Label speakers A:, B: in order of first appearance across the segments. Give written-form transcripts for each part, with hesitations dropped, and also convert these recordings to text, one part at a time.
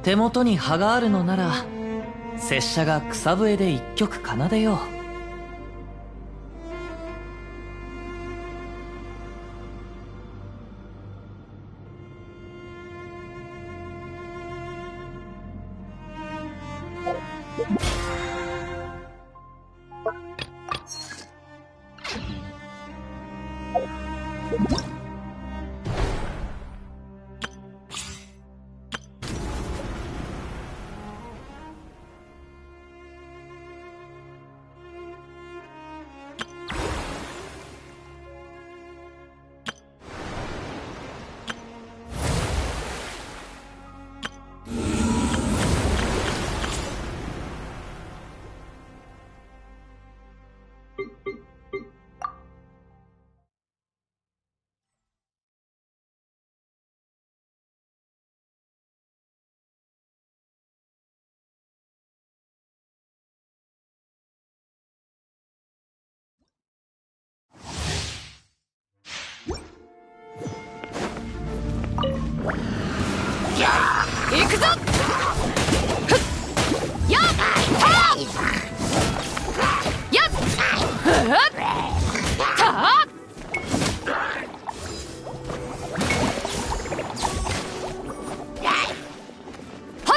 A: 手元に葉があるのなら拙者が草笛で一曲奏でよう。
B: 行くぞ。ふっやっはっやっふったっは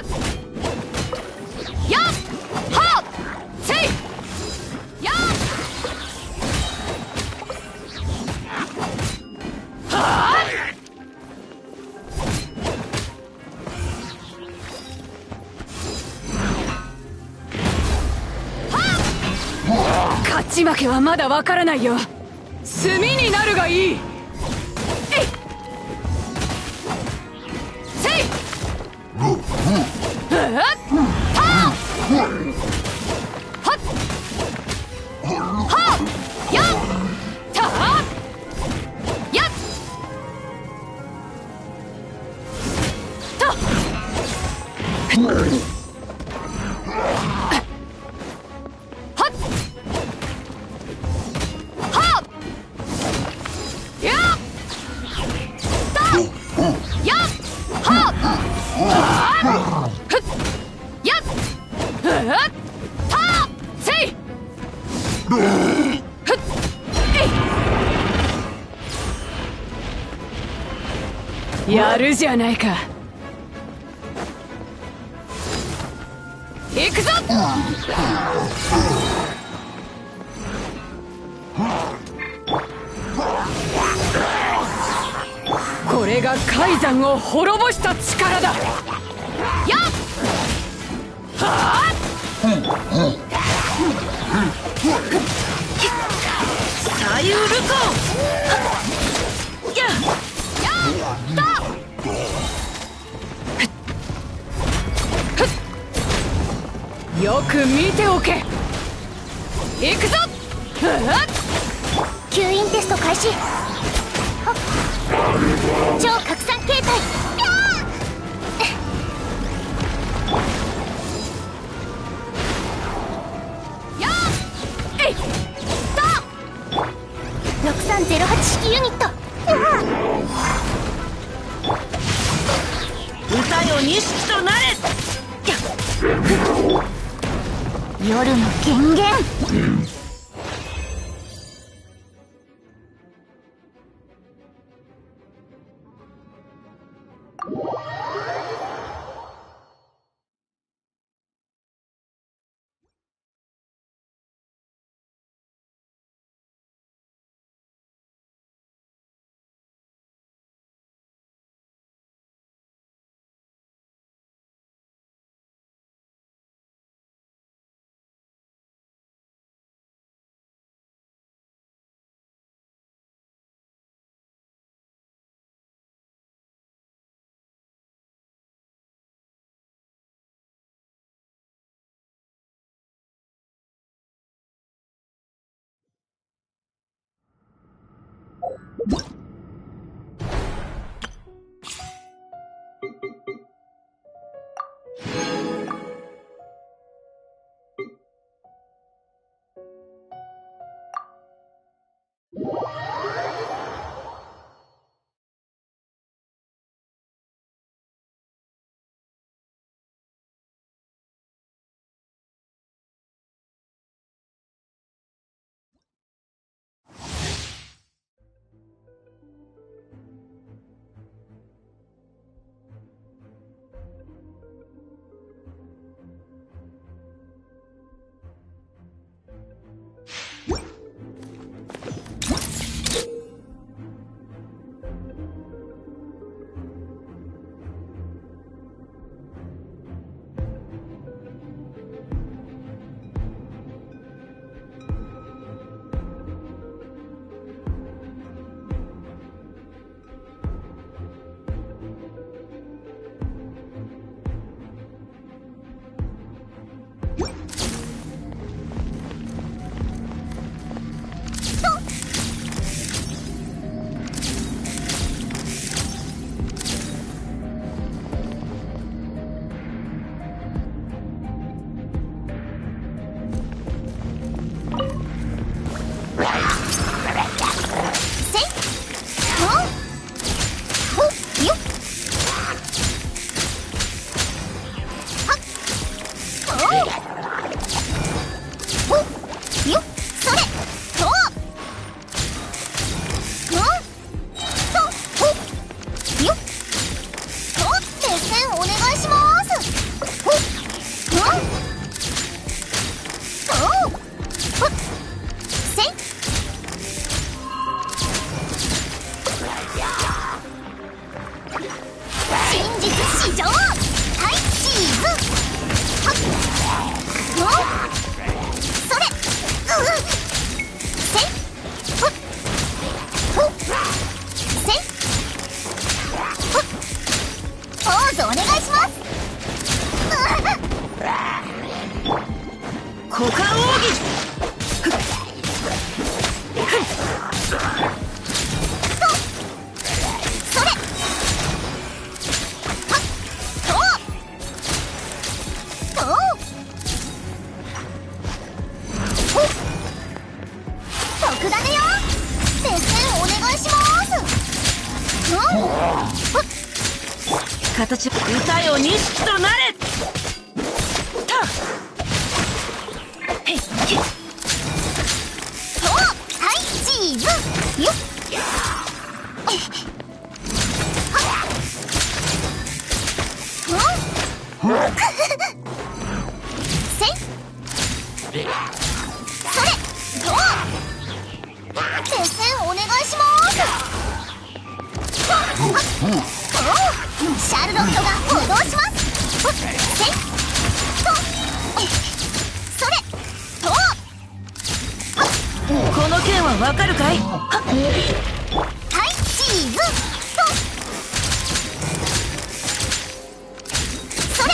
B: っやっはっせいやっはっ勝ち負けはまだわからないよ。炭になるがいい。えいせいはっはっはっやったやっとやるじゃないか。行くぞ。これが海山を滅ぼした力だ。やっはあサユルコやったよく見ておけ。行くぞ。
C: 吸引テスト開始。超拡散形態。
B: やっえいスター
C: 6308式ユニット。
B: 歌よ錦となれ。
C: 夜の権限。
B: 形歌よ錦となれ。たへっへっ
C: とはいチーズよっせいそれと先生お願いしますシャルロットが補導しますせいとそれと
B: この件はわかるかい。
C: はいチーズとそれ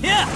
A: やっ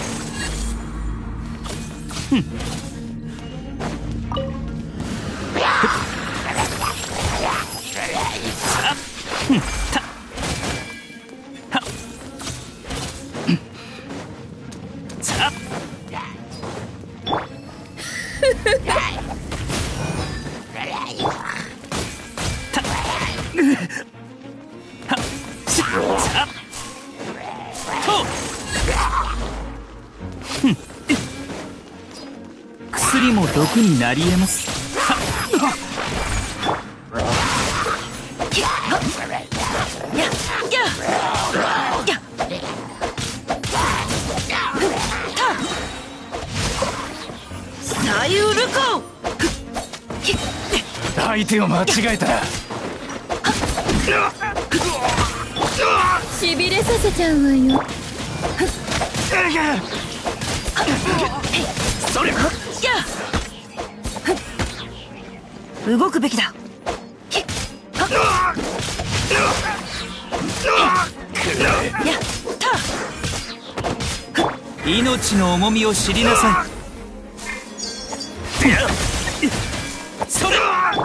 A: 薬も毒になり得ます。
B: 左右ルコ
A: 相手を間違えたら
C: しびれさせちゃうわよ
A: それ
B: 動くべきだ。やった
A: 命の重みを知りなさい。それ
B: 股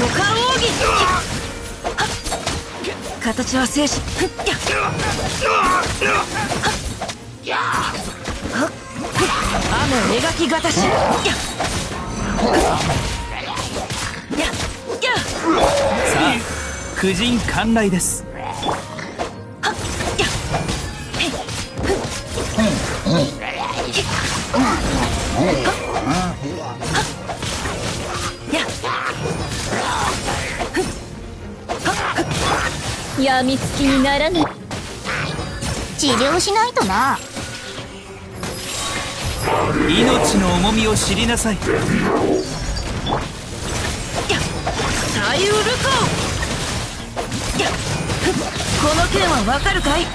B: 間奥義形は静止雨描きがたし
A: さあ婦人観来です。
C: やみつきにならない治療しないとな
A: 命の重みを知りなさい。
B: 左右ルコこの件はわかるかい。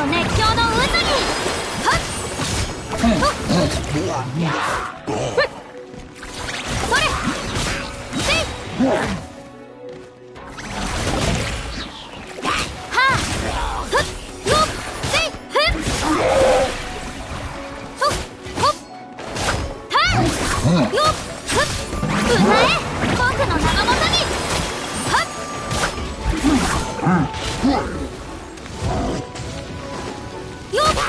C: を熱狂の渦に。はっそれせいはあふっよっせいふっそほったよっふっ歌え僕の名のもとに。はっよっと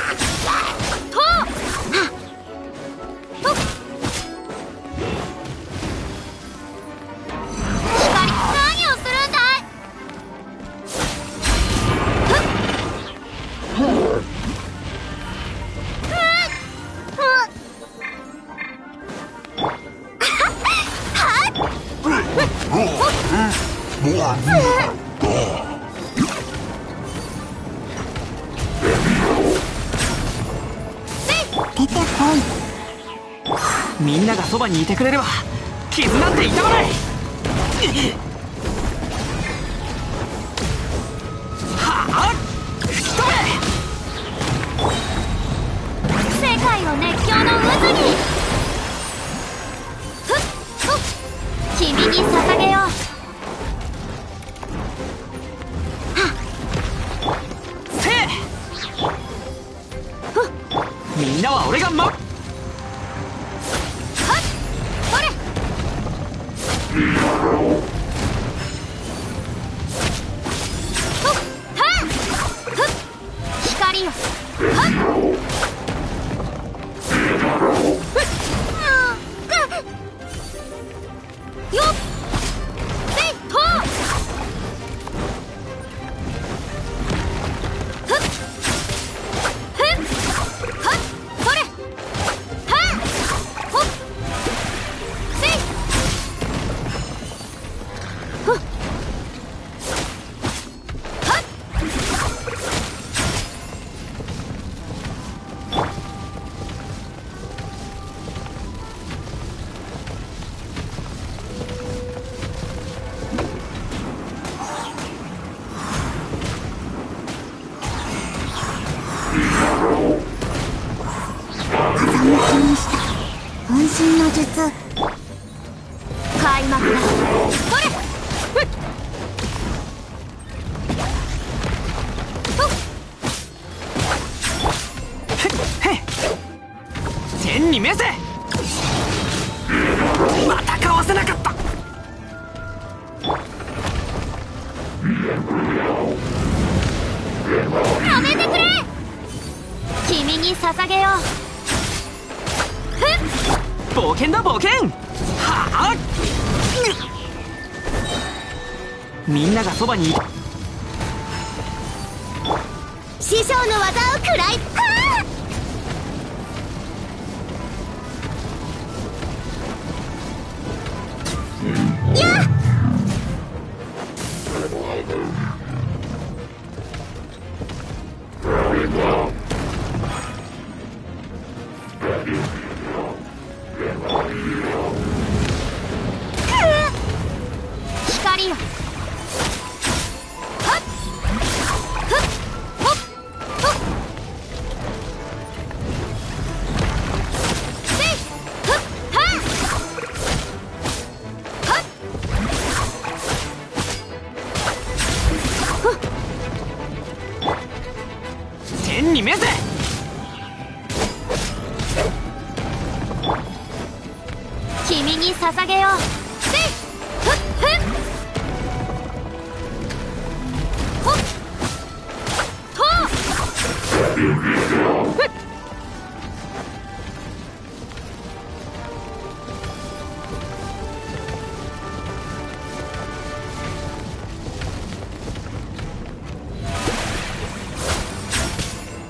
C: 光、何をするんだい。
A: みんながそばにいてくれれば傷なんて痛まない。はあ、吹き飛べ。
C: 世界を熱狂の渦に。ふっふっ君に捧げよう。
A: せえ。みんなは俺が
C: それとはっふっ光よ。はっよっせいとふっふっはっそれはっほっせいふっはっ
D: 風向きにした渾身の術。
C: 開幕だ。それふっと
A: 天に召せ。またかわせなかった。
C: やめてくれ。君に捧げよう。ふっ
A: 冒険だ冒険。はあ、みんながそばにいて。
C: 師匠の技を食らい。はあやっ光よ。はっふっほっほっせいふっはっはっふっ
A: 天に召せ。
C: 君に捧げよう。せいふっふっほっとふっ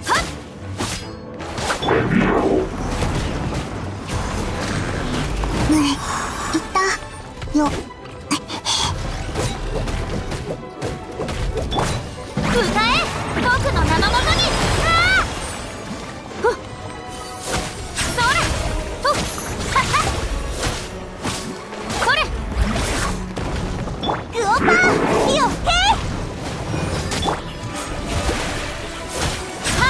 C: はっ
D: いったよ。
C: 歌え僕の名のもとに。ああふっそれふっはっはっそれグオパーよへいは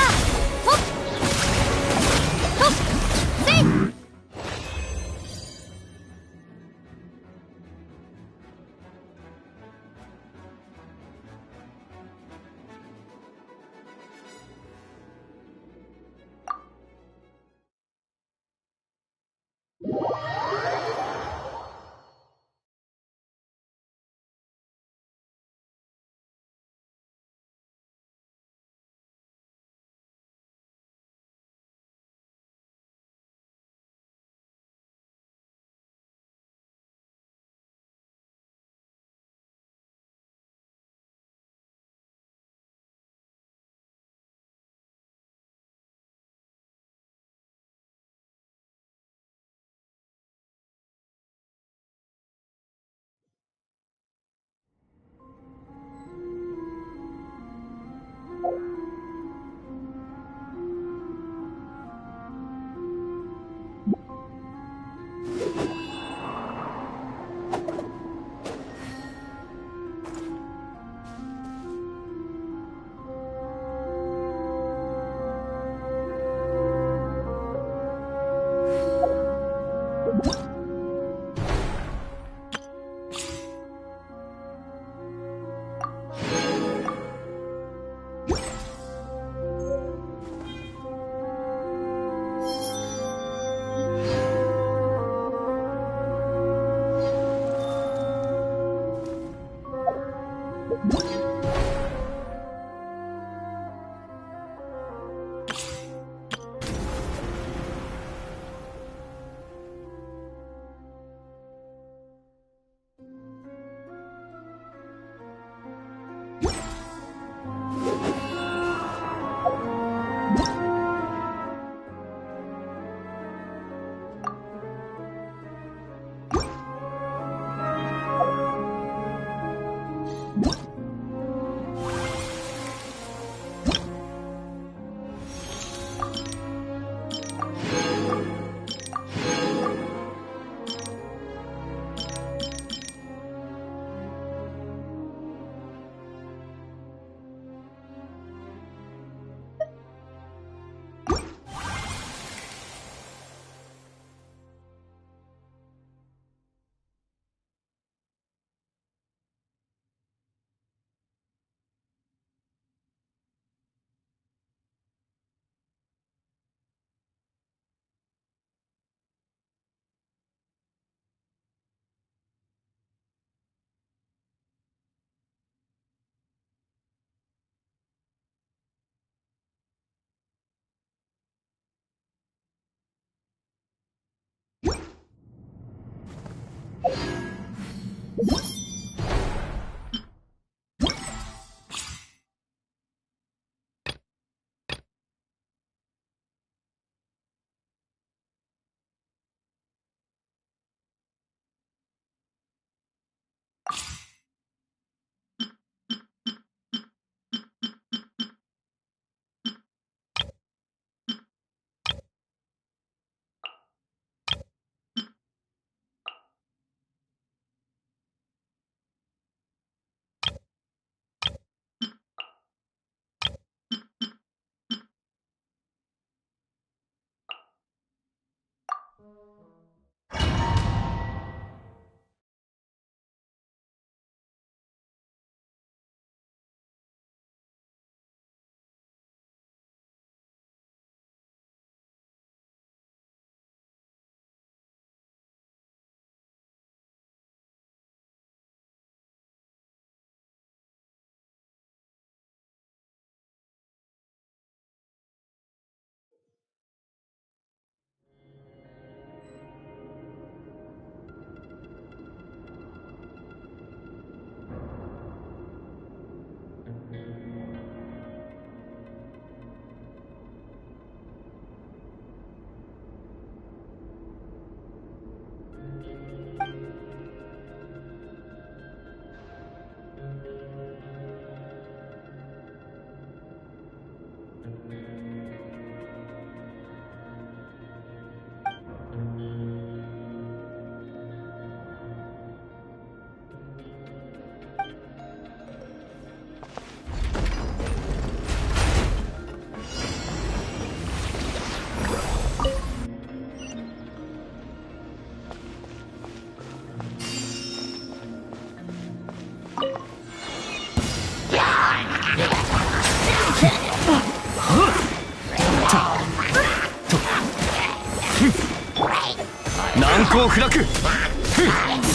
E: 難攻不落。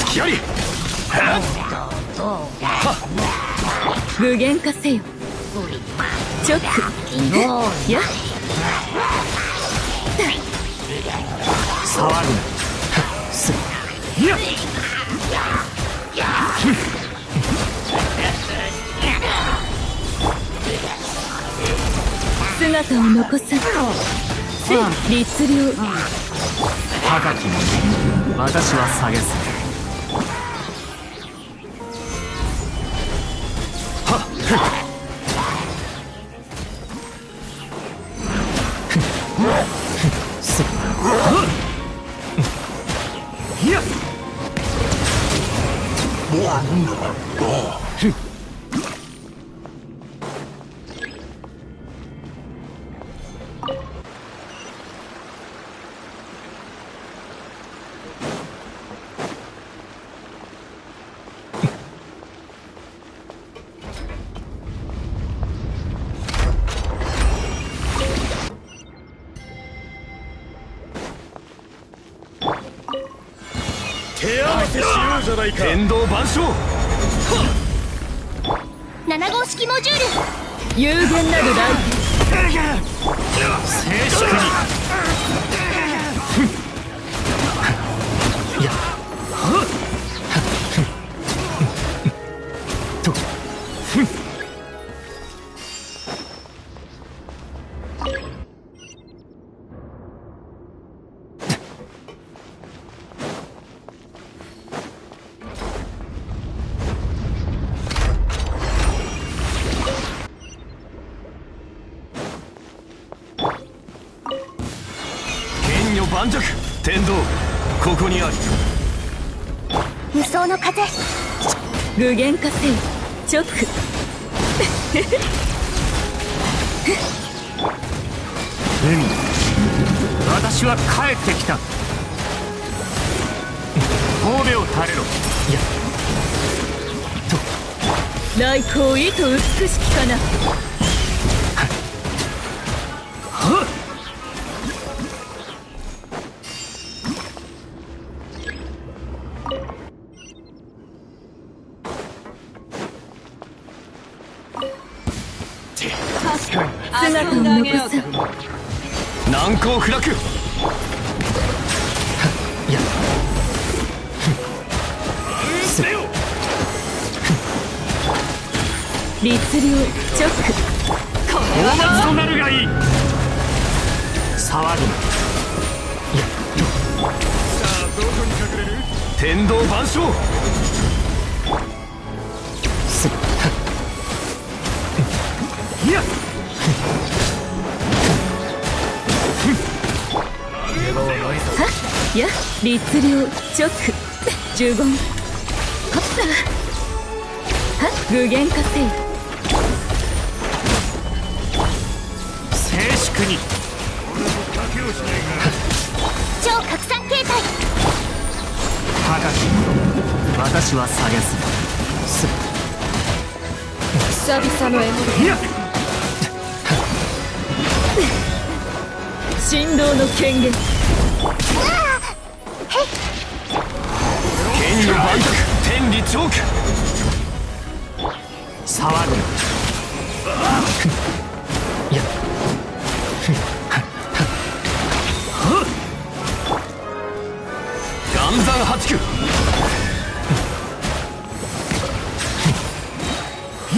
E: 隙あり。
B: 具現化せよ。直や
E: 騒ぐな。すいや
B: 姿を残さず律令。
E: 高き者私は下げず。はっせしようじゃないか。天道万象。
C: 7号式モジュール
B: 有限なるライ
E: 静粛に。いやと盤石。天道ここにある。
C: 無双の風
B: 具現化せよ直
E: 海、私は帰ってきた。神戸を垂れろ。いや
B: 来光意図美しきかな。姿を残す。
E: 難攻不落。いや
B: 律令直
E: 大松となるがいい。騒ぐな。いやさあどこに隠れる。天道万象。いや
B: いや律令直呪言はっ具現化せよ。
E: 静粛に。
C: 超拡散形態
E: 高き者私は下げず。
B: 久々の獲物。
E: いや
B: 神道の権限。
E: 剣の万角天理チョーク。騒ぐな。いや岩山八九。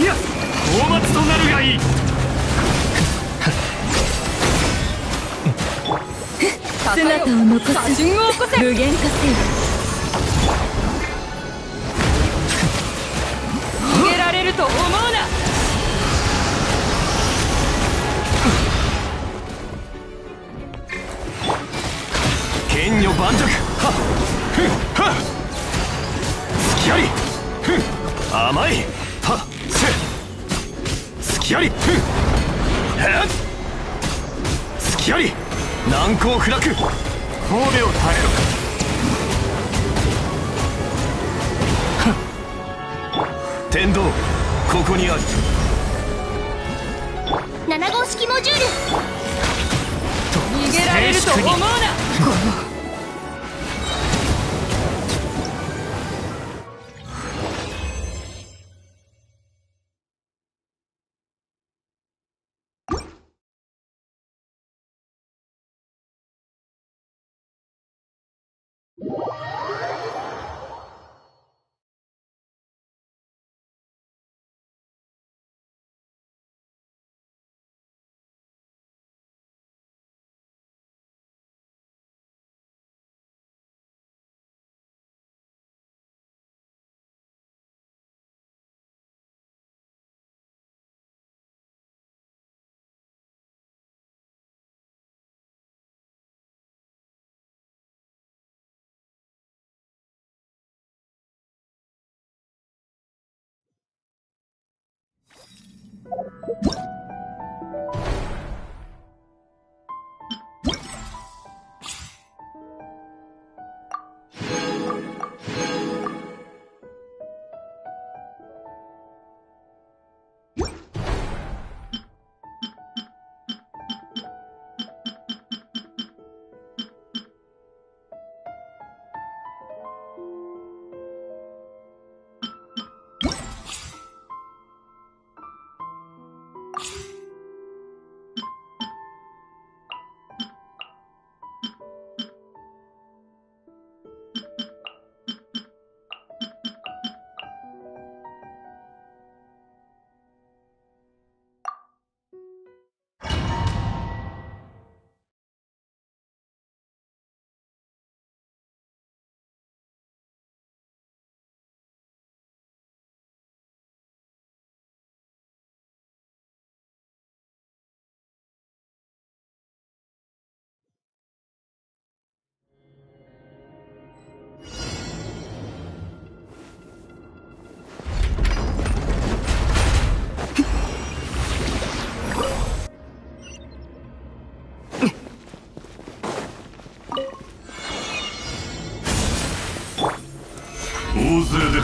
E: いや大松となるがいい。
B: 姿を残す。具現化せよ。逃げられると思うな。
E: 剣女盤石。はっふんはっ隙あり。ふん甘い。はっせ隙あり。ふんはっ隙あり。難攻不落。神戸を垂れろ。天道ここにある。
C: 7号式モジュール
B: 逃げられると思うな。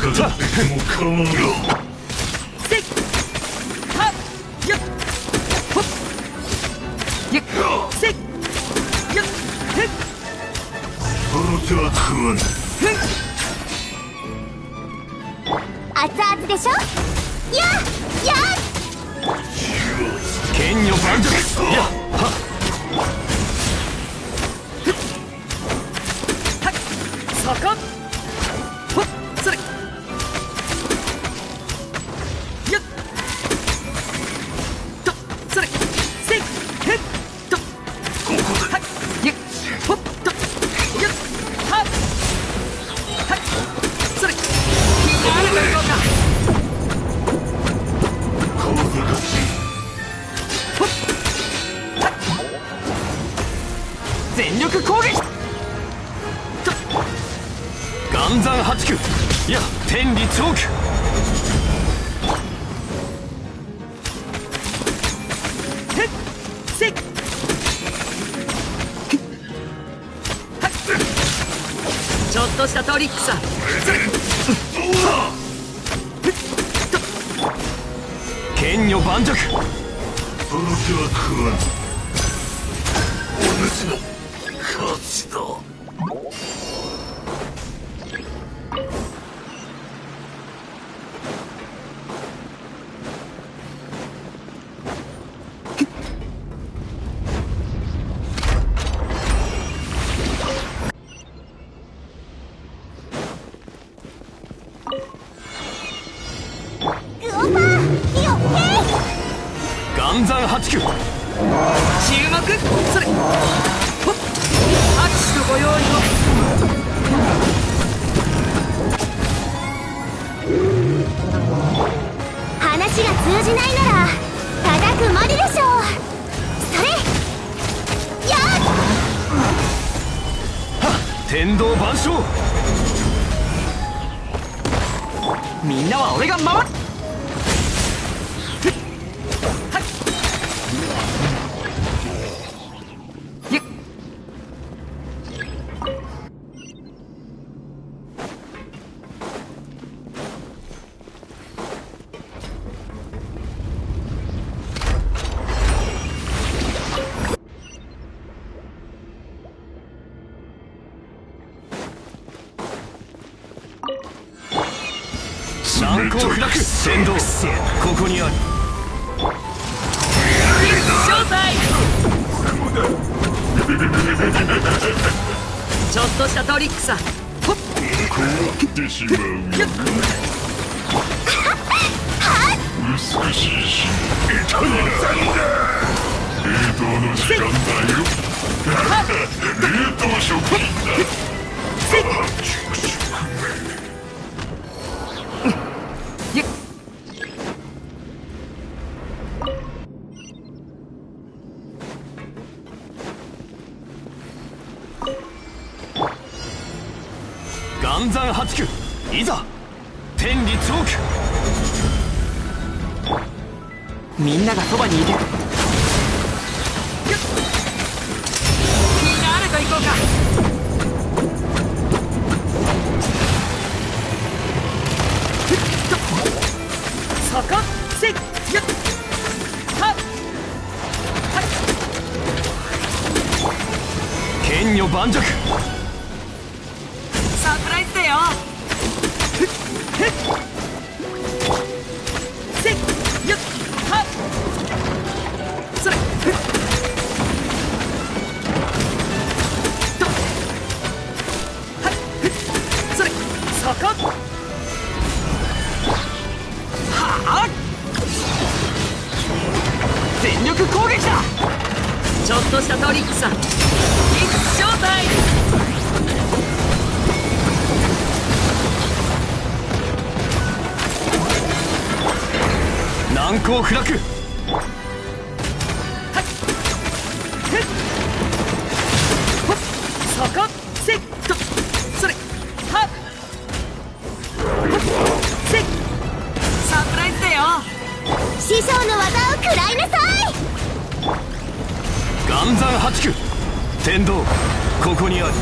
E: かっても構わん。
B: せいはっやっほっやっせいやっへっ
E: その手は食わぬ。
C: 熱々でしょ。やや
E: 剣女盤石。やっはっ
B: そこほっそれやっとそれせいへっと
E: ここで
B: はいやっほっとやっはっはいそれみんなあれば行こうか
E: 小賢しい。
B: ほっはい全力攻撃
E: 岩山八九。いや天理チョーク。
B: へっせいはいちょっとしたトリックさ
E: 剣女盤石。その手は食わぬ。お主の勝ちだ。岩山八九。
B: 注目それほっ拍手のご用意を
C: 話が通じないなら叩くまででしょう。それや
E: 天道万象。
B: みんなは俺が守るはいやっ
E: 難攻不落。天道ここにある。
B: 正体ちょっとしたトリックさほっ
E: こうってしまう。
B: やっ
E: 美しいし痛みだ。冷凍の時間だよ。冷凍食品だ。
B: やっ
E: 岩山八九。いざ天理チョーク。
B: みんながそばにいるやっみんなあれと行こうかそこせいやっはっはい
E: 剣女盤石。
B: サプライズだよふっふっせいやっはっそれふっとはいふっそれそこはあ全力攻撃だちょっとしたトリックさ一正体
E: 難攻不落。
B: はいふっほっそこせいとそれはっほっせいサプライズだよ
C: 師匠の技を食らいなさい。
E: 岩山八九。天道ここにある。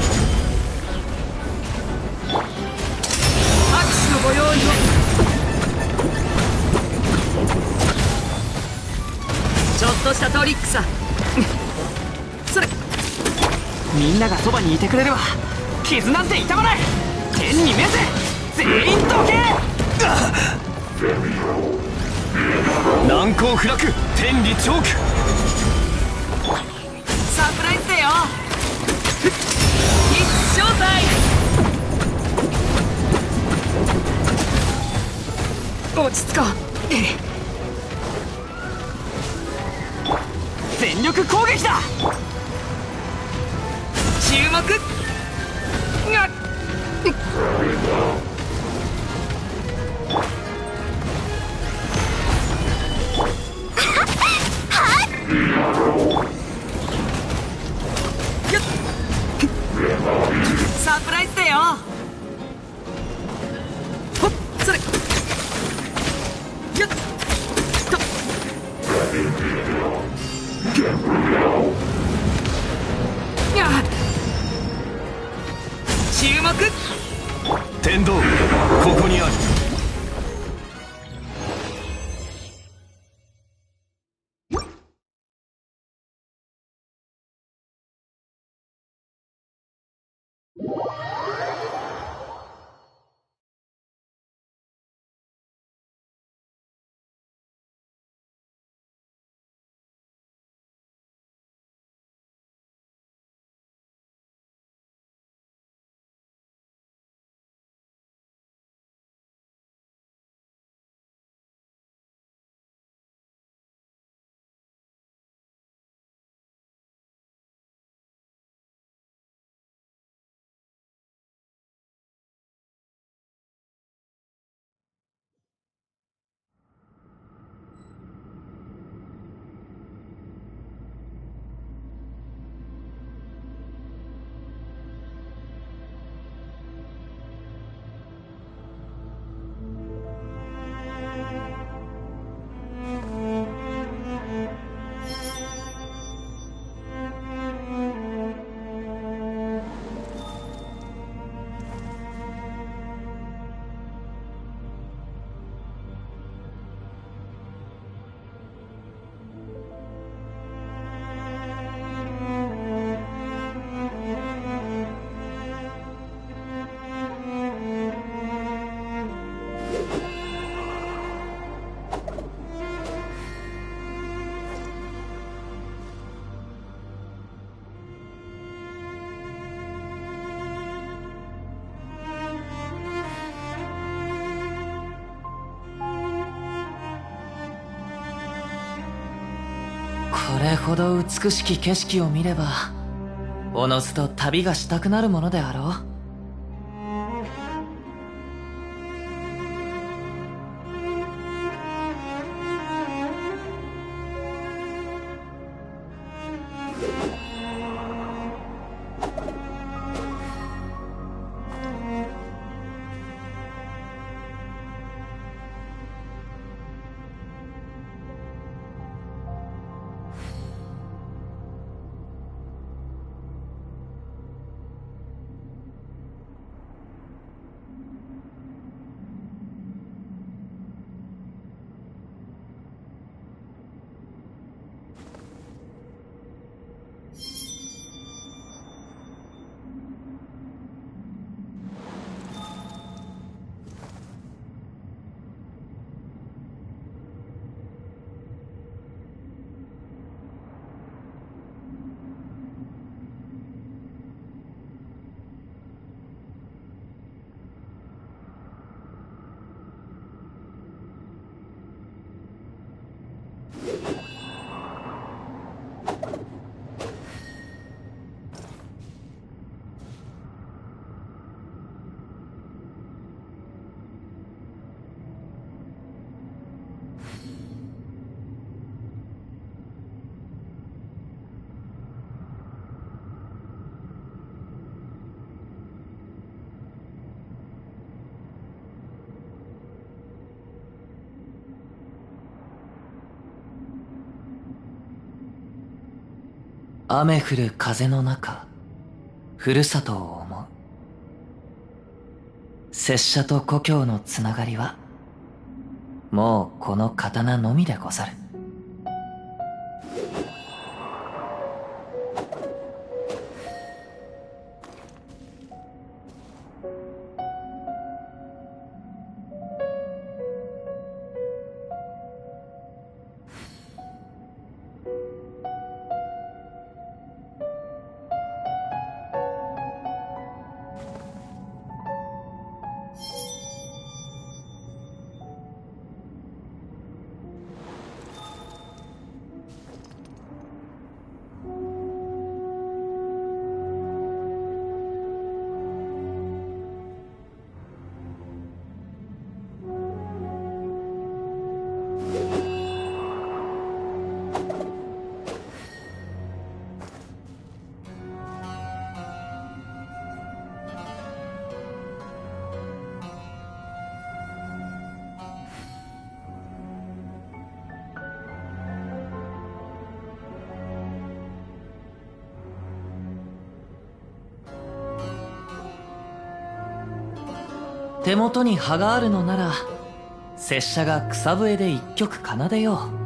B: 拍手のご用意を。ちょっとしたトリックさ。それ。みんながそばにいてくれるわ。傷なんて痛まない。天に召せ、全員どけ。
E: 難攻不落、天理チョーク。
B: サプライズだよ。一生態。落ち着こう。全力攻撃だ。注目。サプライズだよ。ほっ、それ。やっと。注目。
E: 天道、ここにある。
A: これほど美しき景色を見ればおのずと旅がしたくなるものであろう。雨降る風の中、ふるさとを思う。拙者と故郷のつながりはもうこの刀のみでござる。手元に葉があるのなら拙者が草笛で一曲奏でよう。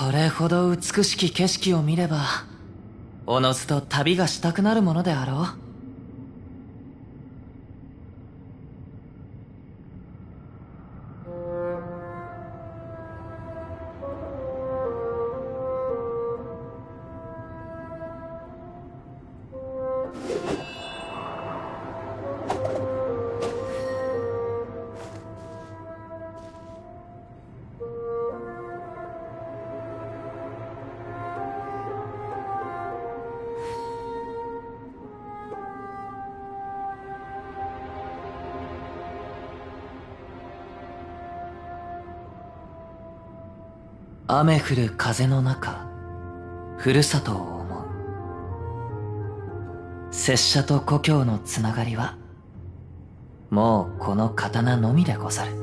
A: これほど美しき景色を見ればおのずと旅がしたくなるものであろう。雨降る風の中、ふるさとを思う。拙者と故郷のつながりはもうこの刀のみでござる。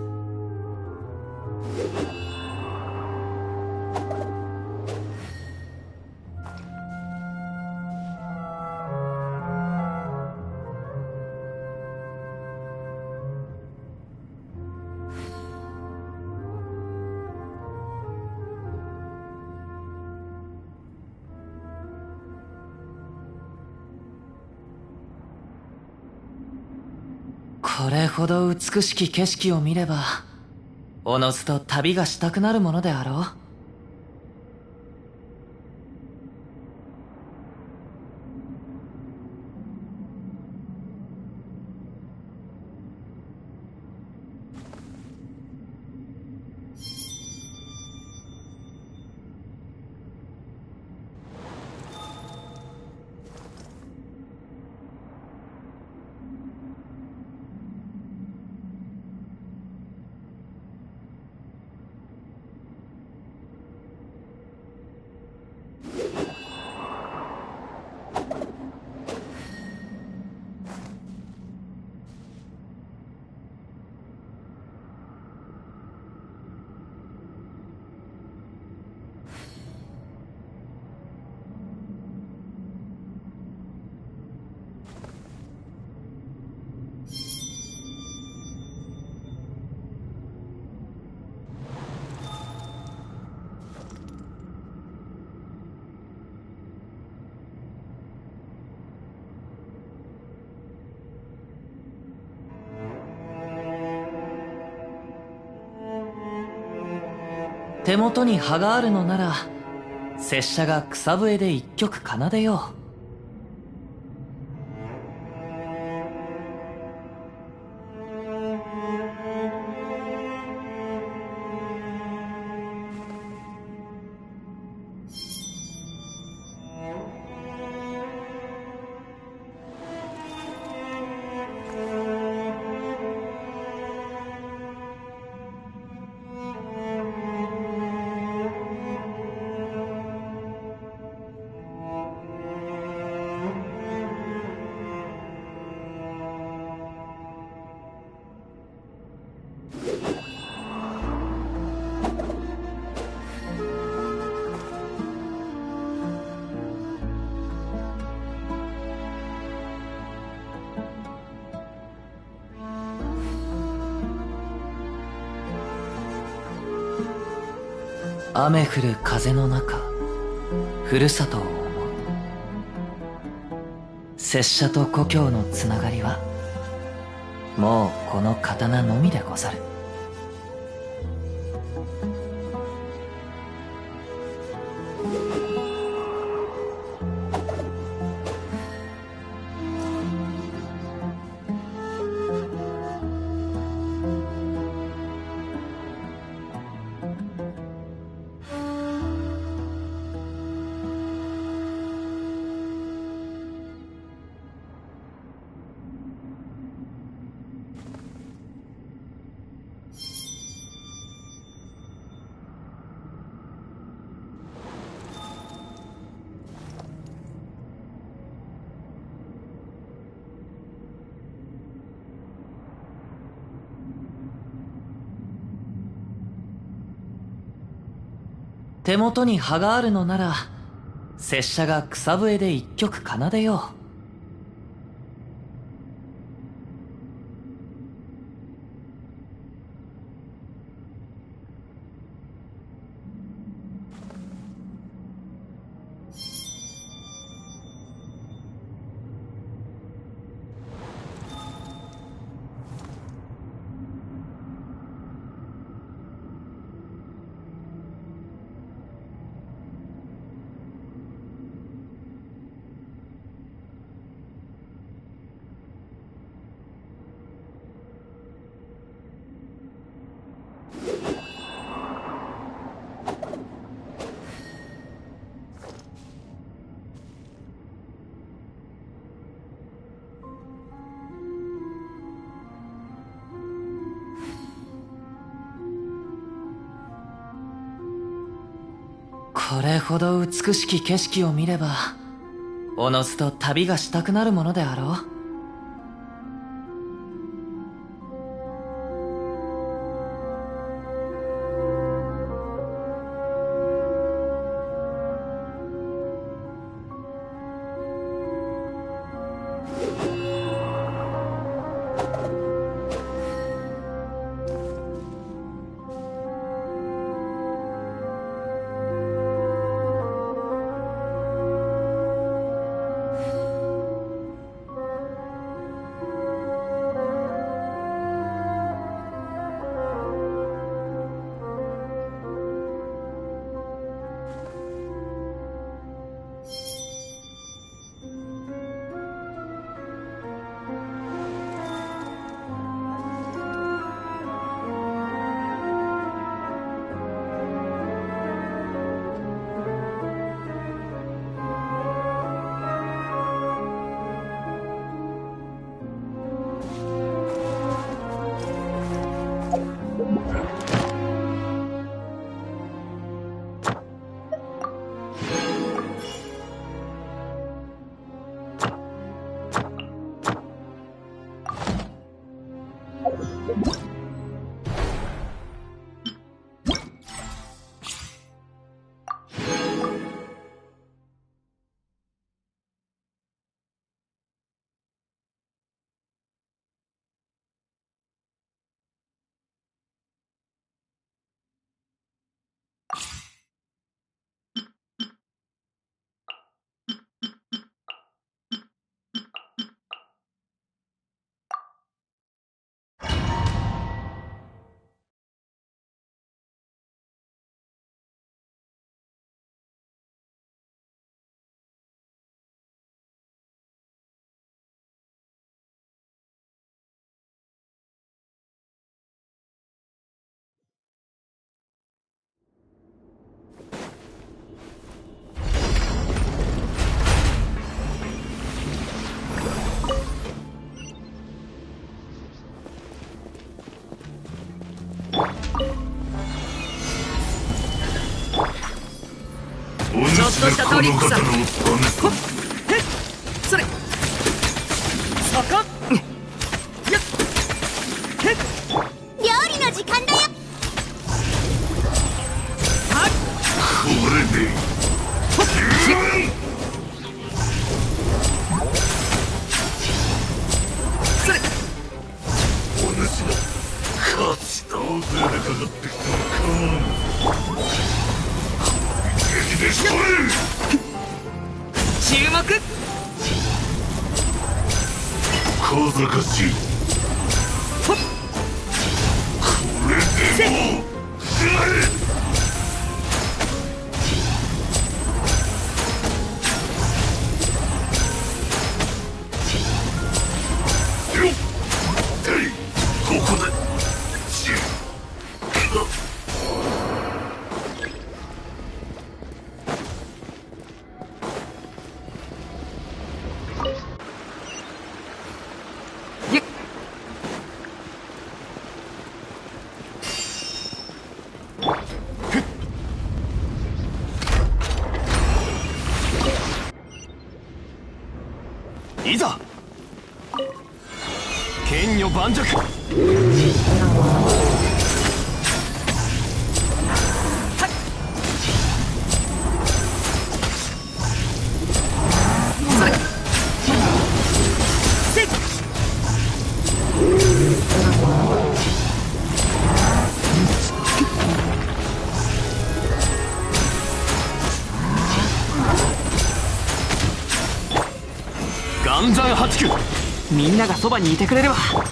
A: これほど美しき景色を見ればおのずと旅がしたくなるものであろう。手元に葉があるのなら拙者が草笛で一曲奏でよう。雨降る風の中、ふるさとを思う。拙者と故郷のつながりはもうこの刀のみでござる。手元に葉があるのなら拙者が草笛で一曲奏でよう。これほど美しき景色を見ればおのずと旅がしたくなるものであろう。
B: ちょっとしたトリックさ。ほっへっそれそこよっへっ
C: 料理の時間だよ。
B: はっ
E: これで
B: ほっしそれ
E: お主の勝ちだ。大勢でかかってきた一撃で仕留める。
B: 注目。
E: 小賢しい。
B: ほっ
E: これでもよっここで
B: ゆっ
E: いざ剣女盤石。
B: それせっ
E: 岩山八九。
B: みんながそばにいてくれれば。ほっ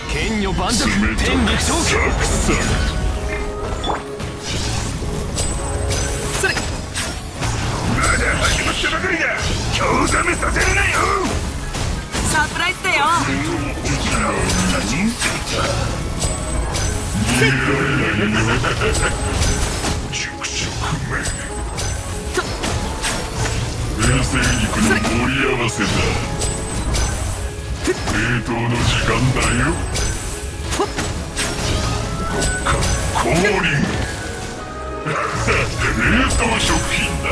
E: 剣女盤石。天理長期。
B: それ
E: まだ始まったばかりだ。興ざめさせるなよ。
B: サプライズだよ。
E: 畜生め。冷静肉の盛り合わせだ。冷凍の時間だよ。降臨。冷凍食品だ。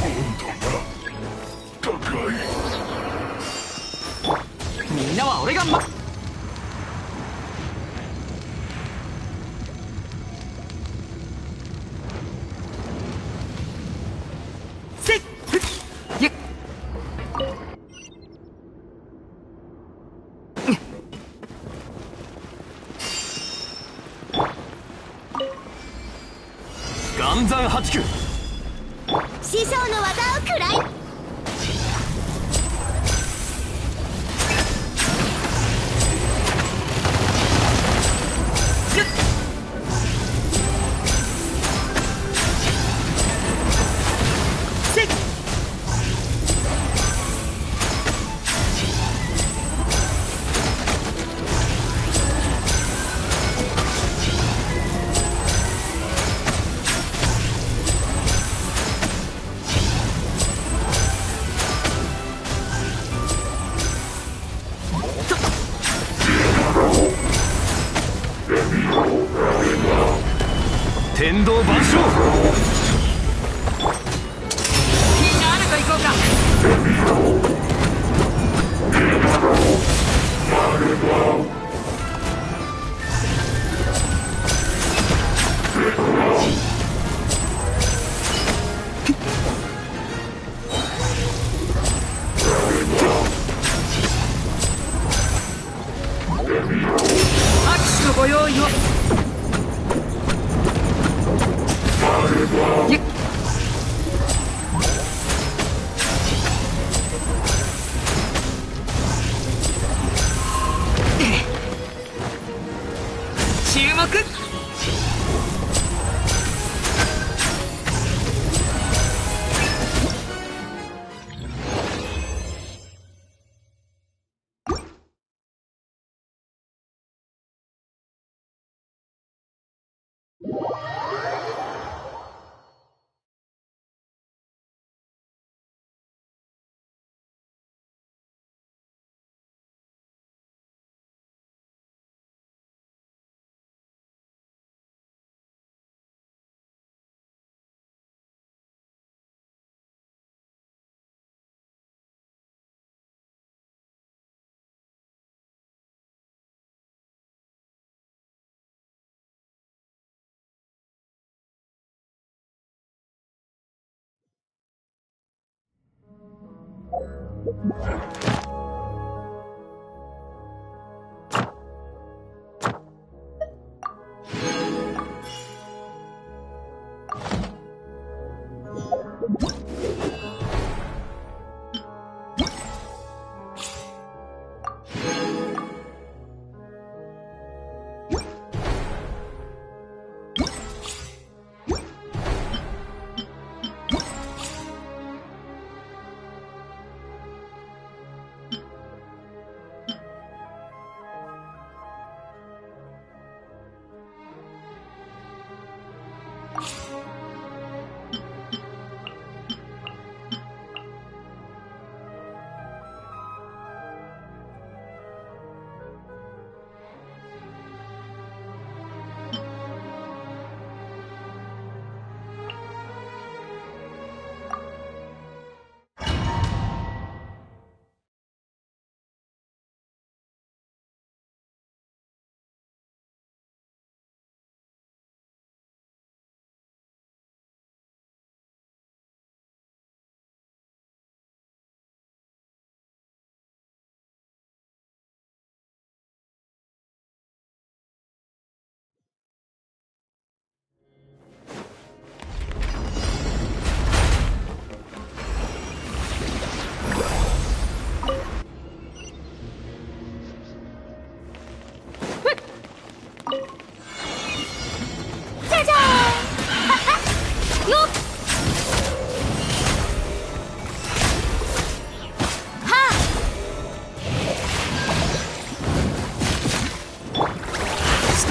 E: 温度が高い。
B: みんなは俺がせっふっゆっ
E: 岩山八九。
C: 師匠の技を食らい。
B: ゆっせっ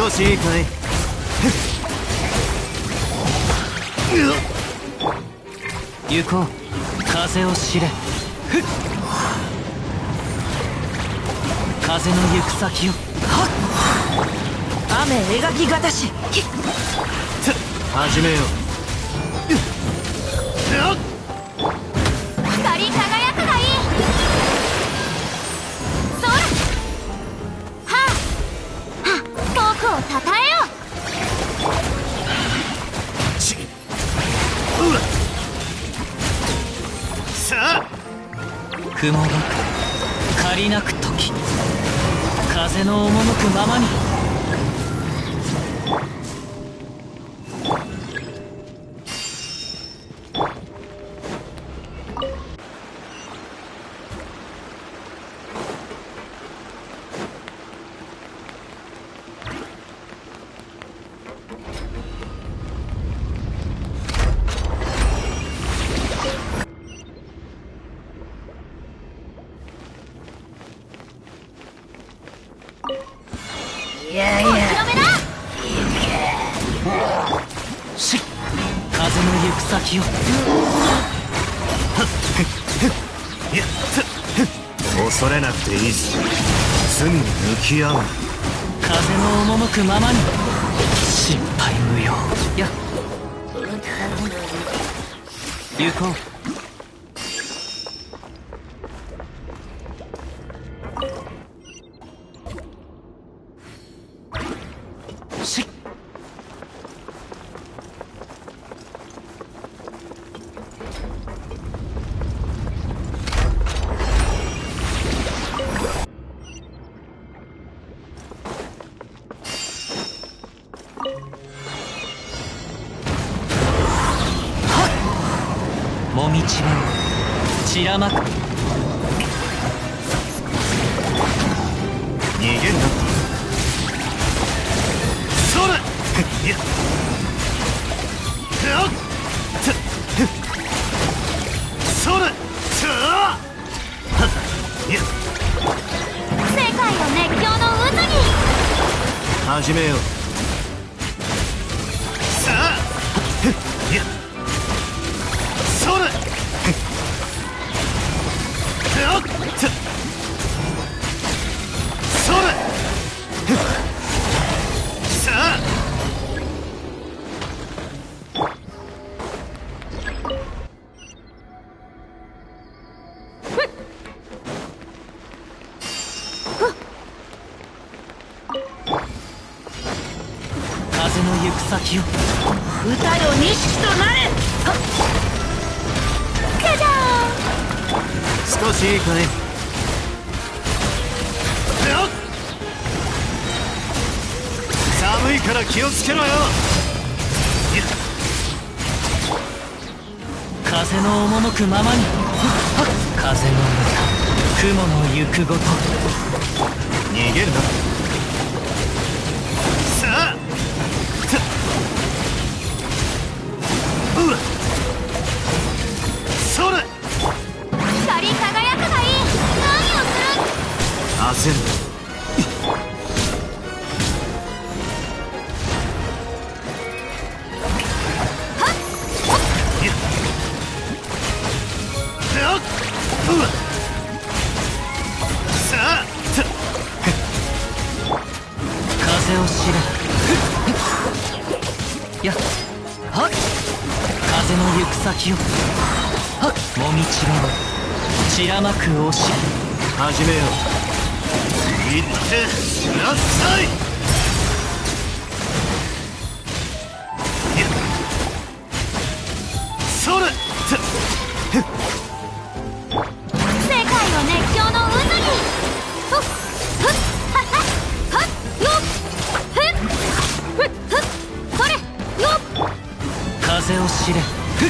E: 少しいいかい？
A: 行こう、風を知れ。風の行く先よ。
B: 雨描きがたし。
E: 始めよう。
C: 光り輝くがいい。そらはあはあ、僕をたたえよ。
E: さあ、
A: 雲が借りなく時、風の赴くままに。
B: いやいや、
A: しっ、風の行く先よ。
E: 恐れなくていいぞ。罪に向き合う。
A: 風の赴くままに。心配無用や。行こう。しっ、もみちは散らまく。
E: 逃げんな。それ。いや。それ。いや。
C: 世界を熱狂の渦に。
E: 始めよう。さあ。いや。それ。それ。さあ。
A: 風の行く先よ。
B: 歌よ錦となれ。
C: じゃじゃーん。
E: 少し
B: しいかい。
E: 寒いから気をつけろよ。
A: 風の赴くままに。風の歌、雲の行くごと。
E: 逃げるな。さあそれ。
C: 光り輝くがいい。何をする。
E: 焦るな。
A: 風を知れ。やっはっ。風の行く先をはっ。もみちろう散らまく押し。
E: 始めよう。いってらっしゃい。それ。
C: 世界を熱狂の渦に。ふっふっはっはっよっふっふっふっ。それよっ。
A: 風を知れ。ふっ。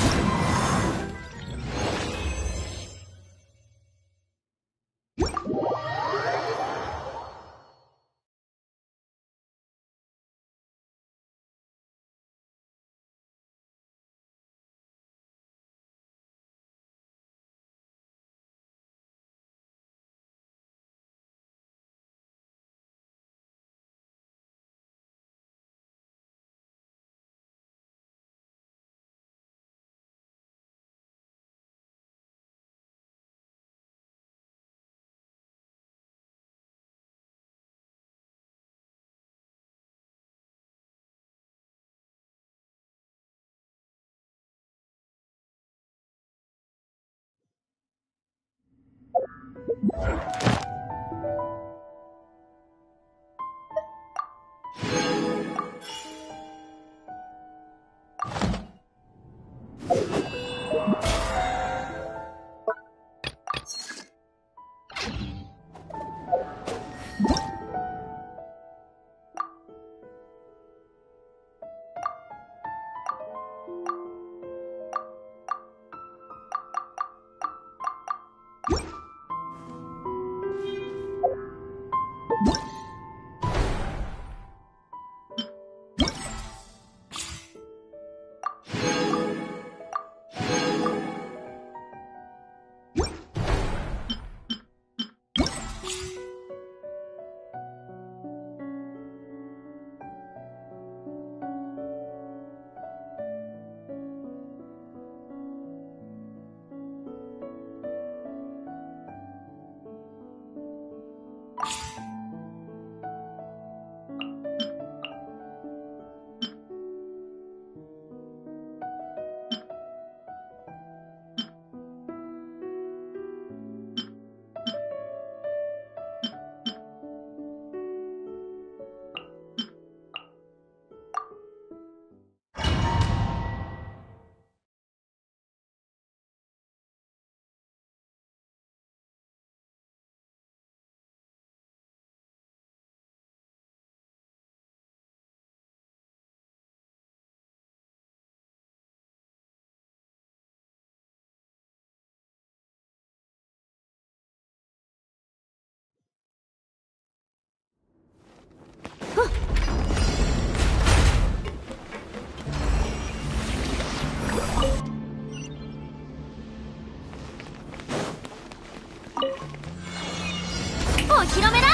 C: お披露目だ。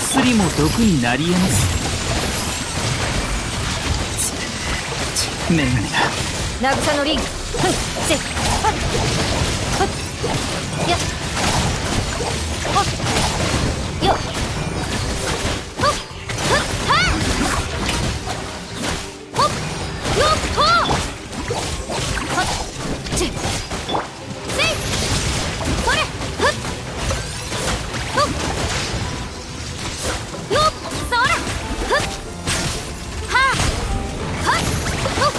B: 薬も毒になり得ます。メガネが
C: 渚のリング。ふんせっはっはっやっはっよっほっふっはっほっよっほっはっちせいそれふっほっよっそらふっはっはっほっ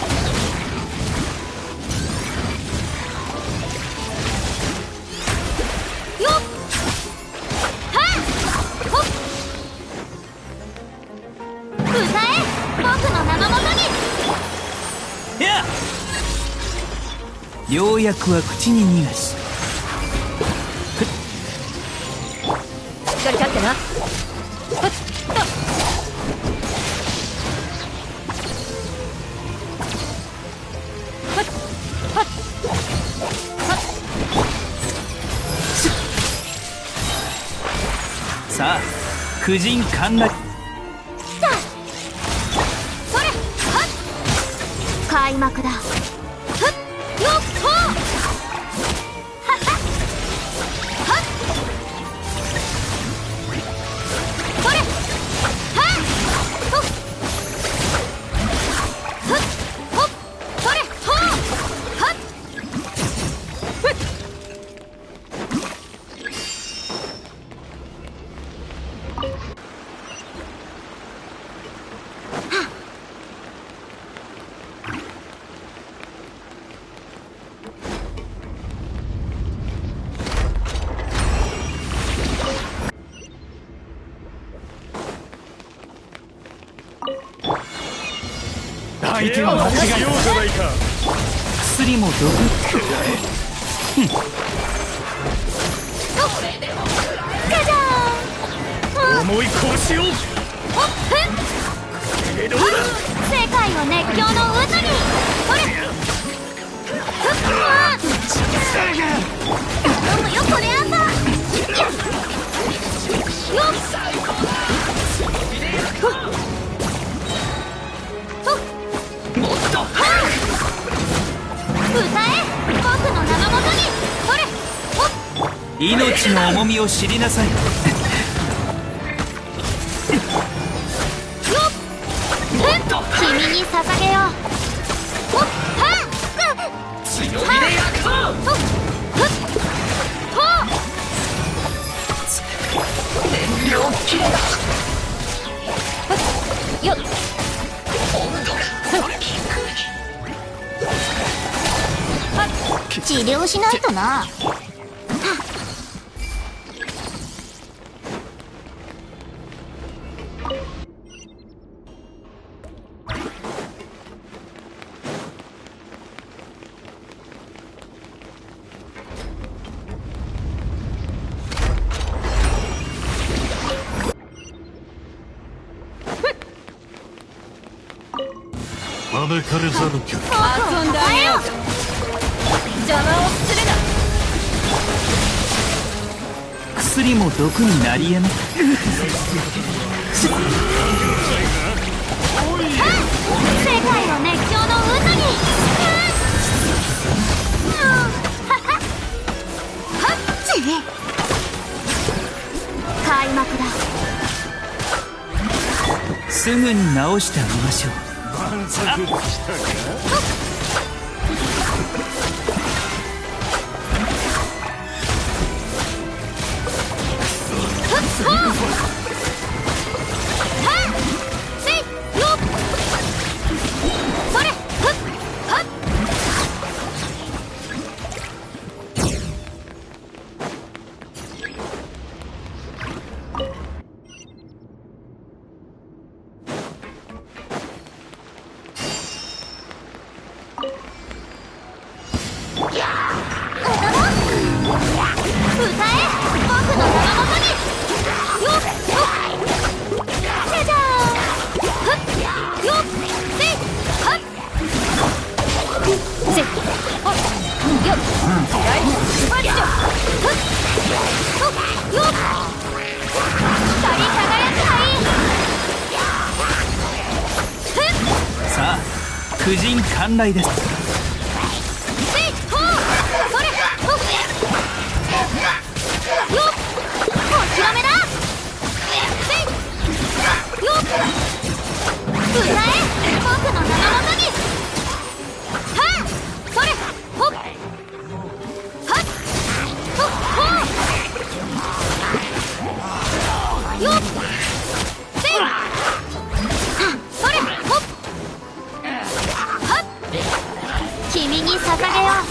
B: 良薬は口に逃がし。
C: しっかり立ってな。はっと
B: さあ婦人観覧。
C: それはっ開幕だ。はっよっほはっはっそれはっほっはっほっそれほっはっふっ
E: 相手は間違いようじゃないか。
B: 薬も毒。
C: じゃじゃーん。
E: 重い拳を。
C: ほっふん
E: どうだ。
C: 世界を熱狂の渦にそれふっわー頼むよこれあんたよっふっふっ歌え僕の名のもとにそれほっ
B: 命の重みを知りなさい。
C: よっ君に捧げようほっはっ強火で焼くぞほっふっほっ燃料切れだよっ治療しないとな。
E: 招かれざる客。
C: 遊んであげよう邪魔をするな。
B: 薬も毒になり得ない。
C: 世界を熱狂の渦に開幕だ。
B: すぐに治してあげましょう。
E: 満足したか。
B: さあ婦人観来です。
C: 君に捧げよう。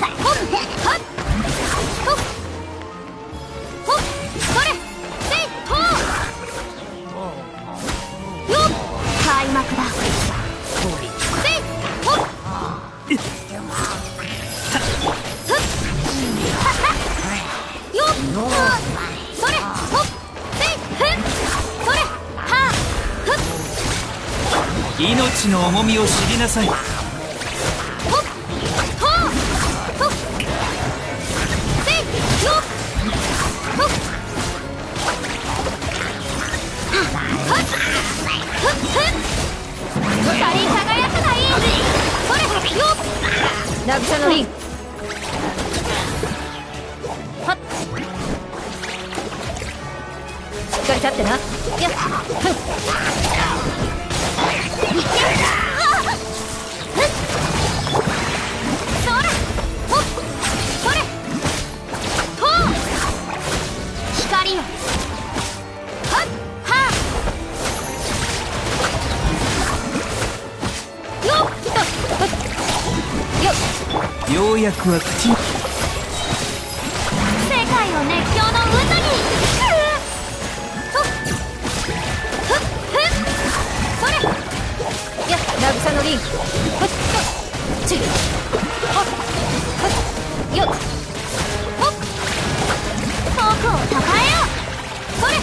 C: それせいとよっ開幕だせいほっよっそれほっせいふんそれはふっ
B: 命の重みを知りなさい。
C: ほっほっほっせいよっほっはっふっふっ光り輝くがいいそれよっ渚の輪はっしっかり立ってなやっふっそれほっそれと光よはっはよっよっ
B: ようやくは口に。
C: 世界を熱狂の渦にふっふっふっそれや渚の輪ふっとちほっふっよっほっ僕をたたえようそれ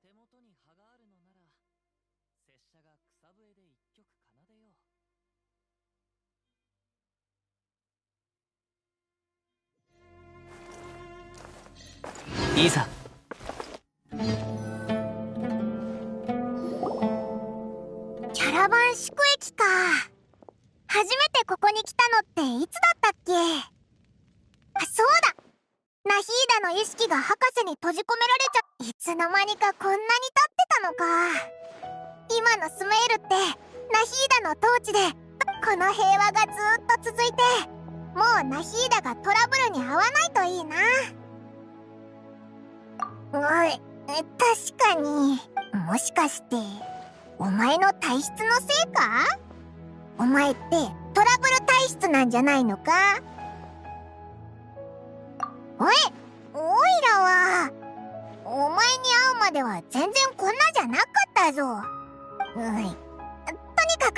A: 手元に葉があるのなら拙者が草笛で一曲奏でよう。いざ
D: キャラバン宿駅か。初めてここに来たのっていつだったっけ。あ、そうだ、ナヒーダの意識が博士に閉じ込められちゃ、いつの間にかこんなに経ってたのか。今のスメールってナヒーダの統治でこの平和がずーっと続いて、もうナヒーダがトラブルに遭わないといいな。確かに。もしかしてお前の体質のせいか。お前ってトラブル体質なんじゃないのか。おいらはお前に会うまでは全然こんなじゃなかったぞ。とにかく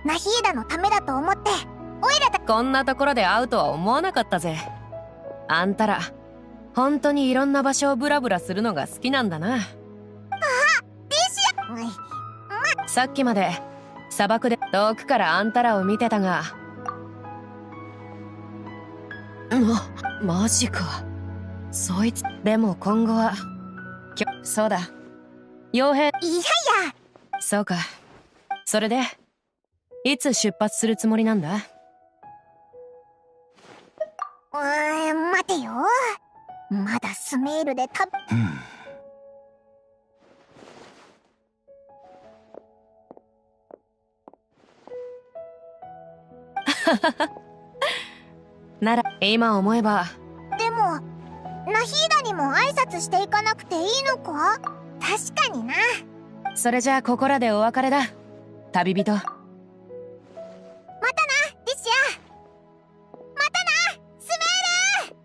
D: ナヒーダのためだと思っておいらだ。
F: こんなところで会うとは思わなかったぜ。あんたら本当にいろんな場所をブラブラするのが好きなんだな。さっきまで砂漠で遠くからあんたらを見てたが、マジか。そいつでも今後はそうだ、傭兵。
D: いやいや、
F: そうか。それでいつ出発するつもりなんだ。
D: 待てよ。まだスメールで
F: なら今思えば。
D: でもナヒーダにも挨拶していかなくていいのか？確かにな。
F: それじゃあここらでお別れだ、旅人。
D: またな、リシア。またな、スメール。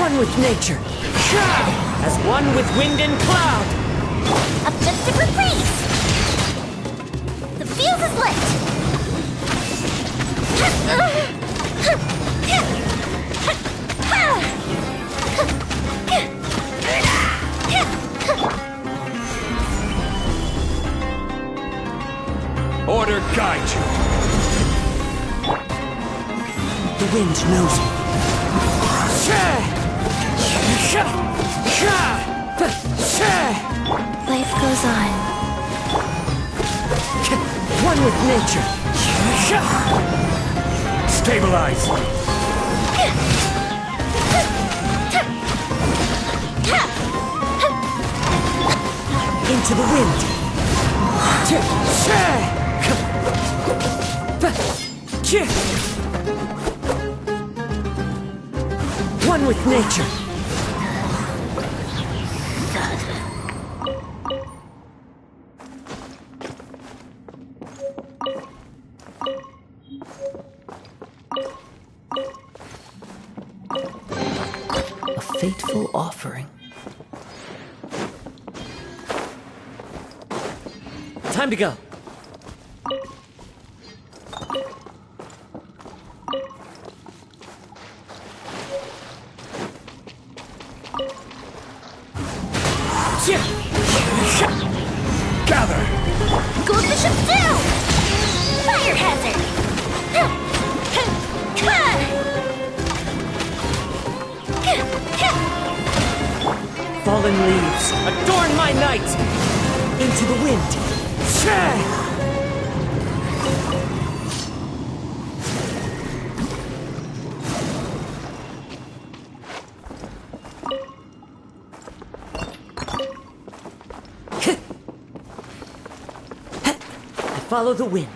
B: One with nature, as one with wind and cloud.
D: Objective reprieve. The fuse is lit.
E: Order guide you.
B: The wind knows me.
D: Life goes on.
B: One with nature.
E: Stabilize.
B: Into the wind. One with nature.
A: A fateful offering.
B: Time to go.
E: Gather.
D: Gold bishop down! Fire hazard!
B: Fallen leaves, adorn my night! Into the wind. I follow the wind.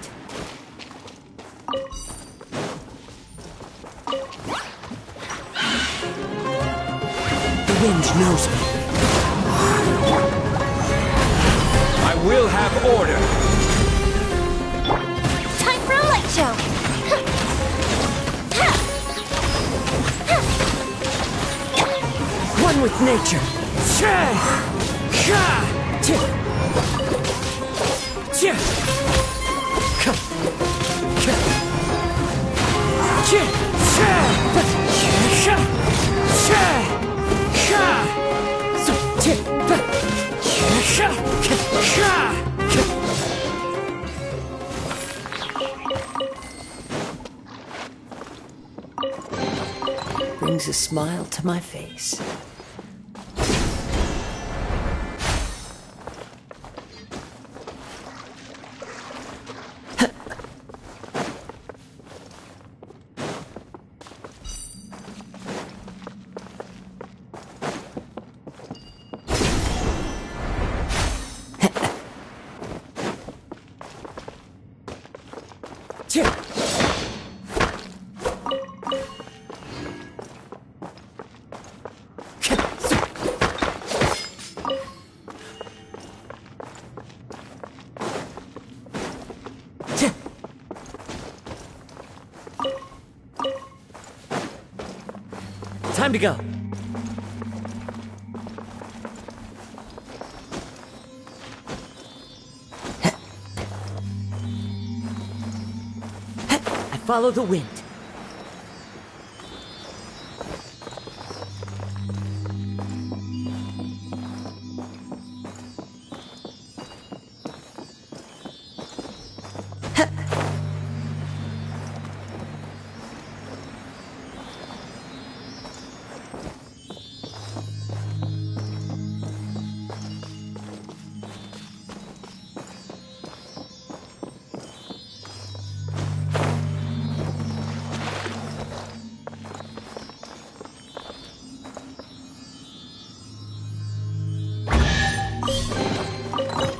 B: wind knows me.
E: I will have order.
C: Time for a light show!
B: One with nature. Brings a smile to my face. Time to go. I follow the wind.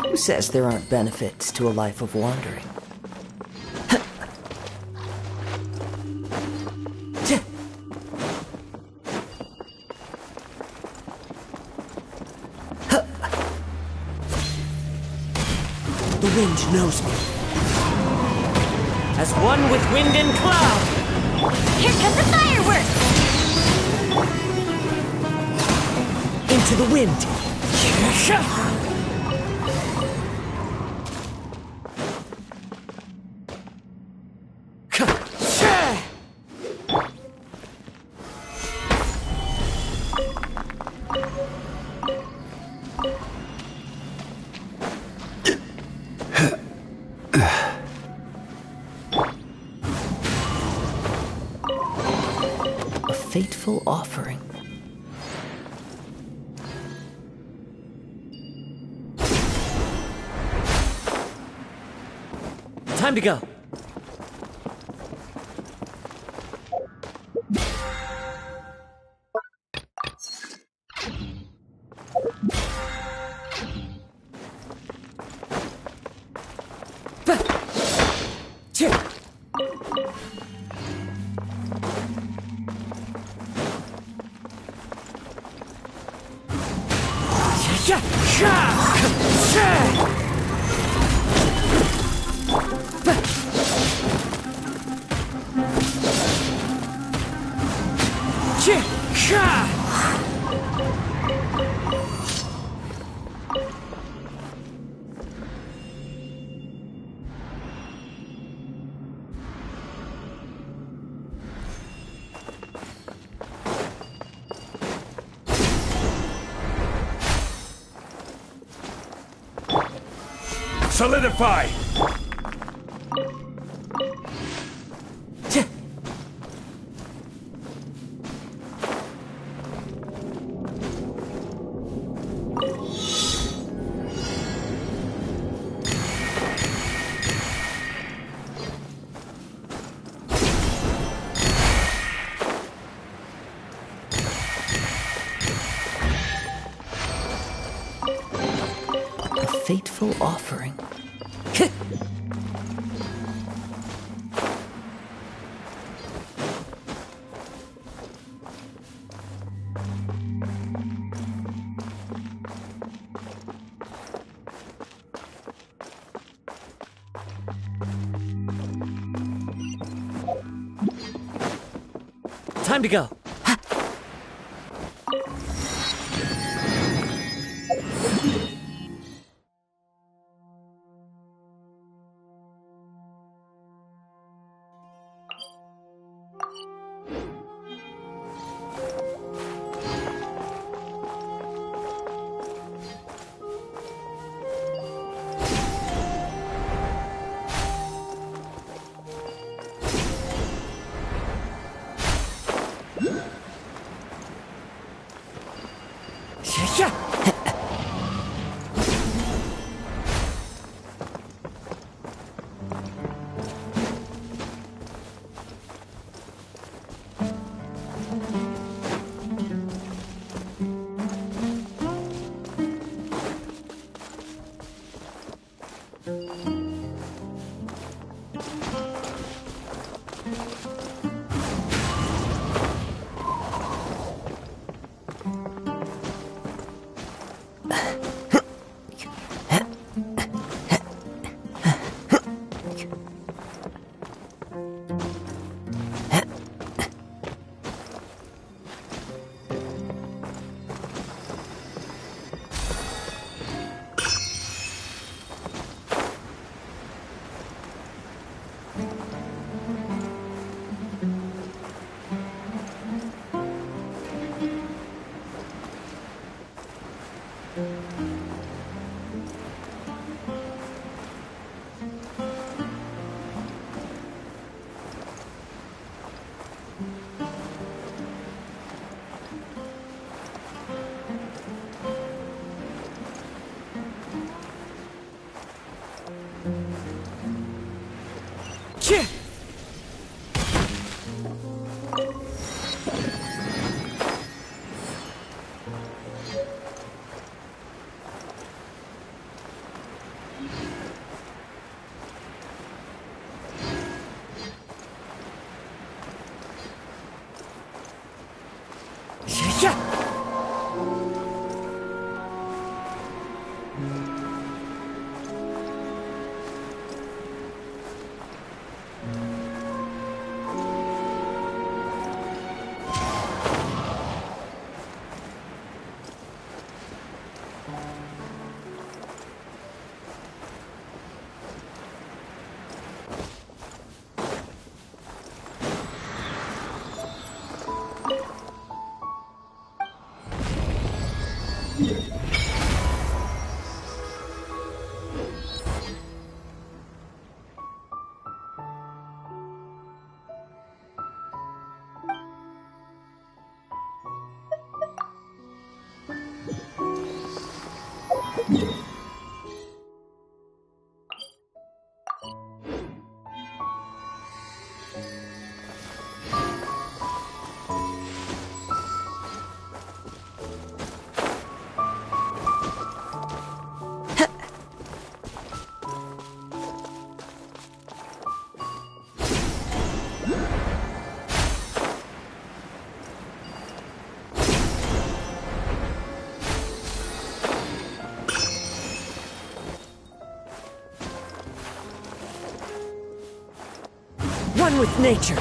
B: Who says there aren't benefits to a life of wandering? The wind knows me. As one with wind and cloud.
C: Here comes the fireworks!
B: Into the wind. A fateful offering. Time to go.
E: Solidify!
B: A fateful offering. Time to go. One with nature.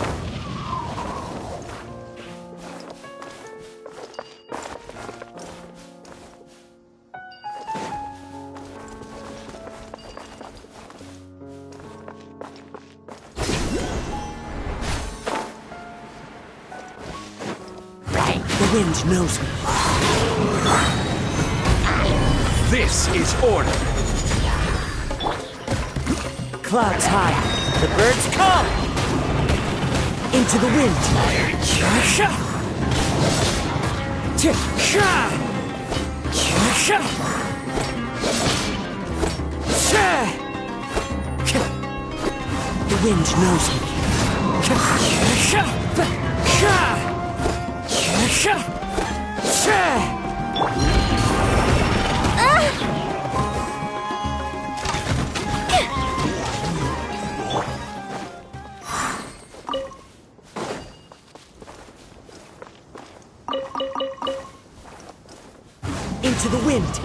B: The wind knows me.
E: This is order.
B: Clouds high. The birds come. Into the wind. The wind knows me. Into the wind.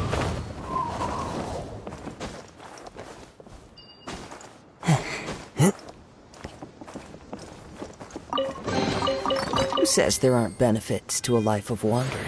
B: says there aren't benefits to a life of wandering?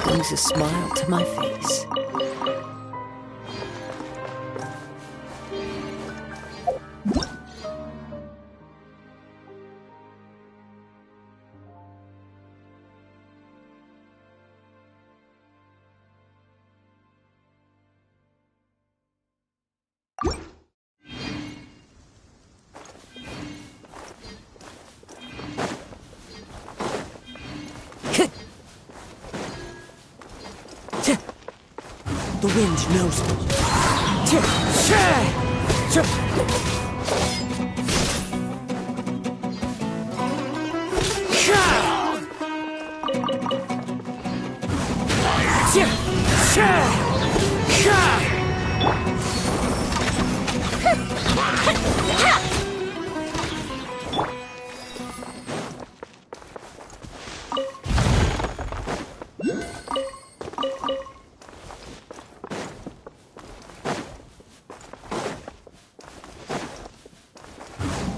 B: Brings a smile to my face. The wind knows me.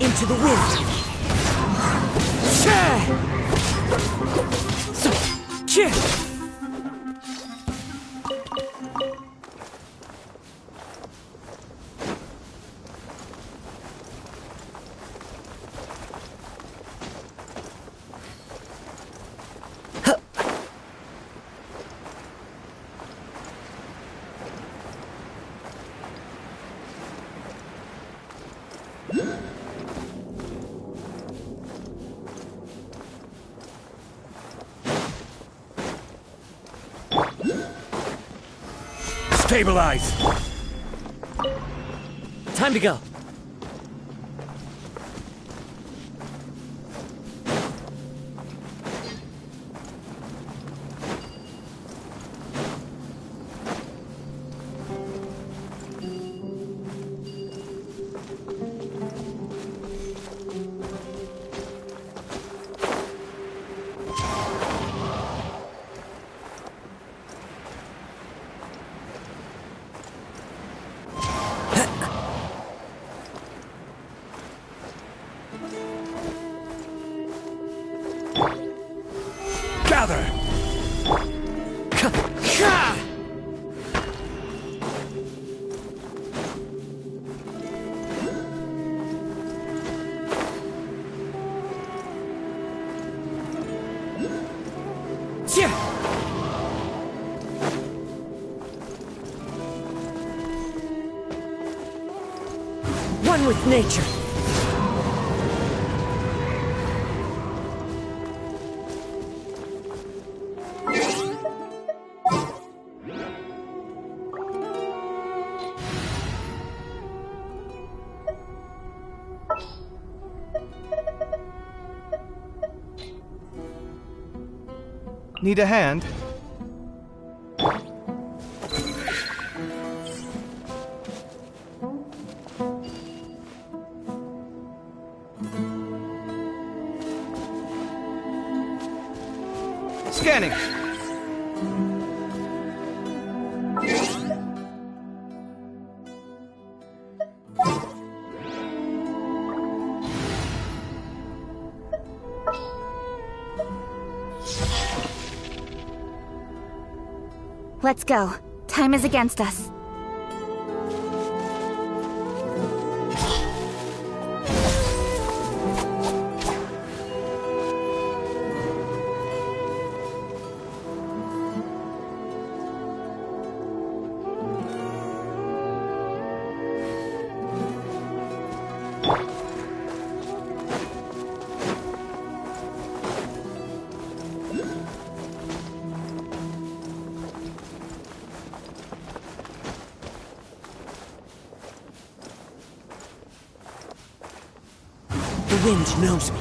B: Into the wind.
E: Stabilize!
B: Time to go.
E: Gather!
B: One with nature.
G: Need a hand? Scanning.
D: Let's go. Time is against us.
B: The wind knows me.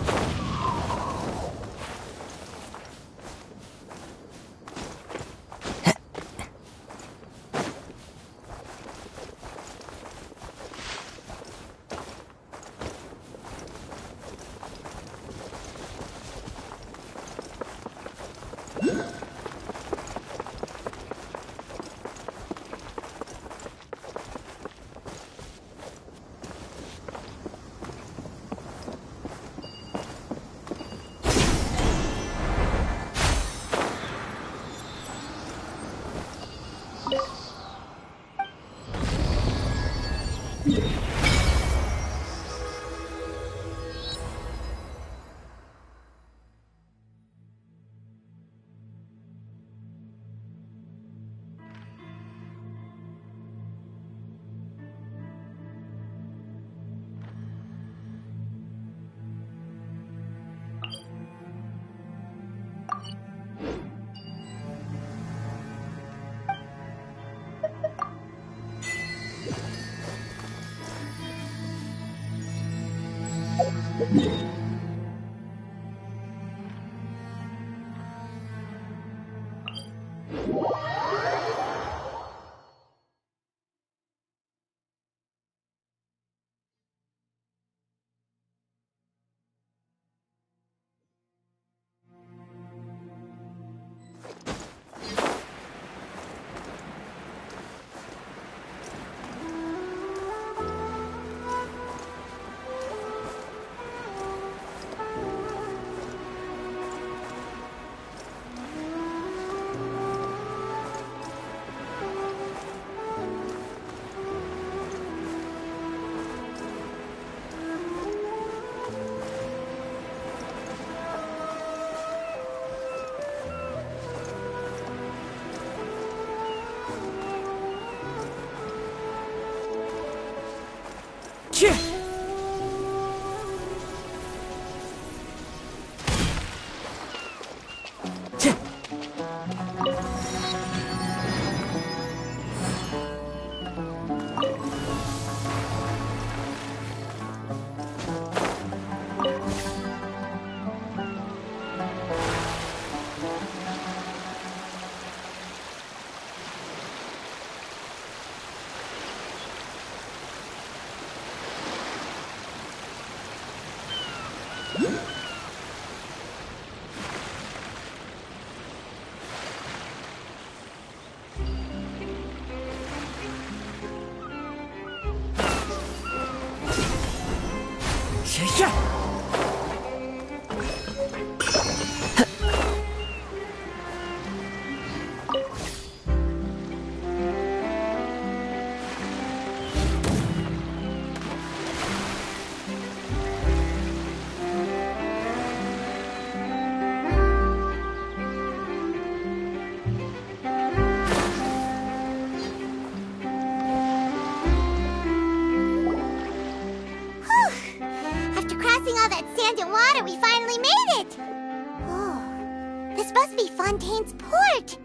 D: Fontaine's port!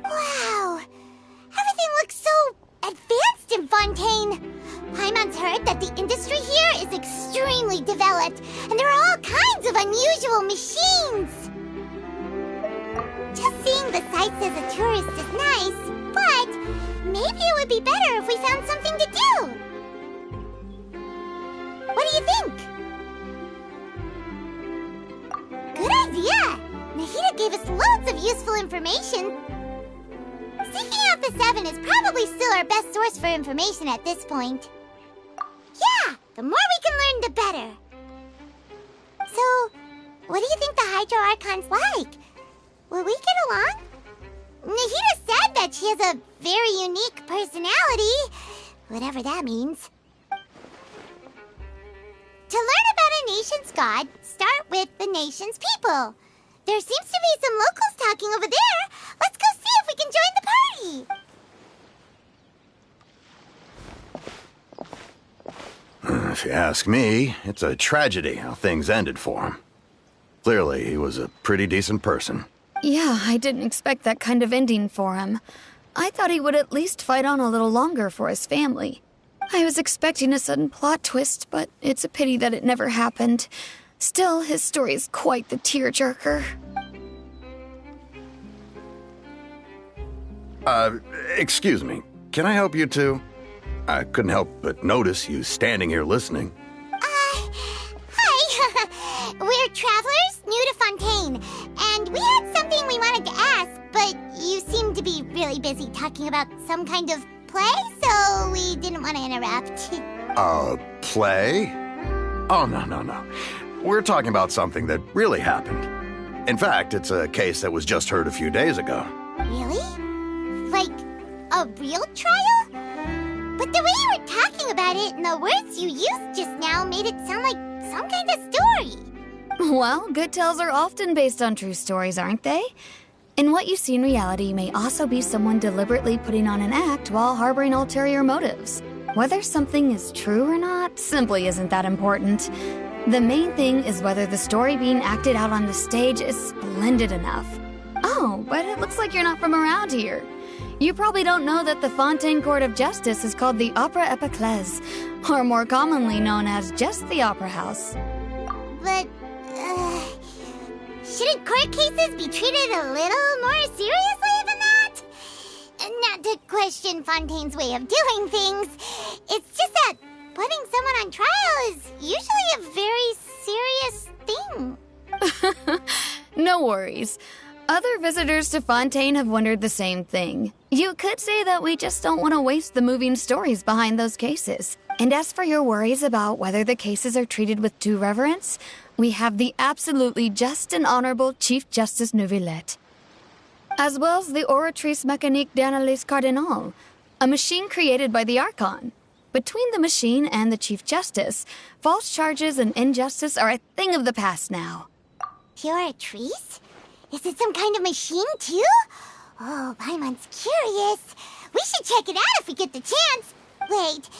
D: Wow! Everything looks so advanced in Fontaine! Paimon's heard that the industry here is extremely developed, and there are all kinds of unusual machines! Just sights as a tourist is nice, but maybe it would be better if we found something to do. What do you think? Good idea! Nahida gave us loads of useful information. Seeking out the Seven is probably still our best source for information at this point. Yeah, the more we can learn, the better. So, what do you think the Hydro Archon's like? Will we get along? Nahida said that she has a very unique personality, whatever that means. To learn about a nation's god, start with the nation's people. There seems to be some locals talking over there. Let's go see if we can join the party.
E: If you ask me, it's a tragedy how things ended for him. Clearly, he was a pretty decent person.
C: Yeah, I didn't expect that kind of ending for him. I thought he would at least fight on a little longer for his family. I was expecting a sudden plot twist, but it's a pity that it never happened. Still, his story is quite the tearjerker.
E: Excuse me. Can I help you two? I couldn't help but notice you standing here listening.
D: Hi. We're travelers new to Fontaine, and we had something we wanted to ask, but you seem to be really busy talking about some kind of play, so we didn't want to interrupt.
E: Play? Oh, no. We're talking about something that really happened. In fact, it's a case that was just heard a few days ago.
D: Really? Like, a real trial? But the way you were talking about it and the words you used just now made it sound like some kind of story.
C: Well, good tales are often based on true stories, aren't they? And what you see in reality may also be someone deliberately putting on an act while harboring ulterior motives. Whether something is true or not simply isn't that important. The main thing is whether the story being acted out on the stage is splendid enough. Oh, but it looks like you're not from around here. You probably don't know that the Fontaine Court of Justice is called the Opera Epiclese, or more commonly known as just the Opera House.
D: But, shouldn't court cases be treated a little more seriously than that? Not to question Fontaine's way of doing things, it's just that putting someone on trial is usually a very serious thing.
C: No worries. Other visitors to Fontaine have wondered the same thing. You could say that we just don't want to waste the moving stories behind those cases. And as for your worries about whether the cases are treated with due reverence, we have the absolutely just and honorable Chief Justice Neuvillette, as well as the Oratrice Mécanique d'Analyse Cardinal, a machine created by the Archon. Between the machine and the Chief Justice, false charges and injustice are a thing of the past now.
D: Oratrice? Is it some kind of machine, too? Oh, Paimon's curious. We should check it out if we get the chance. Wait,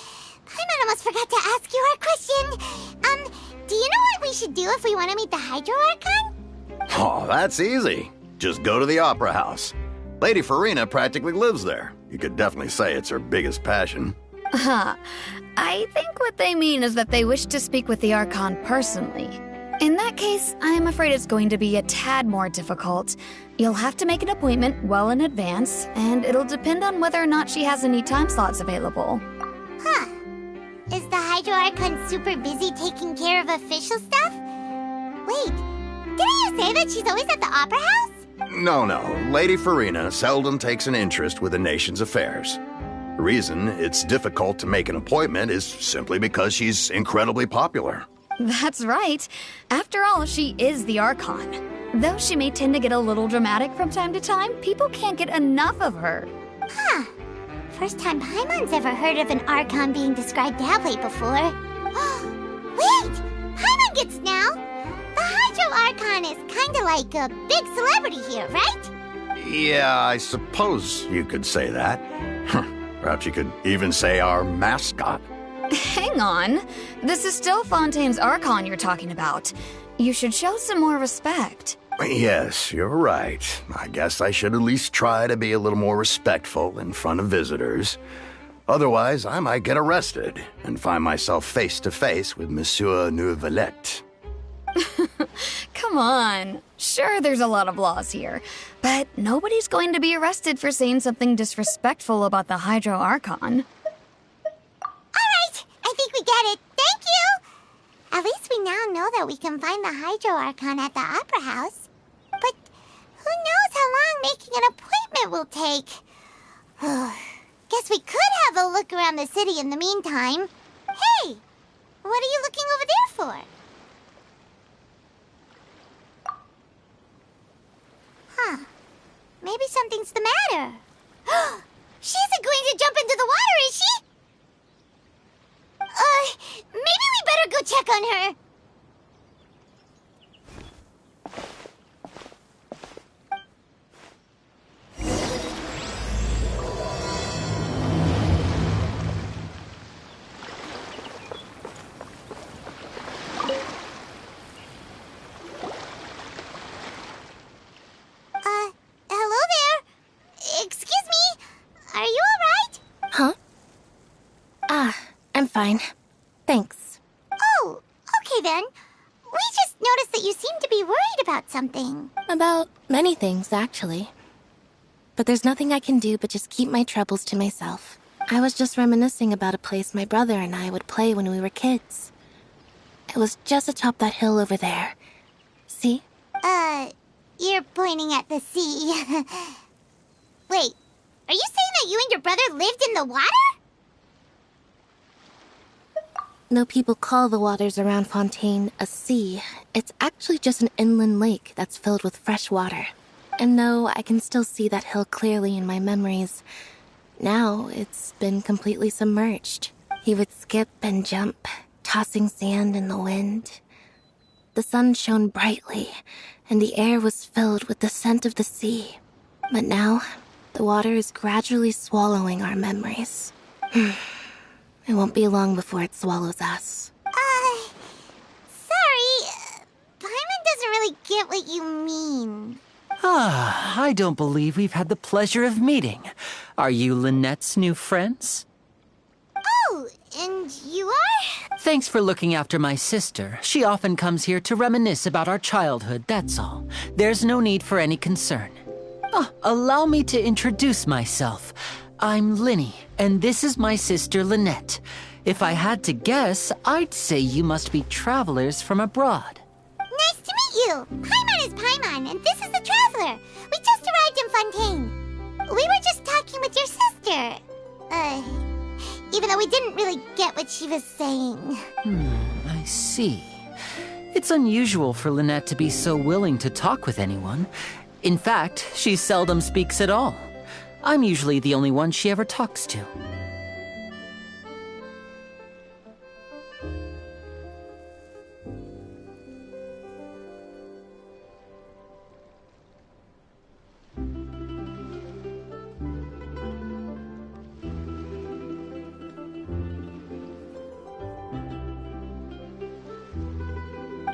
D: Paimon almost forgot to ask you our question. Do you know what we should do if we want to meet the Hydro Archon?
E: Oh, that's easy. Just go to the Opera House. Lady Farina practically lives there. You could definitely say it's her biggest passion.
C: I think what they mean is that they wish to speak with the Archon personally. In that case, I'm afraid it's going to be a tad more difficult. You'll have to make an appointment well in advance, and it'll depend on whether or not she has any time slots available.
D: Huh. Is the Hydro Archon super busy taking care of official stuff? Wait, didn't you say that she's always at the Opera House?
E: No. Lady Farina seldom takes an interest with the nation's affairs. The reason it's difficult to make an appointment is simply because she's incredibly popular.
C: That's right. After all, she is the Archon. Though she may tend to get a little dramatic from time to time, people can't get enough of her.
D: Huh. First time Paimon's ever heard of an Archon being described that way before. Wait! Paimon gets now! The Hydro Archon is kinda like a big celebrity here, right?
E: Yeah, I suppose you could say that. Perhaps you could even say our mascot.
C: Hang on. This is still Fontaine's Archon you're talking about. You should show some more respect.
E: Yes, you're right. I guess I should at least try to be a little more respectful in front of visitors. Otherwise, I might get arrested and find myself face to face with Monsieur Neuvillette.
G: Come on. Sure, there's a lot of laws here, but nobody's going to be arrested for saying something disrespectful about the Hydro Archon.
D: Alright, I think we get it. Thank you! At least we now know that we can find the Hydro Archon at the Opera House. But who knows how long making an appointment will take? Guess we could have a look around the city in the meantime. Hey! What are you looking over there for? Huh. Maybe something's the matter. She isn't going to jump into the water, is she? Maybe we better go check on her. Hello there. Excuse me. Are you alright?
H: Huh? I'm fine. Thanks.
D: Oh, okay then. We just noticed that you seem to be worried about something.
H: About many things, actually. But there's nothing I can do but just keep my troubles to myself. I was just reminiscing about a place my brother and I would play when we were kids. It was just atop that hill over there. See?
D: You're pointing at the sea. Wait, are you saying that you and your brother lived in the water?
H: No, people call the waters around Fontaine a sea. It's actually just an inland lake that's filled with fresh water. And no, I can still see that hill clearly in my memories. Now, it's been completely submerged. He would skip and jump, tossing sand in the wind. The sun shone brightly, and the air was filled with the scent of the sea. But now, the water is gradually swallowing our memories. It won't be long before it swallows us.
D: Sorry. Paimon doesn't really get what you mean.
I: I don't believe we've had the pleasure of meeting. Are you Lynette's new friends?
D: Oh, and you are?
I: Thanks for looking after my sister. She often comes here to reminisce about our childhood, that's all. There's no need for any concern. Allow me to introduce myself. I'm Linny, and this is my sister Lynette. If I had to guess, I'd say you must be travelers from abroad.
D: Nice to meet you. Paimon is Paimon, and this is the Traveler. We just arrived in Fontaine. We were just talking with your sister. Even though we didn't really get what she was saying.
I: I see. It's unusual for Lynette to be so willing to talk with anyone. In fact, she seldom speaks at all. I'm usually the only one she ever talks to.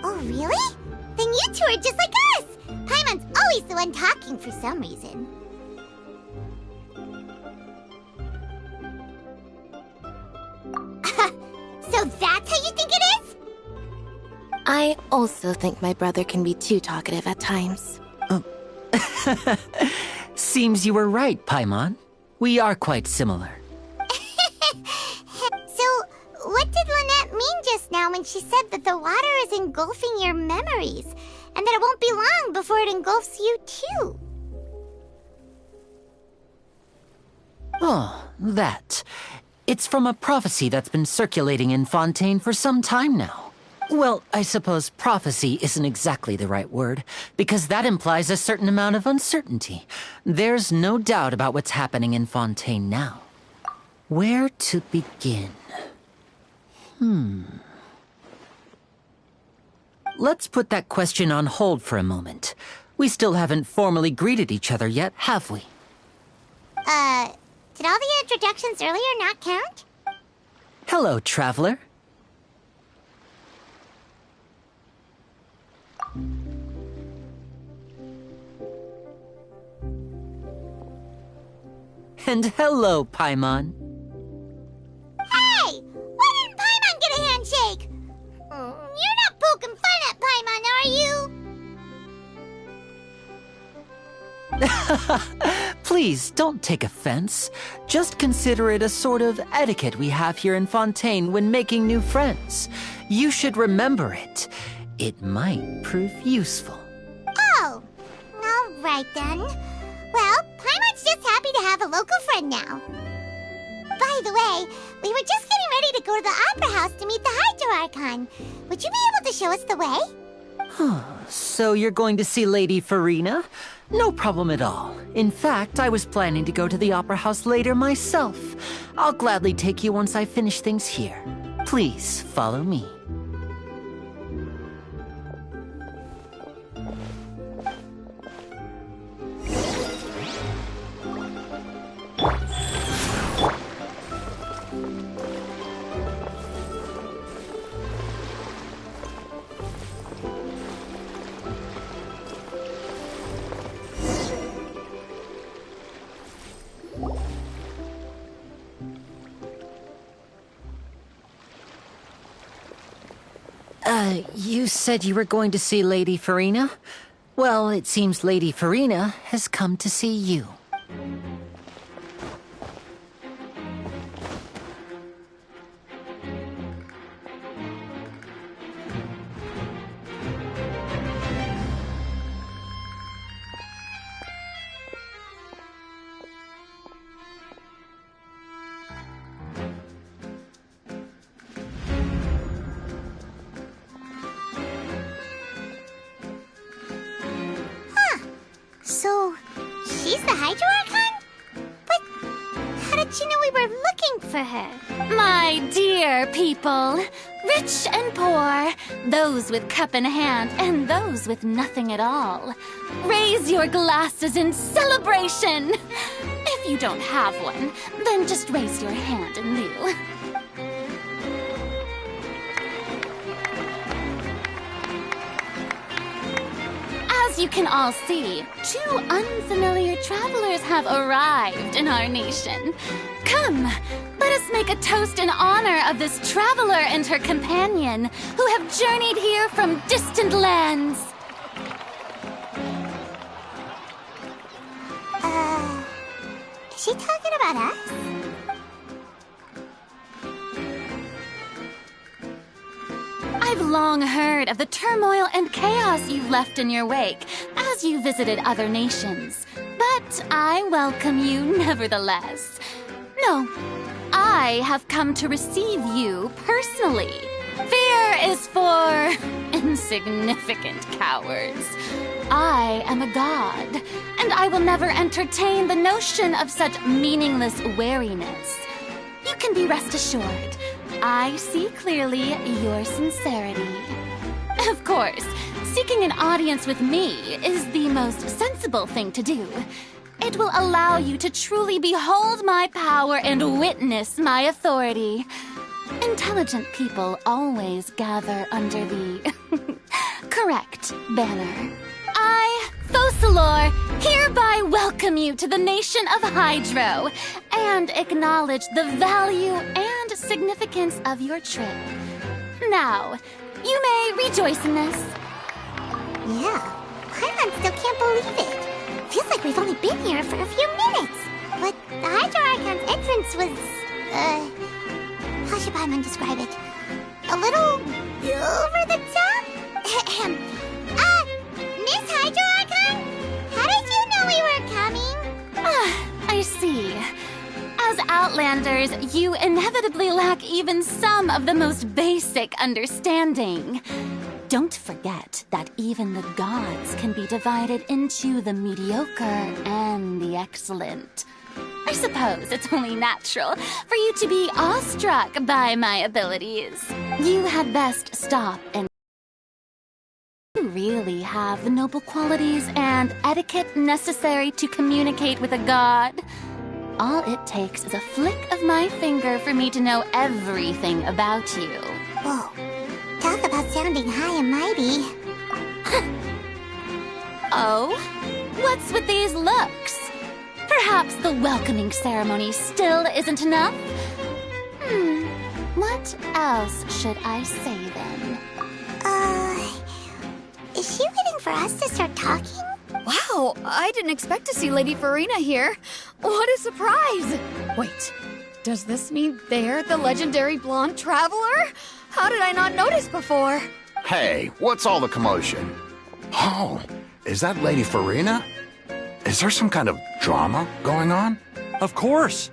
D: Oh, really? Then you two are just like us! Paimon's always the one talking for some reason. So that's how you think it is?
H: I also think my brother can be too talkative at times.
I: Seems you were right, Paimon. We are quite similar.
D: So, what did Lynette mean just now when she said that the water is engulfing your memories, and that it won't be long before it engulfs you too?
I: Oh, that. It's from a prophecy that's been circulating in Fontaine for some time now. Well, I suppose prophecy isn't exactly the right word, because that implies a certain amount of uncertainty. There's no doubt about what's happening in Fontaine now. Where to begin? Let's put that question on hold for a moment. We still haven't formally greeted each other yet, have we?
D: Did all the introductions earlier not count?
I: Hello, traveler. And hello, Paimon.
D: Hey! Why didn't Paimon get a handshake? You're not poking fun at Paimon,
I: Please, don't take offense. Just consider it a sort of etiquette we have here in Fontaine when making new friends. You should remember it. It might prove useful.
D: Oh, all right then. Well, Paimon's just happy to have a local friend now. By the way, we were just getting ready to go to the Opera House to meet the Hydro Archon. Would you be able to show us the way?
I: So you're going to see Lady Farina? No problem at all. In fact, I was planning to go to the Opera House later myself. I'll gladly take you once I finish things here. Please, follow me. You said you were going to see Lady Farina? Well, it seems Lady Farina has come to see you.
D: So, she's the Hydro Archon? But how did she know we were looking for her?
C: My dear people, rich and poor, those with cup in hand and those with nothing at all, raise your glasses in celebration. If you don't have one, then just raise your hand in lieu. As you can all see, two unfamiliar travelers have arrived in our nation. Come, let us make a toast in honor of this traveler and her companion who have journeyed here from distant lands.
D: Is she talking about us?
C: I've long heard of the turmoil and chaos you've left in your wake as you visited other nations, but I welcome you nevertheless. No, I have come to receive you personally. Fear is for insignificant cowards. I am a god, and I will never entertain the notion of such meaningless wariness. You can be rest assured, I see clearly your sincerity. Of course, seeking an audience with me is the most sensible thing to do. It will allow you to truly behold my power and witness my authority. Intelligent people always gather under the correct banner. I, Focalor, hereby welcome you to the nation of Hydro and acknowledge the value and significance of your trip. Now, you may rejoice in this.
D: Yeah, Paimon still can't believe it. Feels like we've only been here for a few minutes. But the Hydro Archon's entrance was, how should Paimon describe it? A little over the top? Miss Hydro Archon? How did you know we were coming?
C: I see. As Outlanders, you inevitably lack even some of the most basic understanding. Don't forget that even the gods can be divided into the mediocre and the excellent. I suppose it's only natural for you to be awestruck by my abilities. You had best stop and you really have the noble qualities and etiquette necessary to communicate with a god. All it takes is a flick of my finger for me to know everything about you.
D: Whoa, talk about sounding high and mighty.
C: Oh? What's with these looks? Perhaps the welcoming ceremony still isn't enough? What else should I say then?
D: Is she waiting for us to start talking?
G: Wow, I didn't expect to see Lady Farina here. What a surprise! Wait, does this mean they're the legendary blonde traveler? How did I not notice before?
J: Hey, what's all the commotion? Oh, is that Lady Farina? Is there some kind of drama going on?
K: Of course.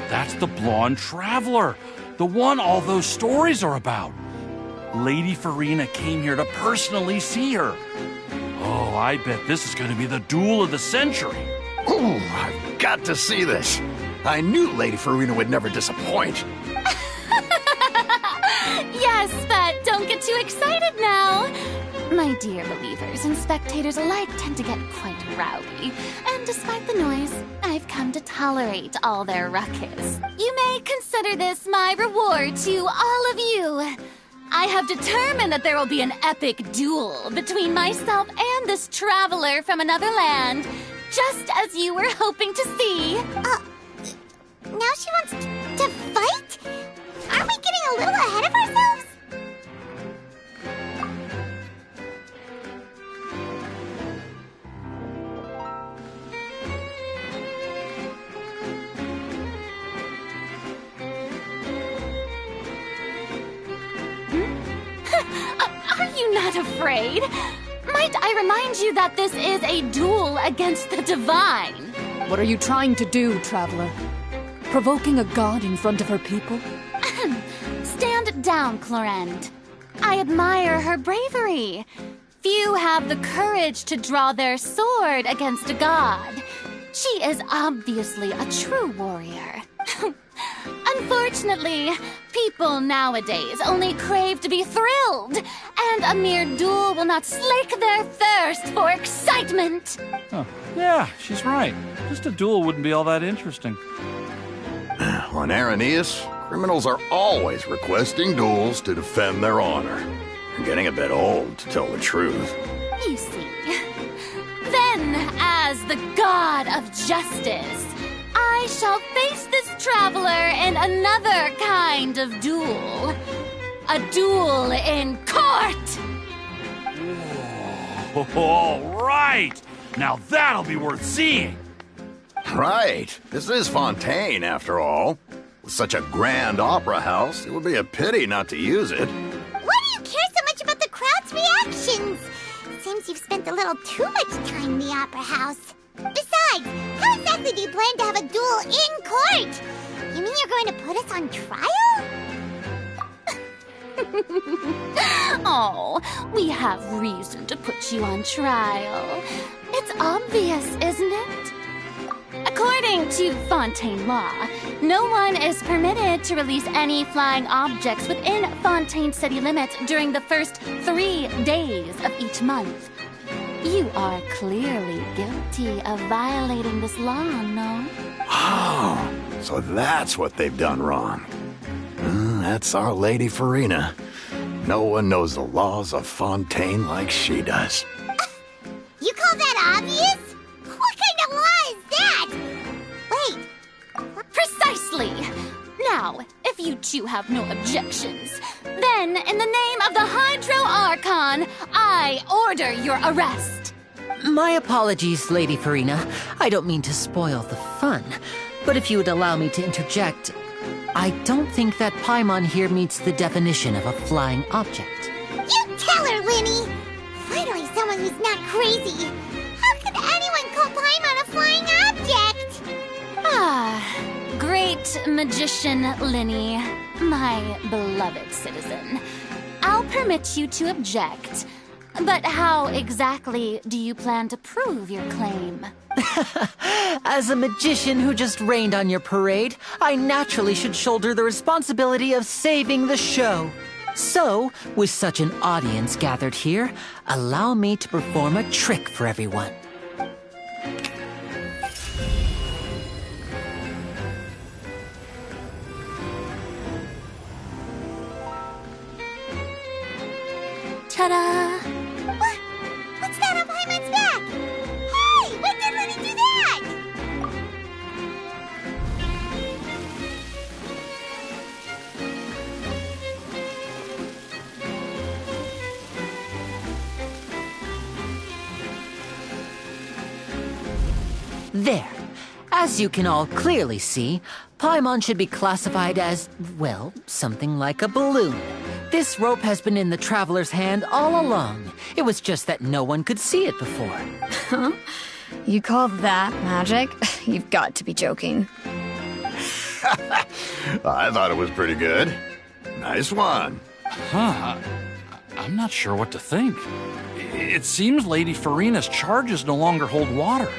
K: That's the blonde traveler. The one all those stories are about. Lady Farina came here to personally see her. Oh, I bet this is going to be the duel of the century.
J: Ooh, I've got to see this. I knew Lady Farina would never disappoint.
C: Yes, but don't get too excited now. My dear believers and spectators alike tend to get quite rowdy, and despite the noise, I've come to tolerate all their ruckus. You may consider this my reward to all of you. I have determined that there will be an epic duel between myself and this traveler from another land, just as you were hoping to see.
D: Now she wants to fight? Aren't we getting a little ahead of ourselves?
C: Are you not afraid? Might I remind you that this is a duel against the divine?
B: What are you trying to do, traveler? Provoking a god in front of her people?
C: Stand down, Clorend. I admire her bravery. Few have the courage to draw their sword against a god. She is obviously a true warrior. Unfortunately, people nowadays only crave to be thrilled, and a mere duel will not slake their thirst for excitement.
K: Oh, yeah, she's right. Just a duel wouldn't be all that interesting.
J: On Araneus, criminals are always requesting duels to defend their honor. You're getting a bit old, to tell the truth.
C: You see. Then, as the god of justice, I shall face this traveler in another kind of duel. A duel in court!
K: Whoa, all right! Now that'll be worth seeing!
J: Right. This is Fontaine, after all. With such a grand opera house, it would be a pity not to use it.
D: Why do you care so much about the crowd's reactions? Seems you've spent a little too much time in the opera house. Besides, how exactly do you plan to have a duel in court? You mean you're going to put us on trial?
C: Oh, we have reason to put you on trial. It's obvious, isn't it? According to Fontaine law, no one is permitted to release any flying objects within Fontaine city limits during the first 3 days of each month. You are clearly guilty of violating this law, no?
J: Oh, so that's what they've done wrong. That's our Lady Farina. No one knows the laws of Fontaine like she does.
D: You call that obvious? What kind of law is that? Wait.
C: Precisely! Now, if you two have no objections, then in the name of the Hydro Archon, I order your arrest.
I: My apologies, Lady Farina. I don't mean to spoil the fun, but if you would allow me to interject, I don't think that Paimon here meets the definition of a flying object.
D: You tell her, Linny! Finally someone who's not crazy. How could anyone call Paimon a flying object?
C: Great magician Linny, my beloved citizen. I'll permit you to object, but how exactly do you plan to prove your claim?
I: As a magician who just rained on your parade, I naturally should shoulder the responsibility of saving the show. So, with such an audience gathered here, allow me to perform a trick for everyone.
C: Ta-da!
D: What? What's that on Paimon's back? Hey! When did Linny do that?
I: There. As you can all clearly see, Paimon should be classified as, well, something like a balloon. This rope has been in the traveler's hand all along. It was just that no one could see it before.
G: Huh? You call that magic? You've got to be joking.
J: I thought it was pretty good. Nice one.
K: Huh. I'm not sure what to think. It seems Lady Farina's charges no longer hold water.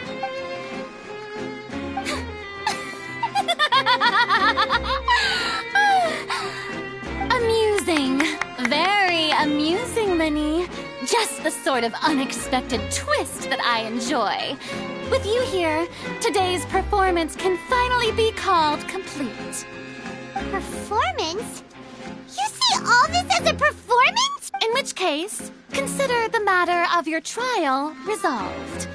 C: Amusing. Very amusing, Linny. Just the sort of unexpected twist that I enjoy. With you here, today's performance can finally be called complete.
D: Performance? You see all this as a performance?
C: In which case, consider the matter of your trial resolved.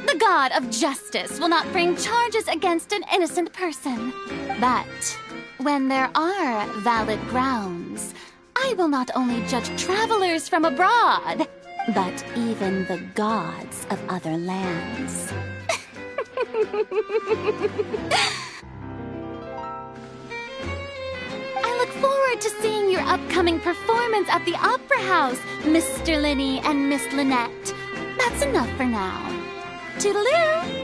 C: The god of justice will not bring charges against an innocent person. But when there are valid grounds, I will not only judge travelers from abroad, but even the gods of other lands. I look forward to seeing your upcoming performance at the Opera House, Mr. Linny and Miss Lynette. That's enough for now. Toodaloo!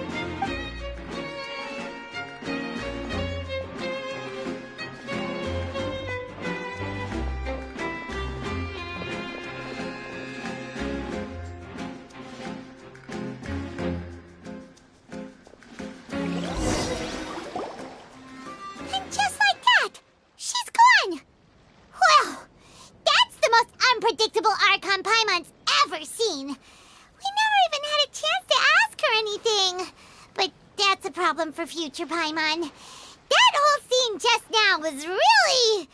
D: And just like that, she's gone! Well, that's the most unpredictable Archon Paimon's ever seen. We never even had a chance to ask her anything. But that's a problem for future Paimon. That whole scene just now was really...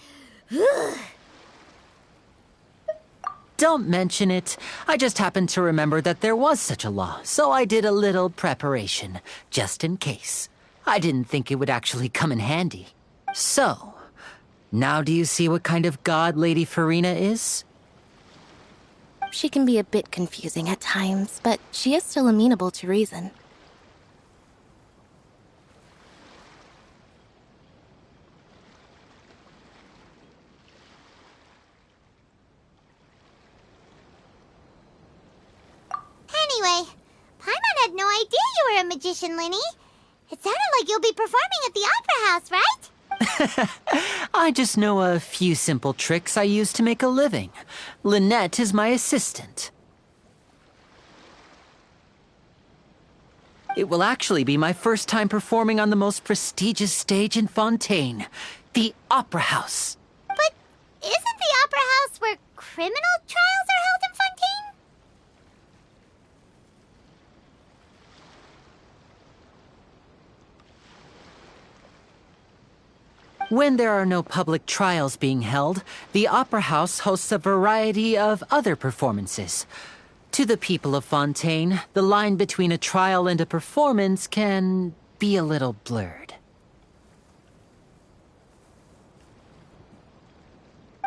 I: Don't mention it. I just happened to remember that there was such a law, so I did a little preparation, just in case. I didn't think it would actually come in handy. So, now do you see what kind of god Lady Farina is?
H: She can be a bit confusing at times, but she is still amenable to reason.
D: Anyway, Paimon had no idea you were a magician, Linny. It sounded like you'll be performing at the Opera House, right?
I: I just know a few simple tricks I use to make a living. Lynette is my assistant. It will actually be my first time performing on the most prestigious stage in Fontaine, the Opera House.
D: But isn't the Opera House where criminal trials are held in Fontaine?
I: When there are no public trials being held, the Opera House hosts a variety of other performances. To the people of Fontaine, the line between a trial and a performance can be a little blurred.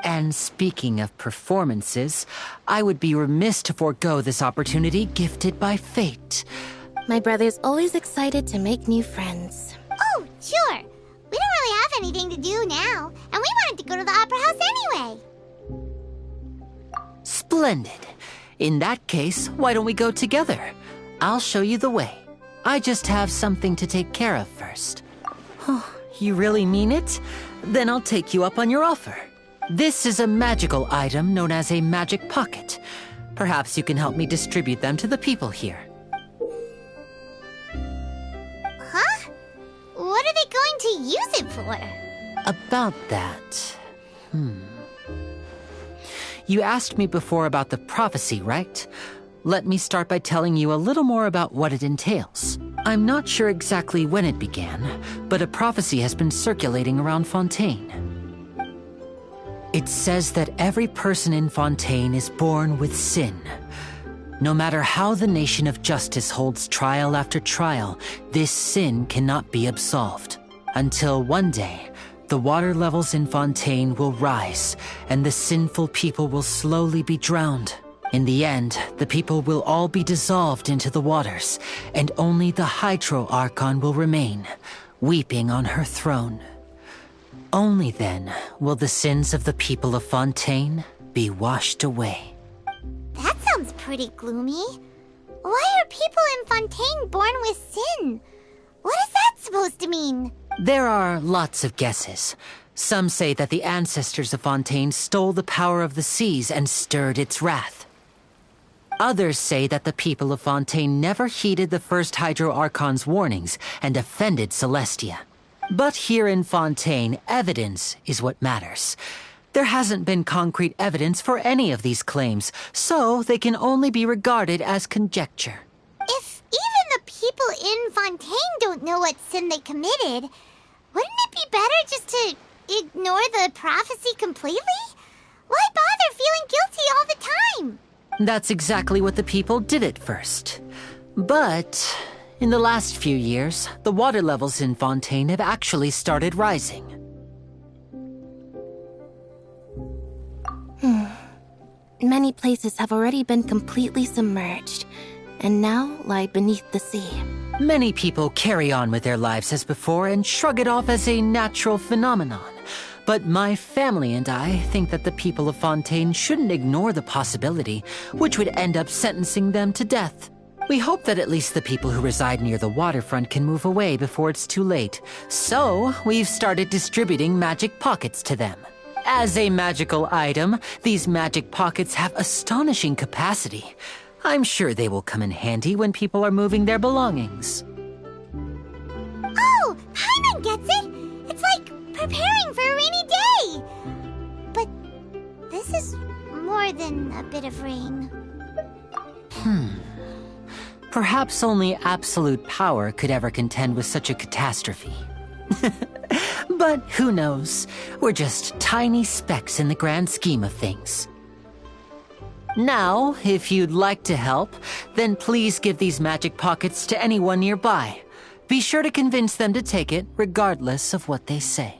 I: And speaking of performances, I would be remiss to forego this opportunity gifted by fate.
H: My brother's always excited to make new friends.
D: Oh, sure. We don't really have anything to do now, and we wanted to go to the Opera House anyway.
I: Splendid. In that case, why don't we go together? I'll show you the way. I just have something to take care of first. Oh, you really mean it? Then I'll take you up on your offer. This is a magical item known as a magic pocket. Perhaps you can help me distribute them to the people here.
D: Huh? What are they going to use it for?
I: About that... You asked me before about the prophecy, right? Let me start by telling you a little more about what it entails. I'm not sure exactly when it began, but a prophecy has been circulating around Fontaine. It says that every person in Fontaine is born with sin. No matter how the nation of justice holds trial after trial, this sin cannot be absolved. Until one day, the water levels in Fontaine will rise, and the sinful people will slowly be drowned. In the end, the people will all be dissolved into the waters, and only the Hydro Archon will remain, weeping on her throne. Only then will the sins of the people of Fontaine be washed away.
D: That sounds pretty gloomy. Why are people in Fontaine born with sin? What is that supposed to mean?
I: There are lots of guesses. Some say that the ancestors of Fontaine stole the power of the seas and stirred its wrath. Others say that the people of Fontaine never heeded the first Hydro Archon's warnings and offended Celestia. But here in Fontaine, evidence is what matters. There hasn't been concrete evidence for any of these claims, so they can only be regarded as conjecture.
D: If even the people in Fontaine don't know what sin they committed, wouldn't it be better just to ignore the prophecy completely? Why bother feeling guilty all the time?
I: That's exactly what the people did at first. But in the last few years, the water levels in Fontaine have actually started rising.
H: Many places have already been completely submerged, and now lie beneath the sea.
I: Many people carry on with their lives as before and shrug it off as a natural phenomenon. But my family and I think that the people of Fontaine shouldn't ignore the possibility, which would end up sentencing them to death. We hope that at least the people who reside near the waterfront can move away before it's too late. So, we've started distributing magic pockets to them. As a magical item, these magic pockets have astonishing capacity. I'm sure they will come in handy when people are moving their belongings.
D: Oh, Paimon gets it! It's like preparing for a rainy day! But this is more than a bit of rain.
I: Perhaps only absolute power could ever contend with such a catastrophe. But who knows? We're just tiny specks in the grand scheme of things. Now, if you'd like to help, then please give these magic pockets to anyone nearby. Be sure to convince them to take it, regardless of what they say.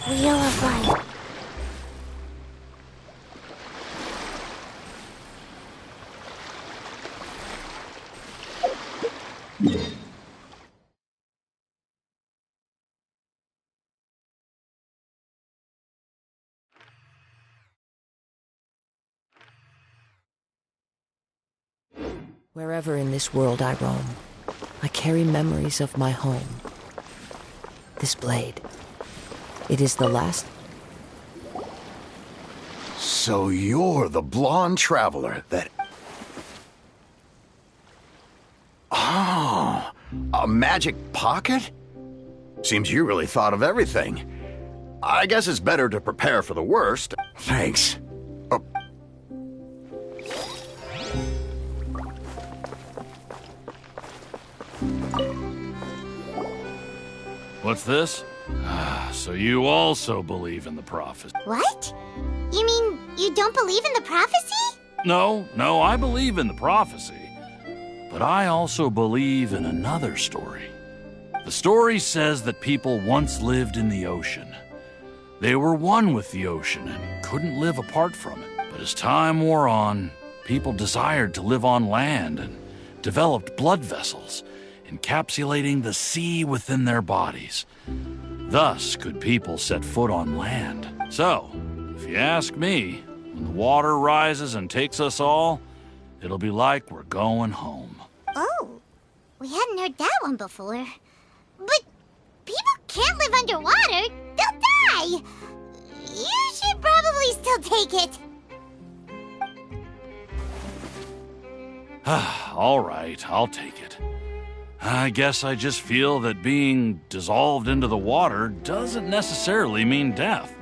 D: Wheel of Life.
B: Wherever in this world I roam, I carry memories of my home. This blade, it is the last...
J: So you're the blonde traveler that... Oh, a magic pocket? Seems you really thought of everything. I guess it's better to prepare for the worst. Thanks.
K: What's this? So you also believe in the prophecy?
D: What? You mean you don't believe in the prophecy?
K: No, I believe in the prophecy. But I also believe in another story. The story says that people once lived in the ocean. They were one with the ocean and couldn't live apart from it. But as time wore on, people desired to live on land and developed blood vessels, encapsulating the sea within their bodies. Thus could people set foot on land. So, if you ask me, when the water rises and takes us all, it'll be like we're going home.
D: Oh, we hadn't heard that one before. But people can't live underwater. They'll die. You should probably still take it.
K: All right, I'll take it. I guess I just feel that being dissolved into the water doesn't necessarily mean death.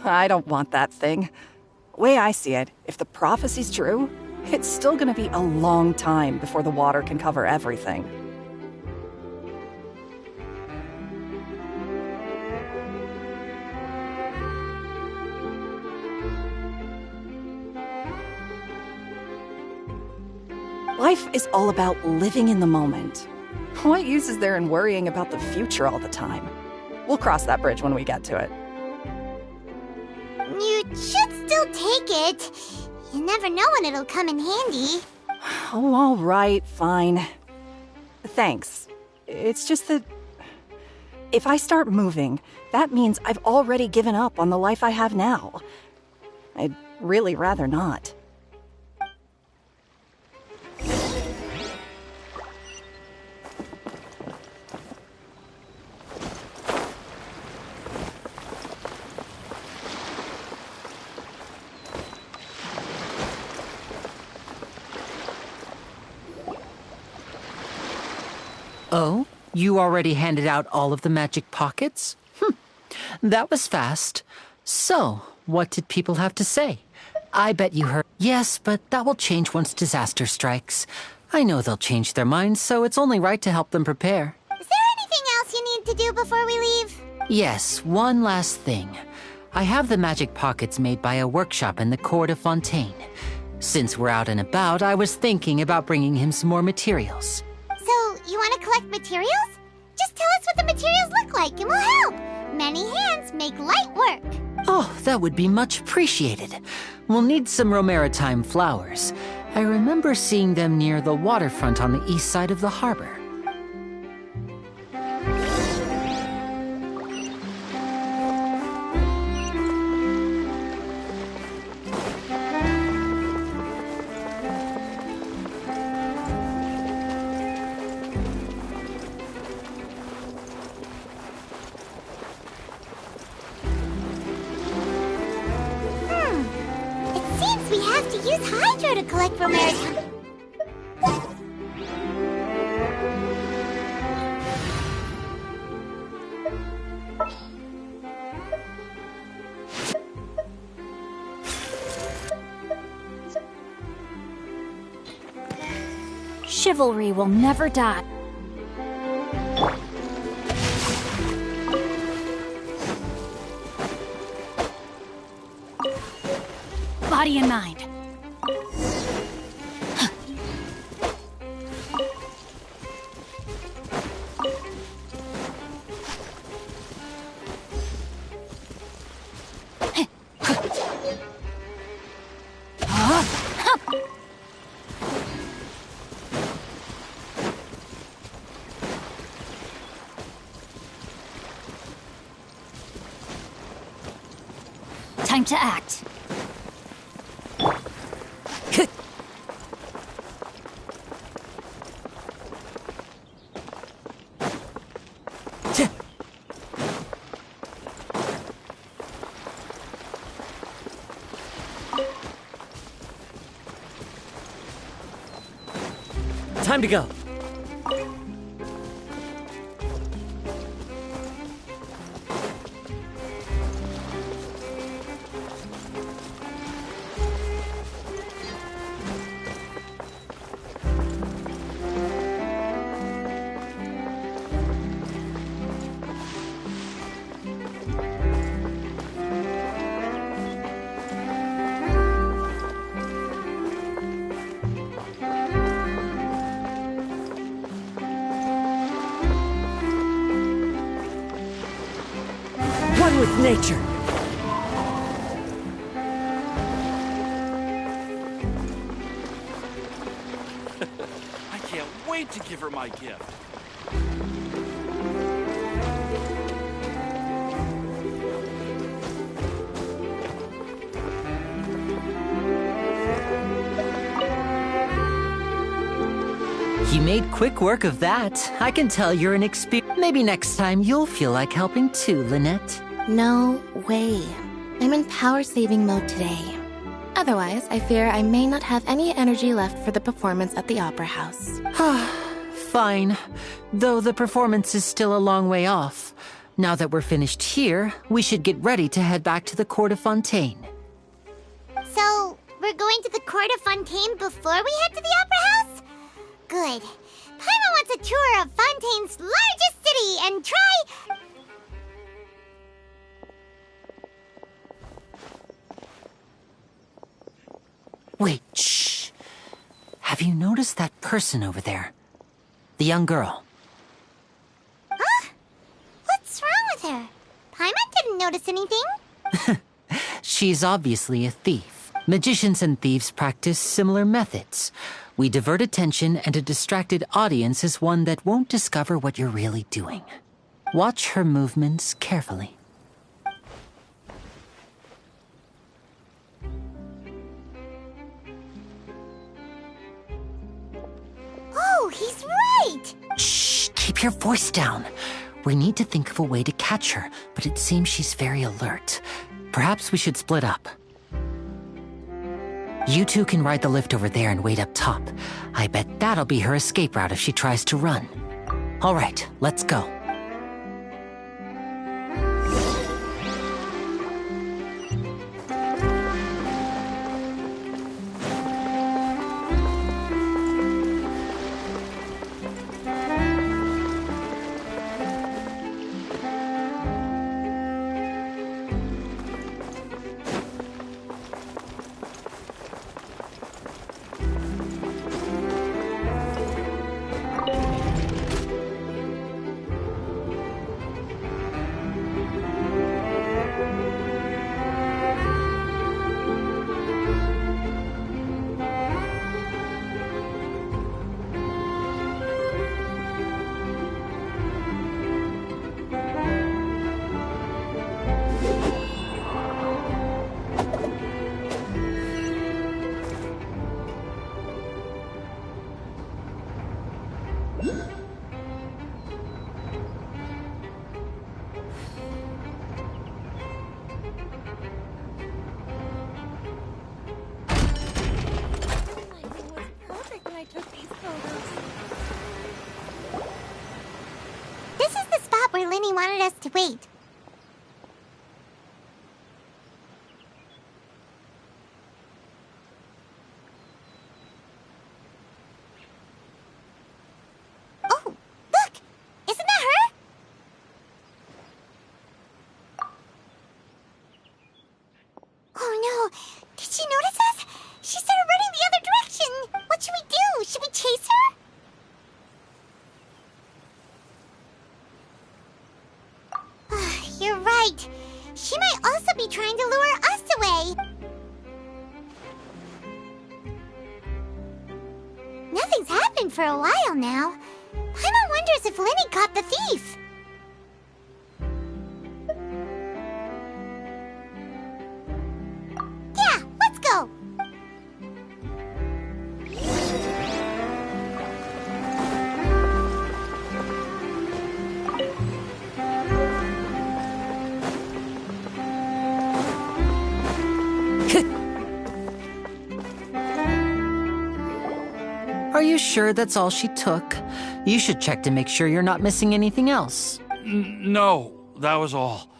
B: I don't want that thing. Way I see it, if the prophecy's true, it's still gonna be a long time before the water can cover everything. Life is all about living in the moment. What use is there in worrying about the future all the time? We'll cross that bridge when we get to it.
D: You should still take it. You never know when it'll come in handy.
B: Oh, all right, fine. Thanks. It's just that if I start moving, that means I've already given up on the life I have now. I'd really rather not.
I: Oh? You already handed out all of the magic pockets? That was fast. So, what did people have to say? I bet you heard. Yes, but that will change once disaster strikes. I know they'll change their minds, so it's only right to help them prepare.
D: Is there anything else you need to do before we leave?
I: Yes, one last thing. I have the magic pockets made by a workshop in the court of Fontaine. Since we're out and about, I was thinking about bringing him some more materials.
D: So, you want to collect materials? Just tell us what the materials look like and we'll help. Many hands make light work.
I: Oh, that would be much appreciated. We'll need some romaritime flowers. I remember seeing them near the waterfront on the east side of the harbor.
D: We have to use Hydro to collect romaritime.
C: Chivalry will never die. Body and mind. Time to act.
A: Time to go. One with nature.
K: I can't wait to give her my gift.
I: You made quick work of that. I can tell you're an experienced. Maybe next time you'll feel like helping too, Lynette.
H: No way. I'm in power-saving mode today. Otherwise, I fear I may not have any energy left for the performance at the Opera House.
I: Fine. Though the performance is still a long way off. Now that we're finished here, we should get ready to head back to the Court of Fontaine.
D: So, we're going to the Court of Fontaine before we head to the Opera House? Good. Paimon wants a tour of Fontaine's largest city and try...
I: Wait, shh. Have you noticed that person over there? The young girl.
D: Huh? What's wrong with her? Paimon didn't notice anything.
I: She's obviously a thief. Magicians and thieves practice similar methods. We divert attention, and a distracted audience is one that won't discover what you're really doing. Watch her movements carefully.
D: Oh, he's right!
I: Shh, keep your voice down. We need to think of a way to catch her, but it seems she's very alert. Perhaps we should split up. You two can ride the lift over there and wait up top. I bet that'll be her escape route if she tries to run. All right, let's go.
D: This is the spot where Linny wanted us to wait. Oh, look! Isn't that her? Oh no! Did she notice us? She started running the other direction! What should we do? Should we chase her? You're right. She might also be trying to lure us away. Nothing's happened for a while now. Paimon wonders if Linny caught the thief. Yeah, let's go.
I: Are you sure that's all she took? You should check to make sure you're not missing anything else.
K: No, that was all.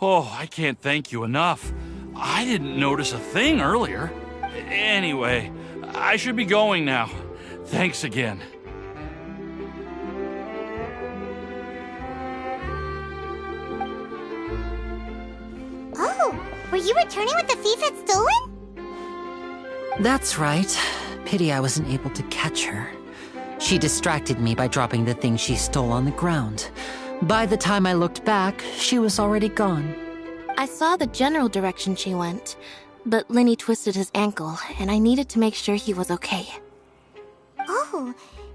K: Oh, I can't thank you enough. I didn't notice a thing earlier. Anyway, I should be going now. Thanks again.
D: Oh, were you returning what the thief had stolen?
I: That's right. Pity I wasn't able to catch her. She distracted me by dropping the thing she stole on the ground. By the time I looked back, she was already gone.
H: I saw the general direction she went, but Linny twisted his ankle, and I needed to make sure he was okay.
D: Oh,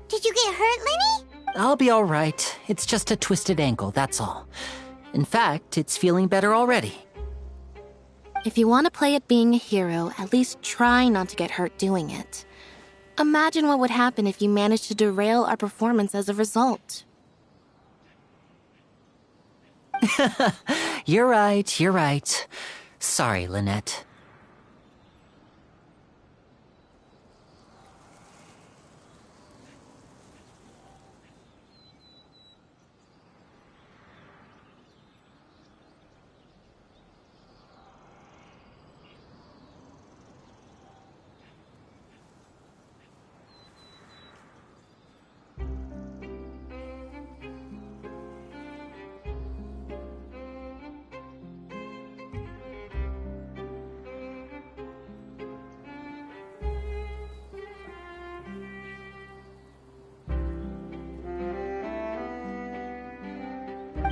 D: did you get hurt, Linny?
I: I'll be all right. It's just a twisted ankle, that's all. In fact, it's feeling better already.
H: If you want to play at being a hero, at least try not to get hurt doing it. Imagine what would happen if you managed to derail our performance as a result.
I: You're right, you're right. Sorry, Lynette.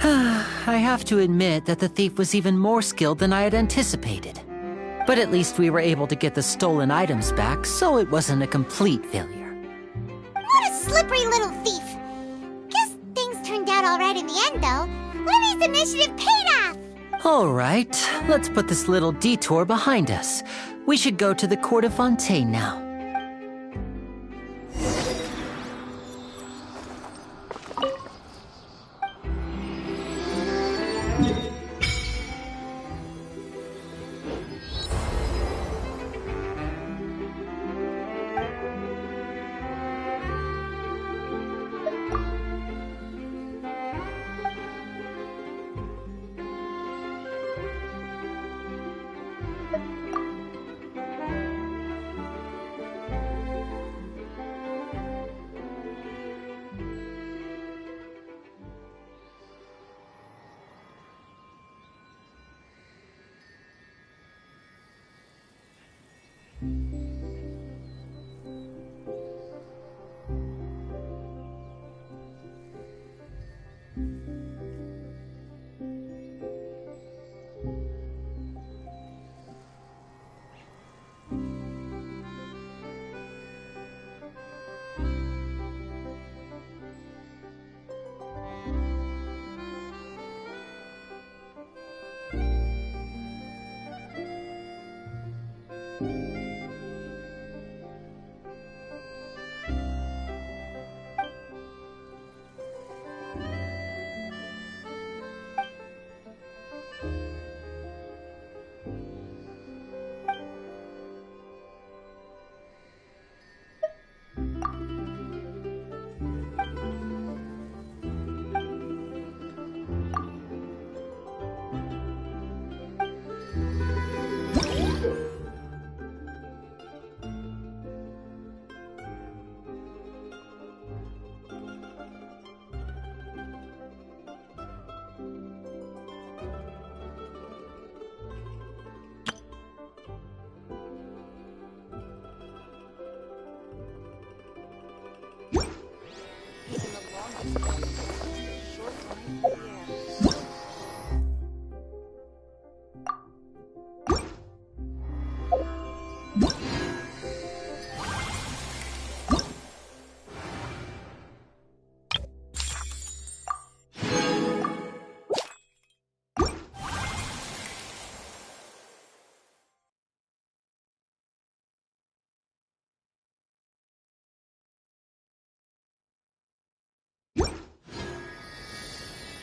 I: I have to admit that the thief was even more skilled than I had anticipated. But at least we were able to get the stolen items back, so it wasn't a complete failure.
D: What a slippery little thief! Guess things turned out alright in the end, though. Lenny's initiative paid off!
I: All right, let's put this little detour behind us. We should go to the Court of Fontaine now.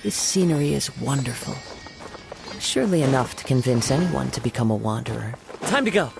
F: This scenery is wonderful. Surely enough to convince anyone to become a wanderer.
B: Time to go.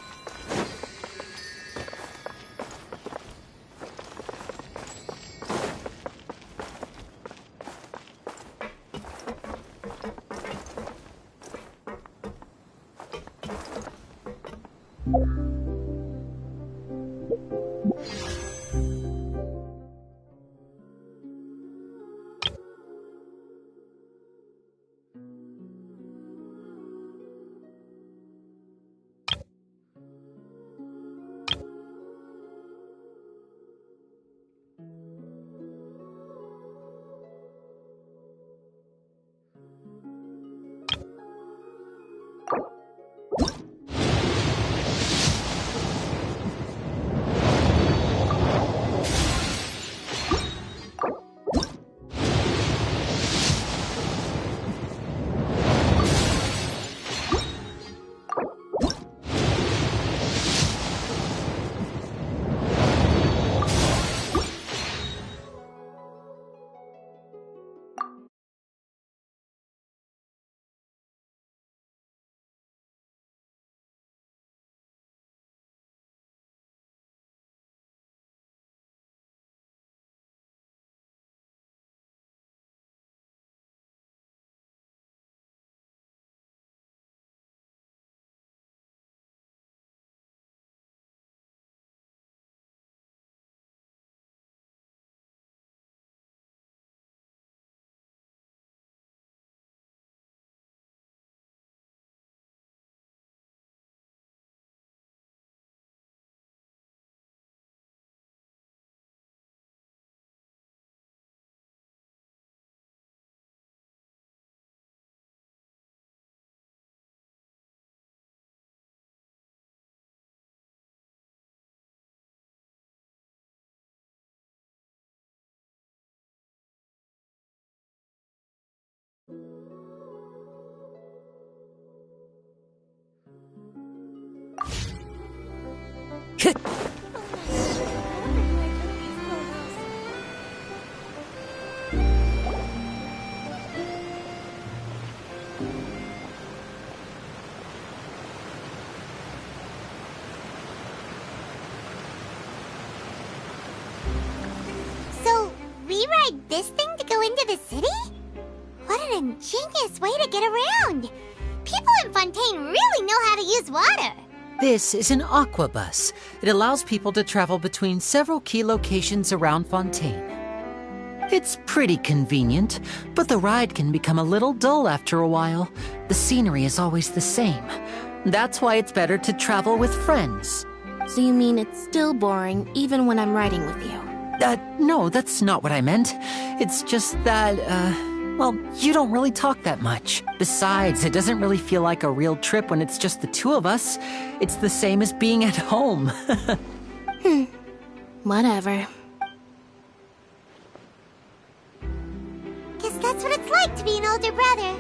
D: So, we ride this thing to go into the city? What an ingenious way to get around! People in Fontaine really know how to use water!
I: This is an aquabus. It allows people to travel between several key locations around Fontaine. It's pretty convenient, but the ride can become a little dull after a while. The scenery is always the same. That's why it's better to travel with friends.
H: So you mean it's still boring even when I'm riding with you?
I: No, that's not what I meant. It's just that, well, you don't really talk that much. Besides, it doesn't really feel like a real trip when it's just the two of us. It's the same as being at home.
H: Whatever.
D: Guess that's what it's like to be an older brother.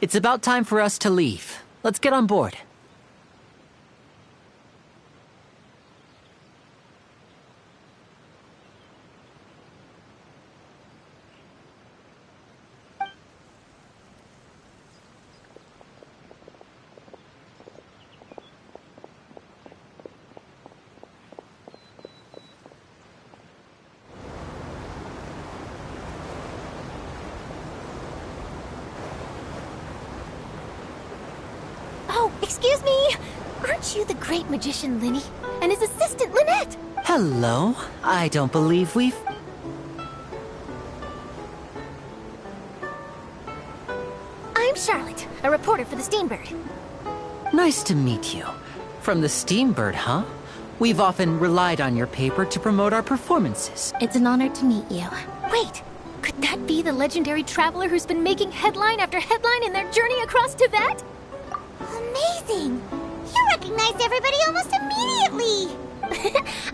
I: It's about time for us to leave. Let's get on board.
C: Excuse me! Aren't you the great magician Linny? And his assistant Lynette?
I: Hello. I don't believe we've...
C: I'm Charlotte, a reporter for the Steambird.
I: Nice to meet you. From the Steambird, huh? We've often relied on your paper to promote our performances.
H: It's an honor to meet you.
C: Wait, could that be the legendary traveler who's been making headline after headline in their journey across Tibet?
D: Amazing! You recognize everybody almost immediately!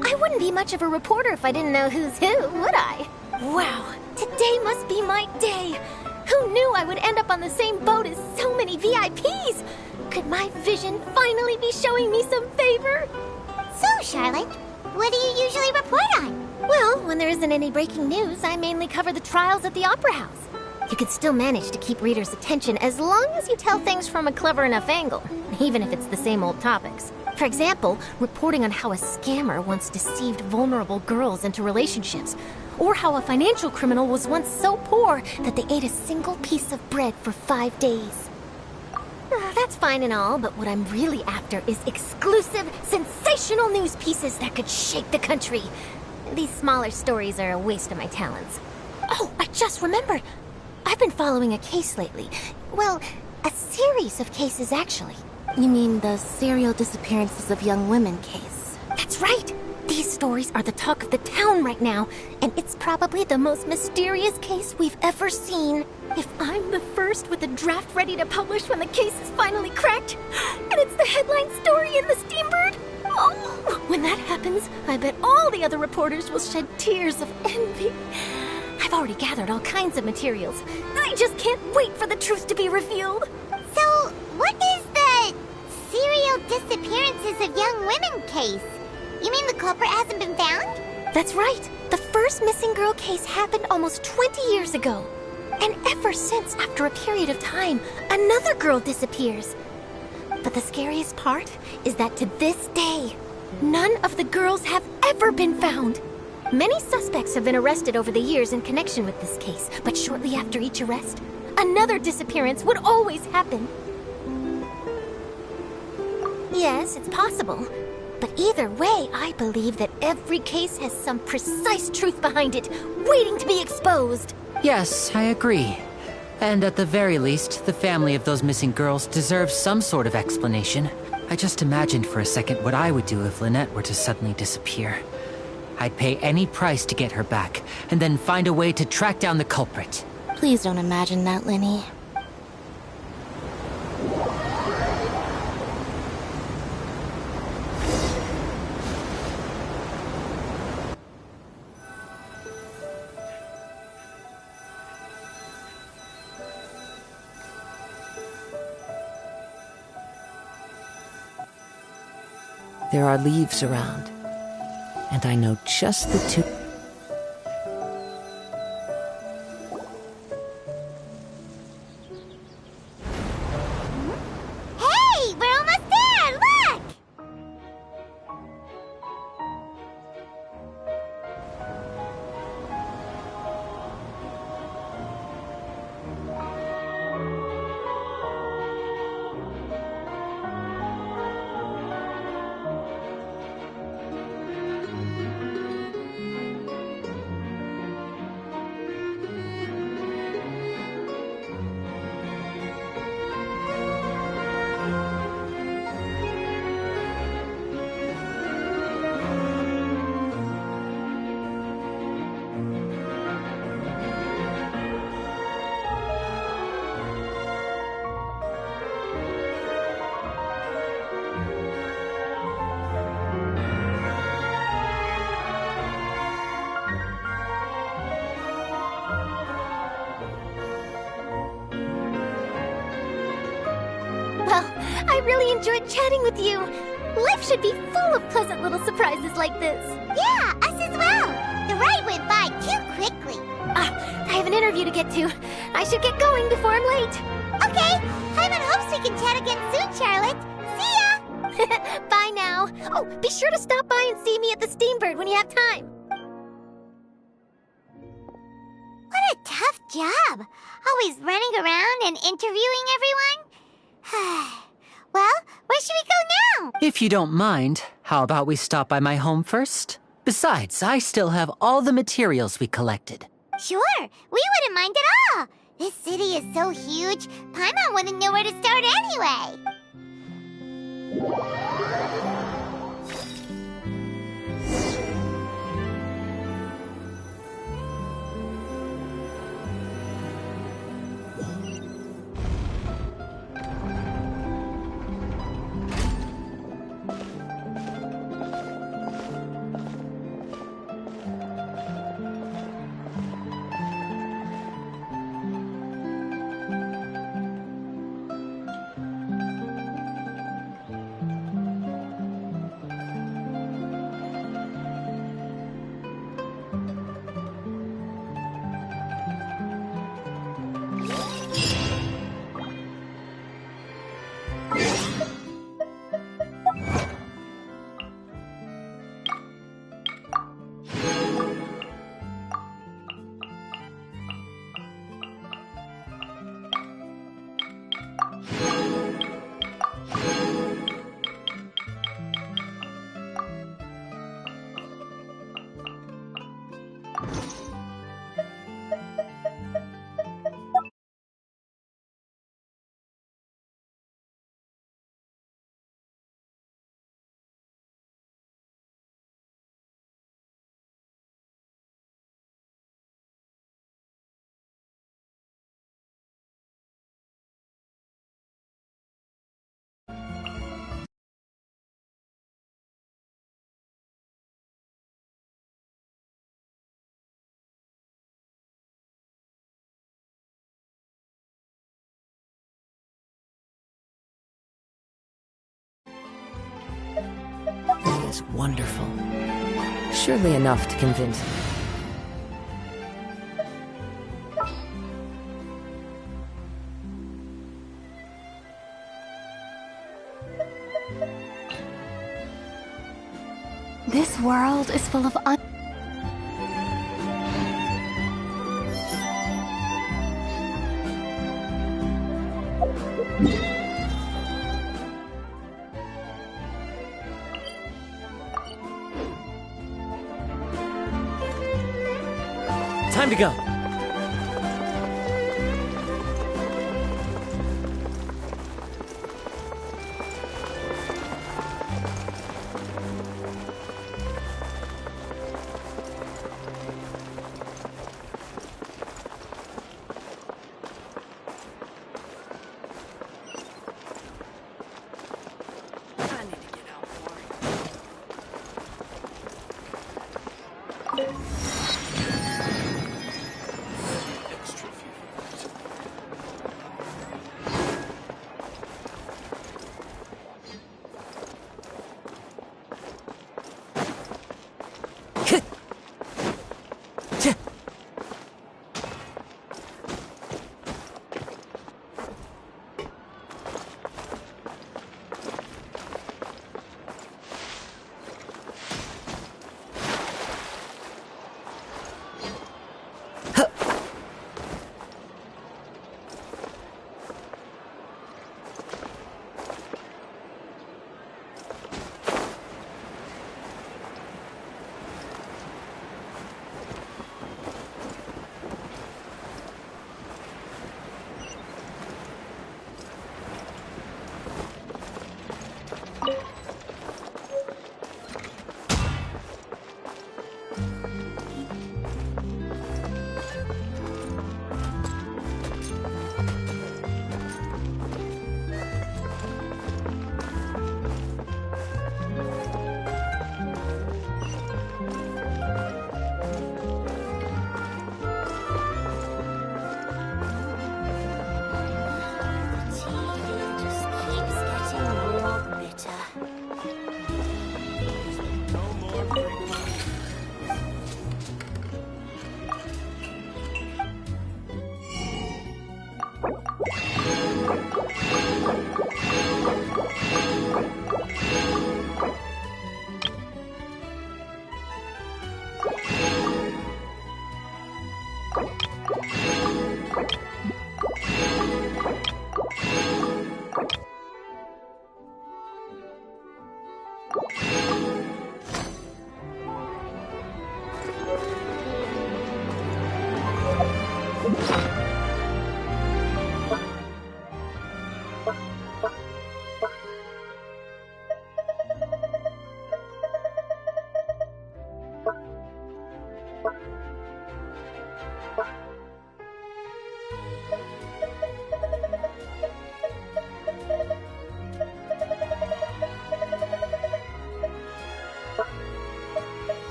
C: I wouldn't be much of a reporter if I didn't know who's who, would I? Wow, today must be my day! Who knew I would end up on the same boat as so many VIPs? Could my vision finally be showing me some favor?
D: So, Charlotte, what do you usually report on?
C: Well, when there isn't any breaking news, I mainly cover the trials at the Opera House. You can still manage to keep readers' attention as long as you tell things from a clever enough angle, even if it's the same old topics. For example, reporting on how a scammer once deceived vulnerable girls into relationships, or how a financial criminal was once so poor that they ate a single piece of bread for 5 days. That's fine and all, but what I'm really after is exclusive, sensational news pieces that could shake the country. These smaller stories are a waste of my talents. Oh, I just remembered! I've been following a case lately. Well, a series of cases, actually.
H: You mean the serial disappearances of young women case?
C: That's right! These stories are the talk of the town right now, and it's probably the most mysterious case we've ever seen. If I'm the first with a draft ready to publish when the case is finally cracked, and it's the headline story in the Steambird, oh, when that happens, I bet all the other reporters will shed tears of envy. I've already gathered all kinds of materials. I just can't wait for the truth to be revealed.
D: So, what is the serial disappearances of young women case? You mean the culprit hasn't been found?
C: That's right. The first missing girl case happened almost 20 years ago. And ever since, after a period of time, another girl disappears. But the scariest part is that to this day, None of the girls have ever been found. Many suspects have been arrested over the years in connection with this case, but shortly after each arrest, another disappearance would always happen. Yes, it's possible. But either way, I believe that every case has some precise truth behind it, waiting to be exposed.
I: Yes, I agree. And at the very least, the family of those missing girls deserves some sort of explanation. I just imagined for a second what I would do if Lynette were to suddenly disappear. I'd pay any price to get her back, and then find a way to track down the culprit.
H: Please don't imagine that, Linny.
B: There are leaves around, and I know just the two.
D: Hey, we're almost there! Look! Well, I really enjoyed chatting with you. Life should be full of pleasant little surprises like this. Yeah, us as well. The ride went by too quickly. I have an interview to get to. I should get going before I'm late. Okay, I'm in hopes we can chat again soon, Charlotte. See ya! Bye now. Oh, be sure to stop by and see me at the Steambird when you have time. What a tough job. Always running around and interviewing everyone. Well, where should we go now?
I: If you don't mind, how about we stop by my home first? Besides, I still have all the materials we collected.
D: Sure, we wouldn't mind at all. This city is so huge, Paimon wouldn't know where to start anyway.
B: That is wonderful. Surely enough to convince me.
H: This world is full of
A: Time to go.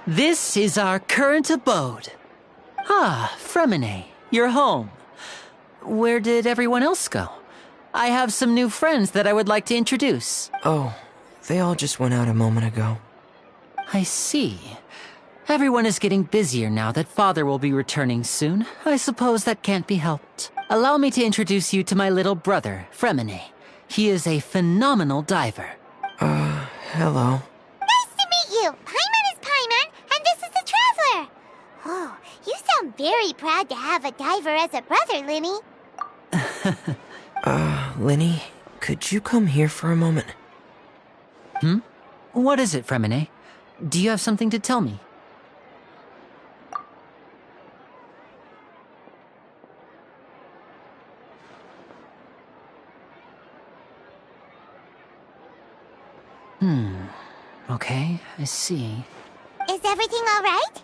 I: This is our current abode. Ah, Fremine, you're home. Where did everyone else go? I have some new friends that I would like to introduce.
B: Oh, they all just went out a moment ago.
I: I see. Everyone is getting busier now that Father will be returning soon. I suppose that can't be helped. Allow me to introduce you to my little brother, Fremine. He is a phenomenal diver.
B: Hello.
D: Nice to meet you. Paimon is Paimon, and this is the Traveler. Oh, you sound very proud to have a diver as a brother, Linny.
B: Linny, could you come here for a moment?
I: What is it, Fremine? Do you have something to tell me? Okay, I see.
D: Is everything all right?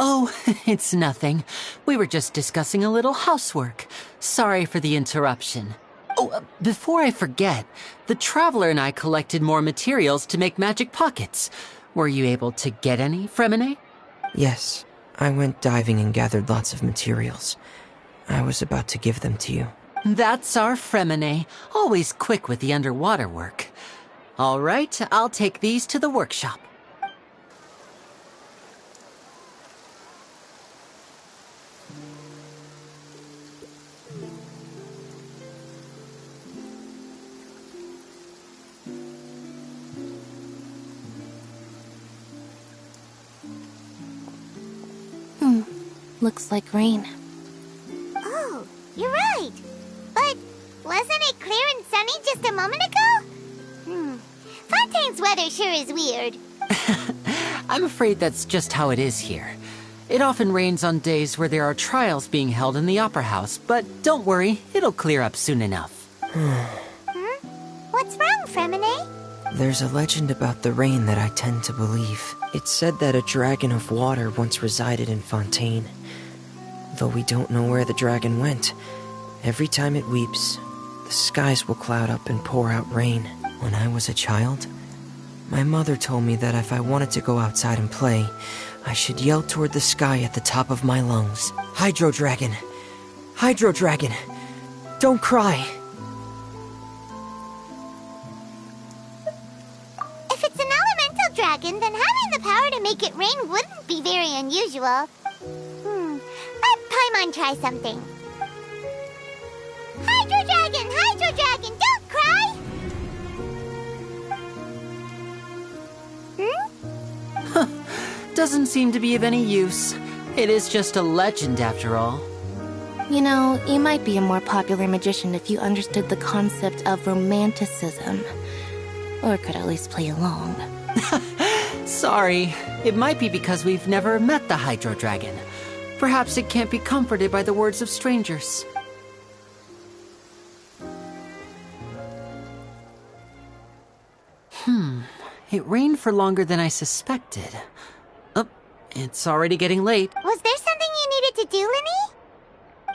I: Oh, it's nothing. We were just discussing a little housework. Sorry for the interruption. Oh, before I forget, the Traveler and I collected more materials to make magic pockets. Were you able to get any, Fremine?
B: Yes, I went diving and gathered lots of materials. I was about to give them to you.
I: That's our Fremine, always quick with the underwater work. All right, I'll take these to the workshop.
H: Looks like rain.
D: Oh, you're right. But wasn't it clear and sunny just a moment ago? Fontaine's weather sure is weird.
I: I'm afraid that's just how it is here. It often rains on days where there are trials being held in the Opera House, but don't worry, it'll clear up soon enough.
D: What's wrong, Fremine?
B: There's a legend about the rain that I tend to believe. It's said that a dragon of water once resided in Fontaine. Though we don't know where the dragon went, every time it weeps, the skies will cloud up and pour out rain. When I was a child, my mother told me that if I wanted to go outside and play, I should yell toward the sky at the top of my lungs. Hydro Dragon! Hydro Dragon! Don't cry!
D: If it's an elemental dragon, then having the power to make it rain wouldn't be very unusual. Let Paimon try something. Hydro Dragon, don't cry!
I: Doesn't seem to be of any use. It is just a legend after all.
H: You know, you might be a more popular magician if you understood the concept of romanticism. Or could at least play along.
I: Sorry, it might be because we've never met the Hydro Dragon. Perhaps it can't be comforted by the words of strangers. It rained for longer than I suspected. Oh, it's already getting late.
D: Was there something you needed to do, Linny?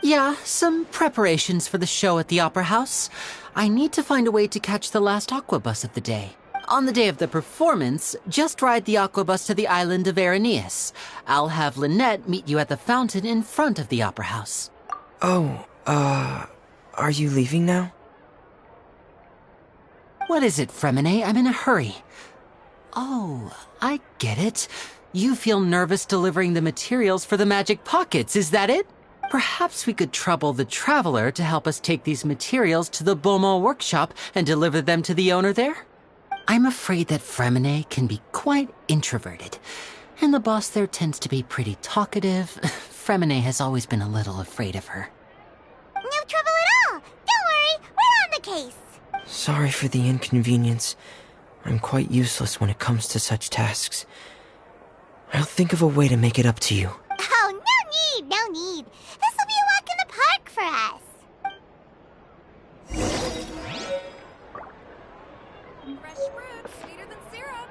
I: Yeah, some preparations for the show at the Opera House. I need to find a way to catch the last aqua bus of the day. On the day of the performance, just ride the aqua bus to the island of Araneus. I'll have Lynette meet you at the fountain in front of the Opera House.
B: Oh, are you leaving now?
I: What is it, Fremine? I'm in a hurry. Oh, I get it. You feel nervous delivering the materials for the magic pockets, is that it? Perhaps we could trouble the Traveler to help us take these materials to the Beaumont workshop and deliver them to the owner there? I'm afraid that Fremine can be quite introverted, and the boss there tends to be pretty talkative. Fremine has always been a little afraid of her.
D: No trouble at all! Don't worry, we're on the case!
B: Sorry for the inconvenience. I'm quite useless when it comes to such tasks. I'll think of a way to make it up to you.
D: Oh, no need. This will be a walk in the park for us.
G: Fresh fruit, sweeter than syrup.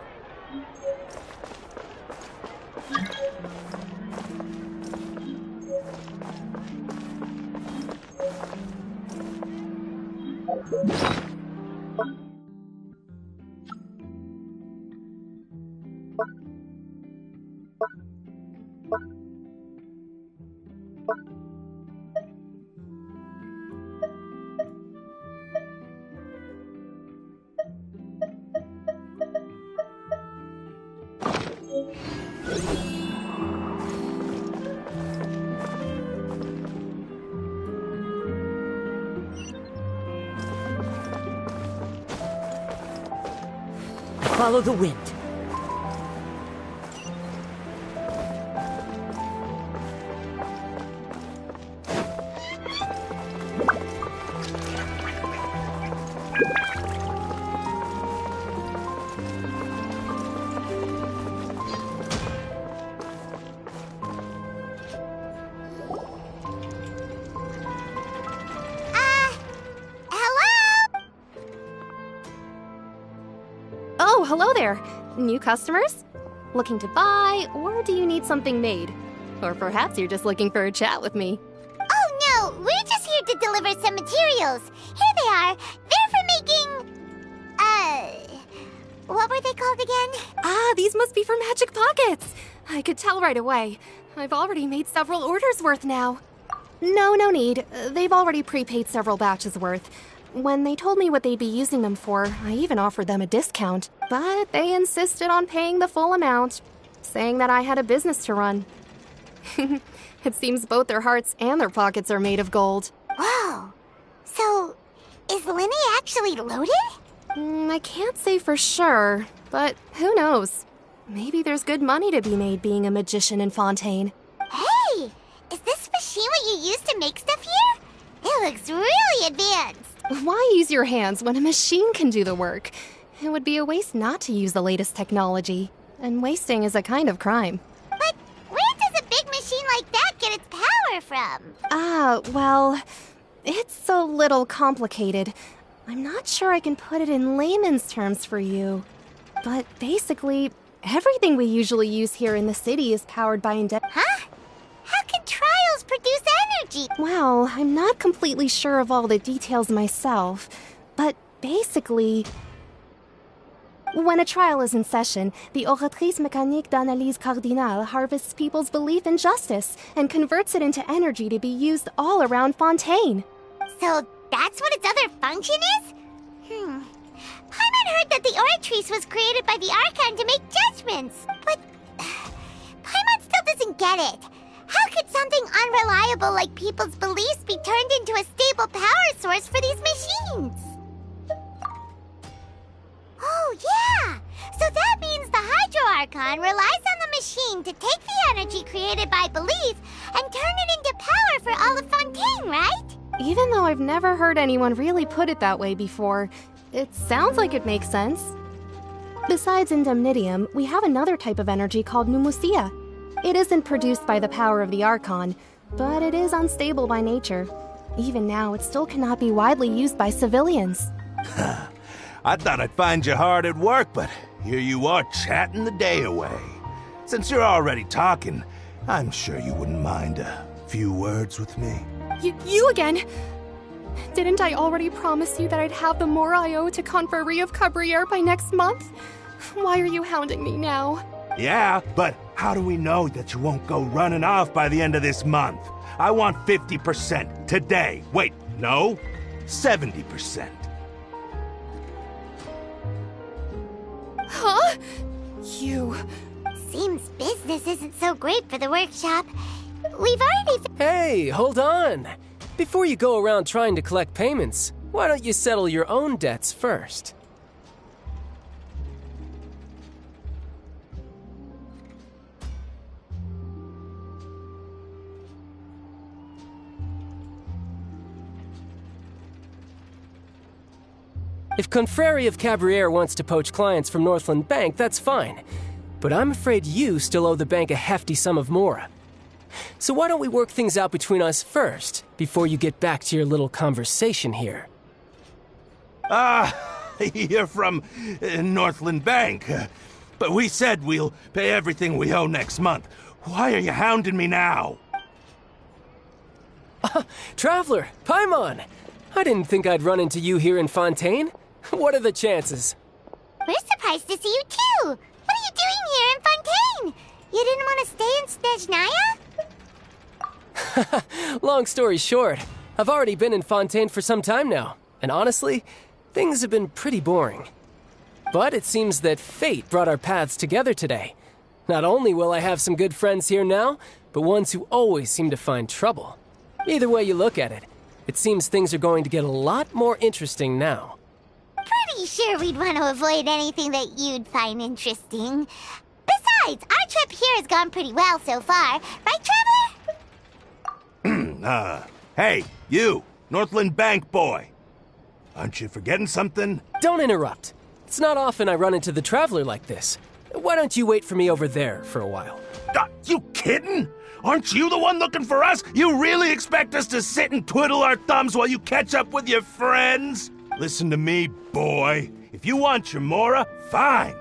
B: Follow the wind.
D: Hello?
L: Oh, hello there. New customers? Looking to buy, or do you need something made? Or perhaps you're just looking for a chat with me.
D: Oh no, we're just here to deliver some materials. Here they are. They're for making... what were they called again?
L: Ah, these must be for Magic Pockets. I could tell right away. I've already made several orders worth now. No need. They've already prepaid several batches worth. When they told me what they'd be using them for, I even offered them a discount. But they insisted on paying the full amount, saying that I had a business to run. It seems both their hearts and their pockets are made of gold.
D: Whoa. So, is Linny actually loaded?
L: I can't say for sure, but who knows? Maybe there's good money to be made being a magician in Fontaine.
D: Hey! Is this machine what you use to make stuff here? It looks really advanced.
L: Why use your hands when a machine can do the work? It would be a waste not to use the latest technology. And wasting is a kind of crime.
D: But where does a big machine like that get its power from?
L: Well, it's a little complicated. I'm not sure I can put it in layman's terms for you. But basically, everything we usually use here in the city is powered by
D: Huh? How can trials produce energy?
L: Well, I'm not completely sure of all the details myself, but basically... When a trial is in session, the Oratrice Mécanique d'Analyse Cardinale harvests people's belief in justice and converts it into energy to be used all around Fontaine.
D: So that's what its other function is? Paimon heard that the Oratrice was created by the Archon to make judgments, but Paimon still doesn't get it. How could something unreliable like people's beliefs be turned into a stable power source for these machines? Oh, yeah! So that means the Hydro Archon relies on the machine to take the energy created by belief and turn it into power for all of Fontaine, right?
L: Even though I've never heard anyone really put it that way before, it sounds like it makes sense. Besides Indemnitium, we have another type of energy called Pneumosia. It isn't produced by the power of the Archon, but it is unstable by nature. Even now, it still cannot be widely used by civilians.
M: I thought I'd find you hard at work, but here you are chatting the day away. Since you're already talking, I'm sure you wouldn't mind a few words with me.
L: You again? Didn't I already promise you that I'd have the more I owe to Confrérie of Cabriere by next month? Why are you hounding me now?
M: Yeah, but how do we know that you won't go running off by the end of this month? I want 50% today. Wait, no, 70%.
L: Huh? You...
D: Seems business isn't so great for the workshop. We've already...
N: Hey, hold on. Before you go around trying to collect payments, why don't you settle your own debts first? If Confrérie of Cabriere wants to poach clients from Northland Bank, that's fine. But I'm afraid you still owe the bank a hefty sum of mora. So why don't we work things out between us first, before you get back to your little conversation here?
M: You're from Northland Bank. But we said we'll pay everything we owe next month. Why are you hounding me now?
N: Traveler, Paimon! I didn't think I'd run into you here in Fontaine. What are the chances?
D: We're surprised to see you too! What are you doing here in Fontaine? You didn't want to stay in Snezhnaya?
N: Long story short, I've already been in Fontaine for some time now, and honestly, things have been pretty boring. But it seems that fate brought our paths together today. Not only will I have some good friends here now, but ones who always seem to find trouble. Either way you look at it, it seems things are going to get a lot more interesting now.
D: Pretty sure we'd want to avoid anything that you'd find interesting. Besides, our trip here has gone pretty well so far. Right, Traveler?
M: Hey, you, Northland Bank boy. Aren't you forgetting something?
N: Don't interrupt. It's not often I run into the Traveler like this. Why don't you wait for me over there for a while?
M: You kidding? Aren't you the one looking for us? You really expect us to sit and twiddle our thumbs while you catch up with your friends? Listen to me, boy. If you want your Mora, fine.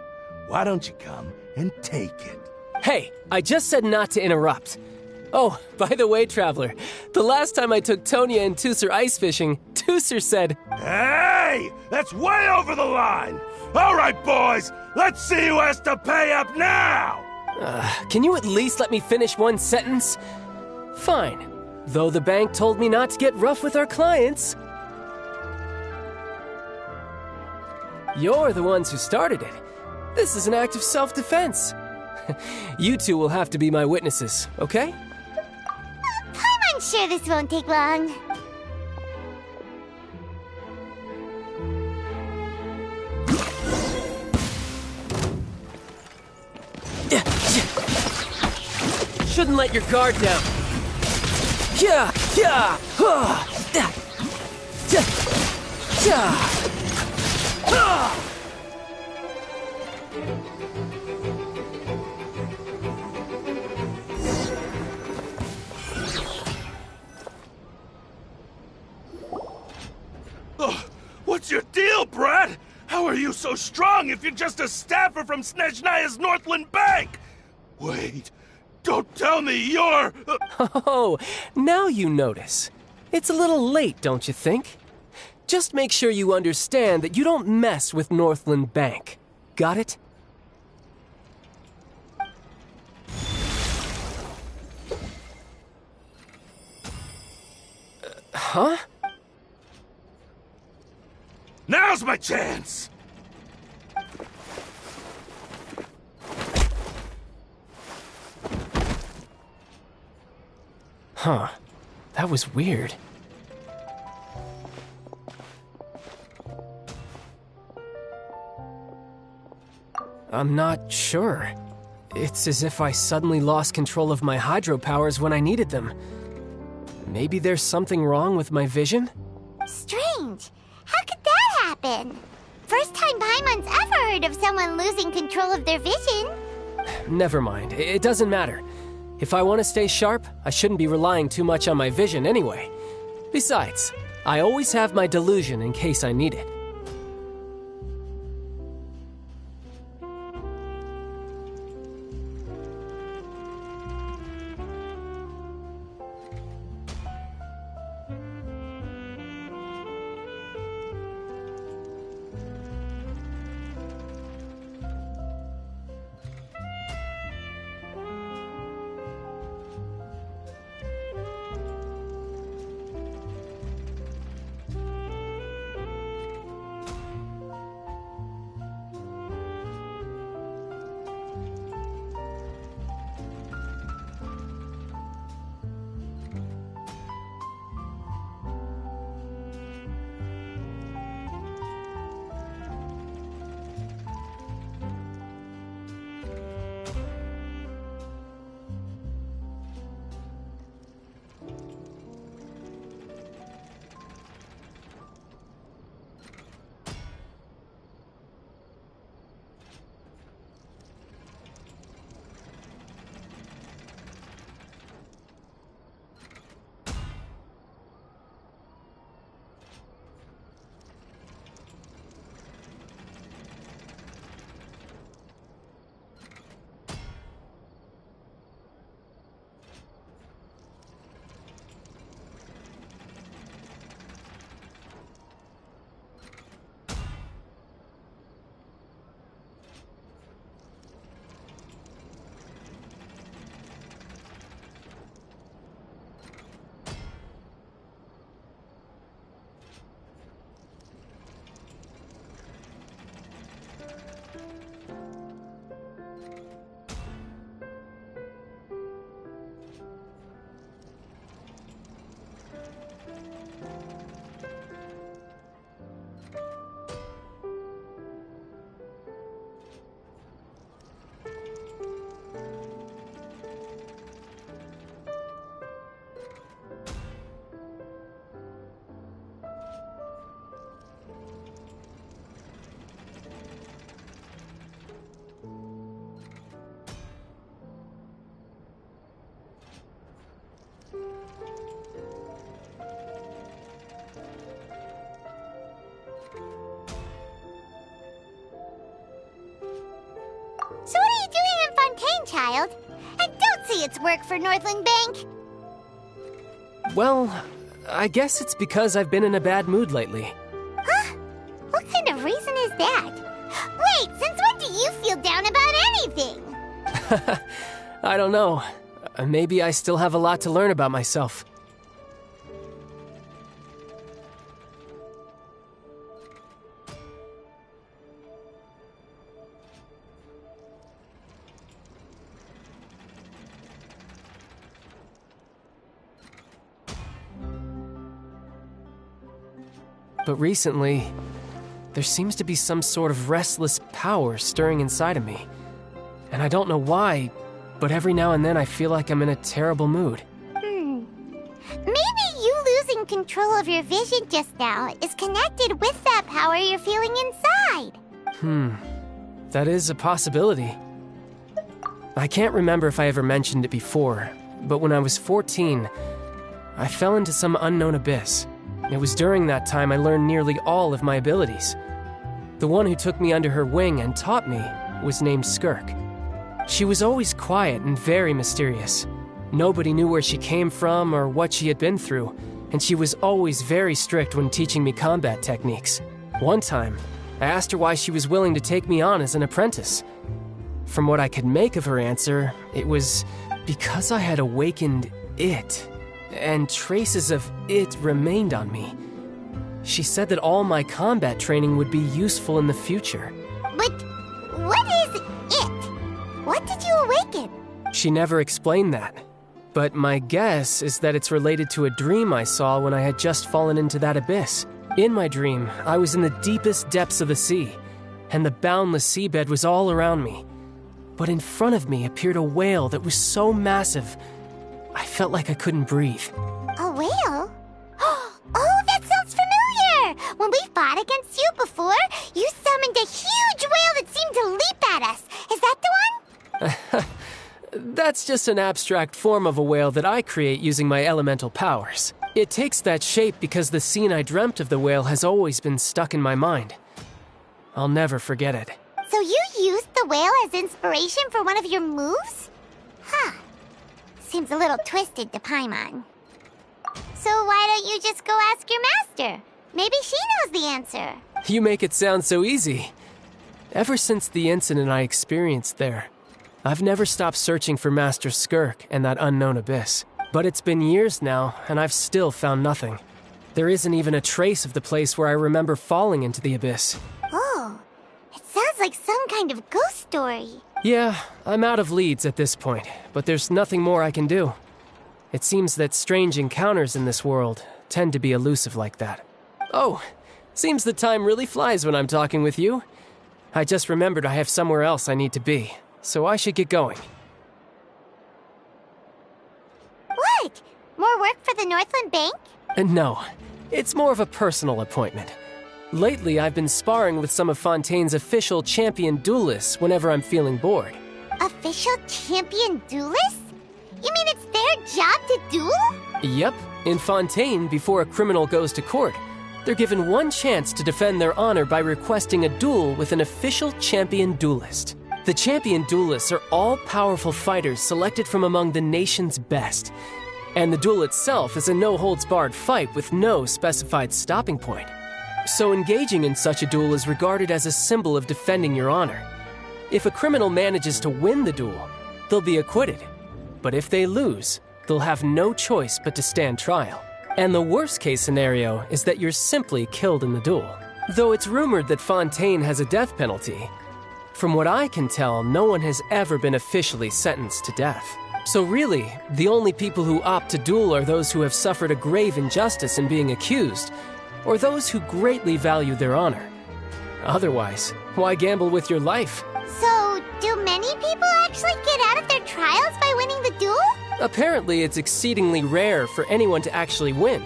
M: Why don't you come and take it?
N: Hey, I just said not to interrupt. Oh, by the way, Traveler, the last time I took Tonya and Tusser ice fishing, Tusser said,
M: Hey! That's way over the line! All right, boys, let's see who has to pay up now!
N: Can you at least let me finish one sentence? Fine. Though the bank told me not to get rough with our clients. You're the ones who started it. This is an act of self-defense. You two will have to be my witnesses, okay?
D: I'm sure this won't take long.
N: Shouldn't let your guard down. Yeah, yeah,
M: What's your deal, Brad? How are you so strong if you're just a staffer from Snezhnaya's Northland Bank? Wait, don't tell me you're...
N: Oh, now you notice. It's a little late, don't you think? Just make sure you understand that you don't mess with Northland Bank. Got it? Huh?
M: Now's my chance!
N: Huh. That was weird. I'm not sure. It's as if I suddenly lost control of my hydro powers when I needed them. Maybe there's something wrong with my vision?
D: Strange. How could that happen? First time Paimon's ever heard of someone losing control of their vision.
N: Never mind. It doesn't matter. If I want to stay sharp, I shouldn't be relying too much on my vision anyway. Besides, I always have my delusion in case I need it.
D: child. And don't say it's work for Northland Bank.
N: Well, I guess it's because I've been in a bad mood lately.
D: Huh? What kind of reason is that? Wait, since when do you feel down about anything?
N: I don't know. Maybe I still have a lot to learn about myself. But recently, there seems to be some sort of restless power stirring inside of me. And I don't know why, but every now and then I feel like I'm in a terrible mood.
D: Maybe you losing control of your vision just now is connected with that power you're feeling inside.
N: That is a possibility. I can't remember if I ever mentioned it before, but when I was 14, I fell into some unknown abyss. It was during that time I learned nearly all of my abilities. The one who took me under her wing and taught me was named Skirk. She was always quiet and very mysterious. Nobody knew where she came from or what she had been through, and she was always very strict when teaching me combat techniques. One time, I asked her why she was willing to take me on as an apprentice. From what I could make of her answer, it was because I had awakened it, and traces of it remained on me. She said that all my combat training would be useful in the future.
D: But what is it? What did you awaken?
N: She never explained that, but my guess is that it's related to a dream I saw when I had just fallen into that abyss. In my dream, I was in the deepest depths of the sea, and the boundless seabed was all around me. But in front of me appeared a whale that was so massive, I felt like I couldn't breathe.
D: A whale? Oh, that sounds familiar! When we fought against you before, you summoned a huge whale that seemed to leap at us. Is that the one?
N: That's just an abstract form of a whale that I create using my elemental powers. It takes that shape because the scene I dreamt of the whale has always been stuck in my mind. I'll never forget it.
D: So you used the whale as inspiration for one of your moves? Huh. Seems a little twisted to Paimon. So why don't you just go ask your master? Maybe she knows the answer.
N: You make it sound so easy. Ever since the incident I experienced there, I've never stopped searching for Master Skirk and that unknown abyss. But it's been years now, and I've still found nothing. There isn't even a trace of the place where I remember falling into the abyss.
D: Oh, it sounds like some kind of ghost story.
N: Yeah, I'm out of leads at this point, but there's nothing more I can do. It seems that strange encounters in this world tend to be elusive like that. Oh, seems the time really flies when I'm talking with you. I just remembered I have somewhere else I need to be, so I should get going.
D: What? More work for the Northland Bank?
N: No, it's more of a personal appointment. Lately, I've been sparring with some of Fontaine's official champion duelists whenever I'm feeling bored.
D: Official champion duelists? You mean it's their job to duel?
N: Yep. In Fontaine, before a criminal goes to court, they're given one chance to defend their honor by requesting a duel with an official champion duelist. The champion duelists are all-powerful fighters selected from among the nation's best. And the duel itself is a no-holds-barred fight with no specified stopping point. So engaging in such a duel is regarded as a symbol of defending your honor. If a criminal manages to win the duel, they'll be acquitted. But if they lose, they'll have no choice but to stand trial. And the worst-case scenario is that you're simply killed in the duel. Though it's rumored that Fontaine has a death penalty, from what I can tell, no one has ever been officially sentenced to death. So really, the only people who opt to duel are those who have suffered a grave injustice in being accused, or those who greatly value their honor. Otherwise, why gamble with your life?
D: So, do many people actually get out of their trials by winning the duel?
N: Apparently, it's exceedingly rare for anyone to actually win.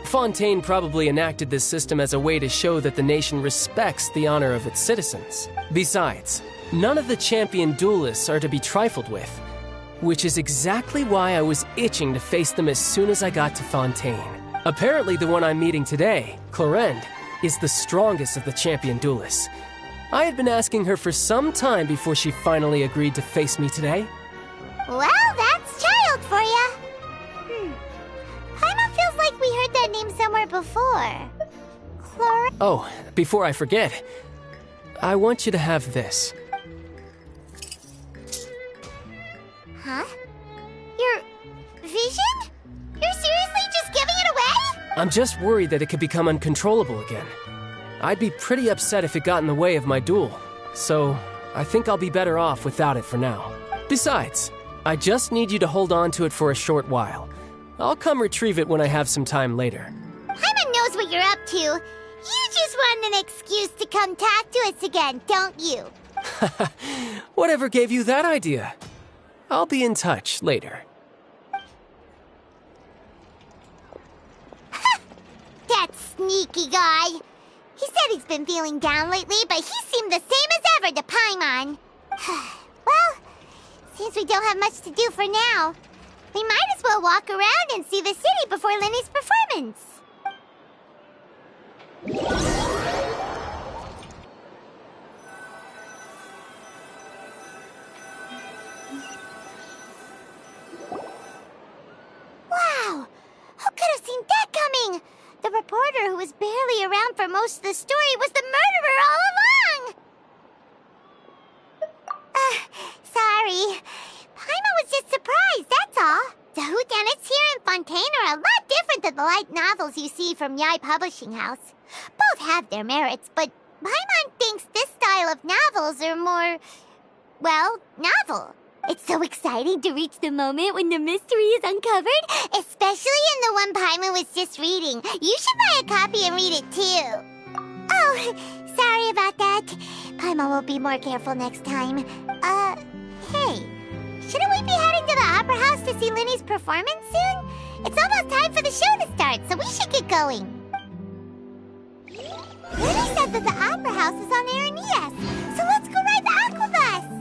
N: Fontaine probably enacted this system as a way to show that the nation respects the honor of its citizens. Besides, none of the champion duelists are to be trifled with, which is exactly why I was itching to face them as soon as I got to Fontaine. Apparently the one I'm meeting today, Clorend, is the strongest of the champion duelists. I had been asking her for some time before she finally agreed to face me today.
D: Well, that's child for ya. Paimon feels like we heard that name somewhere before.
N: Oh, before I forget, I want you to have this.
D: Huh? Your vision? You're seriously just giving it away?
N: I'm just worried that it could become uncontrollable again. I'd be pretty upset if it got in the way of my duel, so I think I'll be better off without it for now. Besides, I just need you to hold on to it for a short while. I'll come retrieve it when I have some time later.
D: Paimon knows what you're up to. You just want an excuse to come talk to us again, don't you?
N: Whatever gave you that idea? I'll be in touch later.
D: That sneaky guy. He said he's been feeling down lately, but he seemed the same as ever to Paimon. Well, since we don't have much to do for now, we might as well walk around and see the city before Lenny's performance. Wow! Who could have seen that coming? The reporter who was barely around for most of the story was the murderer all along! Sorry. Paimon was just surprised, that's all. The whodunits here in Fontaine are a lot different than the light novels you see from Yai Publishing House. Both have their merits, but Paimon thinks this style of novels are more, well, novel. It's so exciting to reach the moment when the mystery is uncovered, especially in the one Paimon was just reading. You should buy a copy and read it too. Oh, sorry about that. Paimon will be more careful next time. Hey, shouldn't we be heading to the Opera House to see Lenny's performance soon? It's almost time for the show to start, so we should get going. Lenny said that the Opera House is on Aranias, so let's go ride the Aquabus!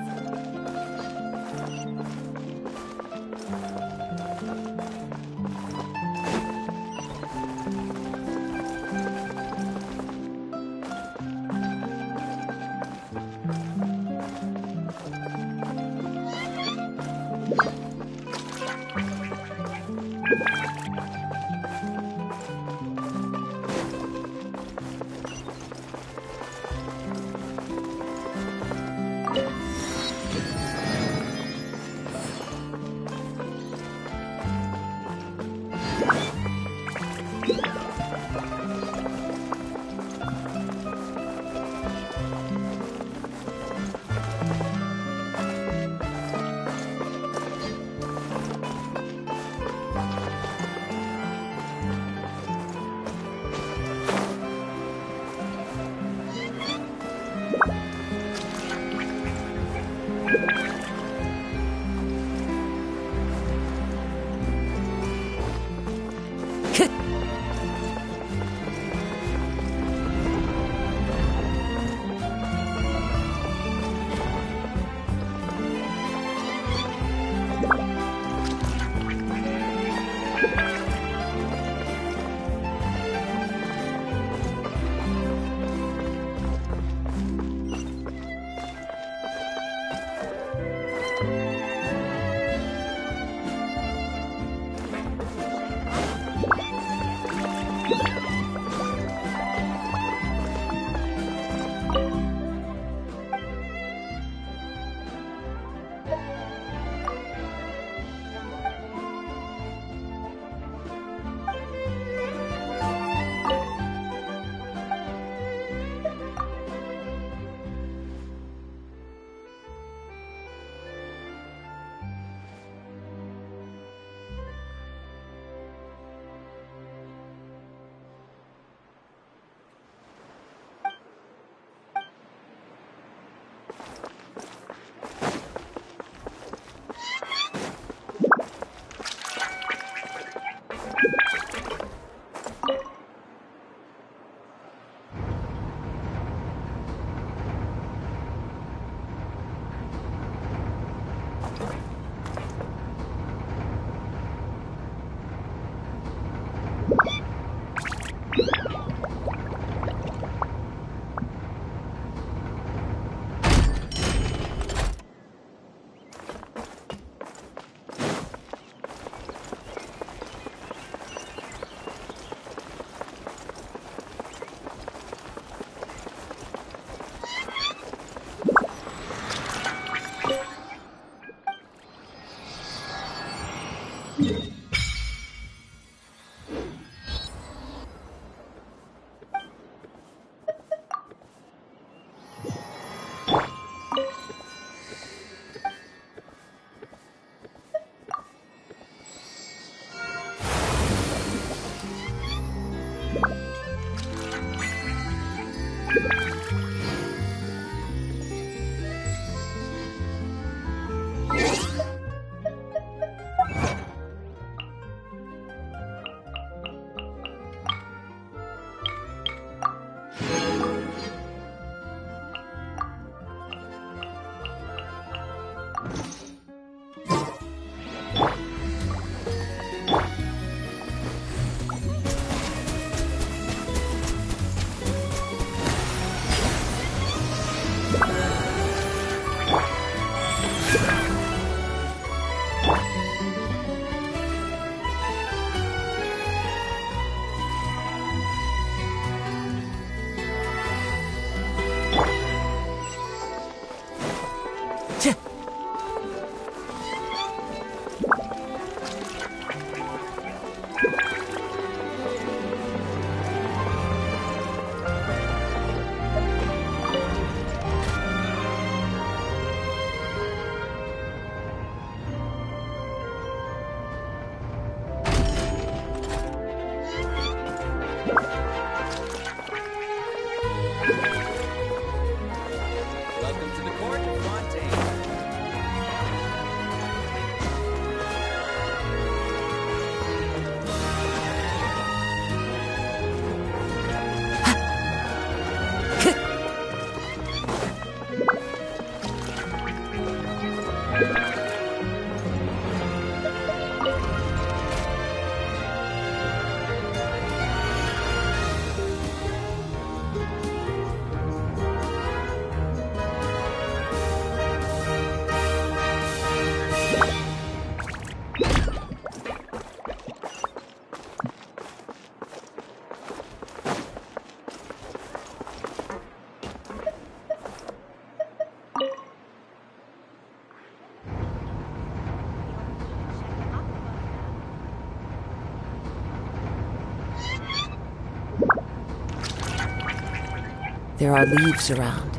B: There are leaves around,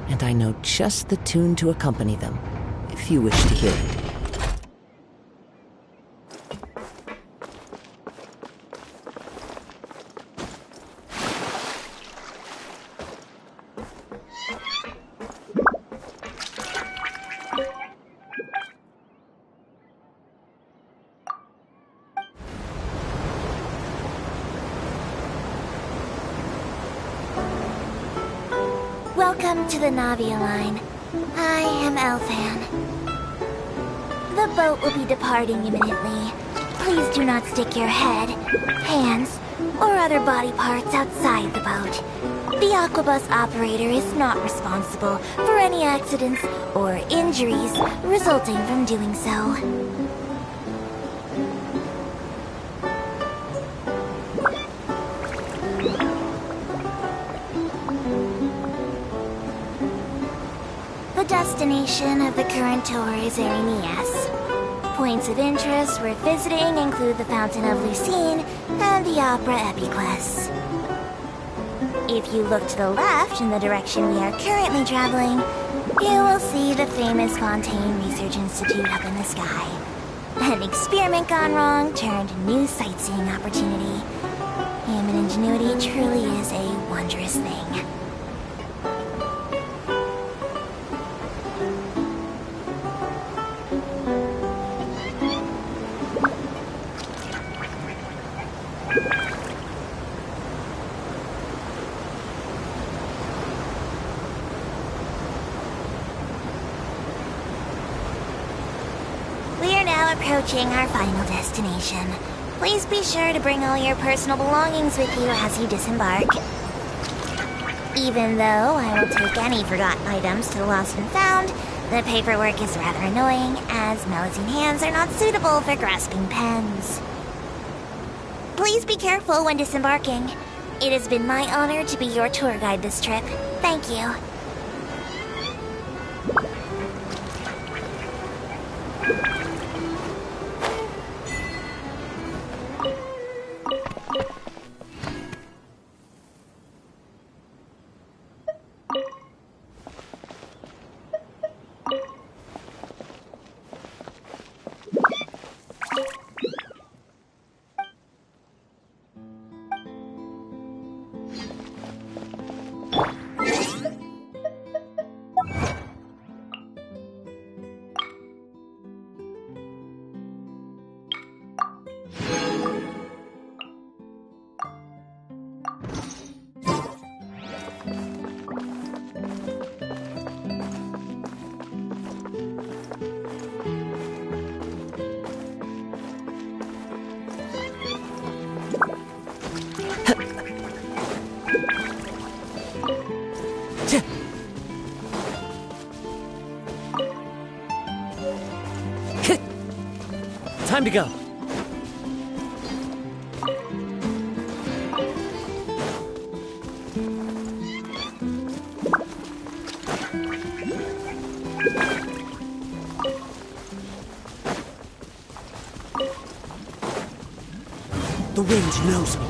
B: and I know just the tune to accompany them, if you wish to hear it.
D: Welcome to the Navia line. I am Elfan. The boat will be departing imminently. Please do not stick your head, hands, or other body parts outside the boat. The Aquabus operator is not responsible for any accidents or injuries resulting from doing so. The destination of the current tour is Erinias. Points of interest worth visiting include the Fountain of Lucine and the Opera Epiclese. If you look to the left in the direction we are currently traveling, you will see the famous Fontaine Research Institute up in the sky. An experiment gone wrong turned new sightseeing opportunity. Human ingenuity truly is a wondrous thing. Approaching our final destination. Please be sure to bring all your personal belongings with you as you disembark. Even though I will take any forgotten items to the lost and found, the paperwork is rather annoying, as Melusine hands are not suitable for grasping pens. Please be careful when disembarking. It has been my honor to be your tour guide this trip. Thank you.
N: Time to go.
B: The wind knows me.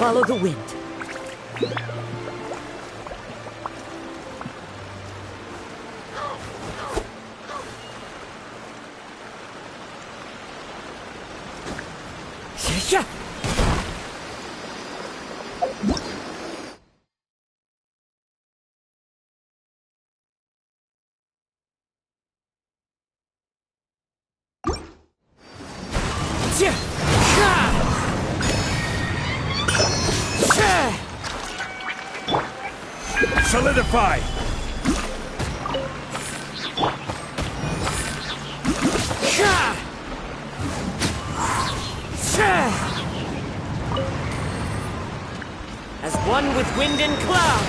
B: Follow the wind. Yeah.
M: Solidify!
B: As one with wind and cloud!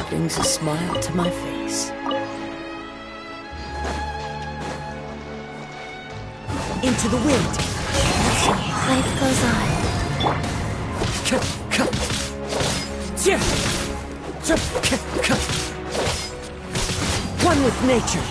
B: Brings a smile to my face. Into the wind.
H: Life goes on.
B: One with nature.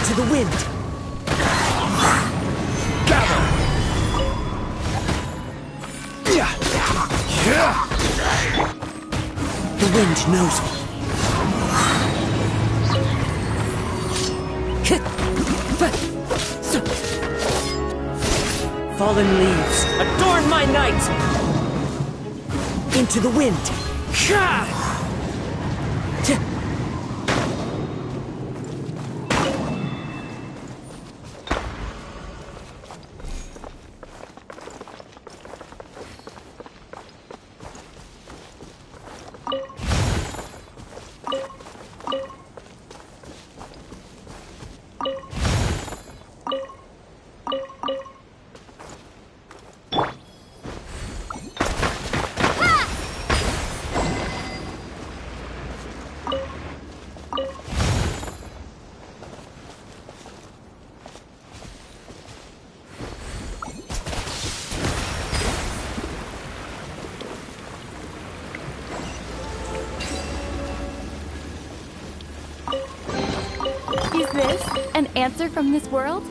B: Into the wind! Gather! The wind knows me. Fallen leaves, adorn my night! Into the wind!
C: Is this an answer from this world?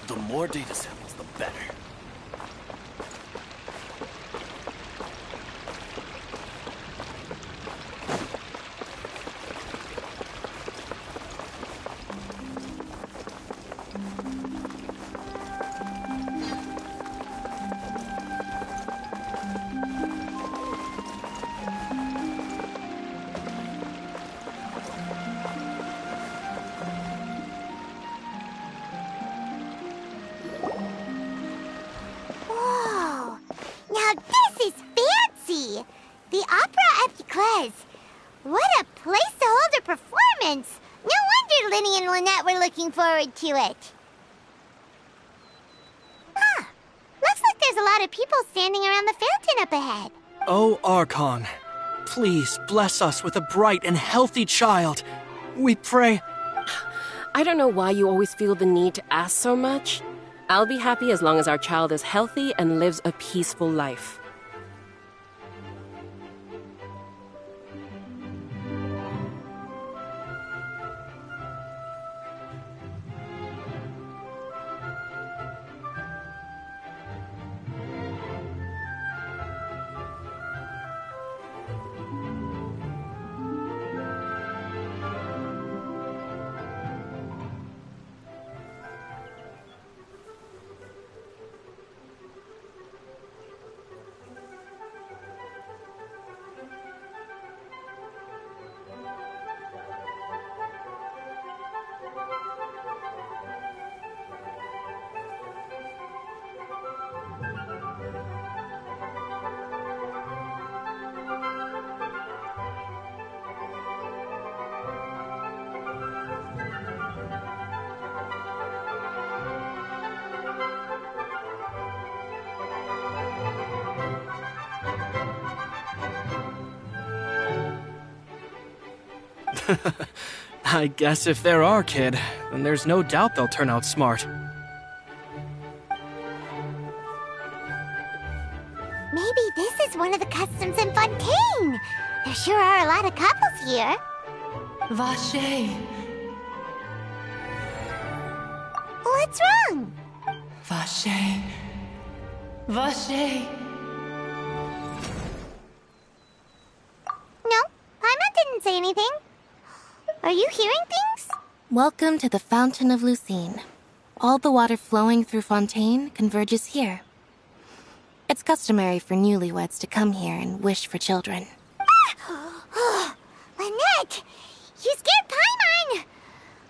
E: The more data samples, the better.
D: Whoa! Now this is fancy! The Opera Epiclese. What a place to hold a performance! No wonder Linny and Lynette were looking forward to it. Huh. Looks like there's a lot of people standing around the fountain up ahead.
B: Oh, Archon, please bless us with a bright and healthy child. We pray.
F: I don't know why you always feel the need to ask so much. I'll be happy as long as our child is healthy and lives a peaceful life.
B: I guess if they're our kid, then there's no doubt they'll turn out smart.
D: Maybe this is one of the customs in Fontaine. There sure are a lot of couples here.
O: Vache.
D: What's wrong?
O: Vache. Vache.
D: No, Paimon didn't say anything. Are you hearing things?
H: Welcome to the Fountain of Lucine. All the water flowing through Fontaine converges here. It's customary for newlyweds to come here and wish for children.
D: Lynette! You scared Paimon!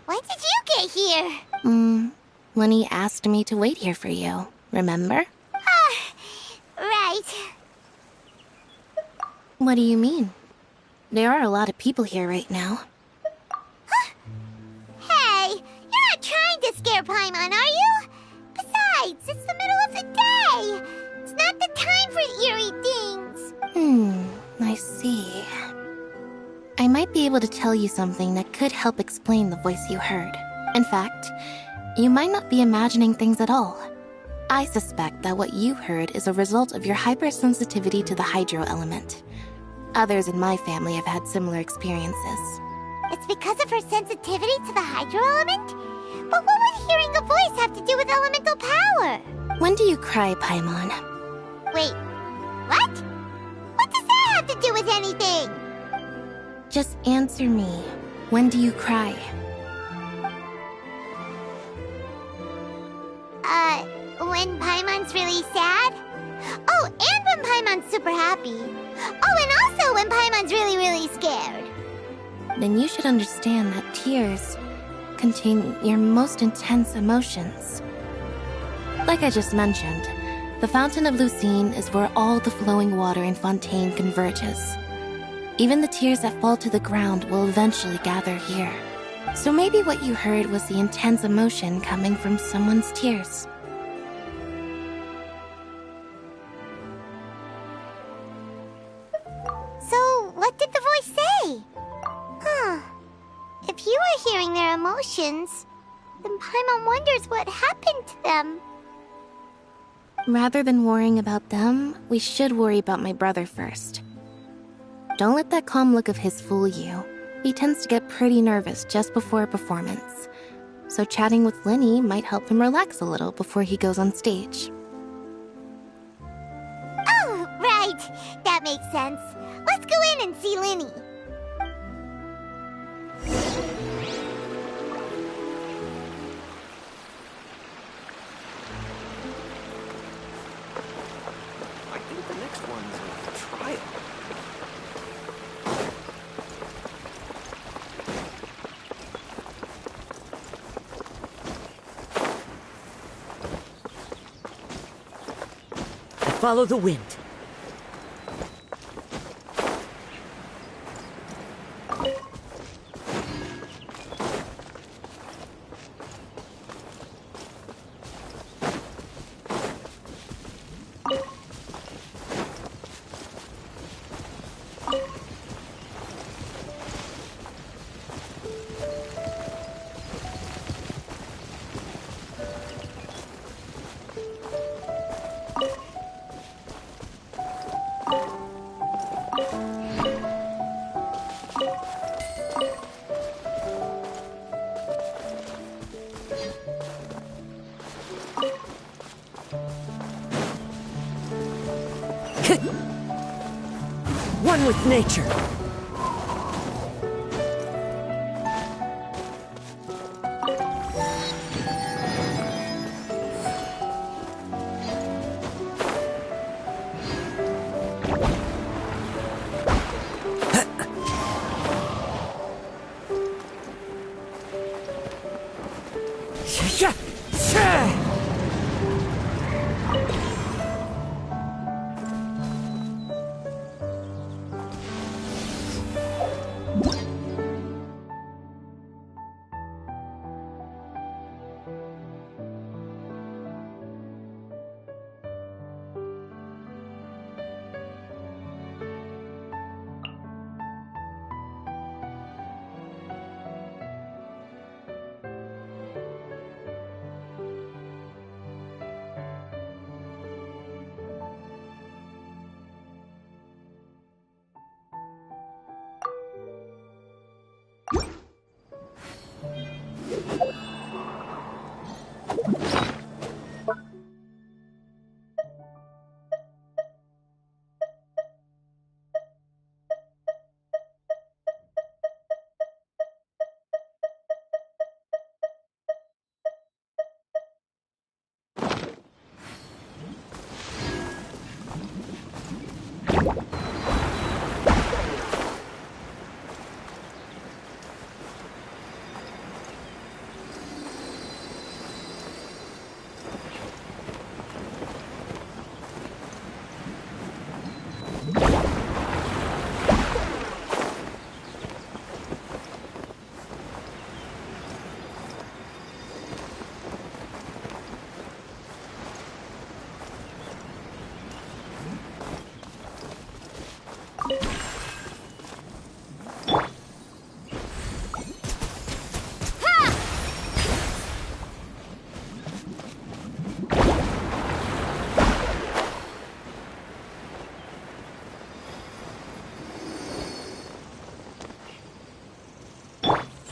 D: When did you get here?
H: Lenny asked me to wait here for you, remember?
D: Right.
H: What do you mean? There are a lot of people here right now.
D: Hey, you're not trying to scare Paimon, are you? Besides, it's the middle of the day. It's not the time for eerie things.
H: I see. I might be able to tell you something that could help explain the voice you heard. In fact, you might not be imagining things at all. I suspect that what you heard is a result of your hypersensitivity to the hydro element. Others in my family have had similar experiences.
D: It's because of her sensitivity to the hydro element? But what would hearing a voice have to do with elemental power?
H: When do you cry, Paimon?
D: Wait, what? What does that have to do with anything?
H: Just answer me. When do you cry?
D: When Paimon's really sad? Oh, and when Paimon's super happy. Oh, and also when Paimon's really, really scared.
H: Then you should understand that tears contain your most intense emotions. Like I just mentioned, the Fountain of Lucine is where all the flowing water in Fontaine converges. Even the tears that fall to the ground will eventually gather here. So maybe what you heard was the intense emotion coming from someone's tears.
D: So, what did the voice say? If you were hearing their emotions, then Paimon wonders what happened to them.
H: Rather than worrying about them, we should worry about my brother first. Don't let that calm look of his fool you. He tends to get pretty nervous just before a performance. So chatting with Lenny might help him relax a little before he goes on stage.
D: Oh, right. That makes sense. Let's go in and see Linny.
B: I think the next one's a trial. Follow the wind. One with nature.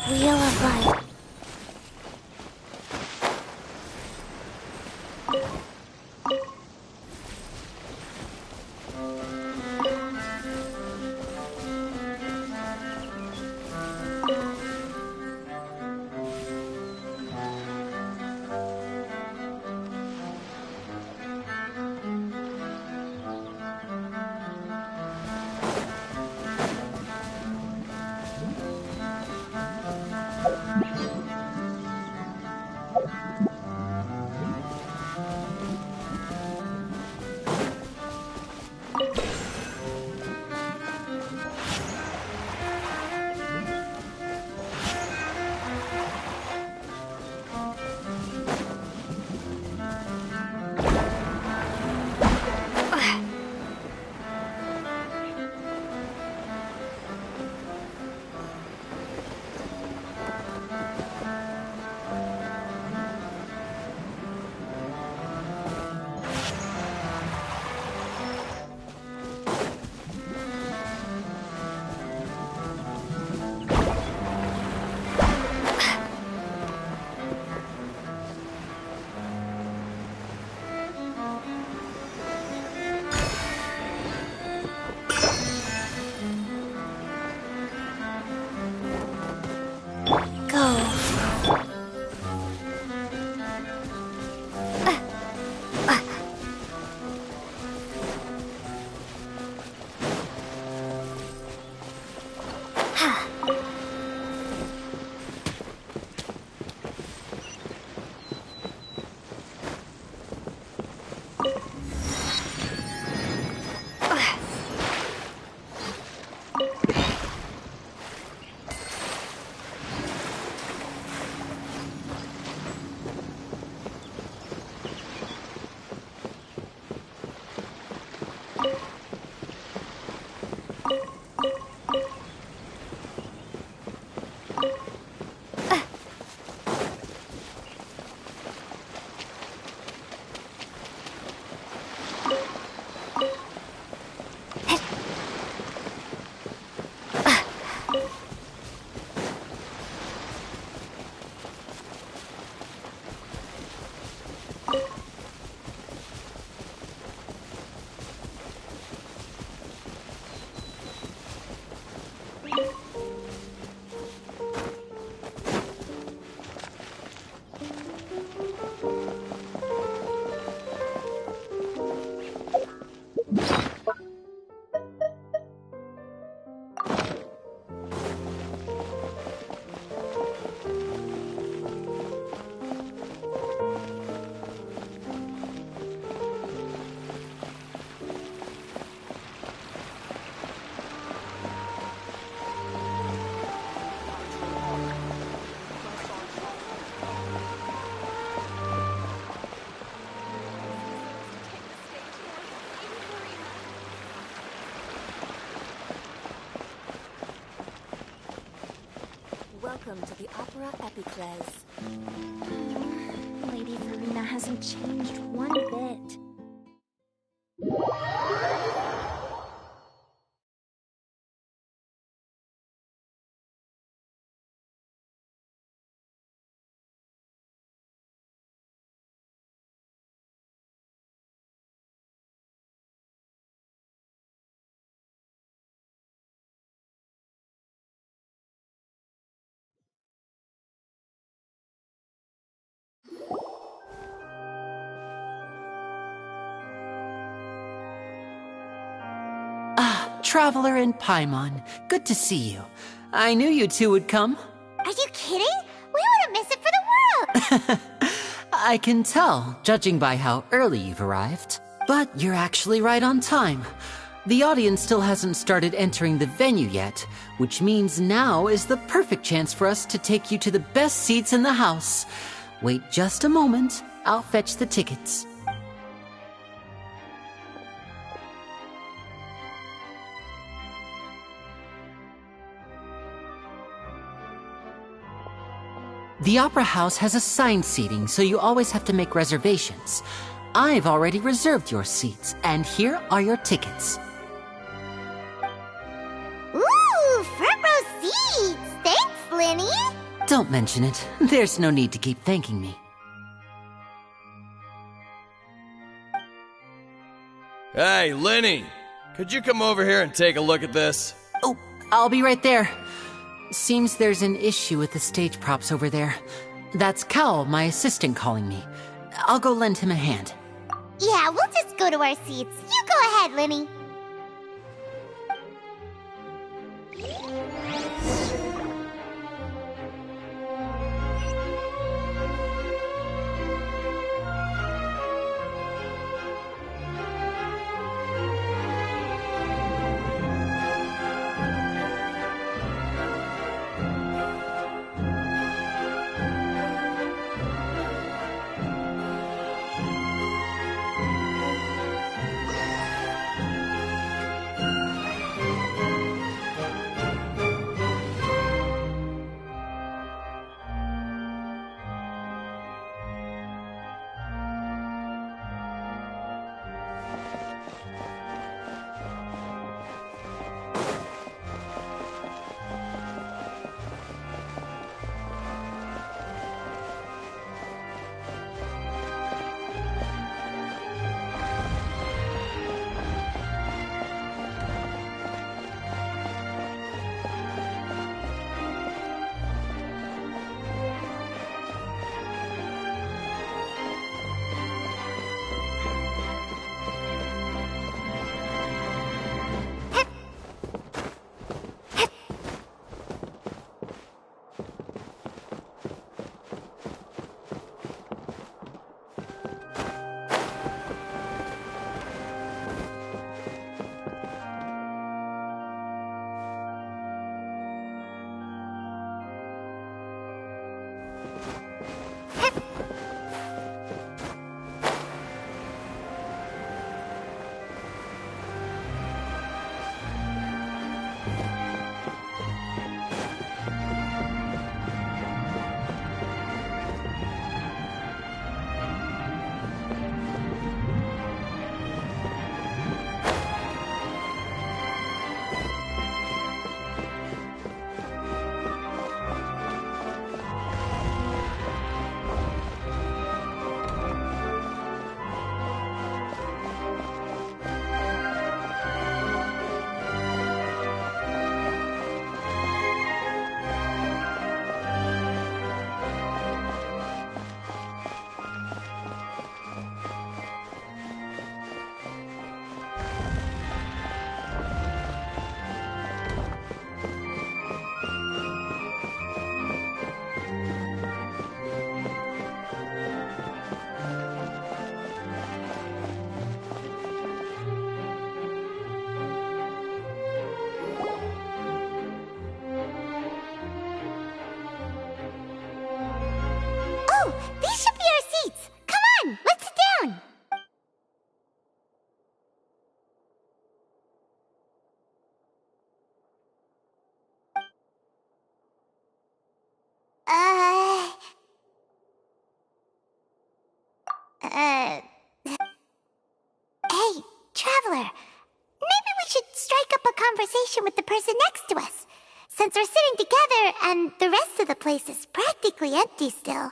D: Wheel of Life.
C: Welcome to the Opera Epicles. Lady Farina hasn't changed one bit.
I: Traveler and Paimon, good to see you. I knew you two would come.
D: Are you kidding? We wouldn't miss it for the world!
I: I can tell, judging by how early you've arrived. But you're actually right on time. The audience still hasn't started entering the venue yet, which means now is the perfect chance for us to take you to the best seats in the house. Wait just a moment, I'll fetch the tickets. The Opera House has assigned seating, so you always have to make reservations. I've already reserved your seats, and here are your tickets.
D: Ooh, front row seats! Thanks, Linny!
I: Don't mention it. There's no need to keep thanking me.
P: Hey, Lenny! Could you come over here and take a look at this?
I: Oh, I'll be right there. Seems there's an issue with the stage props over there. That's Cal, my assistant, calling me. I'll go lend him a hand.
D: Yeah, we'll just go to our seats. You go ahead, Lenny. These should be our seats. Come on, let's sit down. Hey, Traveler. Maybe we should strike up a conversation with the person next to us. Since we're sitting together and the rest of the place is practically empty still,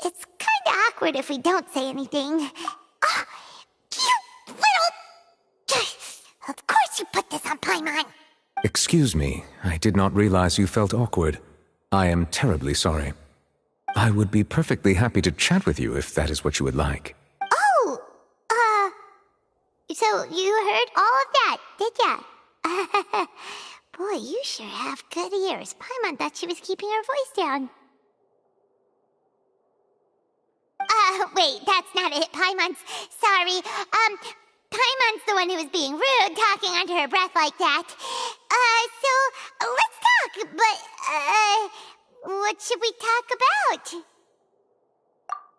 D: it's kinda awkward if we don't say anything. Oh, you little... Of course you put this on Paimon!
Q: Excuse me, I did not realize you felt awkward. I am terribly sorry. I would be perfectly happy to chat with you if that is what you would like.
D: Oh! So you heard all of that, did ya? Boy, you sure have good ears. Paimon thought she was keeping her voice down. Wait, that's not it. Paimon's... Sorry. Paimon's the one who was being rude, talking under her breath like that. So, let's talk, but, what should we talk about?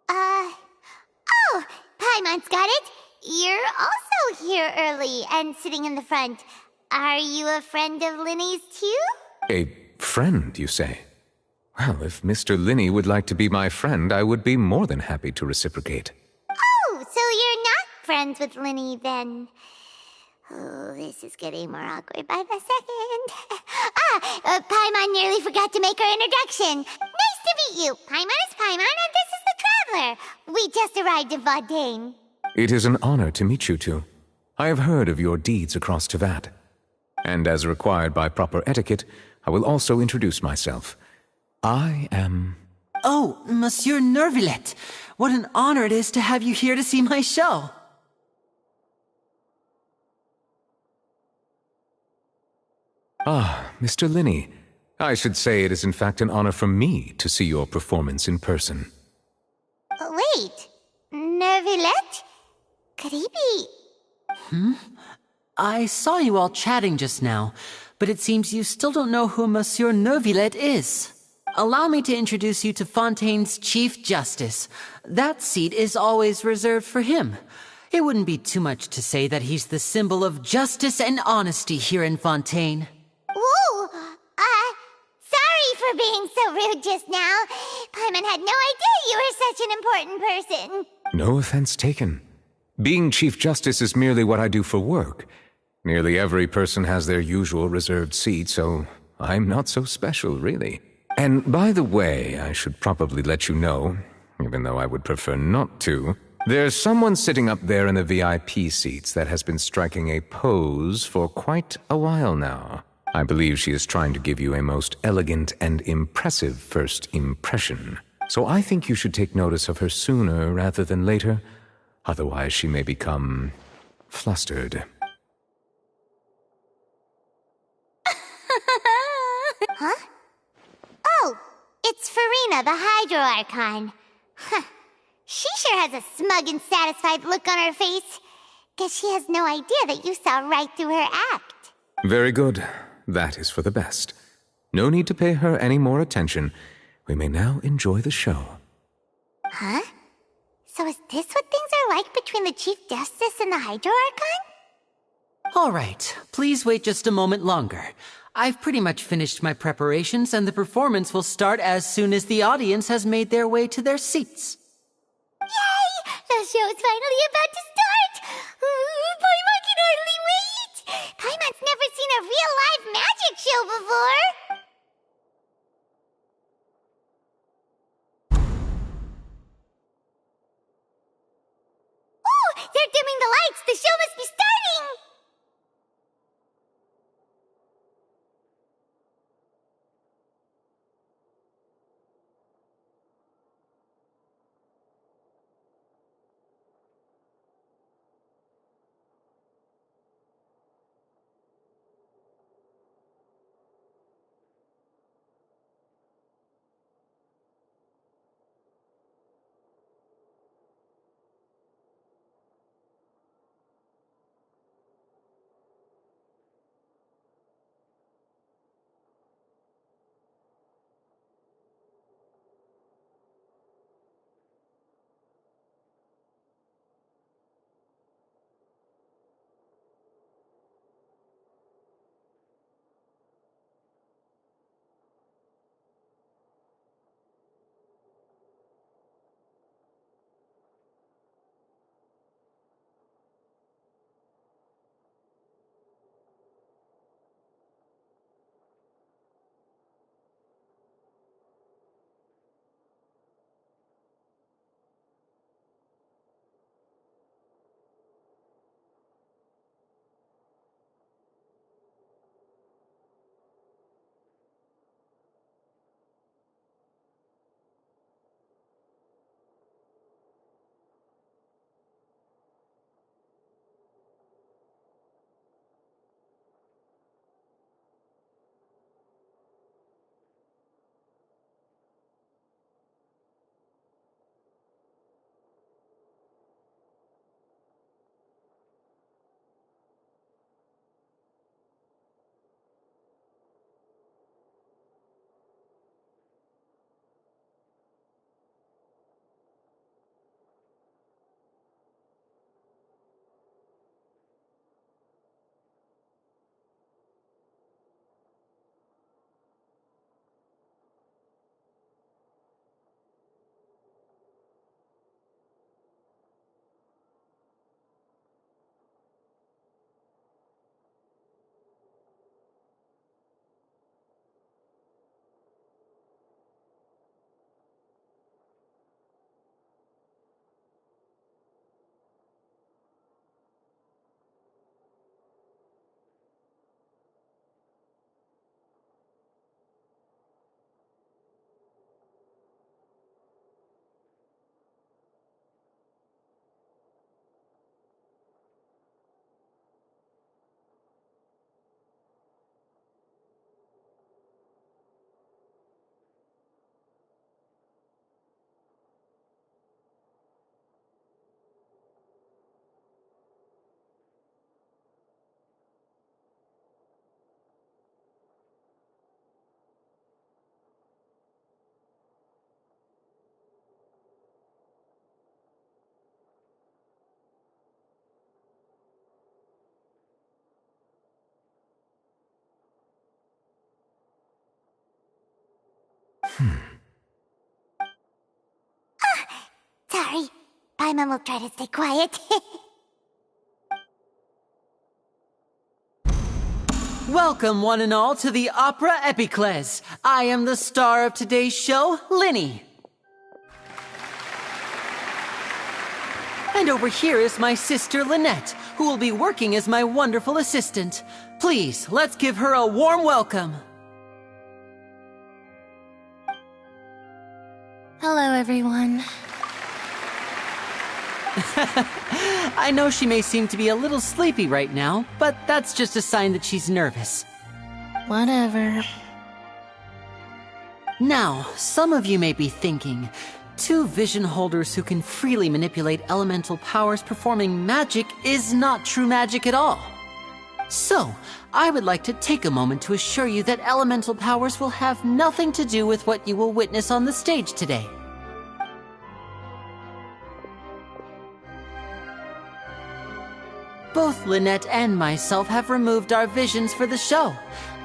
D: Oh, Paimon's got it. You're also here early and sitting in the front. Are you a friend of Linny's too?
Q: A friend, you say? Well, if Mr. Linney would like to be my friend, I would be more than happy to reciprocate.
D: Oh, so you're not friends with Linny then? Oh, this is getting more awkward by the second. Paimon nearly forgot to make her introduction. Nice to meet you. Paimon is Paimon, and this is the Traveler. We just arrived in Fontaine.
Q: It is an honor to meet you two. I have heard of your deeds across Tevat. And as required by proper etiquette, I will also introduce myself. I am...
I: Oh, Monsieur Nervillet. What an honor it is to have you here to see my show.
Q: Ah, Mr. Linney. I should say it is in fact an honor for me to see your performance in person.
D: Wait, Nervillet? Could he be...
I: I saw you all chatting just now, but it seems you still don't know who Monsieur Nervillet is. Allow me to introduce you to Fontaine's Chief Justice. That seat is always reserved for him. It wouldn't be too much to say that he's the symbol of justice and honesty here in Fontaine.
D: Whoa! Sorry for being so rude just now. Paimon had no idea you were such an important person.
Q: No offense taken. Being Chief Justice is merely what I do for work. Nearly every person has their usual reserved seat, so I'm not so special, really. And by the way, I should probably let you know, even though I would prefer not to, there's someone sitting up there in the VIP seats that has been striking a pose for quite a while now. I believe she is trying to give you a most elegant and impressive first impression. So I think you should take notice of her sooner rather than later. Otherwise, she may become flustered.
D: Huh? Oh, it's Farina, the Hydro Archon. Huh. She sure has a smug and satisfied look on her face. Guess she has no idea that you saw right through her act.
Q: Very good. That is for the best. No need to pay her any more attention. We may now enjoy the show.
D: Huh? So is this what things are like between the Chief Justice and the Hydro Archon?
I: All right, please wait just a moment longer. I've pretty much finished my preparations, and the performance will start as soon as the audience has made their way to their seats.
D: Yay! The show's finally about to start! Paimon can hardly wait! Paimon's never seen a real live magic show before! Ooh! They're dimming the lights! The show must be starting! Sorry. Paimon will try to stay quiet.
I: Welcome, one and all, to the Opera Epiclese. I am the star of today's show, Linny. And over here is my sister, Lynette, who will be working as my wonderful assistant. Please, let's give her a warm welcome.
H: Hello, everyone.
I: I know she may seem to be a little sleepy right now, but that's just a sign that she's nervous.
H: Whatever.
I: Now, some of you may be thinking, two vision holders who can freely manipulate elemental powers performing magic is not true magic at all. So, I would like to take a moment to assure you that elemental powers will have nothing to do with what you will witness on the stage today. Both Lynette and myself have removed our visions for the show.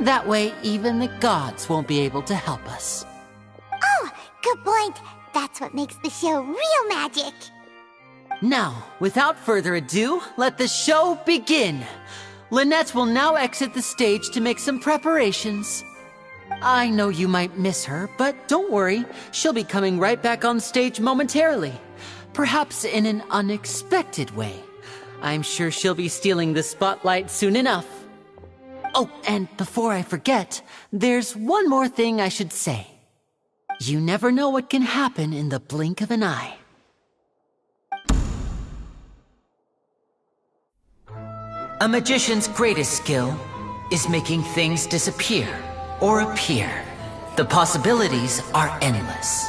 I: That way, even the gods won't be able to help us.
D: Oh, good point. That's what makes the show real magic.
I: Now, without further ado, let the show begin. Lynette will now exit the stage to make some preparations. I know you might miss her, but don't worry. She'll be coming right back on stage momentarily. Perhaps in an unexpected way. I'm sure she'll be stealing the spotlight soon enough. Oh, and before I forget, there's one more thing I should say. You never know what can happen in the blink of an eye. A magician's greatest skill is making things disappear or appear. The possibilities are endless.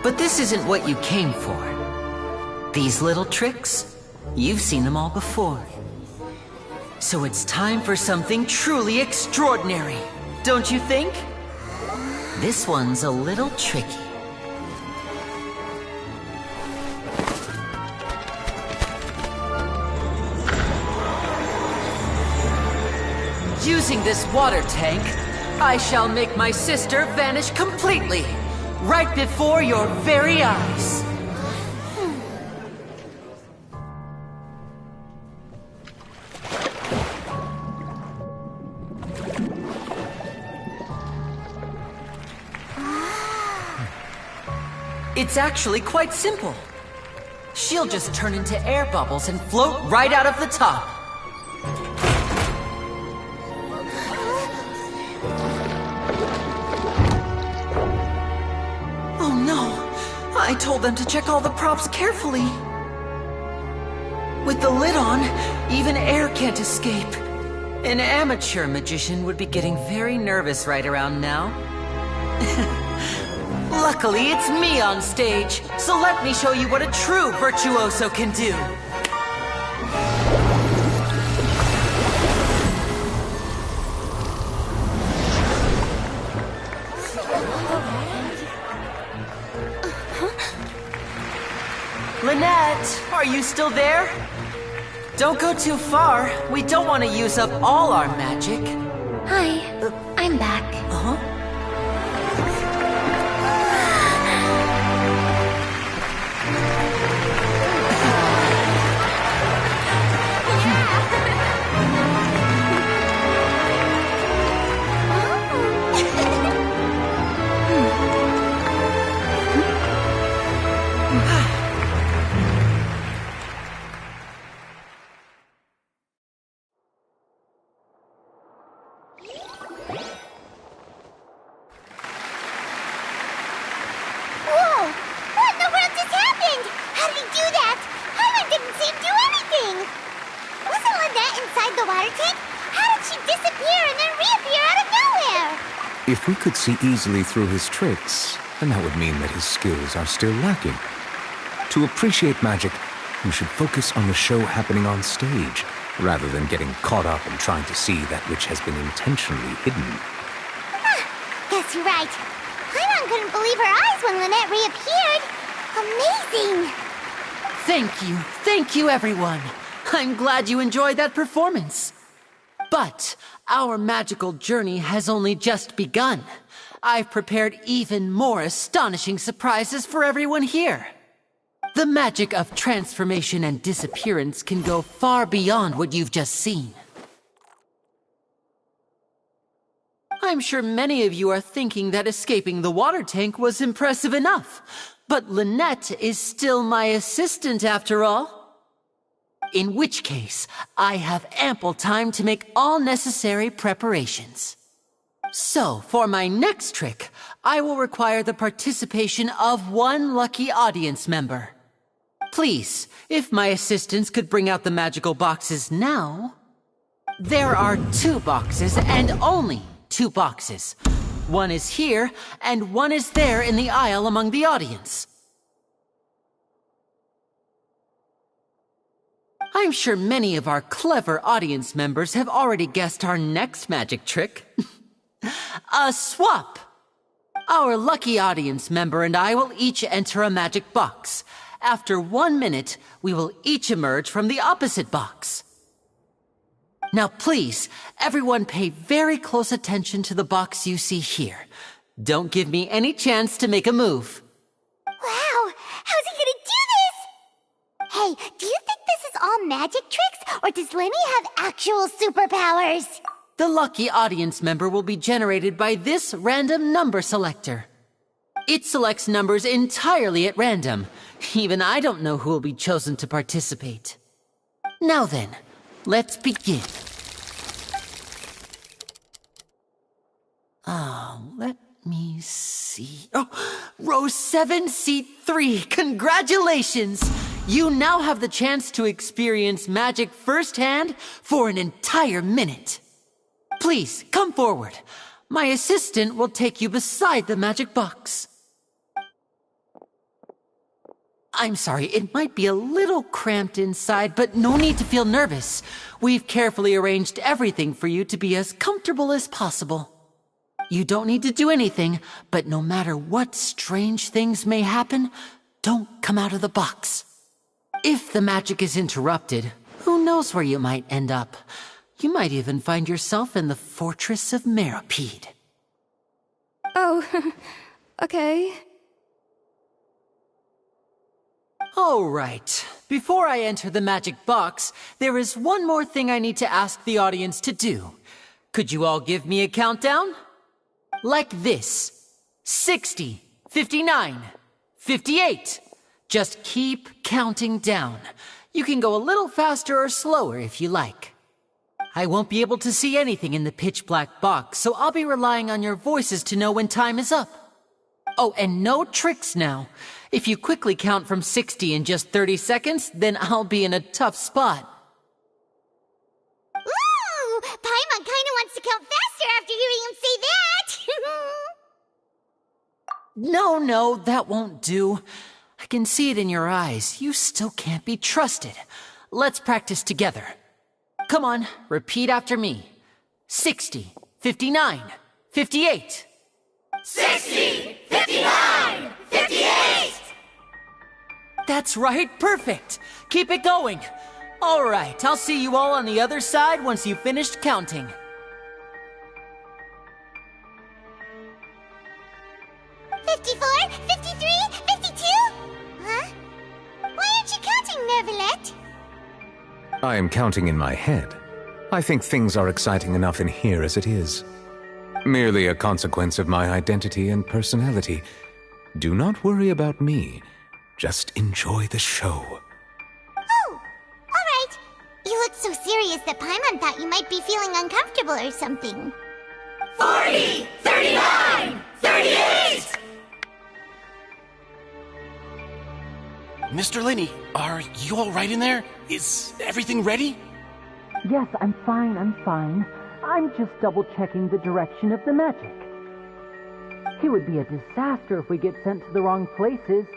I: But this isn't what you came for. These little tricks, you've seen them all before. So it's time for something truly extraordinary, don't you think? This one's a little tricky. Using this water tank, I shall make my sister vanish completely, right before your very eyes. It's actually quite simple. She'll just turn into air bubbles and float right out of the top. Oh no! I told them to check all the props carefully. With the lid on, even air can't escape. An amateur magician would be getting very nervous right around now. Luckily, it's me on stage, so let me show you what a true virtuoso can do. Lynette, are you still there? Don't go too far. We don't want to use up all our magic.
H: Hi, I'm back.
I: Uh-huh.
Q: If we could see easily through his tricks, then that would mean that his skills are still lacking. To appreciate magic, you should focus on the show happening on stage, rather than getting caught up in trying to see that which has been intentionally hidden.
D: Guess you're right. Paimon couldn't believe her eyes when Lynette reappeared. Amazing!
I: Thank you everyone. I'm glad you enjoyed that performance. But our magical journey has only just begun. I've prepared even more astonishing surprises for everyone here. The magic of transformation and disappearance can go far beyond what you've just seen. I'm sure many of you are thinking that escaping the water tank was impressive enough, but Lynette is still my assistant after all. In which case, I have ample time to make all necessary preparations. So, for my next trick, I will require the participation of one lucky audience member. Please, if my assistants could bring out the magical boxes now. There are 2 boxes and only 2 boxes. One is here, and one is there in the aisle among the audience. I'm sure many of our clever audience members have already guessed our next magic trick. A swap! Our lucky audience member and I will each enter a magic box. After 1 minute, we will each emerge from the opposite box. Now please, everyone pay very close attention to the box you see here. Don't give me any chance to make a move.
D: Wow! How's he gonna do this? Hey, do you think this is all magic tricks, or does Lenny have actual superpowers?
I: The lucky audience member will be generated by this random number selector. It selects numbers entirely at random. Even I don't know who will be chosen to participate. Now then, let's begin. Let me see. Oh, row 7, seat 3. Congratulations! You now have the chance to experience magic firsthand for an entire minute. Please, come forward. My assistant will take you beside the magic box. I'm sorry, it might be a little cramped inside, but no need to feel nervous. We've carefully arranged everything for you to be as comfortable as possible. You don't need to do anything, but no matter what strange things may happen, don't come out of the box. If the magic is interrupted, who knows where you might end up? You might even find yourself in the Fortress of Meropide.
G: Oh, okay.
I: All right. Before I enter the magic box, there is one more thing I need to ask the audience to do. Could you all give me a countdown? Like this. 60, 59, 58. Just keep counting down. You can go a little faster or slower if you like. I won't be able to see anything in the pitch black box, so I'll be relying on your voices to know when time is up. Oh, and no tricks now. If you quickly count from 60 in just 30 seconds, then I'll be in a tough spot.
D: Ooh! Paimon kinda wants to count faster after hearing him say that!
I: No, that won't do. I can see it in your eyes. You still can't be trusted. Let's practice together. Come on, repeat after me. 60, 59, 58.
R: 60, 59, 58!
I: That's right, perfect. Keep it going. All right, I'll see you all on the other side once you've finished counting.
D: $54, $53, $52? Huh? Why aren't you counting, Nervalette?
Q: I am counting in my head. I think things are exciting enough in here as it is. Merely a consequence of my identity and personality. Do not worry about me. Just enjoy the show.
D: Oh, alright. You look so serious that Paimon thought you might be feeling uncomfortable or something.
R: 40, 39, 38!
K: Mr. Linney, are you all right in there? Is everything ready?
I: Yes, I'm fine. I'm just double-checking the direction of the magic.
S: It would be a disaster if we get sent to the wrong places.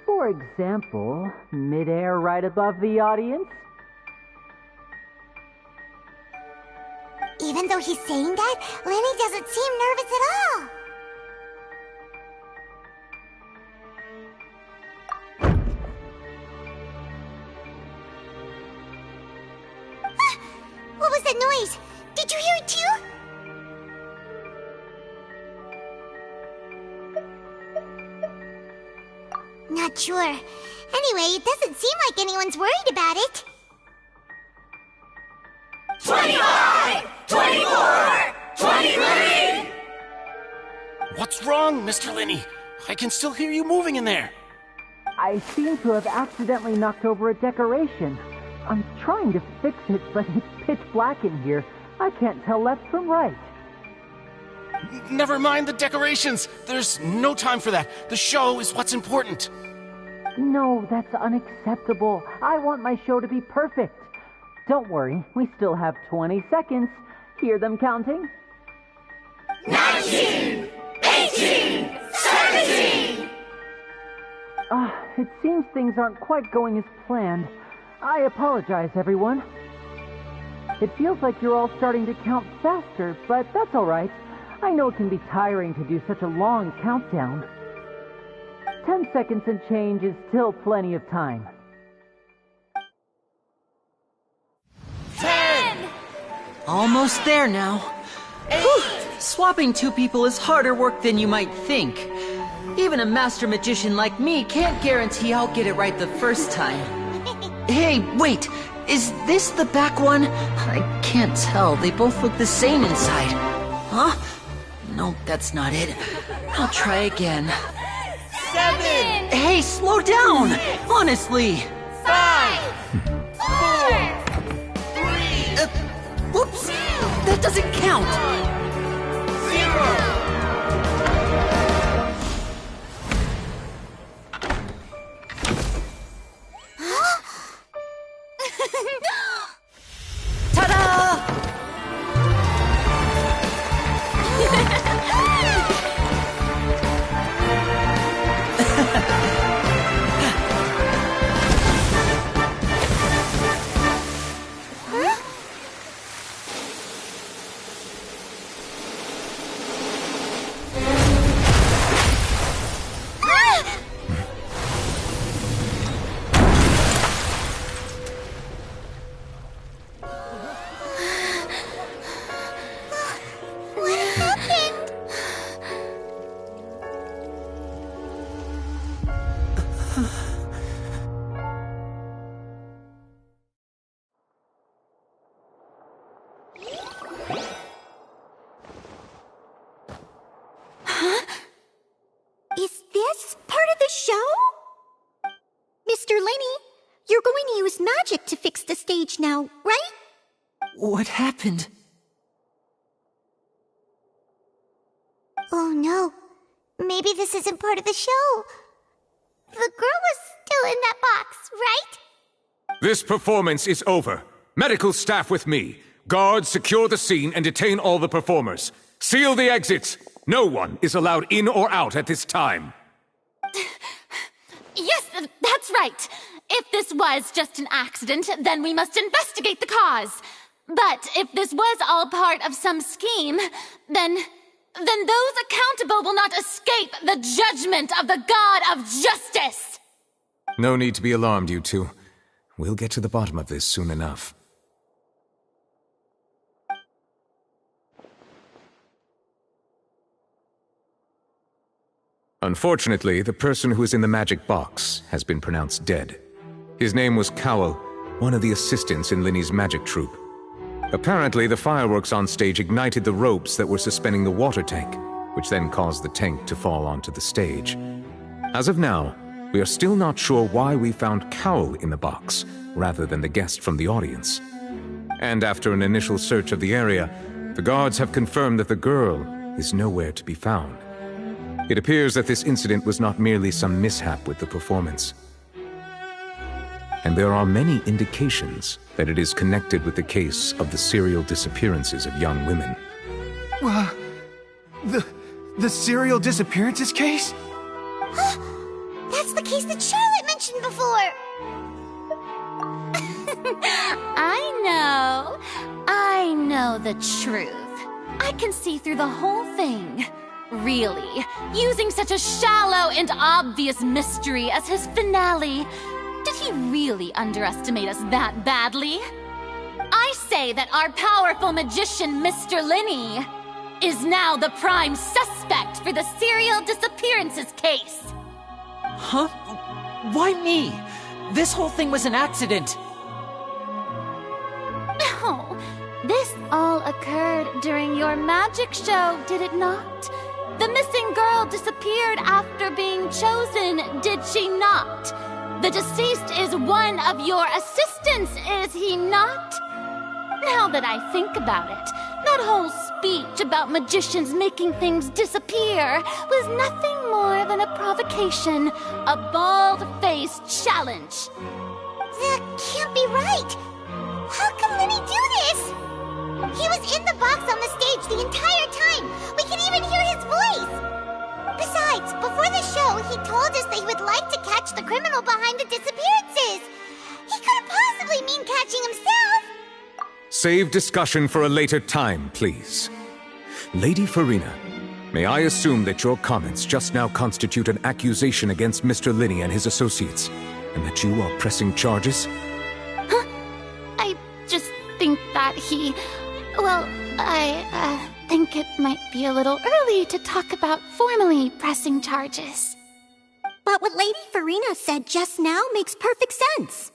S: For example, midair right above the audience.
D: Even though he's saying that, Lenny doesn't seem nervous at all. What was that noise? Did you hear it too? Not sure. Anyway, it doesn't seem like anyone's worried about it.
R: 25! 24! 23!
E: What's wrong, Mr. Linney? I can still hear you moving in there.
S: I seem to have accidentally knocked over a decoration. I'm trying to fix it, but it's pitch black in here. I can't tell left from right.
E: Never mind the decorations. There's no time for that. The show is what's important.
S: No, that's unacceptable. I want my show to be perfect. Don't worry, we still have 20 seconds. Hear them counting?
R: 19! 18! 17!
S: It seems things aren't quite going as planned. I apologize, everyone. It feels like you're all starting to count faster, but that's all right. I know it can be tiring to do such a long countdown. 10 seconds and change is still plenty of time.
I: 10! Almost there now. Whew. Swapping two people is harder work than you might think. Even a master magician like me can't guarantee I'll get it right the first time. Hey, wait! Is this the back one? I can't tell. They both look the same inside. Huh? No, that's not it. I'll try again.
R: 7!
I: Hey, slow down! Honestly!
R: 5! 4! 3!
I: Whoops! That doesn't count!
R: 0!
I: Ta-da!
D: Is this part of the show? Mr. Lenny, you're going to use magic to fix the stage now, right?
I: What happened?
D: Oh no. Maybe this isn't part of the show. The girl was still in that box, right?
Q: This performance is over. Medical staff with me. Guards secure the scene and detain all the performers. Seal the exits. No one is allowed in or out at this time.
C: Yes, that's right. If this was just an accident, then we must investigate the cause. But if this was all part of some scheme, then those accountable will not escape the judgment of the God of Justice.
Q: No need to be alarmed, you two. We'll get to the bottom of this soon enough. Unfortunately, the person who is in the magic box has been pronounced dead. His name was Cowell, one of the assistants in Linny's magic troupe. Apparently, the fireworks on stage ignited the ropes that were suspending the water tank, which then caused the tank to fall onto the stage. As of now, we are still not sure why we found Cowell in the box, rather than the guest from the audience. And after an initial search of the area, the guards have confirmed that the girl is nowhere to be found. It appears that this incident was not merely some mishap with the performance. And there are many indications that it is connected with the case of the serial disappearances of young women.
E: The serial disappearances case?
D: That's the case that Charlotte mentioned before!
C: I know the truth. I can see through the whole thing. Really, using such a shallow and obvious mystery as his finale. Did he really underestimate us that badly? I say that our powerful magician, Mr. Linney, is now the prime suspect for the serial disappearances case.
I: Huh? Why me? This whole thing was an accident.
C: No, this all occurred during your magic show, did it not? The missing girl disappeared after being chosen, did she not? The deceased is one of your assistants, is he not? Now that I think about it, that whole speech about magicians making things disappear was nothing more than a provocation, a bald-faced challenge.
D: That can't be right! How can Linny do this? He was in the box on the stage the entire time! We can even hear his voice! Besides, before the show, he told us that he would like to catch the criminal behind the disappearances! He couldn't possibly mean catching himself!
Q: Save discussion for a later time, please. Lady Farina, may I assume that your comments just now constitute an accusation against Mr. Linney and his associates, and that you are pressing charges?
C: I just think that I think it might be a little early to talk about formally pressing charges.
D: But what Lady Farina said just now makes perfect sense.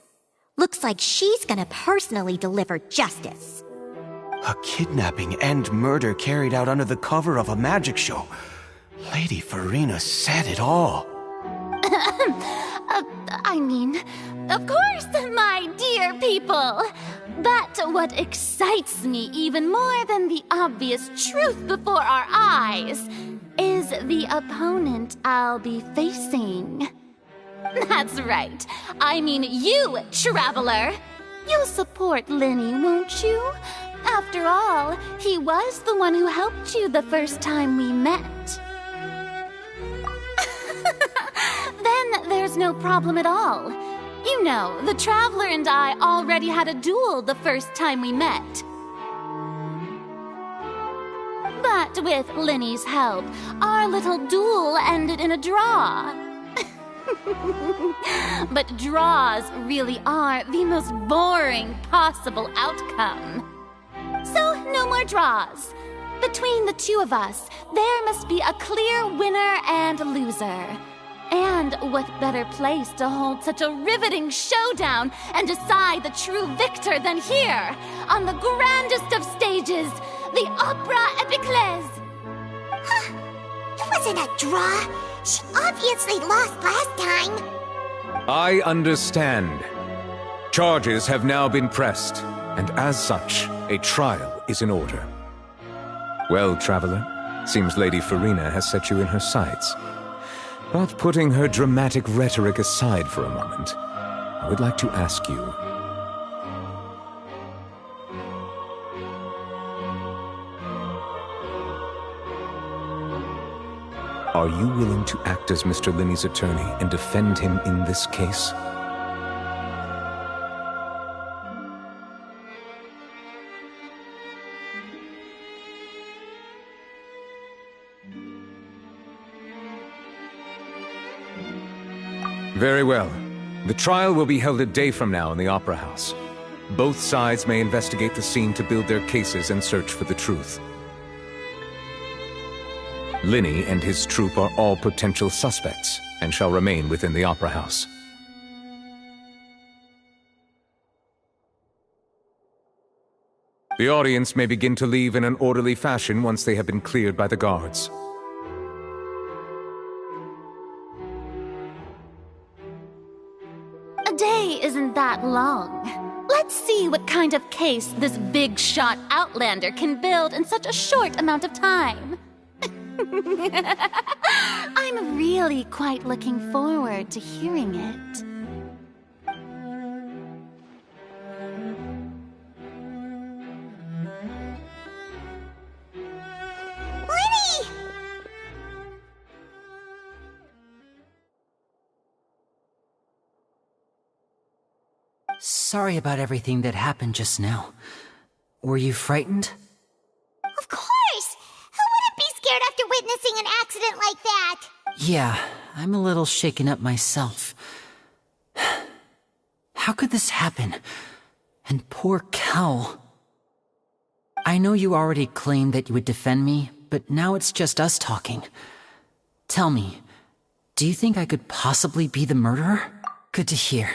D: Looks like she's gonna personally deliver justice.
E: A kidnapping and murder carried out under the cover of a magic show. Lady Farina said it all.
C: Of course, my dear people. But what excites me even more than the obvious truth before our eyes is the opponent I'll be facing. That's right. I mean you, Traveler. You'll support Linny, won't you? After all, he was the one who helped you the first time we met. Then there's no problem at all. You know, the Traveler and I already had a duel the first time we met. But with Linny's help, our little duel ended in a draw. But draws really are the most boring possible outcome. So, no more draws. Between the two of us, there must be a clear winner and loser. And what better place to hold such a riveting showdown and decide the true victor than here, on the grandest of stages, the Opera Epiclese.
D: It wasn't a draw. She obviously lost last time.
Q: I understand. Charges have now been pressed, and as such, a trial is in order. Well, Traveler, seems Lady Farina has set you in her sights. But putting her dramatic rhetoric aside for a moment, I would like to ask you... Are you willing to act as Mr. Linney's attorney and defend him in this case? Very well. The trial will be held a day from now in the Opera House. Both sides may investigate the scene to build their cases and search for the truth. Linney and his troupe are all potential suspects and shall remain within the Opera House. The audience may begin to leave in an orderly fashion once they have been cleared by the guards.
C: A day isn't that long. Let's see what kind of case this big-shot Outlander can build in such a short amount of time. I'm really quite looking forward to hearing it.
D: Linny!
I: Sorry about everything that happened just now. Were you frightened?
D: Of course! Who wouldn't be scared after witnessing an accident like that?
I: Yeah, I'm a little shaken up myself. How could this happen? And poor Cal. I know you already claimed that you would defend me, but now it's just us talking. Tell me, do you think I could possibly be the murderer? Good to hear.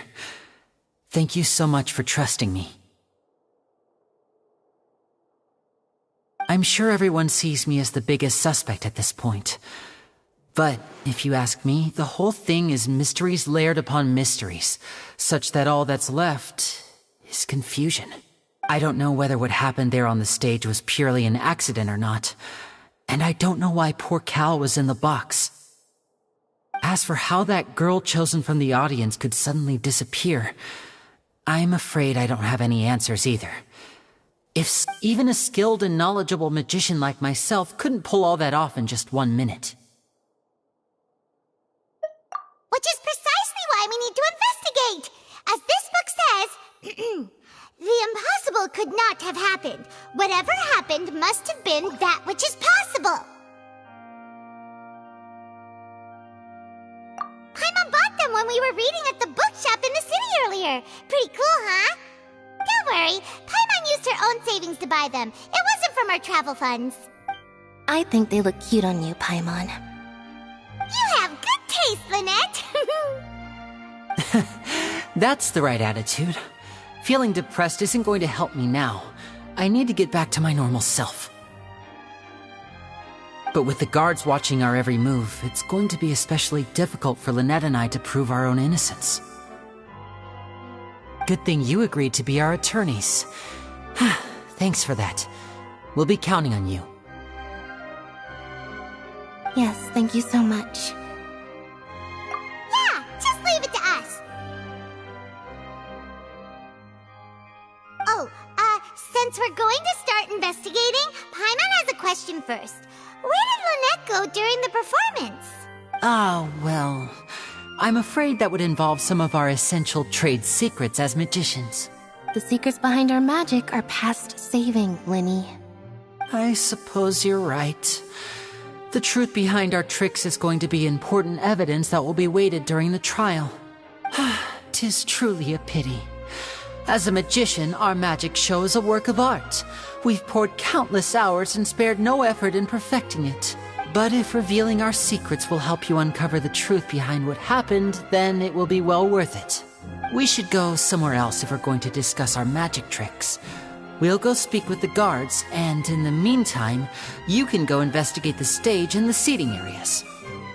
I: Thank you so much for trusting me. I'm sure everyone sees me as the biggest suspect at this point. But, if you ask me, the whole thing is mysteries layered upon mysteries, such that all that's left is confusion. I don't know whether what happened there on the stage was purely an accident or not, and I don't know why poor Cal was in the box. As for how that girl chosen from the audience could suddenly disappear, I'm afraid I don't have any answers either. If even a skilled and knowledgeable magician like myself couldn't pull all that off in just 1 minute.
D: Which is precisely why we need to investigate! As this book says, the impossible could not have happened. Whatever happened must have been that which is possible. Paimon bought them when we were reading at the bookshop in the city earlier. Pretty cool, huh? Don't worry, Paimon used her own savings to buy them. It wasn't from our travel funds.
H: I think they look cute on you, Paimon.
D: You have good taste, Lynette!
I: That's the right attitude. Feeling depressed isn't going to help me now. I need to get back to my normal self. But with the guards watching our every move, it's going to be especially difficult for Lynette and I to prove our own innocence. Good thing you agreed to be our attorneys. Thanks for that. We'll be counting on you.
H: Yes, thank you so much.
D: Yeah, just leave it to us. Oh, since we're going to start investigating, Paimon has a question first. Where did Lynette go during the performance?
I: Well, I'm afraid that would involve some of our essential trade secrets as magicians.
H: The secrets behind our magic are past saving, Linny.
I: I suppose you're right. The truth behind our tricks is going to be important evidence that will be weighted during the trial. 'Tis truly a pity. As a magician, our magic show is a work of art. We've poured countless hours and spared no effort in perfecting it. But if revealing our secrets will help you uncover the truth behind what happened, then it will be well worth it. We should go somewhere else if we're going to discuss our magic tricks. We'll go speak with the guards, and in the meantime, you can go investigate the stage and the seating areas.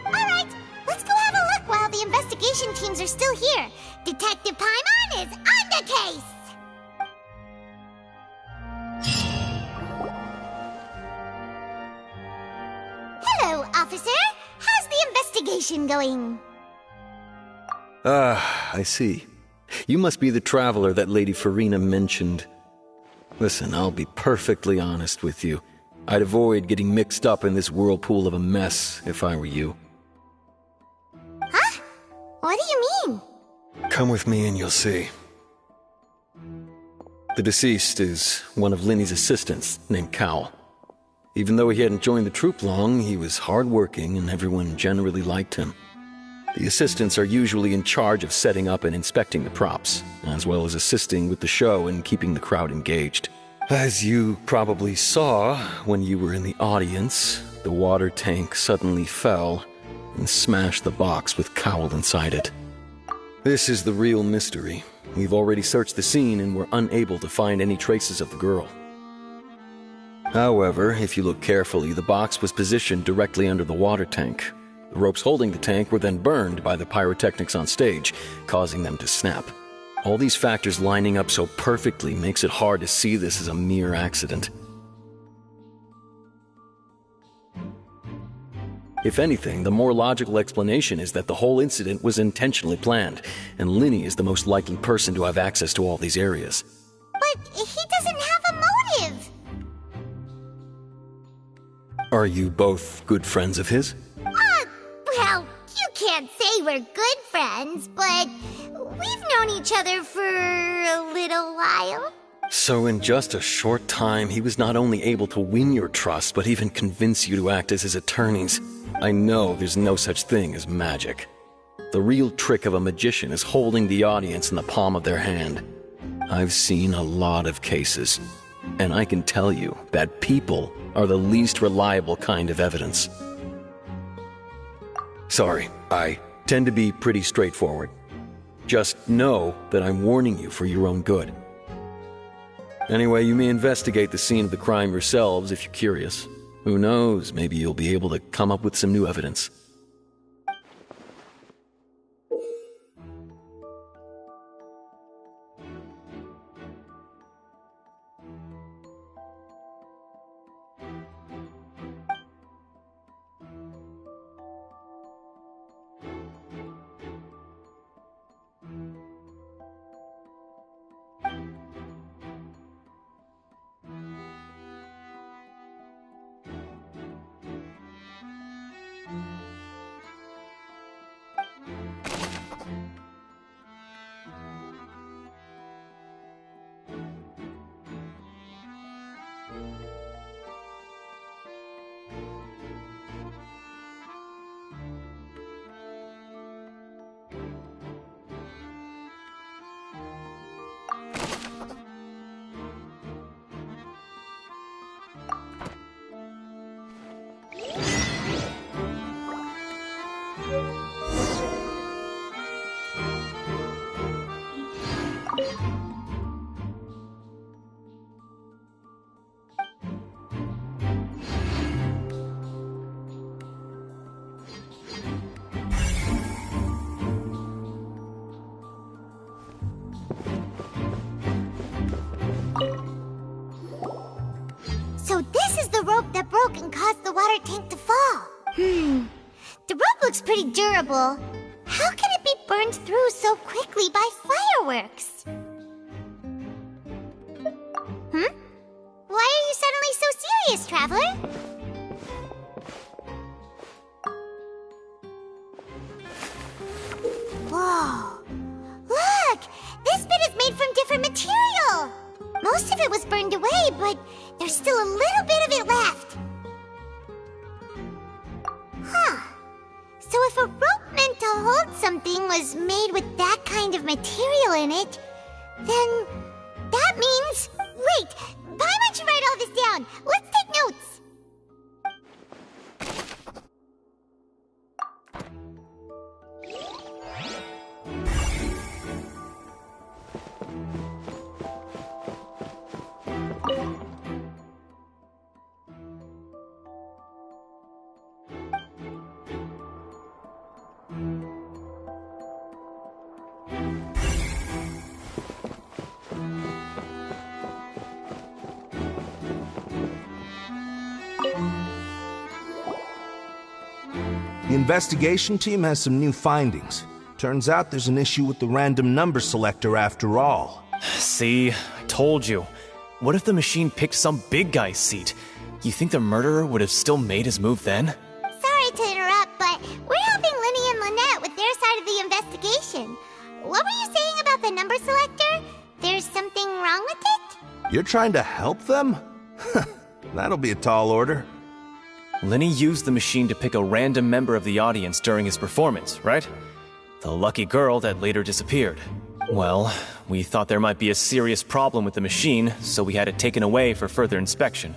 D: Alright, let's go have a look while the investigation teams are still here. Detective Paimon is on the case! Hello, officer. How's the investigation going?
T: I see. You must be the traveler that Lady Farina mentioned. Listen, I'll be perfectly honest with you. I'd avoid getting mixed up in this whirlpool of a mess if I were you.
D: Huh? What do you mean?
T: Come with me and you'll see. The deceased is one of Linny's assistants named Cal. Even though he hadn't joined the troupe long, he was hardworking and everyone generally liked him. The assistants are usually in charge of setting up and inspecting the props, as well as assisting with the show and keeping the crowd engaged. As you probably saw when you were in the audience, the water tank suddenly fell and smashed the box with Cowl inside it. This is the real mystery. We've already searched the scene and were unable to find any traces of the girl. However, if you look carefully, the box was positioned directly under the water tank. The ropes holding the tank were then burned by the pyrotechnics on stage, causing them to snap. All these factors lining up so perfectly makes it hard to see this as a mere accident. If anything, the more logical explanation is that the whole incident was intentionally planned, and Linny is the most likely person to have access to all these areas.
D: But he doesn't have a motive!
T: Are you both good friends of his?
D: Well, you can't say we're good friends, but We've known each other for a little while.
T: So in just a short time, he was not only able to win your trust, but even convince you to act as his attorneys. I know there's no such thing as magic. The real trick of a magician is holding the audience in the palm of their hand. I've seen a lot of cases, and I can tell you that people are the least reliable kind of evidence. Sorry, I tend to be pretty straightforward. Just know that I'm warning you for your own good. Anyway, you may investigate the scene of the crime yourselves if you're curious. Who knows, maybe you'll be able to come up with some new evidence.
D: So this is the rope that broke and caused the water tank to fall. The rope looks pretty durable. How can it be burned through so quickly by fireworks? Why are you suddenly so serious, Traveler? Whoa! Look! This bit is made from different material! Most of it was burned away, but there's still a little bit of it left. Huh. So if a rope meant to hold something was made with that kind of material in it, then that means... Wait! Why don't you write all this down? Let's take notes!
M: The investigation team has some new findings. Turns out there's an issue with the random number selector after all.
U: See, I told you. What if the machine picked some big guy's seat? You think the murderer would have still made his move then?
D: Sorry to interrupt, but we're helping Linny and Lynette with their side of the investigation. What were you saying about the number selector? There's something wrong with it?
M: You're trying to help them? That'll be a tall order.
U: Linny used the machine to pick a random member of the audience during his performance, right? The lucky girl that later disappeared. Well, we thought there might be a serious problem with the machine, so we had it taken away for further inspection.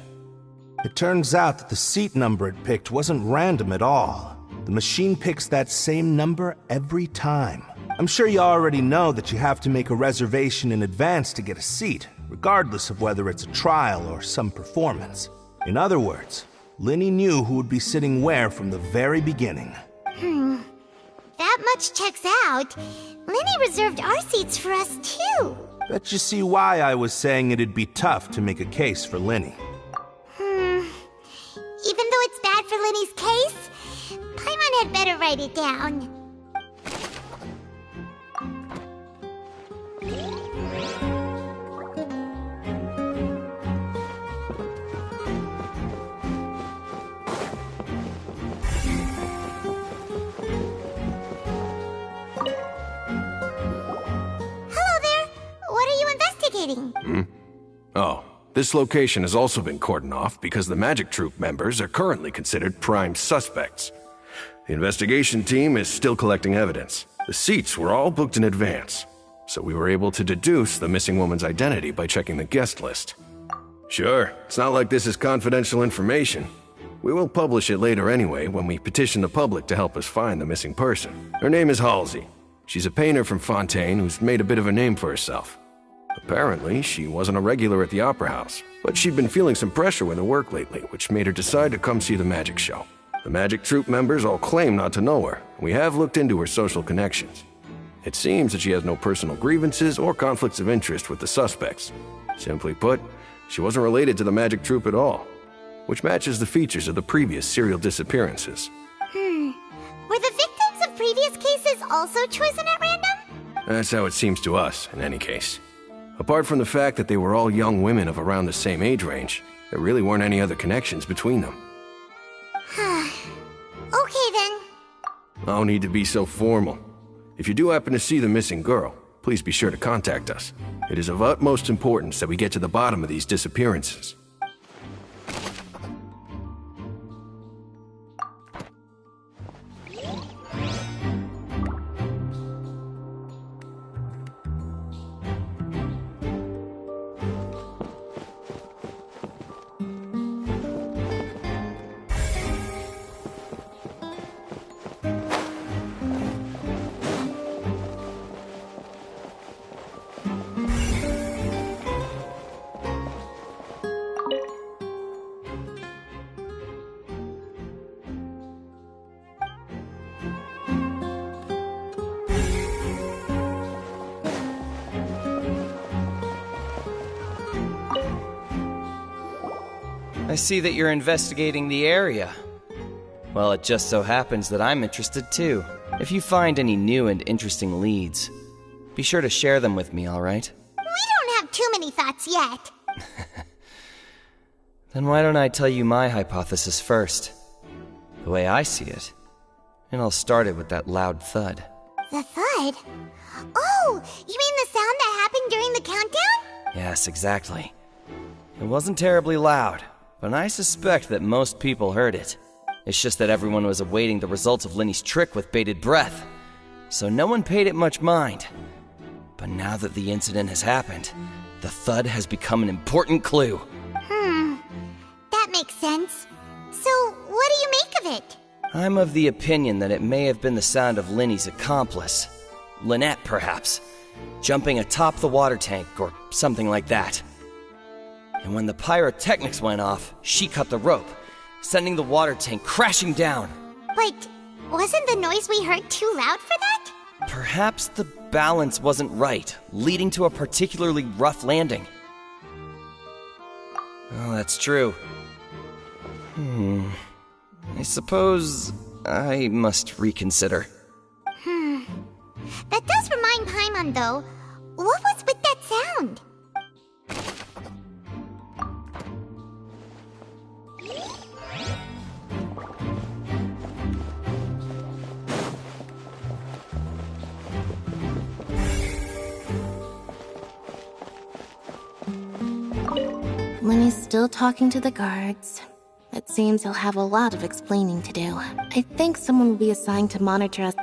M: It turns out that the seat number it picked wasn't random at all. The machine picks that same number every time. I'm sure you already know that you have to make a reservation in advance to get a seat, regardless of whether it's a trial or some performance. In other words, Linny knew who would be sitting where from the very beginning.
D: That much checks out. Linny reserved our seats for us, too.
M: Bet you see why I was saying it'd be tough to make a case for Linny.
D: Even though it's bad for Linny's case, Paimon had better write it down.
E: This location has also been cordoned off because the Magic Troop members are currently considered prime suspects. The investigation team is still collecting evidence. The seats were all booked in advance, so we were able to deduce the missing woman's identity by checking the guest list. Sure, it's not like this is confidential information. We will publish it later anyway when we petition the public to help us find the missing person. Her name is Halsey. She's a painter from Fontaine who's made a bit of a name for herself. Apparently, she wasn't a regular at the Opera House, but she'd been feeling some pressure with her work lately, which made her decide to come see the magic show. The Magic Troop members all claim not to know her. We have looked into her social connections. It seems that she has no personal grievances or conflicts of interest with the suspects. Simply put, she wasn't related to the Magic Troop at all, which matches the features of the previous serial disappearances.
D: Were the victims of previous cases also chosen at random?
E: That's how it seems to us, in any case. Apart from the fact that they were all young women of around the same age range, there really weren't any other connections between them.
D: Okay then.
E: No need to be so formal. If you do happen to see the missing girl, please be sure to contact us. It is of utmost importance that we get to the bottom of these disappearances.
J: I see that you're investigating the area. Well, it just so happens that I'm interested too. If you find any new and interesting leads, be sure to share them with me, alright?
D: We don't have too many thoughts yet.
J: Then why don't I tell you my hypothesis first? The way I see it. And I'll start it with that loud thud.
D: The thud? Oh, you mean the sound that happened during the countdown?
J: Yes, exactly. It wasn't terribly loud, but I suspect that most people heard it. It's just that everyone was awaiting the results of Linny's trick with bated breath, so no one paid it much mind. But now that the incident has happened, the thud has become an important clue.
D: That makes sense. So, what do you make of it?
J: I'm of the opinion that it may have been the sound of Linny's accomplice, Lynette perhaps, jumping atop the water tank or something like that. And when the pyrotechnics went off, she cut the rope, sending the water tank crashing down.
D: But wasn't the noise we heard too loud for that?
J: Perhaps the balance wasn't right, leading to a particularly rough landing. Well, that's true. I suppose I must reconsider.
D: That does remind Paimon, though. What was with that sound?
H: Lenny's still talking to the guards. It seems he'll have a lot of explaining to do. I think someone will be assigned to monitor us.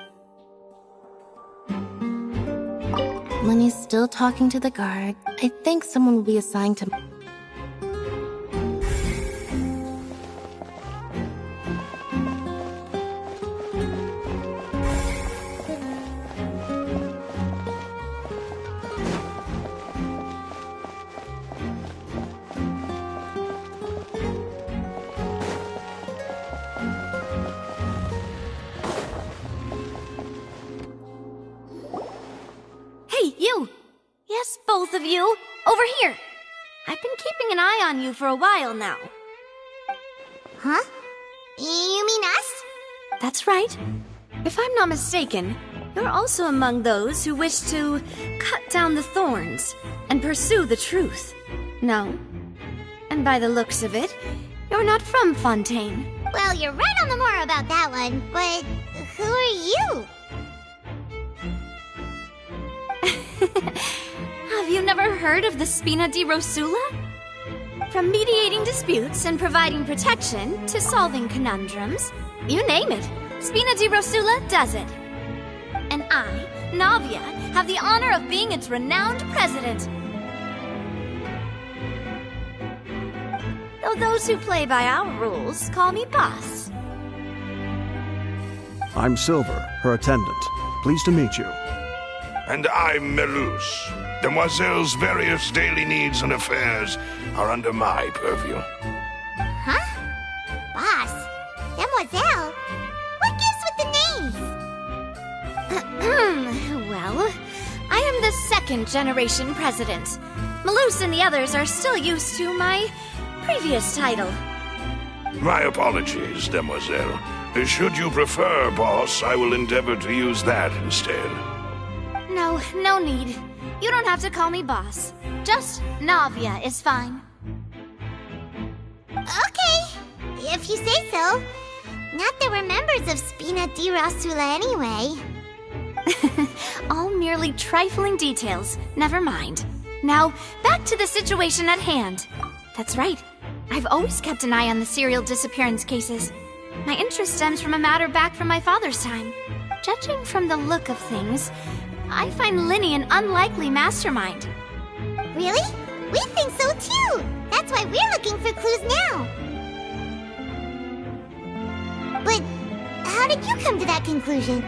H: Lenny's still talking to the guard. I think someone will be assigned to...
C: Hey, you! Yes, both of you! Over here! I've been keeping an eye on you for a while now.
D: Huh? You mean us?
C: That's right. If I'm not mistaken, you're also among those who wish to cut down the thorns and pursue the truth. No? And by the looks of it, you're not from Fontaine.
D: Well, you're right on the more about that one, but who are you?
C: Have you never heard of the Spina di Rosula?
G: From mediating disputes and providing protection to solving conundrums, you name it, Spina di Rosula does it. And I, Navia, have the honor of being its renowned president. Though those who play by our rules call me boss.
A: I'm Silver, her attendant. Pleased to meet you.
M: And I'm Melus. Demoiselle's various daily needs and affairs are under my purview.
D: Huh? Boss? Demoiselle? What gives with the names?
G: Well, I am the second generation president. Melus and the others are still used to my previous title.
M: My apologies, Demoiselle. Should you prefer, boss, I will endeavor to use that instead.
G: No, no need. You don't have to call me boss. Just Navia is fine.
D: Okay, if you say so. Not that we're members of Spina di Rosula anyway.
G: All merely trifling details. Never mind. Now, back to the situation at hand. That's right. I've always kept an eye on the serial disappearance cases. My interest stems from a matter back from my father's time. Judging from the look of things, I find Linny an unlikely mastermind.
D: Really? We think so too! That's why we're looking for clues now! But how did you come to that conclusion?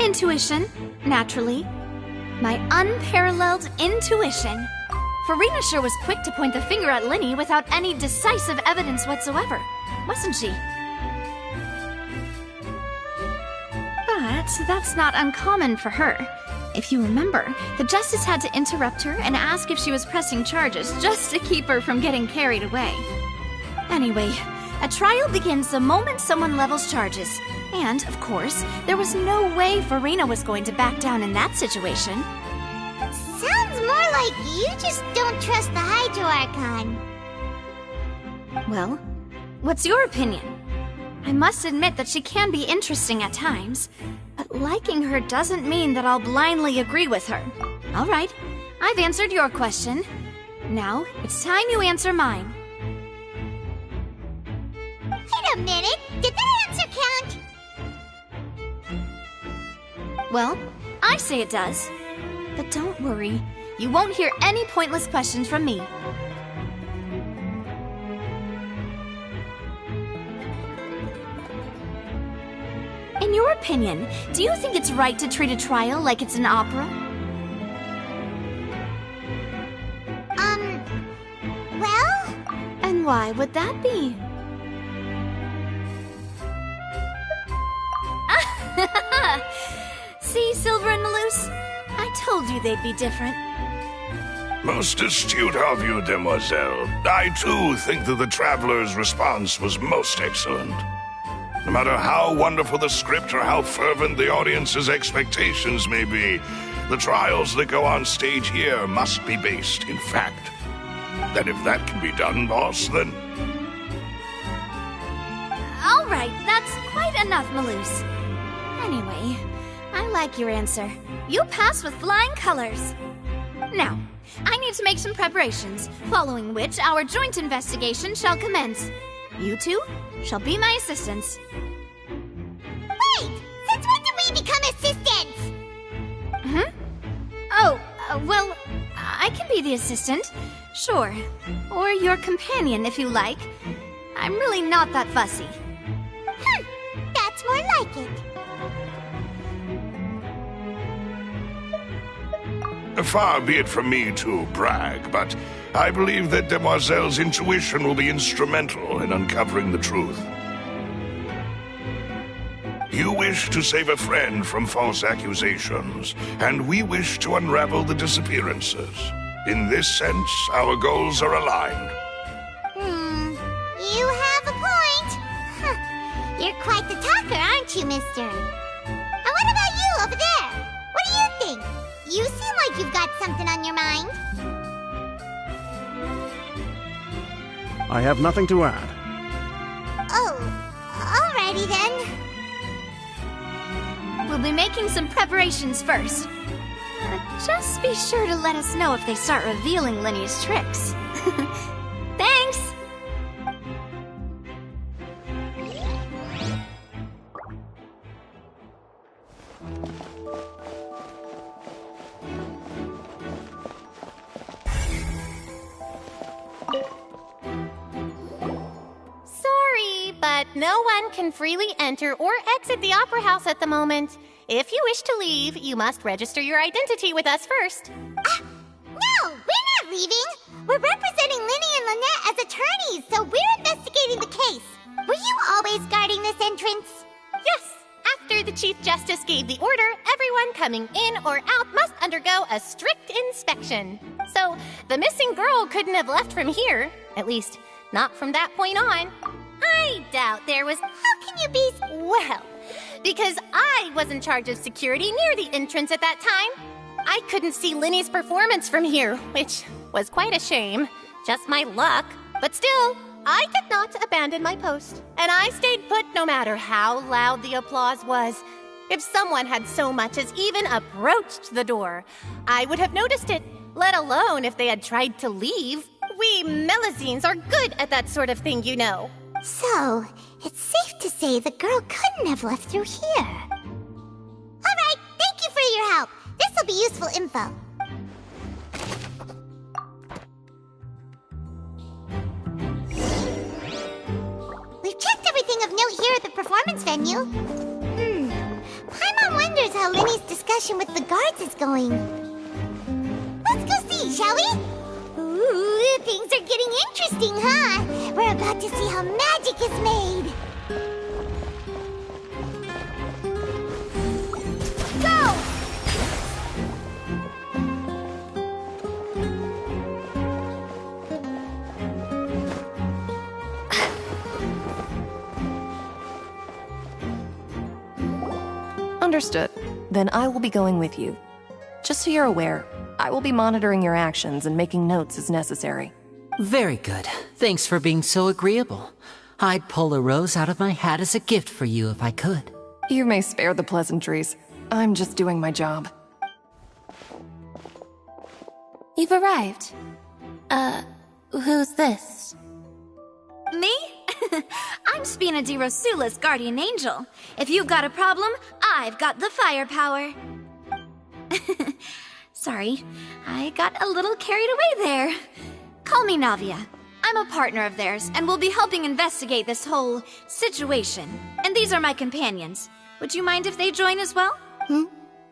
G: Intuition, naturally. My unparalleled intuition. Farina sure was quick to point the finger at Linny without any decisive evidence whatsoever, wasn't she? But that's not uncommon for her. If you remember, the Justice had to interrupt her and ask if she was pressing charges just to keep her from getting carried away. Anyway, a trial begins the moment someone levels charges. And, of course, there was no way Farina was going to back down in that situation.
D: Sounds more like you just don't trust the Hydro Archon.
G: Well, what's your opinion? I must admit that she can be interesting at times, but liking her doesn't mean that I'll blindly agree with her. All right, I've answered your question. Now, it's time you answer mine.
D: Wait a minute, did that answer count?
G: Well, I say it does. But don't worry, you won't hear any pointless questions from me. In your opinion, do you think it's right to treat a trial like it's an opera?
D: Well?
G: And why would that be? See, Silver and Melus? I told you they'd be different.
M: Most astute of you, Demoiselle. I, too, think that the Traveler's response was most excellent. No matter how wonderful the script or how fervent the audience's expectations may be, the trials that go on stage here must be based in fact. And if that can be done, boss, then...
G: All right, that's quite enough, Melus. Anyway, I like your answer. You pass with flying colors. Now, I need to make some preparations, following which our joint investigation shall commence. You two shall be my assistants.
D: Wait! Since when did we become assistants?
G: Oh, well, I can be the assistant. Sure. Or your companion, if you like. I'm really not that fussy.
D: That's more like it.
M: Far be it from me to brag, but I believe that Demoiselle's intuition will be instrumental in uncovering the truth. You wish to save a friend from false accusations, and we wish to unravel the disappearances. In this sense, our goals are aligned.
D: You have a point. You're quite the talker, aren't you, mister? And what about you over there? What do you think? You seem like you've got something on your mind.
A: I have nothing to add.
D: Oh, alrighty then.
G: We'll be making some preparations first. But just be sure to let us know if they start revealing Linny's tricks. Thanks!
L: Sorry, but no one can freely enter or exit the Opera House at the moment. If you wish to leave, you must register your identity with us first.
D: No, we're not leaving. We're representing Linny and Lynette as attorneys, so we're investigating the case. Were you always guarding this entrance?
L: Yes. After the Chief Justice gave the order, everyone coming in or out must undergo a strict inspection. So, the missing girl couldn't have left from here. At least, not from that point on. I doubt there was...
D: How can you be...
L: Well, because I was in charge of security near the entrance at that time. I couldn't see Linny's performance from here, which was quite a shame. Just my luck. But still, I did not abandon my post. And I stayed put no matter how loud the applause was. If someone had so much as even approached the door, I would have noticed it, let alone if they had tried to leave. We Melazines are good at that sort of thing, you know.
D: So, it's safe to say the girl couldn't have left through here. Alright, thank you for your help. This'll be useful info. We've checked everything of note here at the performance venue. Paimon wonders how Linny's discussion with the guards is going. Let's go see, shall we? Ooh, things are getting interesting, huh? We're about to see how magic is made. Go!
F: Understood. Then I will be going with you. Just so you're aware, I will be monitoring your actions and making notes as necessary.
I: Very good. Thanks for being so agreeable. I'd pull a rose out of my hat as a gift for you if I could.
F: You may spare the pleasantries. I'm just doing my job.
H: You've arrived. Who's this?
G: Me? I'm Spina di Rosula's guardian angel. If you've got a problem, I've got the firepower. Sorry, I got a little carried away there. Call me Navia. I'm a partner of theirs, and we'll be helping investigate this whole situation. And these are my companions. Would you mind if they join as well?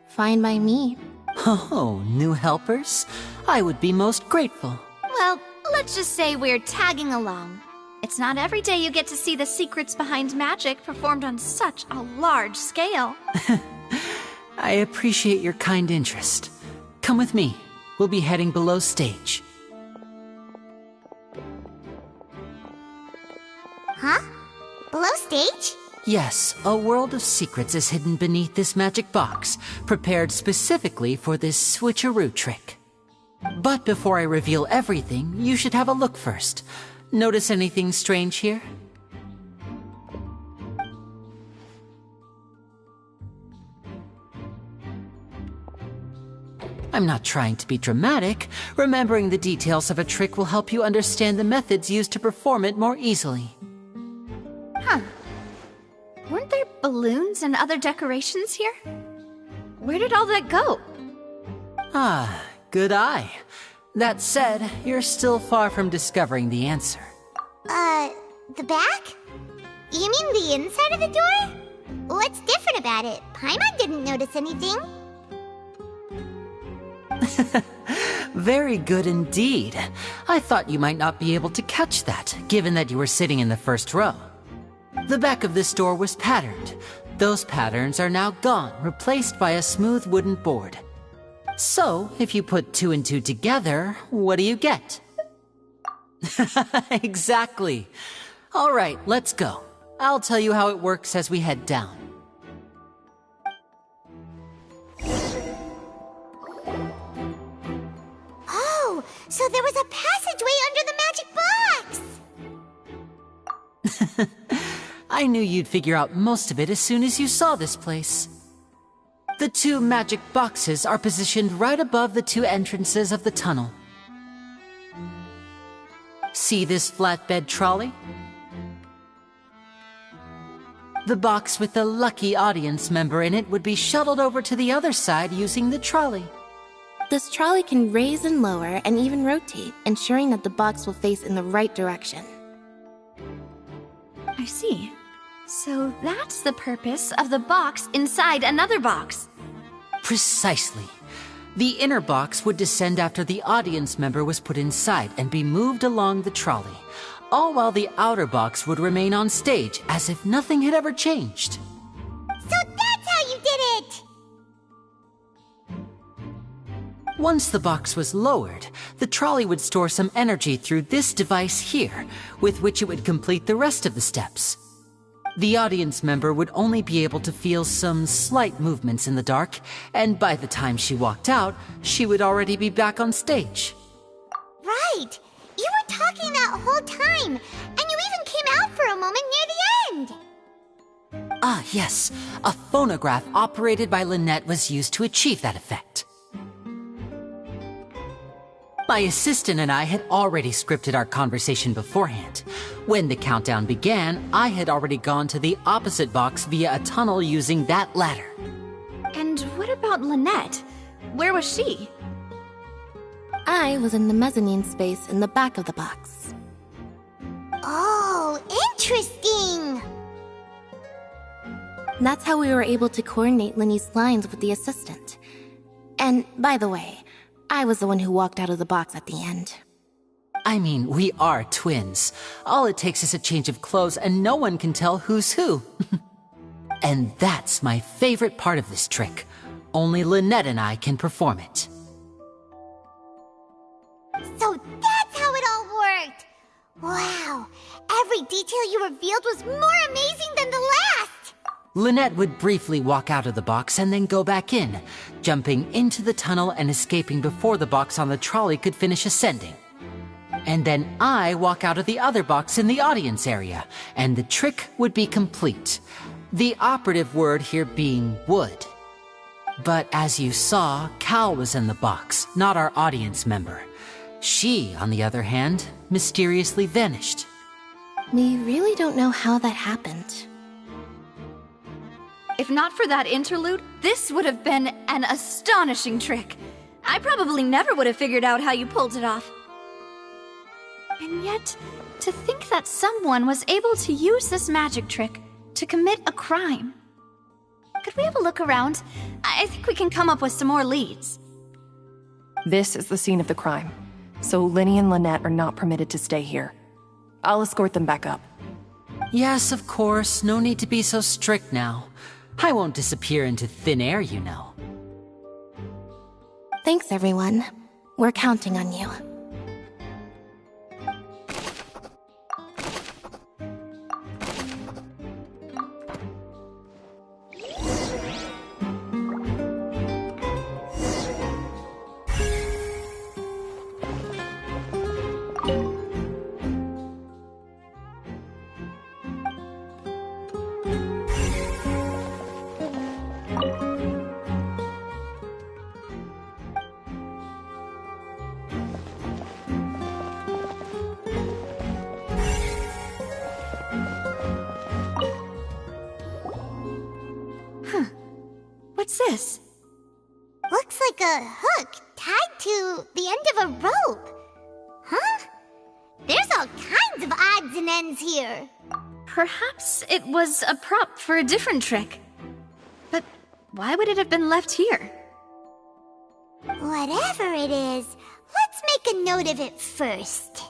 H: Fine by me.
I: Oh, new helpers? I would be most grateful.
G: Well, let's just say we're tagging along. It's not every day you get to see the secrets behind magic performed on such a large scale.
I: I appreciate your kind interest. Come with me. We'll be heading below stage.
D: Huh? Below stage?
I: Yes, a world of secrets is hidden beneath this magic box, prepared specifically for this switcheroo trick. But before I reveal everything, you should have a look first. Notice anything strange here? I'm not trying to be dramatic. Remembering the details of a trick will help you understand the methods used to perform it more easily.
G: Huh. Weren't there balloons and other decorations here? Where did all that go?
I: Ah, good eye. That said, you're still far from discovering the answer.
D: The back? You mean the inside of the door? What's different about it? Paimon didn't notice anything.
I: Very good indeed. I thought you might not be able to catch that, given that you were sitting in the first row. The back of this door was patterned. Those patterns are now gone, replaced by a smooth wooden board. So, if you put 2 and 2 together, what do you get? Exactly. All right, let's go. I'll tell you how it works as we head down.
D: Oh, so there was a passageway under the magic box!
I: I knew you'd figure out most of it as soon as you saw this place. The 2 magic boxes are positioned right above the 2 entrances of the tunnel. See this flatbed trolley? The box with the lucky audience member in it would be shuttled over to the other side using the trolley.
H: This trolley can raise and lower and even rotate, ensuring that the box will face in the right direction.
G: I see. So that's the purpose of the box inside another box.
I: Precisely. The inner box would descend after the audience member was put inside and be moved along the trolley, all while the outer box would remain on stage as if nothing had ever changed.
D: So that's how you did it!
I: Once the box was lowered, the trolley would store some energy through this device here, with which it would complete the rest of the steps. The audience member would only be able to feel some slight movements in the dark, and by the time she walked out, she would already be back on stage.
D: Right! You were talking that whole time, and you even came out for a moment near the end!
I: Ah, yes. A phonograph operated by Lynette was used to achieve that effect. My assistant and I had already scripted our conversation beforehand. When the countdown began, I had already gone to the opposite box via a tunnel using that ladder.
G: And what about Lynette? Where was she?
H: I was in the mezzanine space in the back of the box.
D: Oh, interesting!
H: That's how we were able to coordinate Linny's lines with the assistant. And, by the way, I was the one who walked out of the box at the end.
I: I mean, we are twins. All it takes is a change of clothes and no one can tell who's who. And that's my favorite part of this trick. Only Lynette and I can perform it.
D: So that's how it all worked! Wow, every detail you revealed was more amazing than the last!
I: Lynette would briefly walk out of the box and then go back in, jumping into the tunnel and escaping before the box on the trolley could finish ascending. And then I walk out of the other box in the audience area, and the trick would be complete. The operative word here being would. But as you saw, Cal was in the box, not our audience member. She, on the other hand, mysteriously vanished.
H: We really don't know how that happened.
G: If not for that interlude, this would have been an astonishing trick. I probably never would have figured out how you pulled it off. And yet, to think that someone was able to use this magic trick to commit a crime. Could we have a look around? I think we can come up with some more leads.
N: This is the scene of the crime, so Linny and Lynette are not permitted to stay here. I'll escort them back up.
I: Yes, of course. No need to be so strict now. I won't disappear into thin air, you know.
H: Thanks, everyone. We're counting on you.
G: What's this?
D: Looks like a hook tied to the end of a rope. Huh? There's all kinds of odds and ends here.
G: Perhaps it was a prop for a different trick. But why would it have been left here?
D: Whatever it is, let's make a note of it first.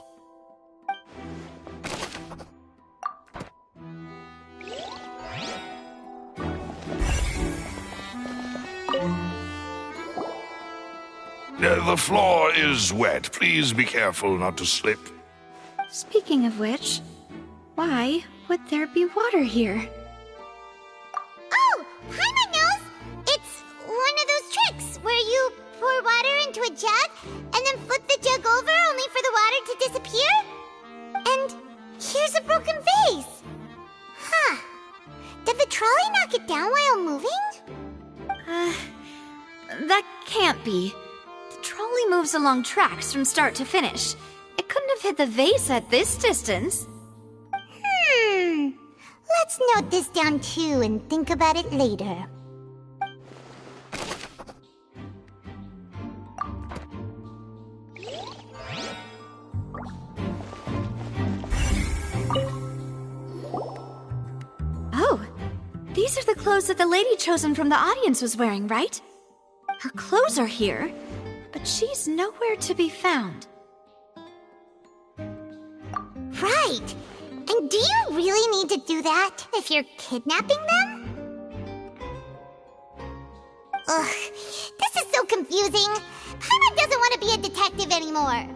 M: The floor is wet. Please be careful not to slip.
G: Speaking of which, why would there be water here?
D: Oh, Paimon knows! It's one of those tricks where you pour water into a jug and then flip the jug over only for the water to disappear? And here's a broken vase. Huh. Did the trolley knock it down while moving?
G: That can't be. The trolley moves along tracks from start to finish. It couldn't have hit the vase at this distance.
D: Let's note this down too and think about it later.
G: Oh, these are the clothes that the lady chosen from the audience was wearing, right? Her clothes are here, but she's nowhere to be found.
D: Right! And do you really need to do that if you're kidnapping them? Ugh, this is so confusing. Paimon doesn't want to be a detective anymore.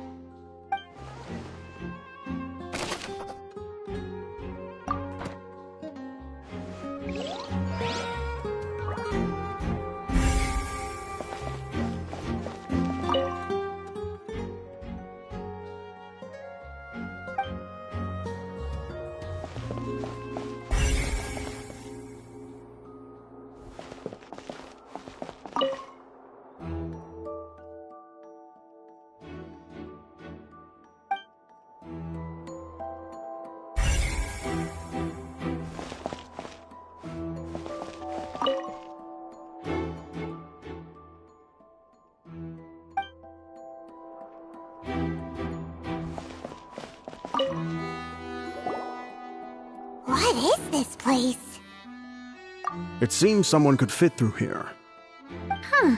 D: What is this place?
A: It seems someone could fit through here.
G: Huh.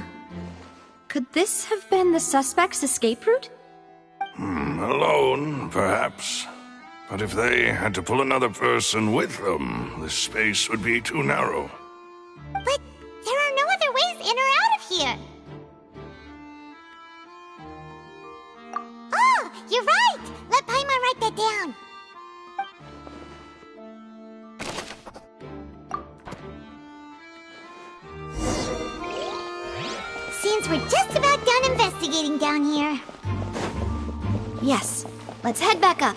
G: Could this have been the suspect's escape route?
O: Alone, perhaps. But if they had to pull another person with them, the space would be too narrow.
D: But there are no other ways in or out of here. Oh, you're right! Let Paimon write that down. Seems we're just about done investigating down here.
G: Yes, let's head back up.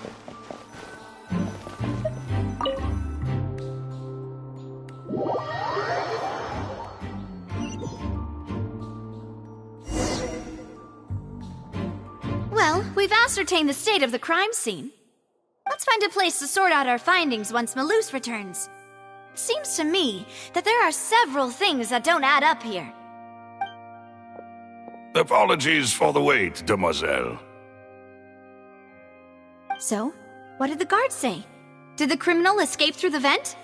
G: Well, we've ascertained the state of the crime scene. Let's find a place to sort out our findings once Malus returns. Seems to me that there are several things that don't add up here.
O: Apologies for the wait, demoiselle.
G: So, what did the guards say? Did the criminal escape through the vent?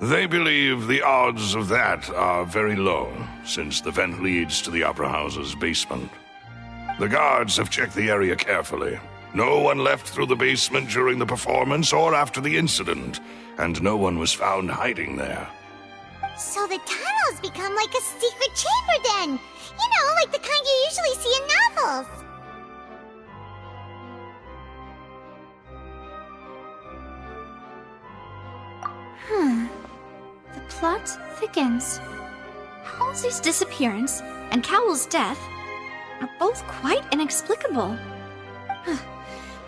O: They believe the odds of that are very low, since the vent leads to the Opera House's basement. The guards have checked the area carefully. No one left through the basement during the performance or after the incident, and no one was found hiding there.
D: So the tunnels become like a secret chamber then! You know, like the kind you usually see in novels!
G: The plot thickens. Halsey's disappearance and Cowell's death are both quite inexplicable.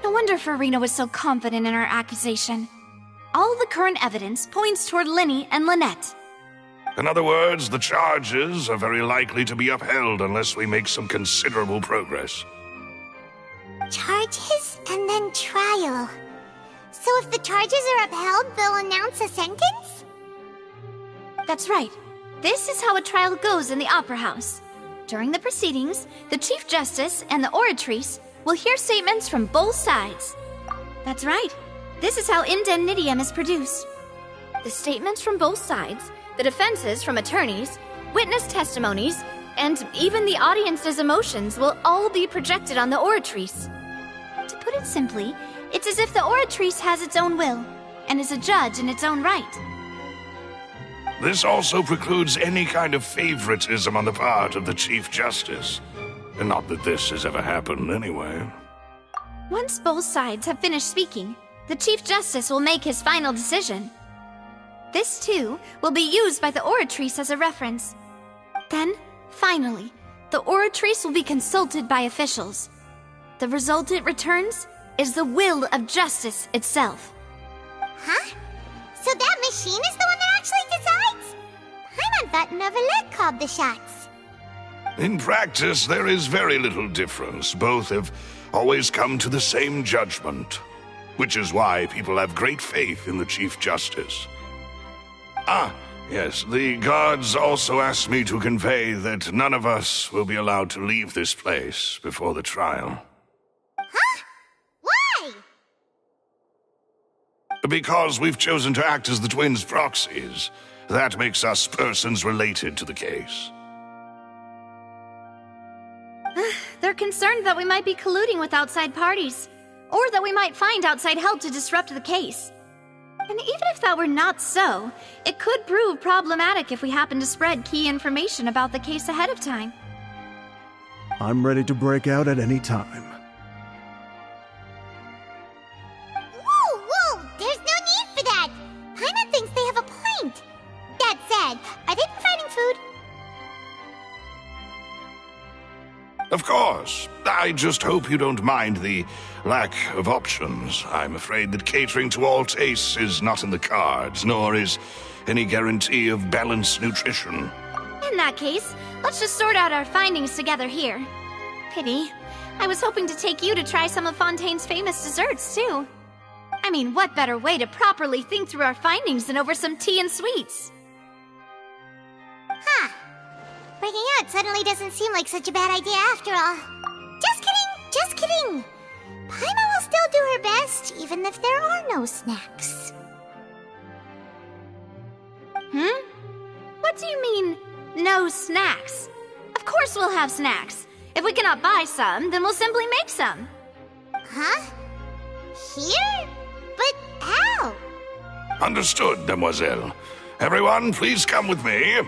G: No wonder Farina was so confident in her accusation. All the current evidence points toward Linny and Lynette.
O: In other words, the charges are very likely to be upheld unless we make some considerable progress.
D: Charges and then trial. So if the charges are upheld, they'll announce a sentence?
G: That's right. This is how a trial goes in the Opera House. During the proceedings, the Chief Justice and the Oratrice will hear statements from both sides. That's right. This is how indemnitium is produced. The statements from both sides, the defenses from attorneys, witness testimonies, and even the audience's emotions will all be projected on the Oratrice. To put it simply, it's as if the Oratrice has its own will, and is a judge in its own right.
O: This also precludes any kind of favoritism on the part of the Chief Justice. And not that this has ever happened anyway.
G: Once both sides have finished speaking, the Chief Justice will make his final decision. This, too, will be used by the Oratrice as a reference. Then, finally, the Oratrice will be consulted by officials. The result it returns is the will of justice itself.
D: Huh? So that machine is the one that actually decides? Paimon thought Neverlet called the shots.
O: In practice, there is very little difference. Both have always come to the same judgment, which is why people have great faith in the Chief Justice. Ah, yes, the guards also asked me to convey that none of us will be allowed to leave this place before the trial.
D: Huh? Why?
O: Because we've chosen to act as the twins' proxies. That makes us persons related to the case.
G: They're concerned that we might be colluding with outside parties, or that we might find outside help to disrupt the case. And even if that were not so, it could prove problematic if we happen to spread key information about the case ahead of time.
A: I'm ready to break out at any time.
D: Whoa, whoa! There's no need for that! Paimon thinks they have a point. That said, are they providing food?
O: Of course. I just hope you don't mind the lack of options. I'm afraid that catering to all tastes is not in the cards, nor is any guarantee of balanced nutrition.
G: In that case, let's just sort out our findings together here. Pity. I was hoping to take you to try some of Fontaine's famous desserts, too. I mean, what better way to properly think through our findings than over some tea and sweets?
D: Huh. Breaking out suddenly doesn't seem like such a bad idea after all. Just kidding, just kidding. Paimon will still do her best, even if there are no snacks.
G: What do you mean, no snacks? Of course we'll have snacks. If we cannot buy some, then we'll simply make some.
D: Huh? Here? But how?
O: Understood, Demoiselle. Everyone, please come with me.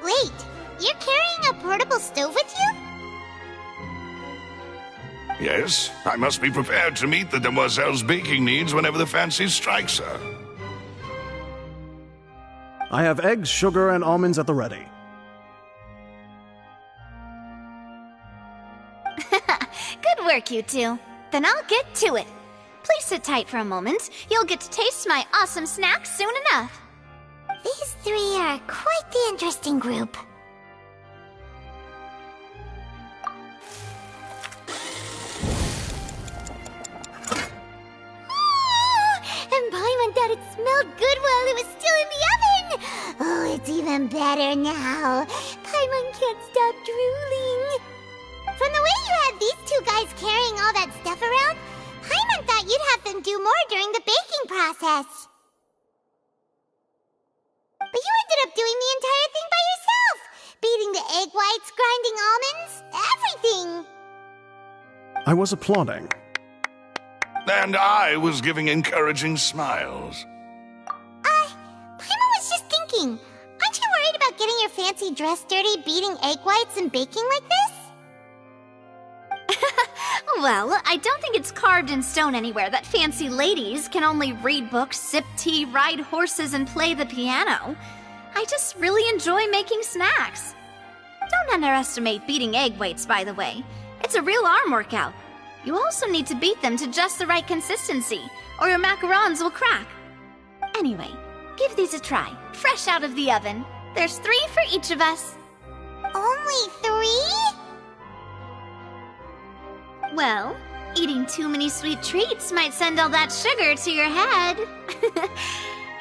D: Wait, you're carrying a portable stove with you?
O: Yes, I must be prepared to meet the Demoiselle's baking needs whenever the fancy strikes her.
A: I have eggs, sugar, and almonds at the ready.
G: Good work, you two. Then I'll get to it. Please sit tight for a moment. You'll get to taste my awesome snacks soon enough.
D: These three are quite the interesting group. And Paimon thought it smelled good while it was still in the oven! Oh, it's even better now. Paimon can't stop drooling. From the way you had these two guys carrying all that stuff around, Paimon thought you'd have them do more during the baking process. But you ended up doing the entire thing by yourself! Beating the egg whites, grinding almonds, everything!
A: I was applauding.
O: And I was giving encouraging smiles.
D: Paimon was just thinking, aren't you worried about getting your fancy dress dirty beating egg whites and baking like this?
G: Well, I don't think it's carved in stone anywhere that fancy ladies can only read books, sip tea, ride horses, and play the piano. I just really enjoy making snacks. Don't underestimate beating egg whites, by the way. It's a real arm workout. You also need to beat them to just the right consistency, or your macarons will crack. Anyway, give these a try, fresh out of the oven. There's 3 for each of us.
D: Only 3?
G: Well, eating too many sweet treats might send all that sugar to your head.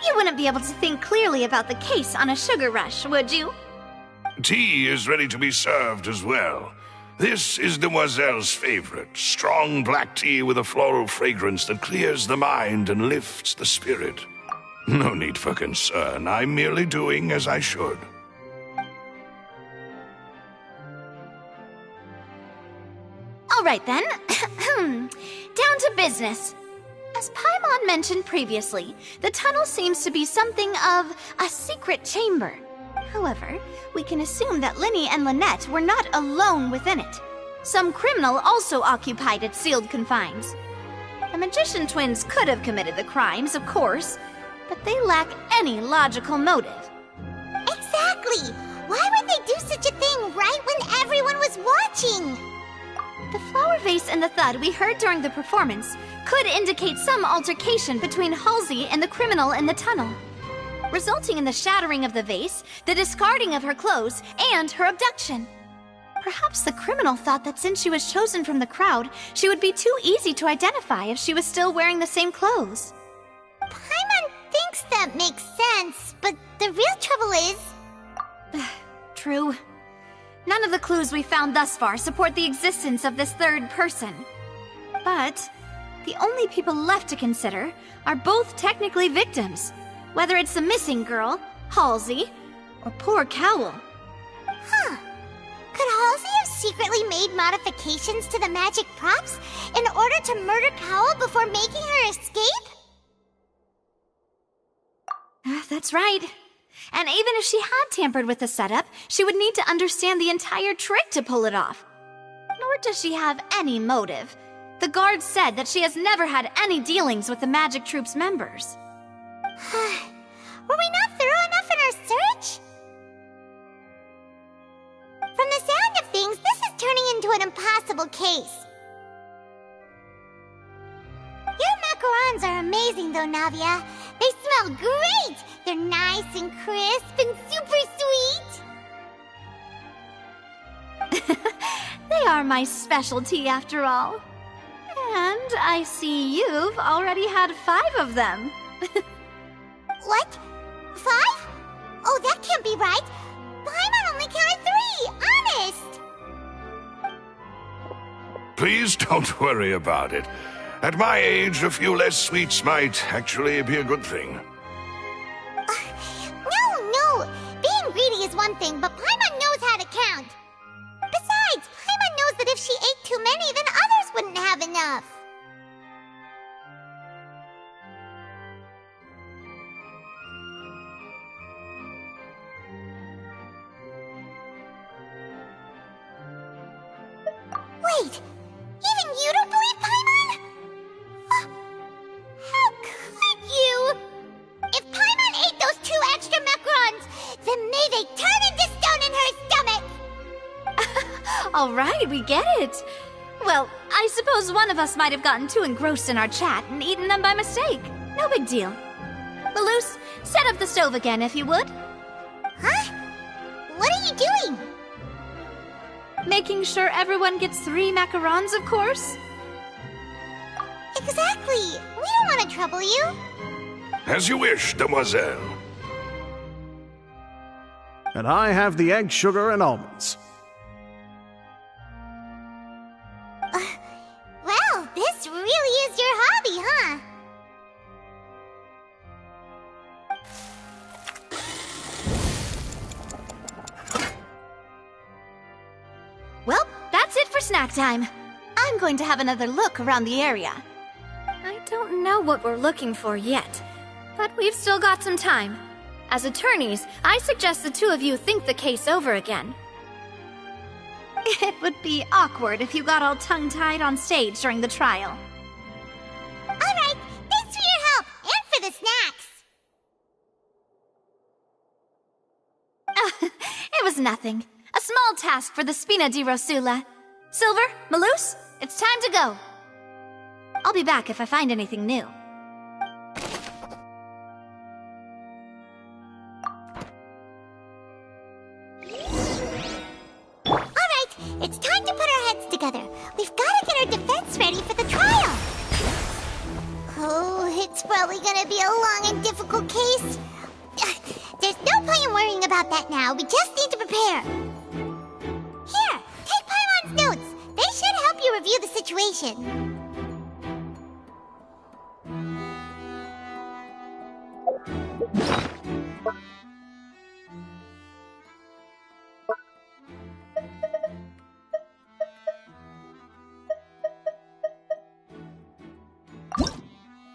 G: You wouldn't be able to think clearly about the case on a sugar rush, would you?
O: Tea is ready to be served as well. This is Demoiselle's favorite, strong black tea with a floral fragrance that clears the mind and lifts the spirit. No need for concern, I'm merely doing as I should.
G: All right then, down to business. As Paimon mentioned previously, the tunnel seems to be something of a secret chamber. However, we can assume that Linny and Lynette were not alone within it. Some criminal also occupied its sealed confines. The magician twins could have committed the crimes, of course, but they lack any logical motive.
D: Exactly! Why would they do such a thing right when everyone was watching?
G: The flower vase and the thud we heard during the performance could indicate some altercation between Halsey and the criminal in the tunnel, resulting in the shattering of the vase, the discarding of her clothes, and her abduction. Perhaps the criminal thought that since she was chosen from the crowd, she would be too easy to identify if she was still wearing the same clothes.
D: Paimon thinks that makes sense, but the real trouble is...
G: True. None of the clues we found thus far support the existence of this third person. But the only people left to consider are both technically victims, whether it's the missing girl, Halsey, or poor Cowl.
D: Huh. Could Halsey have secretly made modifications to the magic props in order to murder Cowl before making her escape?
G: That's right. And even if she had tampered with the setup, she would need to understand the entire trick to pull it off. Nor does she have any motive. The guards said that she has never had any dealings with the Magic Troop's members.
D: Were we not thorough enough in our search? From the sound of things, this is turning into an impossible case. Your macarons are amazing though, Navia. They smell great! They're nice and crisp and super sweet!
G: They are my specialty after all. And I see you've already had 5 of them.
D: What? 5? Oh, that can't be right! Paimon only counted 3! Honest!
O: Please don't worry about it. At my age, a few less sweets might actually be a good thing.
D: No! Being greedy is one thing, but Paimon knows how to count. Besides, Paimon knows that if she ate too many, then others wouldn't have enough. Wait! Even you don't believe Paimon? How could you? If Paimon ate those 2 extra macarons, then may they turn into stone in her stomach!
G: All right, we get it. Well, I suppose one of us might have gotten too engrossed in our chat and eaten them by mistake. No big deal. Maloose, set up the stove again if you would.
D: Huh? What are you doing?
G: Making sure everyone gets 3 macarons, of course.
D: Exactly. We don't want to trouble you.
O: As you wish, demoiselle.
A: And I have the egg, sugar, and almonds.
D: Well, this really is your hobby, huh?
G: Well, that's it for snack time. I'm going to have another look around the area. I don't know what we're looking for yet, but we've still got some time. As attorneys, I suggest the 2 of you think the case over again. It would be awkward if you got all tongue-tied on stage during the trial.
D: Alright, thanks for your help, and for the snacks!
G: It was nothing. A small task for the Spina di Rosula. Silver, Maloose, it's time to go. I'll be back if I find anything new.
D: Alright, it's time to put our heads together. We've got to get our defense ready for the trial. Oh, it's probably gonna be a long and difficult case. There's no point in worrying about that now. We just need to prepare. Here, take Paimon's notes. They should help you review the situation.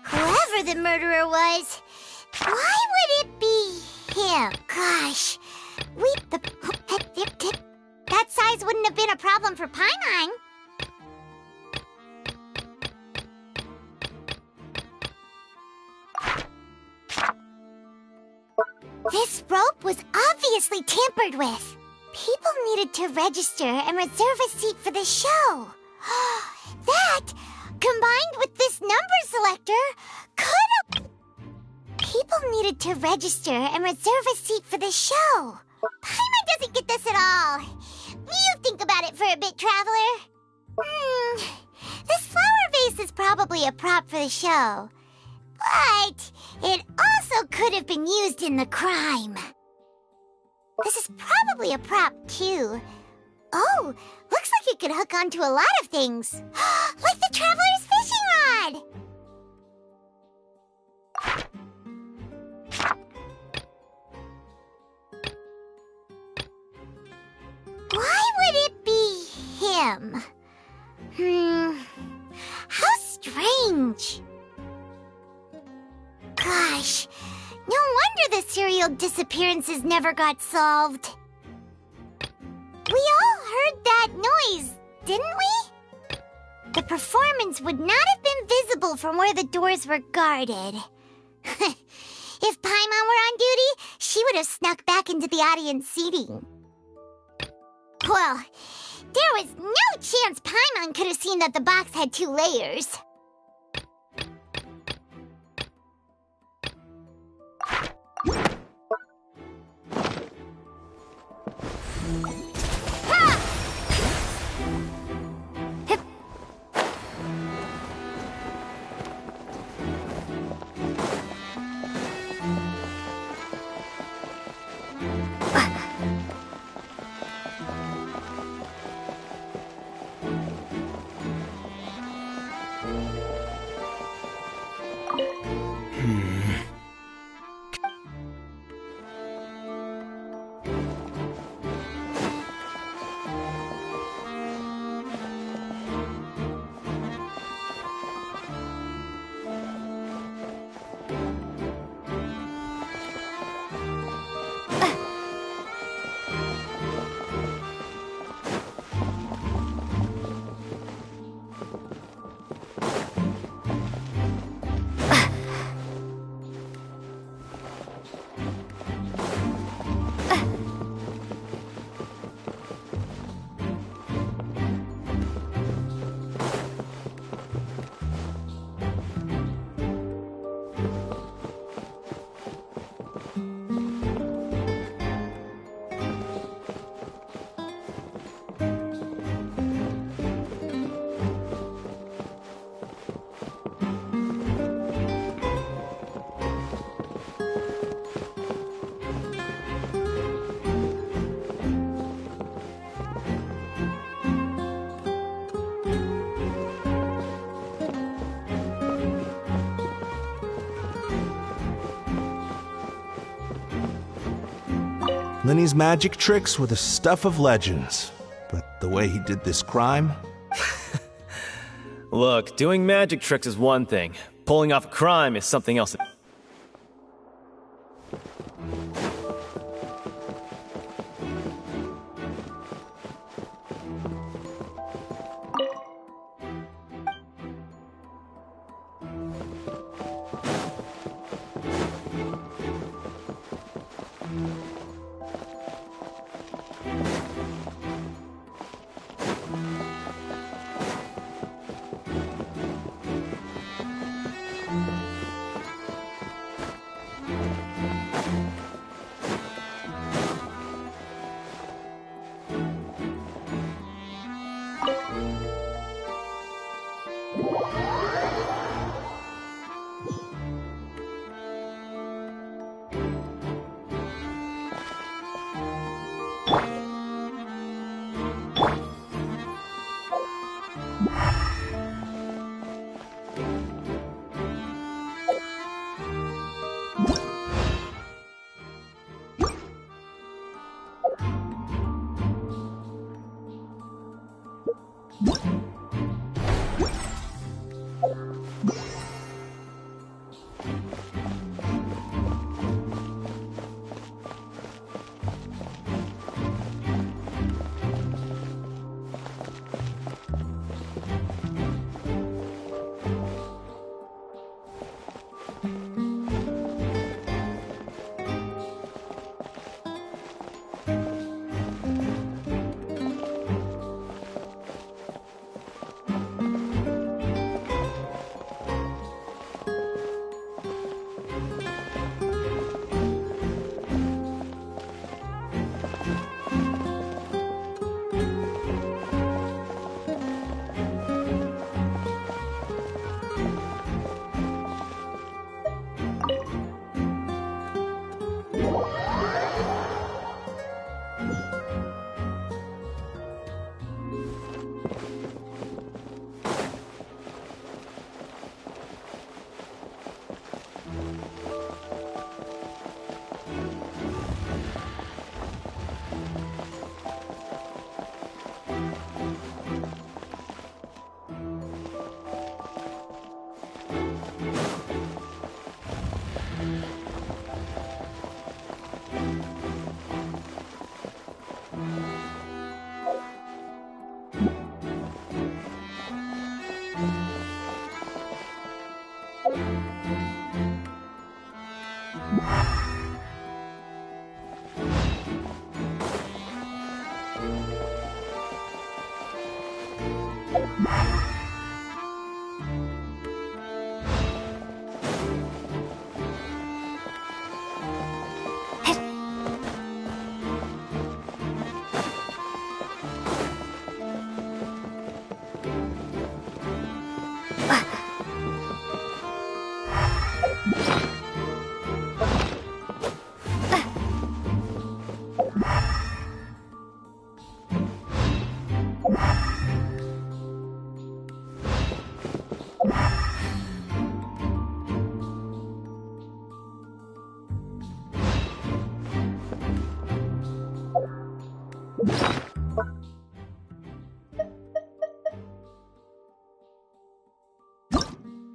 D: Whoever the murderer was, why would it be him? Gosh, that size wouldn't have been a problem for Paimon. This rope was obviously tampered with. People needed to register and reserve a seat for the show. That, combined with this number selector, could have... People needed to register and reserve a seat for the show. Paimon doesn't get this at all. You think about it for a bit, Traveler. This flower vase is probably a prop for the show. But it also could have been used in the crime. This is probably a prop, too. Oh, looks like it could hook onto a lot of things. Like the Traveler's fishing rod! Why would it be him? How strange. Gosh, no wonder the serial disappearances never got solved. We all heard that noise, didn't we? The performance would not have been visible from where the doors were guarded. If Paimon were on duty, she would have snuck back into the audience seating. Well, there was no chance Paimon could have seen that the box had 2 layers.
M: Lenny's magic tricks were the stuff of legends, but the way he did this crime...
U: Look, doing magic tricks is one thing. Pulling off a crime is something else.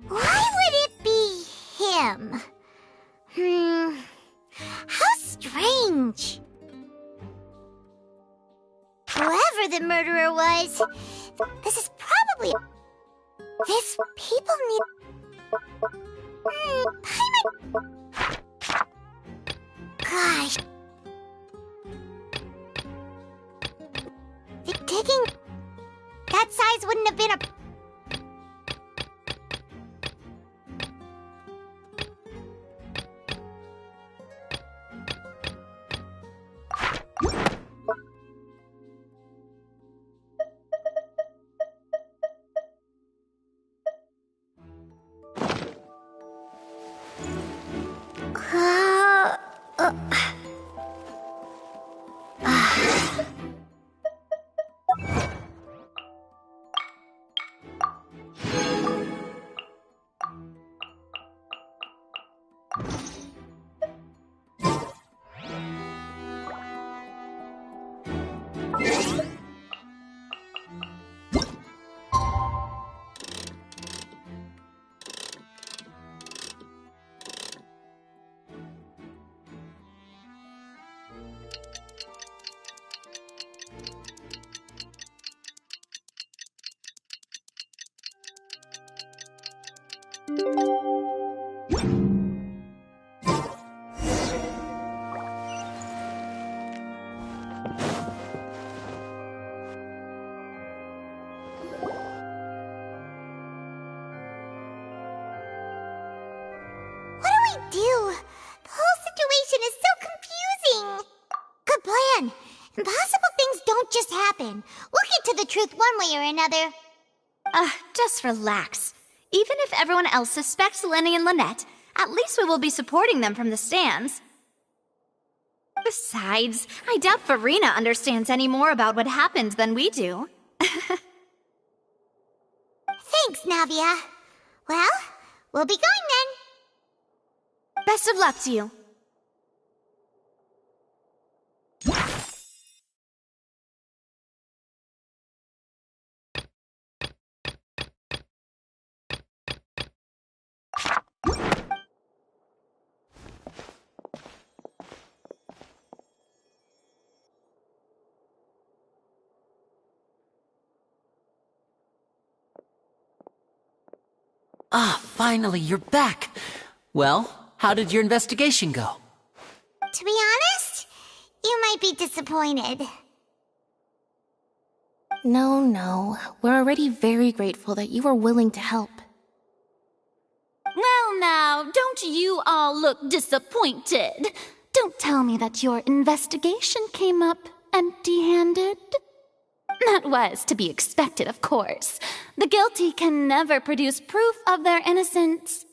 D: Why would it be him? How strange. Whoever the murderer was, this is probably... This people need... Gosh. The digging... That size wouldn't have been a... do? The whole situation is so confusing. Good plan. Impossible things don't just happen. We'll get to the truth one way or another.
G: Just relax. Even if everyone else suspects Lenny and Lynette, at least we will be supporting them from the stands. Besides, I doubt Farina understands any more about what happened than we do.
D: Thanks, Navia. Well, we'll be going then.
G: Best of luck to you.
I: Ah, finally, you're back. Well, how did your investigation go?
D: To be honest, you might be disappointed.
H: No. We're already very grateful that you were willing to help.
G: Well now, don't you all look disappointed. Don't tell me that your investigation came up empty-handed. That was to be expected, of course. The guilty can never produce proof of their innocence.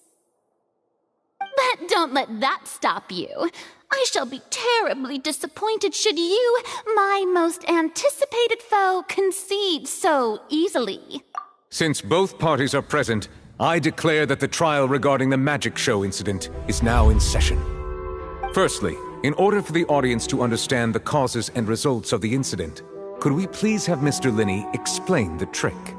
G: But don't let that stop you. I shall be terribly disappointed should you, my most anticipated foe, concede so easily.
Q: Since both parties are present, I declare that the trial regarding the magic show incident is now in session. Firstly, in order for the audience to understand the causes and results of the incident, could we please have Mr. Linney explain the trick?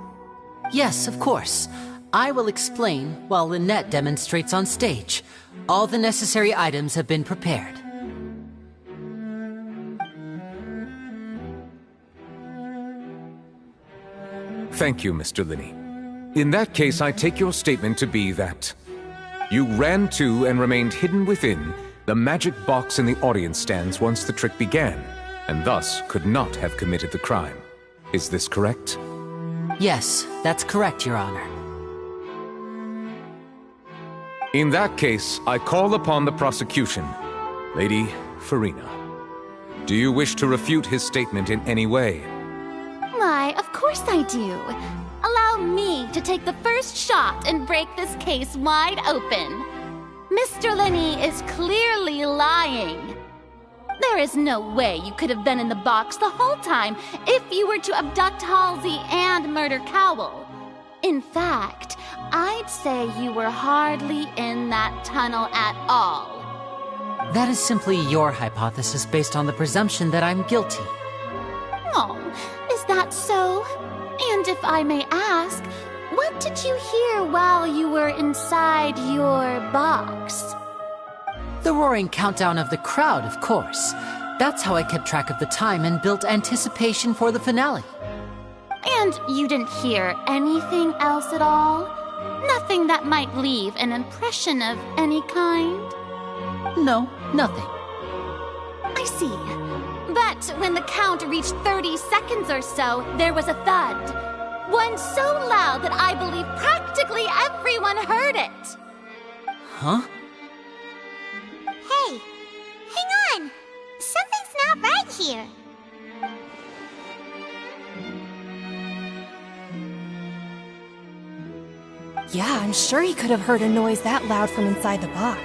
I: Yes, of course. I will explain while Lynette demonstrates on stage. All the necessary items have been prepared.
Q: Thank you, Mr. Linney. In that case, I take your statement to be that you ran to and remained hidden within the magic box in the audience stands once the trick began, and thus could not have committed the crime. Is this correct?
I: Yes, that's correct, Your Honor.
Q: In that case, I call upon the prosecution. Lady Farina, do you wish to refute his statement in any way?
G: Why, of course I do. Allow me to take the first shot and break this case wide open. Mr. Linney is clearly lying. There is no way you could have been in the box the whole time if you were to abduct Halsey and murder Cowell. In fact, I'd say you were hardly in that tunnel at all.
I: That is simply your hypothesis based on the presumption that I'm guilty.
G: Oh, is that so? And if I may ask, what did you hear while you were inside your box?
I: The roaring countdown of the crowd, of course. That's how I kept track of the time and built anticipation for the finale.
G: And you didn't hear anything else at all? Nothing that might leave an impression of any kind?
I: No, nothing.
G: I see. But when the count reached 30 seconds or so, there was a thud. One so loud that I believe practically everyone heard it.
I: Huh?
D: Hey, hang on! Something's not right here.
F: Yeah, I'm sure he could have heard a noise that loud from inside the box.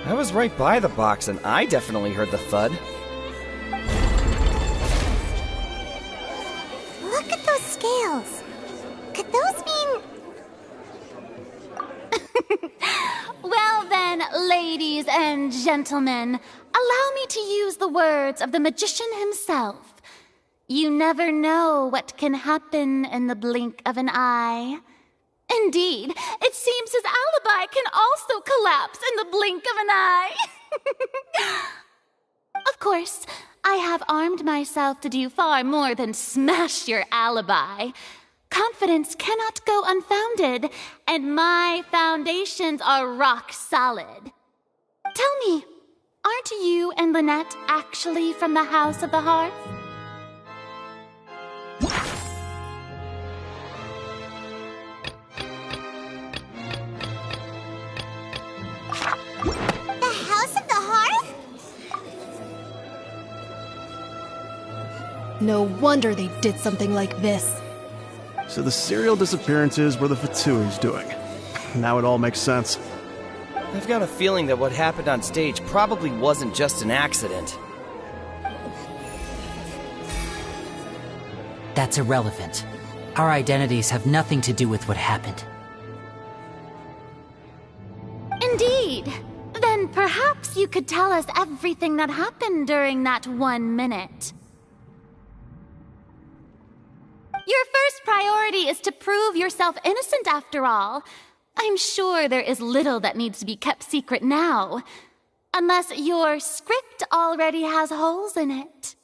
J: I was right by the box, and I definitely heard the thud.
D: Look at those scales. Could those mean...
G: Well then, ladies and gentlemen, allow me to use the words of the magician himself. You never know what can happen in the blink of an eye. Indeed, it seems his alibi can also collapse in the blink of an eye. Of course, I have armed myself to do far more than smash your alibi. Confidence cannot go unfounded, and my foundations are rock solid. Tell me, aren't you and Lynette actually from the House of the Hearth?
D: The House of the Hearth?
F: No wonder they did something like this.
A: So the serial disappearances were the Fatsui's doing. Now it all makes sense.
J: I've got a feeling that what happened on stage probably wasn't just an accident.
I: That's irrelevant. Our identities have nothing to do with what happened.
G: Indeed. Then perhaps you could tell us everything that happened during that 1 minute. Your first priority is to prove yourself innocent, after all. I'm sure there is little that needs to be kept secret now. Unless your script already has holes in it.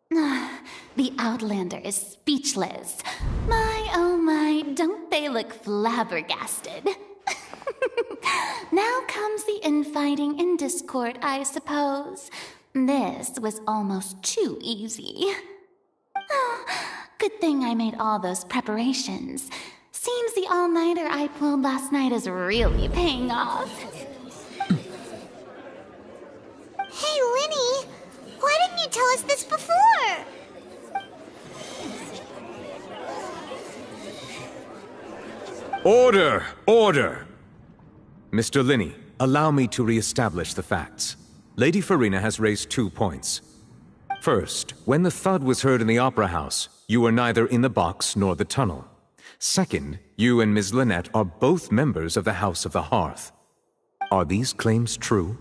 G: The Outlander is speechless. My, oh my, don't they look flabbergasted? Now comes the infighting and discord, I suppose. This was almost too easy. Good thing I made all those preparations. Seems the all-nighter I pulled last night is really paying off.
D: Hey, Linny! Why didn't you tell us this before?
Q: Order! Order! Mr. Linney, allow me to re-establish the facts. Lady Farina has raised 2 points. First, when the thud was heard in the Opera House, you were neither in the box nor the tunnel. Second, you and Ms. Lynette are both members of the House of the Hearth. Are these claims true?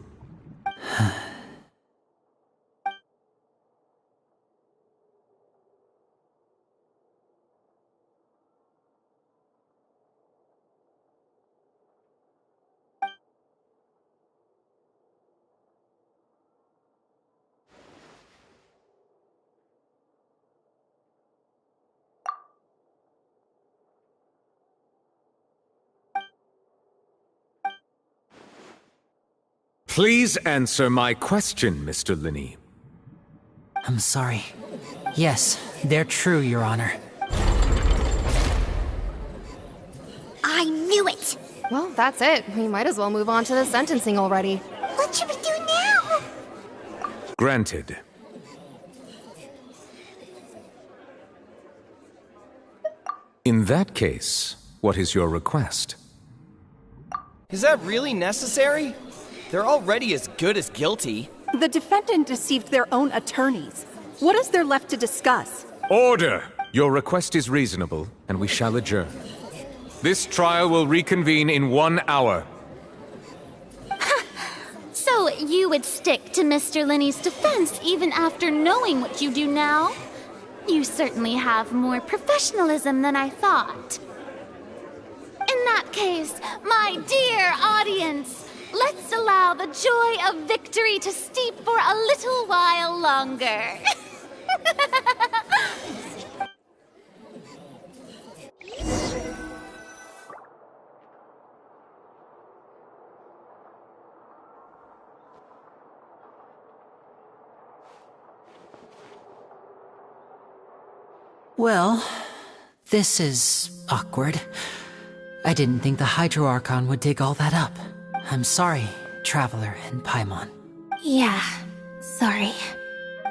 Q: Please answer my question, Mr. Linney.
I: I'm sorry. Yes, they're true, Your Honor.
D: I knew it!
B: Well, that's it. We might as well move on to the sentencing already.
D: What should we do now?
Q: Granted. In that case, what is your request?
J: Is that really necessary? They're already as good as guilty.
V: The defendant deceived their own attorneys. What is there left to discuss?
Q: Order! Your request is reasonable, and we shall adjourn. This trial will reconvene in 1 hour.
C: So you would stick to Mr. Linney's defense even after knowing what you do now? You certainly have more professionalism than I thought. In that case, my dear audience, let's allow the joy of victory to steep for a little while longer.
I: Well, this is awkward. I didn't think the Hydro Archon would dig all that up. I'm sorry, Traveler and Paimon.
H: Yeah, sorry.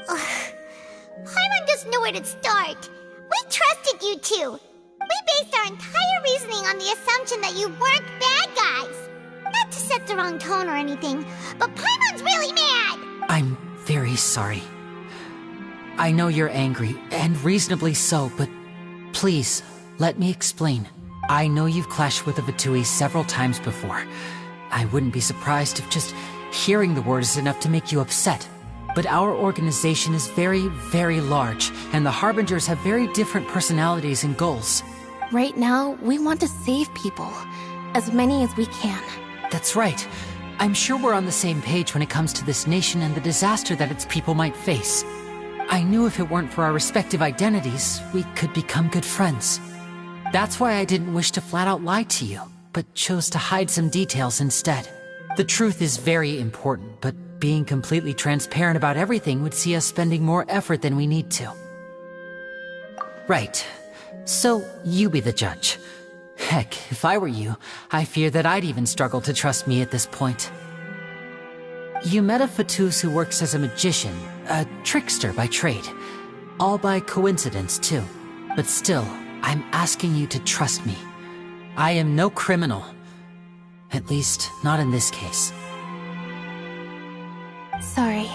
D: Paimon doesn't know where to start. We trusted you two. We based our entire reasoning on the assumption that you weren't bad guys. Not to set the wrong tone or anything, but Paimon's really mad!
I: I'm very sorry. I know you're angry, and reasonably so, but please, let me explain. I know you've clashed with the Vitui several times before. I wouldn't be surprised if just hearing the word is enough to make you upset. But our organization is very, very large, and the Harbingers have very different personalities and goals.
H: Right now, we want to save people. As many as we can.
I: That's right. I'm sure we're on the same page when it comes to this nation and the disaster that its people might face. I knew if it weren't for our respective identities, we could become good friends. That's why I didn't wish to flat out lie to you, but chose to hide some details instead. The truth is very important, but being completely transparent about everything would see us spending more effort than we need to. Right. So, you be the judge. Heck, if I were you, I fear that I'd even struggle to trust me at this point. You met a Fatus who works as a magician, a trickster by trade. All by coincidence, too. But still, I'm asking you to trust me. I am no criminal. At least, not in this case.
H: Sorry.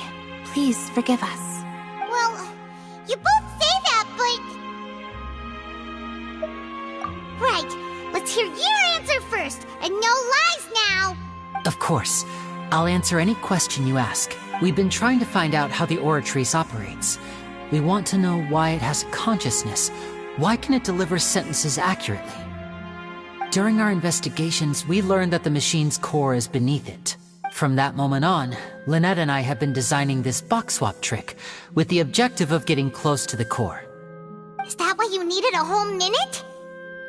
H: Please forgive us.
D: Well, you both say that, but... Right, let's hear your answer first, and no lies now!
I: Of course. I'll answer any question you ask. We've been trying to find out how the Oratrice operates. We want to know why it has consciousness. Why can it deliver sentences accurately? During our investigations, we learned that the machine's core is beneath it. From that moment on, Lynette and I have been designing this box swap trick, with the objective of getting close to the core.
D: Is that why you needed a whole minute?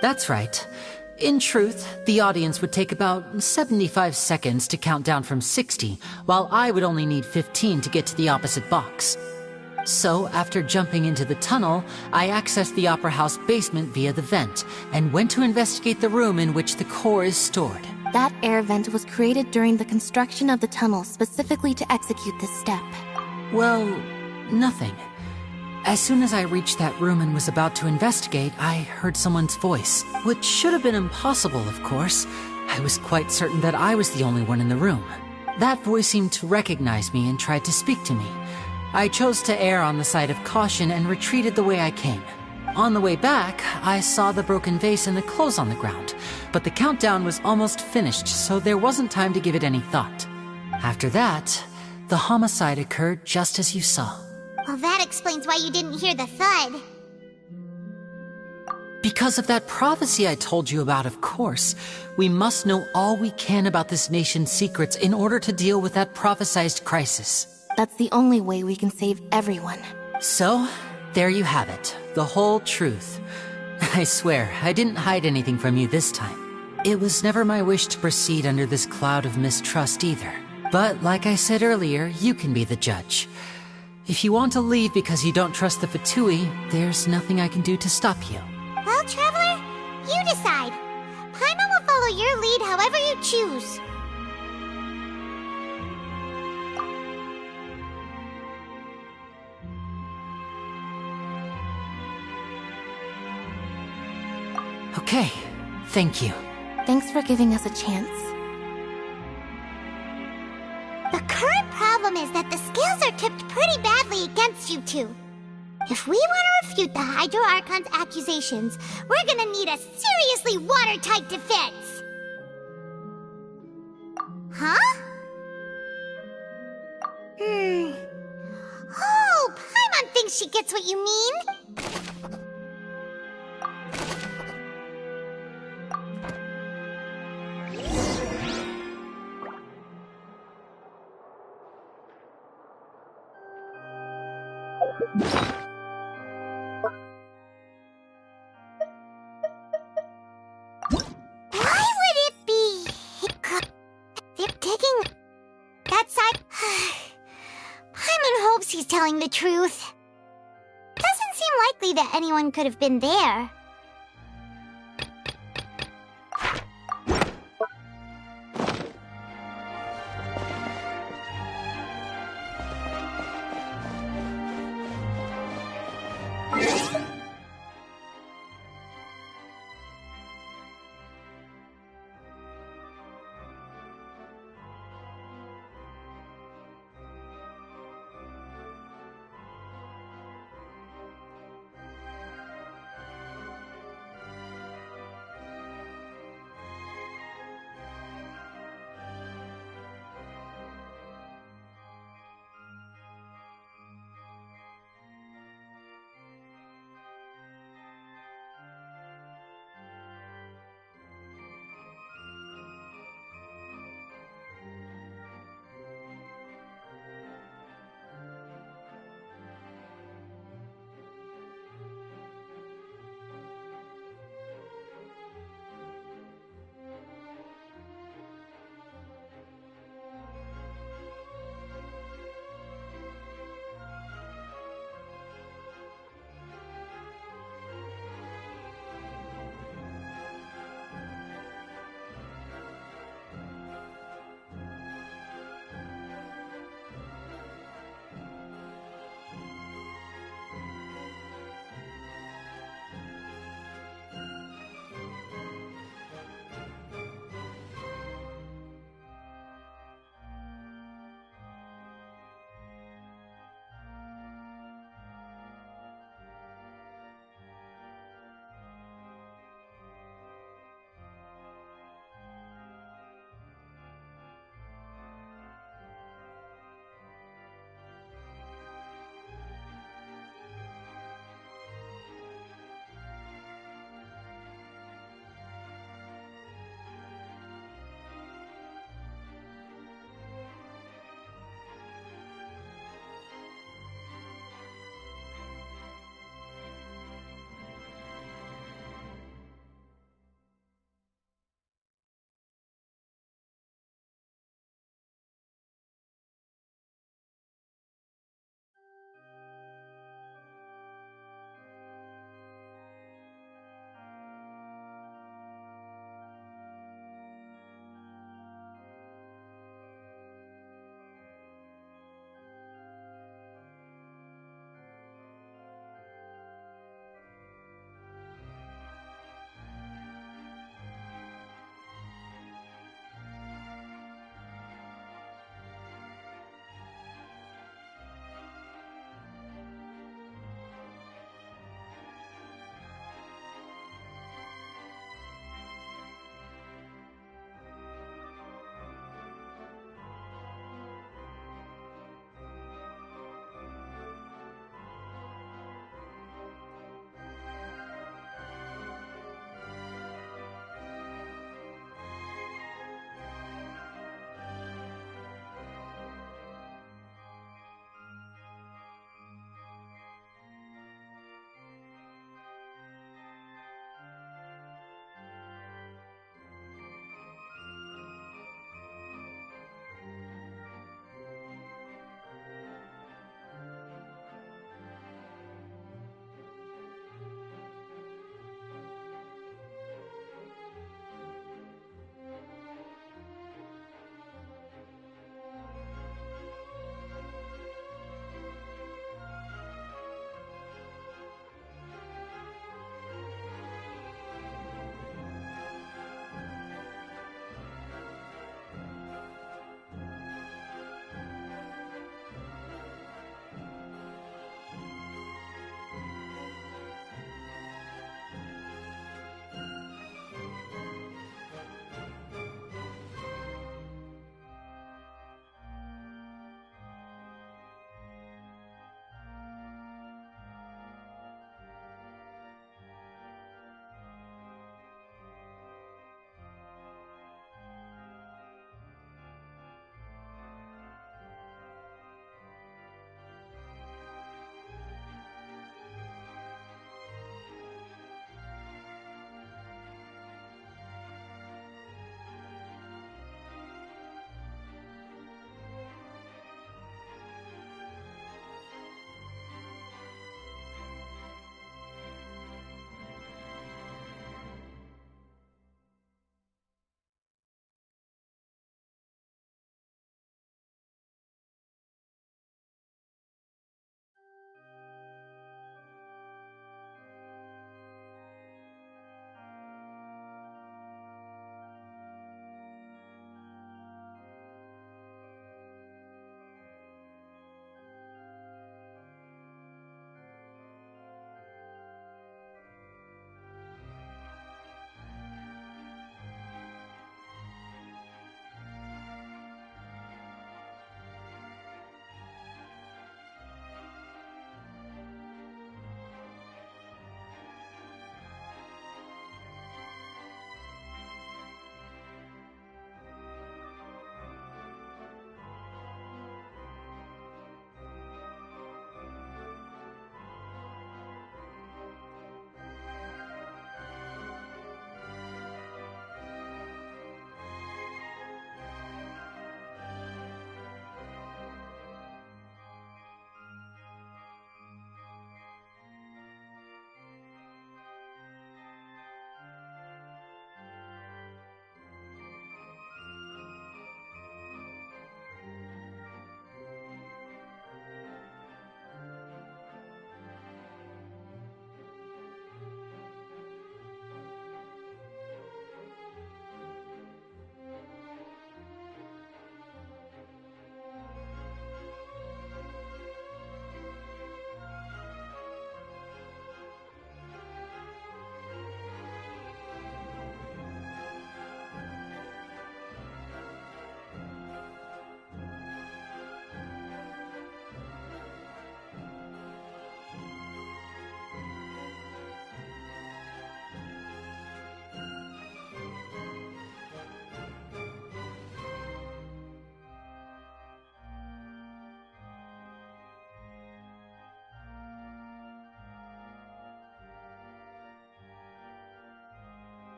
I: That's right. In truth, the audience would take about 75 seconds to count down from 60, while I would only need 15 to get to the opposite box. So, after jumping into the tunnel, I accessed the Opera House basement via the vent, and went to investigate the room in which the core is stored.
H: That air vent was created during the construction of the tunnel specifically to execute this step.
I: Well, nothing. As soon as I reached that room and was about to investigate, I heard someone's voice. Which should have been impossible, of course. I was quite certain that I was the only one in the room. That voice seemed to recognize me and tried to speak to me. I chose to err on the side of caution and retreated the way I came. On the way back, I saw the broken vase and the clothes on the ground, but the countdown was almost finished, so there wasn't time to give it any thought. After that, the homicide occurred just as you saw.
D: Well, that explains why you didn't hear the thud.
I: Because of that prophecy I told you about, of course. We must know all we can about this nation's secrets in order to deal with that prophesized crisis.
H: That's the only way we can save everyone.
I: So, there you have it. The whole truth. I swear, I didn't hide anything from you this time. It was never my wish to proceed under this cloud of mistrust either. But like I said earlier, you can be the judge. If you want to leave because you don't trust the Fatui, there's nothing I can do to stop you.
D: Well, Traveler, you decide. Paimon will follow your lead however you choose.
I: Okay, thank you.
H: Thanks for giving us a chance.
D: The current problem is that the scales are tipped pretty badly against you two. If we want to refute the Hydro Archon's accusations, we're gonna need a seriously watertight defense. Huh? Oh, Paimon thinks she gets what you mean. Why would it be? They're digging that side. Paimon hopes he's telling the truth. Doesn't seem likely that anyone could have been there.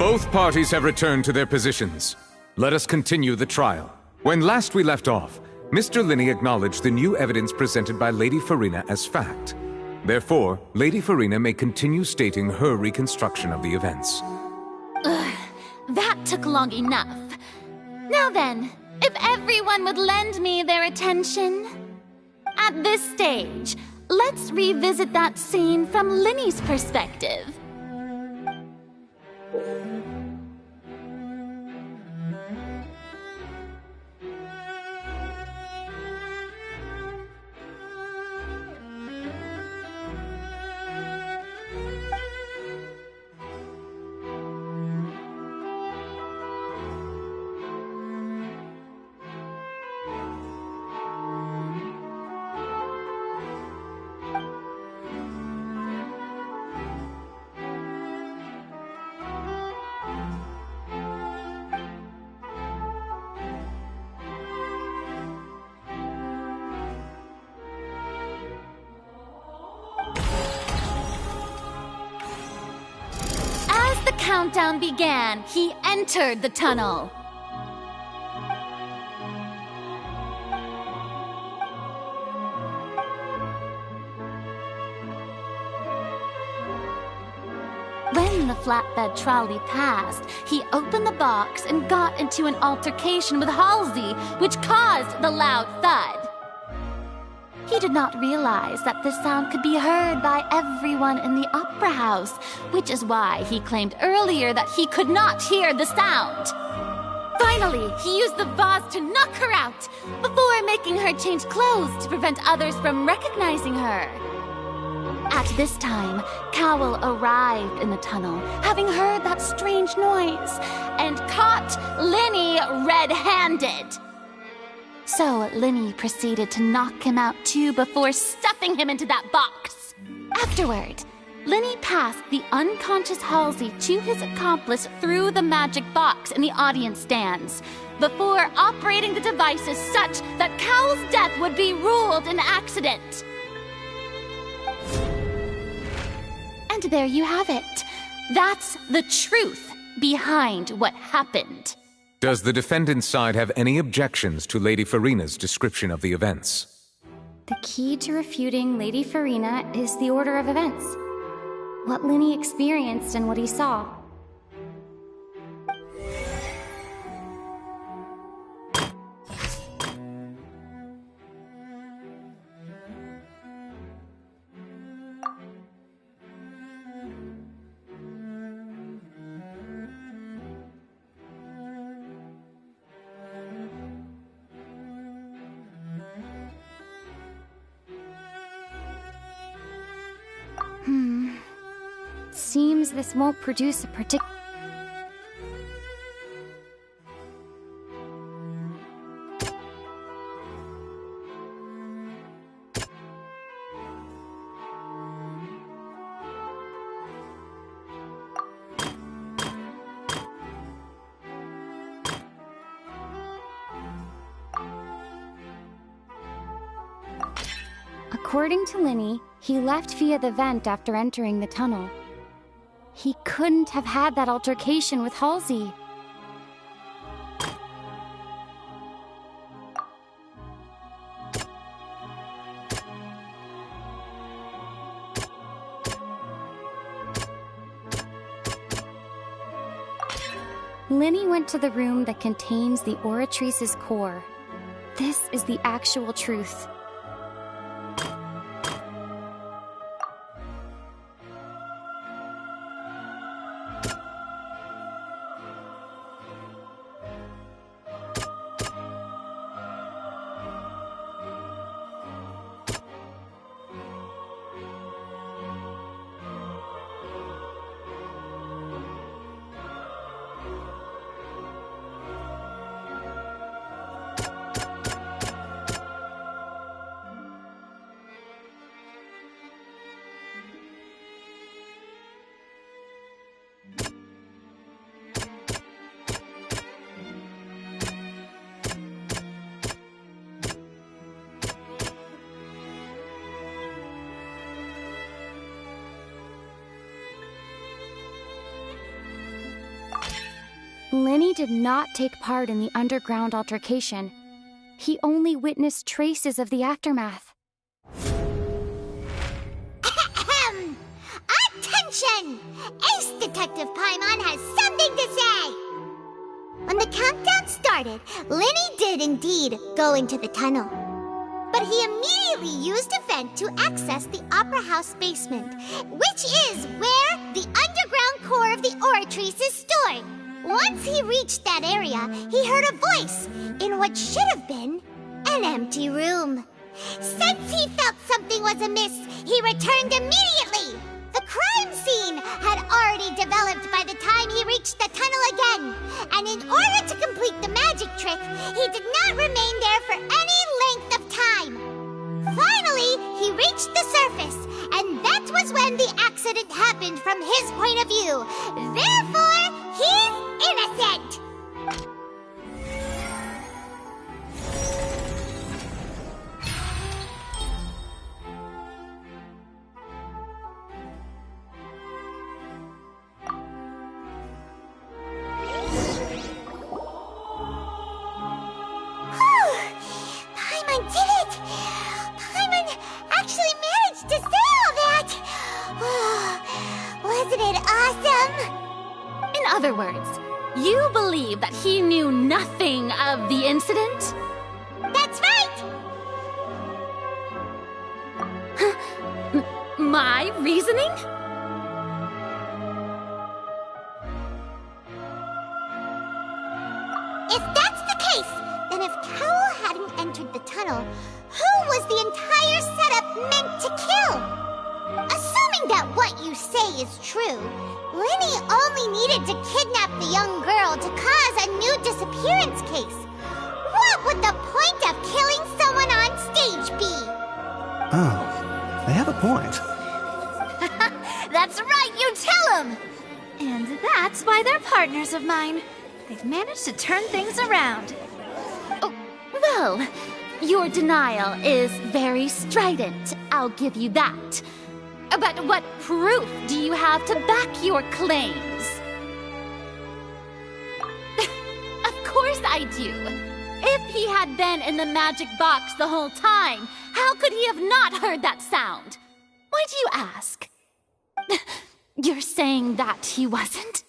Q: Both parties have returned to their positions. Let us continue the trial. When last we left off, Mr. Linney acknowledged the new evidence presented by Lady Farina as fact. Therefore, Lady Farina may continue stating her reconstruction of the events.
G: Ugh, that took long enough. Now then, if everyone would lend me their attention. At this stage, let's revisit that scene from Linney's perspective. As the countdown began, he entered the tunnel. When the flatbed trolley passed, he opened the box and got into an altercation with Halsey, which caused the loud thud. He did not realize that this sound could be heard by everyone in the opera house, which is why he claimed earlier that he could not hear the sound. Finally, he used the vase to knock her out, before making her change clothes to prevent others from recognizing her. At this time, Cowell arrived in the tunnel, having heard that strange noise, and caught Linney red-handed. So Linney proceeded to knock him out too before stuffing him into that box. Afterward, Linney passed the unconscious Halsey to his accomplice through the magic box in the audience stands, before operating the devices such that Cowell's death would be ruled an accident. And there you have it. That's the truth behind what happened.
Q: Does the defendant's side have any objections to Lady Farina's description of the events?
C: The key to refuting Lady Farina is the order of events. What Linney experienced and what he saw. Seems this won't produce a particular... According to Linney, he left via the vent after entering the tunnel. He couldn't have had that altercation with Halsey. Linney went to the room that contains the Oratrice's core. This is the actual truth. Lenny did not take part in the underground altercation. He only witnessed traces of the aftermath.
D: Attention! Ace Detective Paimon has something to say! When the countdown started, Lenny did indeed go into the tunnel. But he immediately used a vent to access the Opera House basement, which is where the underground core of the Oratrice is stored. Once he reached that area, he heard a voice in what should have been an empty room. Since he felt something was amiss, he returned immediately. The crime scene had already developed by the time he reached the tunnel again, and in order to complete the magic trick, he did not remain there for any length of time. Finally, he reached the surface, and that was when the accident happened from his point of view. Therefore, he's innocent! Paimon did it! Paimon actually managed to say all that! Wasn't it awesome?
G: In other words, you believe that he knew nothing of the incident?
D: That's right!
G: My reasoning?
D: If that's the case, then if Cowell hadn't entered the tunnel, who was the entire setup meant to kill? Assuming that what you say is true, Lenny only needed to kidnap the young girl to cause a new disappearance case. What would the point of killing someone on stage be?
A: Oh, they have a point.
G: That's right, you tell him! And that's why they're partners of mine. They've managed to turn things around. Oh, well, your denial is very strident, I'll give you that. But what proof do you have to back your claims? Of course I do. If he had been in the magic box the whole time, how could he have not heard that sound? Why do you ask? You're saying that he wasn't?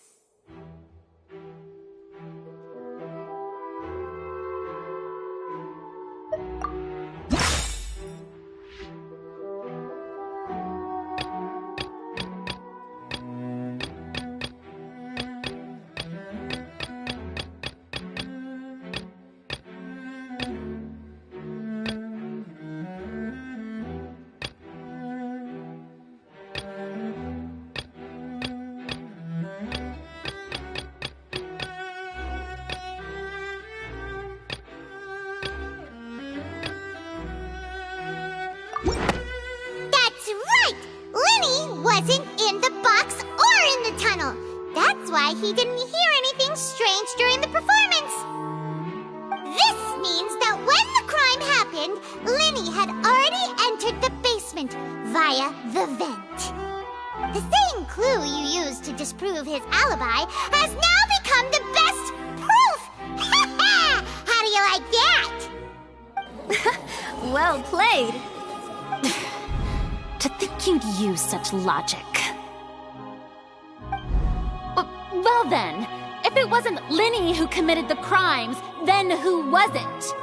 D: Wasn't in the box or in the tunnel. That's why he didn't hear anything strange during the performance. This means that when the crime happened, Lenny had already entered the basement via the vent. The same clue you used to disprove his alibi has now become the best proof! How do you like that?
G: Well played. To think you'd use such logic. Well then, if it wasn't Lenny who committed the crimes, then who was it?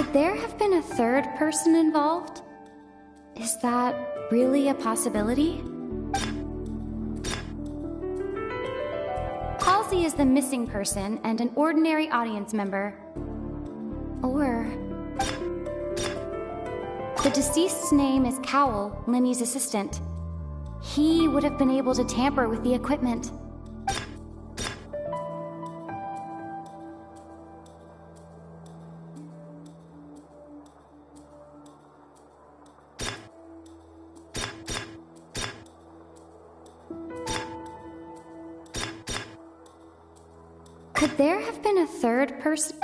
C: Could there have been a third person involved? Is that really a possibility? Halsey is the missing person and an ordinary audience member. Or... the deceased's name is Cowell, Linny's assistant. He would have been able to tamper with the equipment. Could there have been a third person?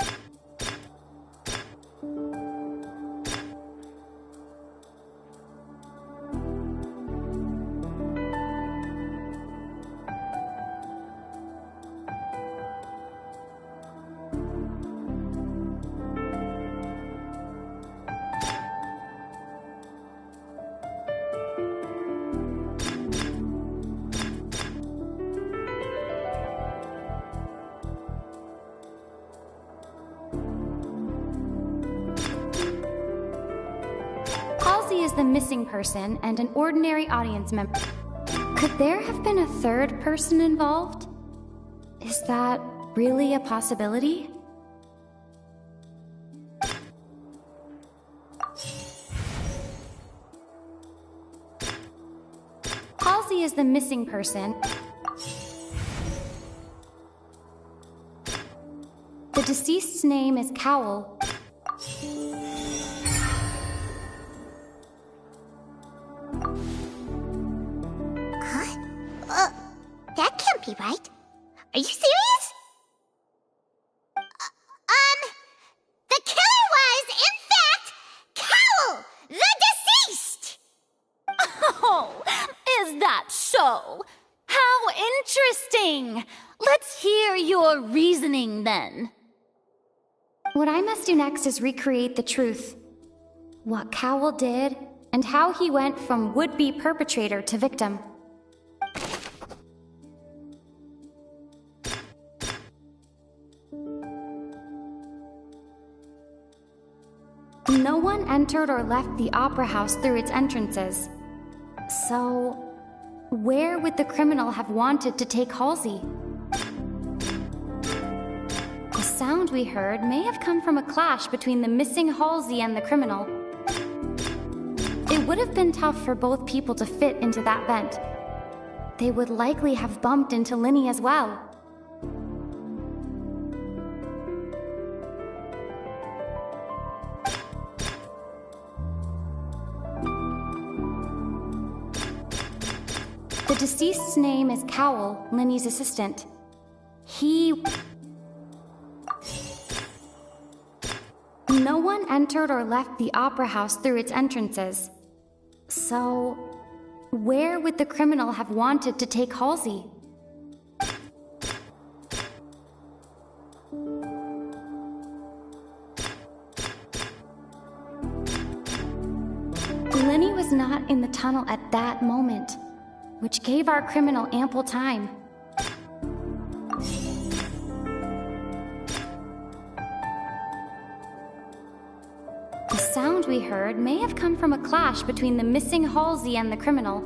C: Is the missing person and an ordinary audience member. Could there have been a third person involved? Is that really a possibility? Halsey is the missing person. The deceased's name is Cowell.
D: That can't be right. Are you serious? The killer was, in fact, Cowell, the deceased!
G: Oh, is that so? How interesting! Let's hear your reasoning then.
C: What I must do next is recreate the truth. What Cowell did, and how he went from would-be perpetrator to victim. No one entered or left the opera house through its entrances. So, where would the criminal have wanted to take Halsey? The sound we heard may have come from a clash between the missing Halsey and the criminal. It would have been tough for both people to fit into that vent. They would likely have bumped into Linny as well. The deceased's name is Cowell, Linny's assistant. No one entered or left the opera house through its entrances. So, where would the criminal have wanted to take Halsey? Linny was not in the tunnel at that moment, which gave our criminal ample time. The sound we heard may have come from a clash between the missing Halsey and the criminal.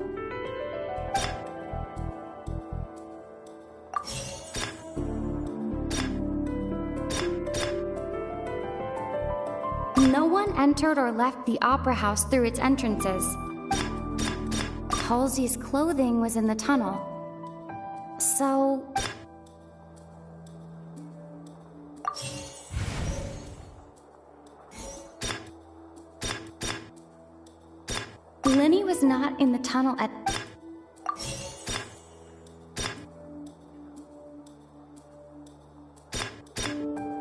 C: No one entered or left the opera house through its entrances. Halsey's clothing was in the tunnel. So... Linny was not in the tunnel at...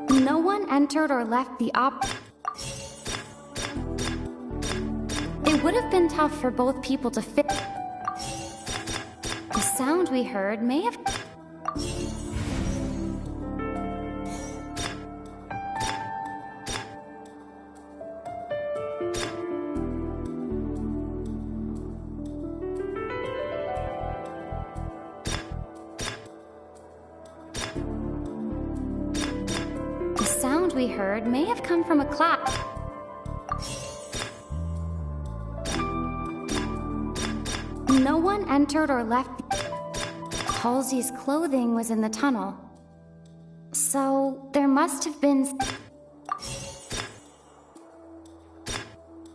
C: No one entered or left the It would have been tough for both people to fit. The sound we heard may have... The sound we heard may have come from a clap. No one entered or left. Halsey's clothing was in the tunnel. So, there must have been...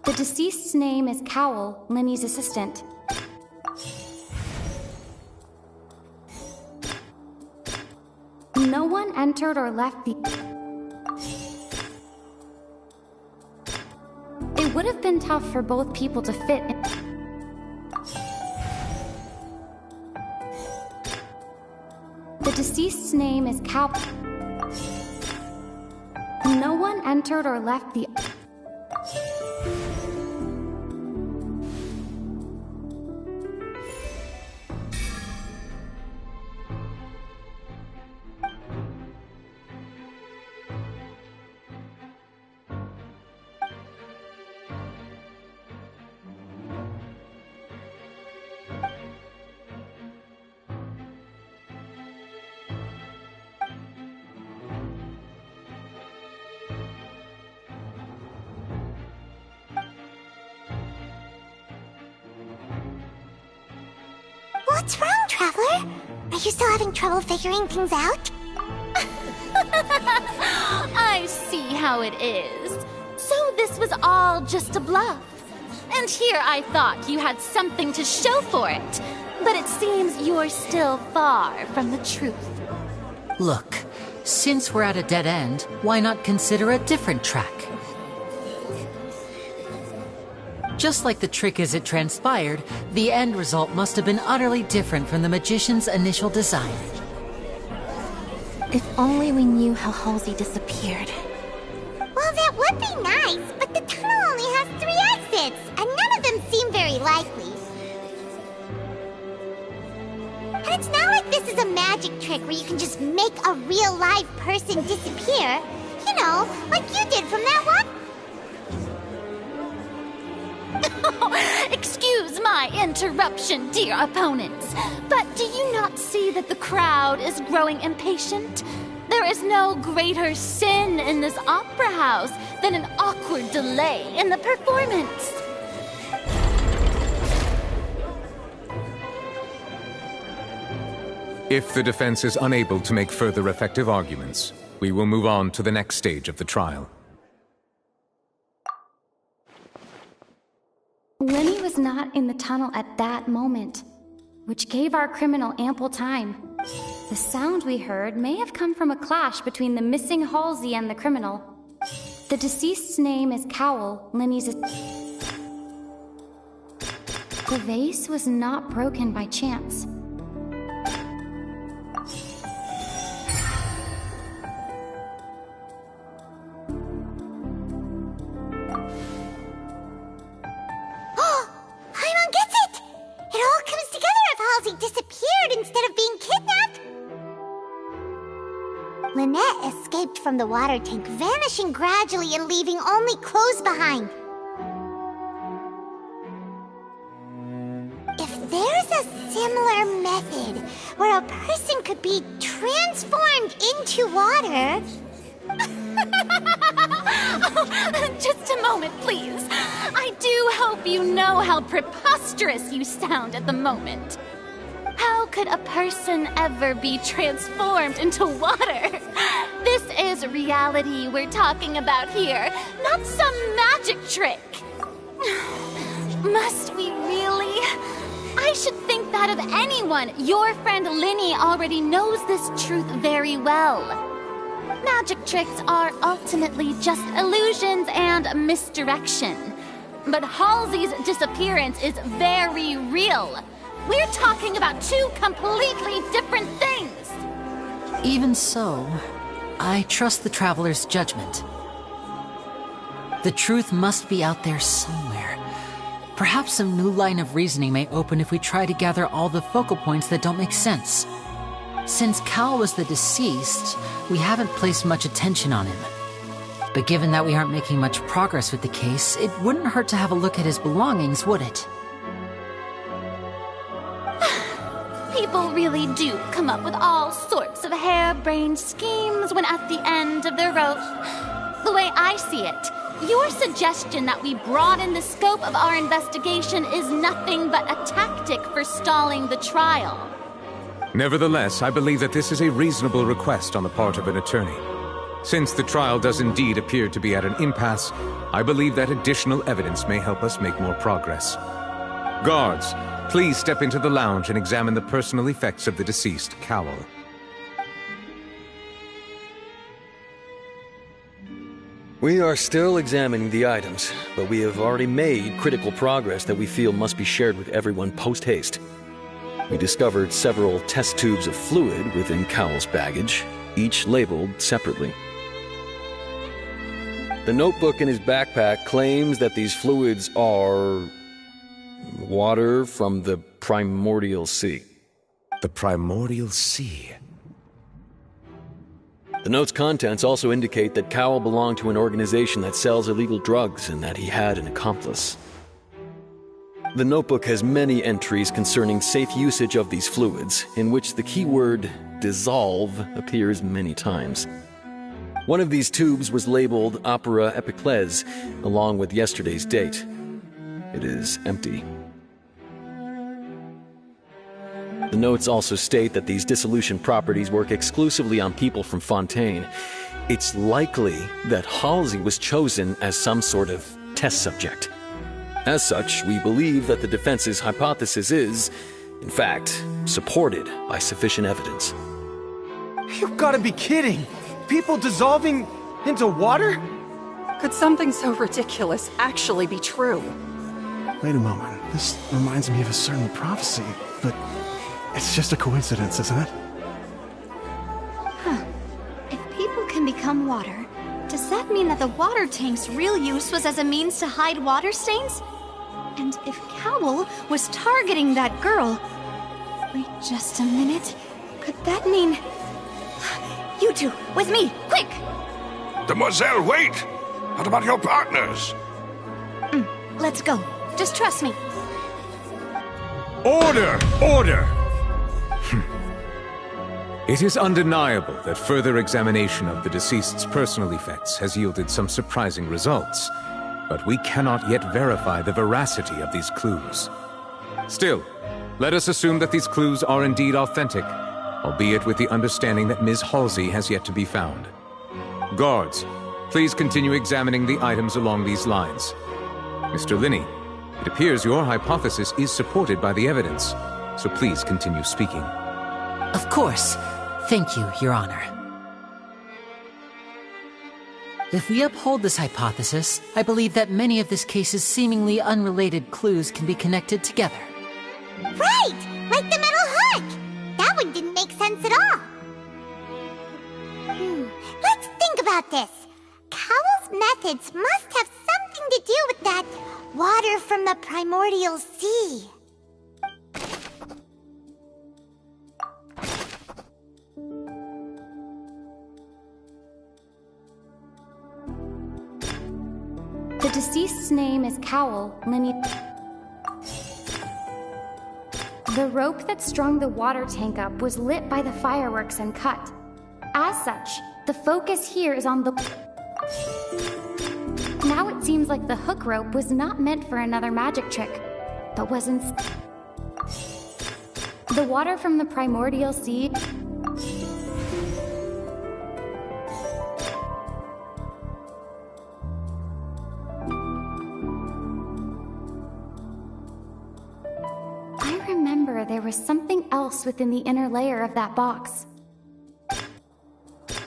C: The deceased's name is Cowell, Linny's assistant. No one entered or left the... It would have been tough for both people to fit in. The deceased's name is Cow. No one entered or left the...
D: What's wrong, Traveler? Are you still having trouble figuring things out?
G: I see how it is. So this was all just a bluff. And here I thought you had something to show for it. But it seems you're still far from the truth.
I: Look, since we're at a dead end, why not consider a different track? Just like the trick as it transpired, the end result must have been utterly different from the magician's initial design.
H: If only we knew how Halsey disappeared.
D: Well, that would be nice, but the tunnel only has 3 exits, and none of them seem very likely. And it's not like this is a magic trick where you can just make a real live person disappear. You know, like you did from that one.
G: Excuse my interruption, dear opponents, but do you not see that the crowd is growing impatient? There is no greater sin in this opera house than an awkward delay in the performance.
Q: If the defense is unable to make further effective arguments, we will move on to the next stage of the trial.
C: Lenny was not in the tunnel at that moment, which gave our criminal ample time. The sound we heard may have come from a clash between the missing Halsey and the criminal. The deceased's name is Cowell, Lenny's... The vase was not broken by chance.
D: Disappeared instead of being kidnapped? Lynette escaped from the water tank, vanishing gradually and leaving only clothes behind. If there's a similar method where a person could be transformed into water...
G: Just a moment, please. I do hope you know how preposterous you sound at the moment. How could a person ever be transformed into water? This is reality we're talking about here, not some magic trick. Must we really? I should think that of anyone. Your friend Linny already knows this truth very well. Magic tricks are ultimately just illusions and misdirection. But Halsey's disappearance is very real. We're talking about 2 completely different things!
I: Even so, I trust the Traveler's judgment. The truth must be out there somewhere. Perhaps some new line of reasoning may open if we try to gather all the focal points that don't make sense. Since Cal was the deceased, we haven't placed much attention on him. But given that we aren't making much progress with the case, it wouldn't hurt to have a look at his belongings, would it?
G: People really do come up with all sorts of harebrained schemes when at the end of their rope. The way I see it, your suggestion that we broaden the scope of our investigation is nothing but a tactic
C: tactic for stalling the trial.
Q: Nevertheless, I believe that this is a reasonable request on the part of an attorney. Since the trial does indeed appear to be at an impasse, I believe that additional evidence may help us make more progress. Guards, please step into the lounge and examine the personal effects of the deceased Cowl.
T: We are still examining the items, but we have already made critical progress that we feel must be shared with everyone post-haste. We discovered several test tubes of fluid within Cowl's baggage, each labeled separately. The notebook in his backpack claims that these fluids are water from the primordial sea.
Q: The primordial sea?
T: The note's contents also indicate that Cowl belonged to an organization that sells illegal drugs and that he had an accomplice. The notebook has many entries concerning safe usage of these fluids, in which the keyword dissolve appears many times. One of these tubes was labeled Opera Epiclese, along with yesterday's date. It is empty. The notes also state that these dissolution properties work exclusively on people from Fontaine. It's likely that Halsey was chosen as some sort of test subject. As such, we believe that the defense's hypothesis is, in fact, supported by sufficient evidence.
K: You've got to be kidding! People dissolving into water?
V: Could something so ridiculous actually be true?
A: Wait a moment. This reminds me of a certain prophecy, but it's just a coincidence, isn't it?
G: Huh. If people can become water, does that mean that the water tank's real use was as a means to hide water stains? And if Cowl was targeting that girl... Wait just a minute. Could that mean... You two, with me, quick!
O: Demoiselle, wait! What about your partners?
G: Let's go. Just trust me.
Q: Order! Order! It is undeniable that further examination of the deceased's personal effects has yielded some surprising results, but we cannot yet verify the veracity of these clues. Still, let us assume that these clues are indeed authentic, albeit with the understanding that Ms. Halsey has yet to be found. Guards, please continue examining the items along these lines. Mr. Linney, it appears your hypothesis is supported by the evidence, so please continue speaking.
I: Of course. Thank you, Your Honor. If we uphold this hypothesis, I believe that many of this case's seemingly unrelated clues can be connected together.
D: Right! Like the metal hook! That one didn't make sense at all. Let's think about this. Cowl's methods must have something to do with that water from the primordial sea.
P: The deceased's name is Cowl, Linney. The rope that strung the water tank up was lit by the fireworks and cut. As such, the focus here is on the... Now it seems like the hook rope was not meant for another magic trick, but was instead... The water from the primordial sea... There was something else within the inner layer of that box.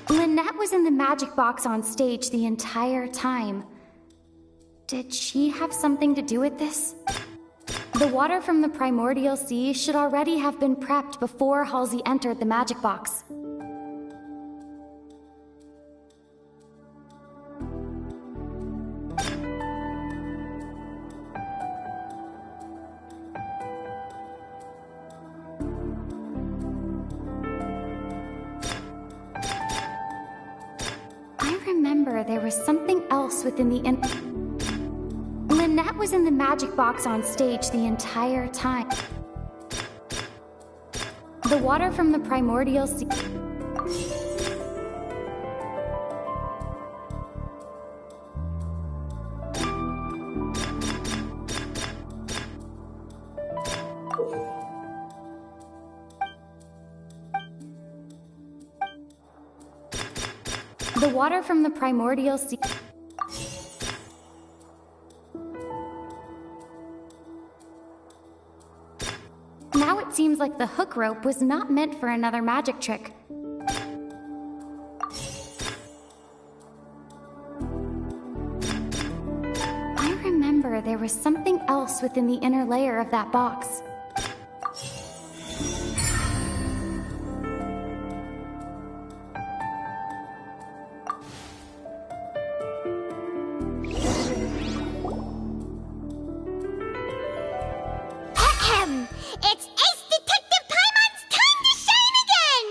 P: Lynette was in the magic box on stage the entire time. Did she have something to do with this? The water from the primordial sea should already have been prepped before Halsey entered the magic box. There was something else within the Lynette was in the magic box on stage the entire time. The water from the primordial sea... The water from the primordial sea... Now it seems like the hook rope was not meant for another magic trick. I remember there was something else within the inner layer of that box.
D: It's Ace Detective Paimon's time to shine again!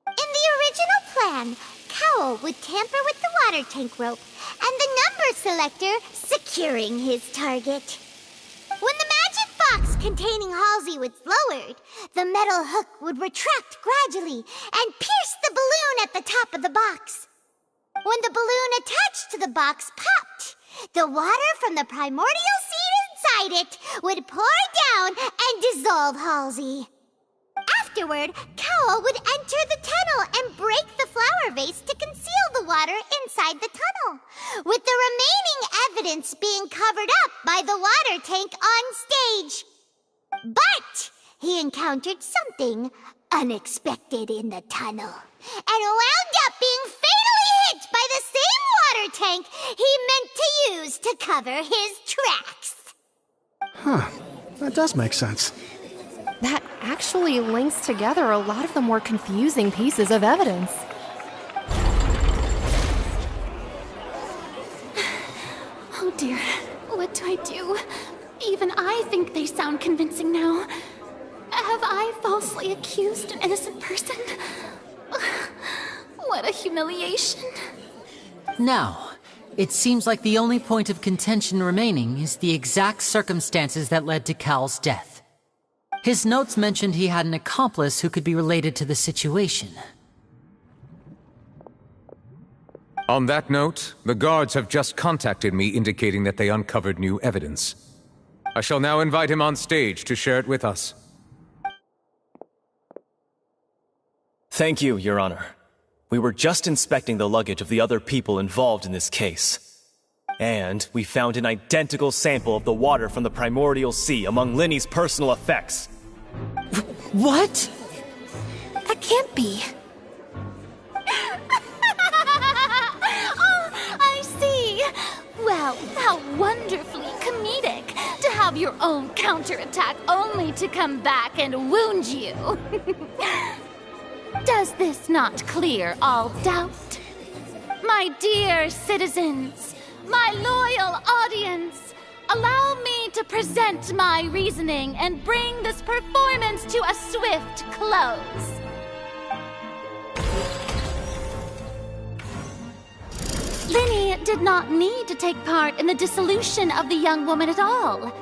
D: In the original plan, Cowl would tamper with the water tank rope and the number selector securing his target. When the magic box containing Halsey was lowered, the metal hook would retract gradually and pierce the balloon at the top of the box. When the balloon attached to the box popped, the water from the primordial seed inside it would pour down and dissolve Halsey. Afterward, Cowl would enter the tunnel and break the flower vase to conceal the water inside the tunnel, with the remaining evidence being covered up by the water tank on stage. But he encountered something unexpected in the tunnel and wound up being fatally hit by the same water tank he meant to use to cover his tracks.
A: Huh. That does make sense.
B: That actually links together a lot of the more confusing pieces of evidence.
G: Oh dear, what do I do? Even I think they sound convincing now. Have I falsely accused an innocent person? What a humiliation.
I: Now, it seems like the only point of contention remaining is the exact circumstances that led to Cowl's death. His notes mentioned he had an accomplice who could be related to the situation.
Q: On that note, the guards have just contacted me indicating that they uncovered new evidence. I shall now invite him on stage to share it with us.
U: Thank you, Your Honor. We were just inspecting the luggage of the other people involved in this case. And we found an identical sample of the water from the primordial sea among Linny's personal effects.
I: What?
B: That can't be.
G: Oh, I see. Well, how wonderfully comedic to have your own counterattack only to come back and wound you. Does this not clear all doubt? My dear citizens, my loyal audience, allow me to present my reasoning and bring this performance to a swift close. Linny did not need to take part in the dissolution of the young woman at all.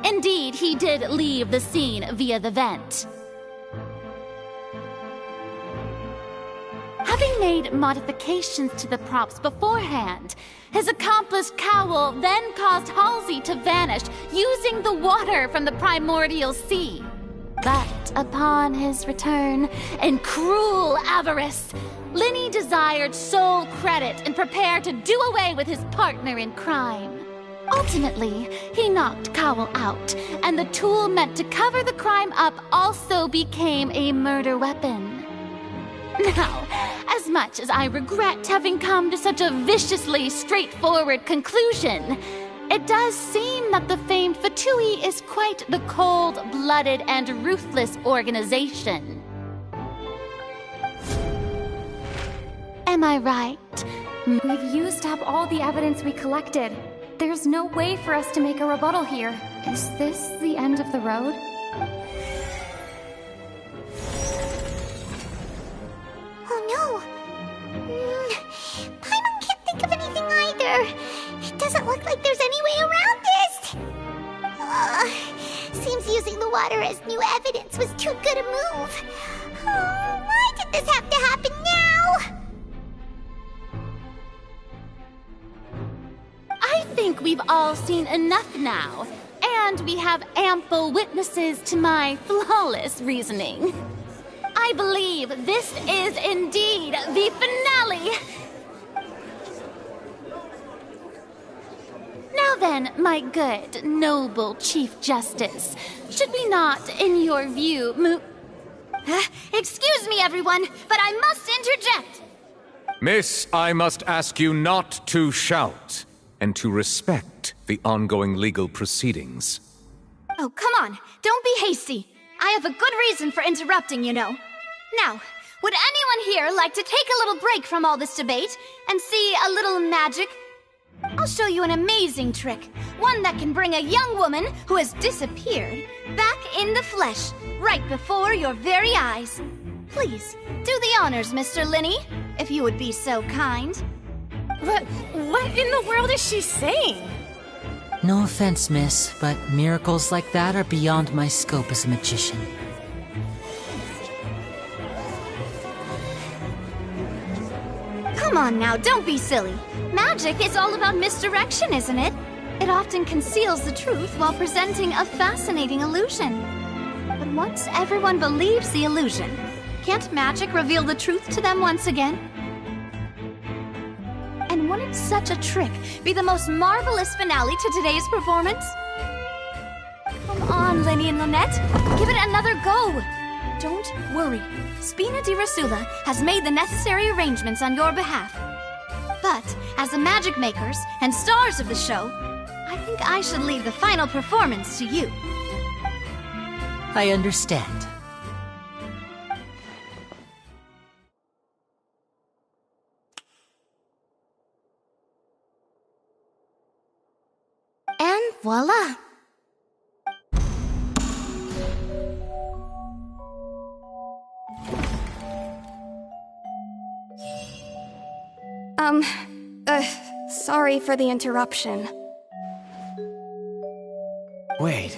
G: Indeed, he did leave the scene via the vent. Having made modifications to the props beforehand, his accomplice Cowl then caused Halsey to vanish using the water from the primordial sea. But upon his return, in cruel avarice, Linny desired sole credit and prepared to do away with his partner in crime. Ultimately, he knocked Cowl out, and the tool meant to cover the crime up also became a murder weapon. Now, as much as I regret having come to such a viciously straightforward conclusion, it does seem that the famed Fatui is quite the cold-blooded and ruthless organization. Am I right?
P: We've used up all the evidence we collected. There's no way for us to make a rebuttal here. Is this the end of the road?
D: Oh no! Paimon can't think of anything either. It doesn't look like there's any way around this. Seems using the water as new evidence was too good a move. Oh, why did this have to happen now?
G: I think we've all seen enough now, and we have ample witnesses to my flawless reasoning. I believe this is indeed the finale. Now then, my good, noble Chief Justice, should we not, in your view, excuse me, everyone, but I must interject.
Q: Miss, I must ask you not to shout, and to respect the ongoing legal proceedings.
G: Oh, come on, don't be hasty. I have a good reason for interrupting, you know. Now, would anyone here like to take a little break from all this debate and see a little magic? I'll show you an amazing trick, one that can bring a young woman who has disappeared back in the flesh, right before your very eyes. Please, do the honors, Mr. Linny, if you would be so kind.
L: What in the world is she saying?
I: No offense, miss, but miracles like that are beyond my scope as a magician.
G: Come on now, don't be silly. Magic is all about misdirection, isn't it? It often conceals the truth while presenting a fascinating illusion. But once everyone believes the illusion, can't magic reveal the truth to them once again? And wouldn't such a trick be the most marvelous finale to today's performance? Come on, Linny and Lynette, give it another go. Don't worry, Spina di Rasula has made the necessary arrangements on your behalf. But as the magic makers and stars of the show, I think I should leave the final performance to you.
I: I understand.
H: And voila!
R: Sorry for the interruption.
K: Wait,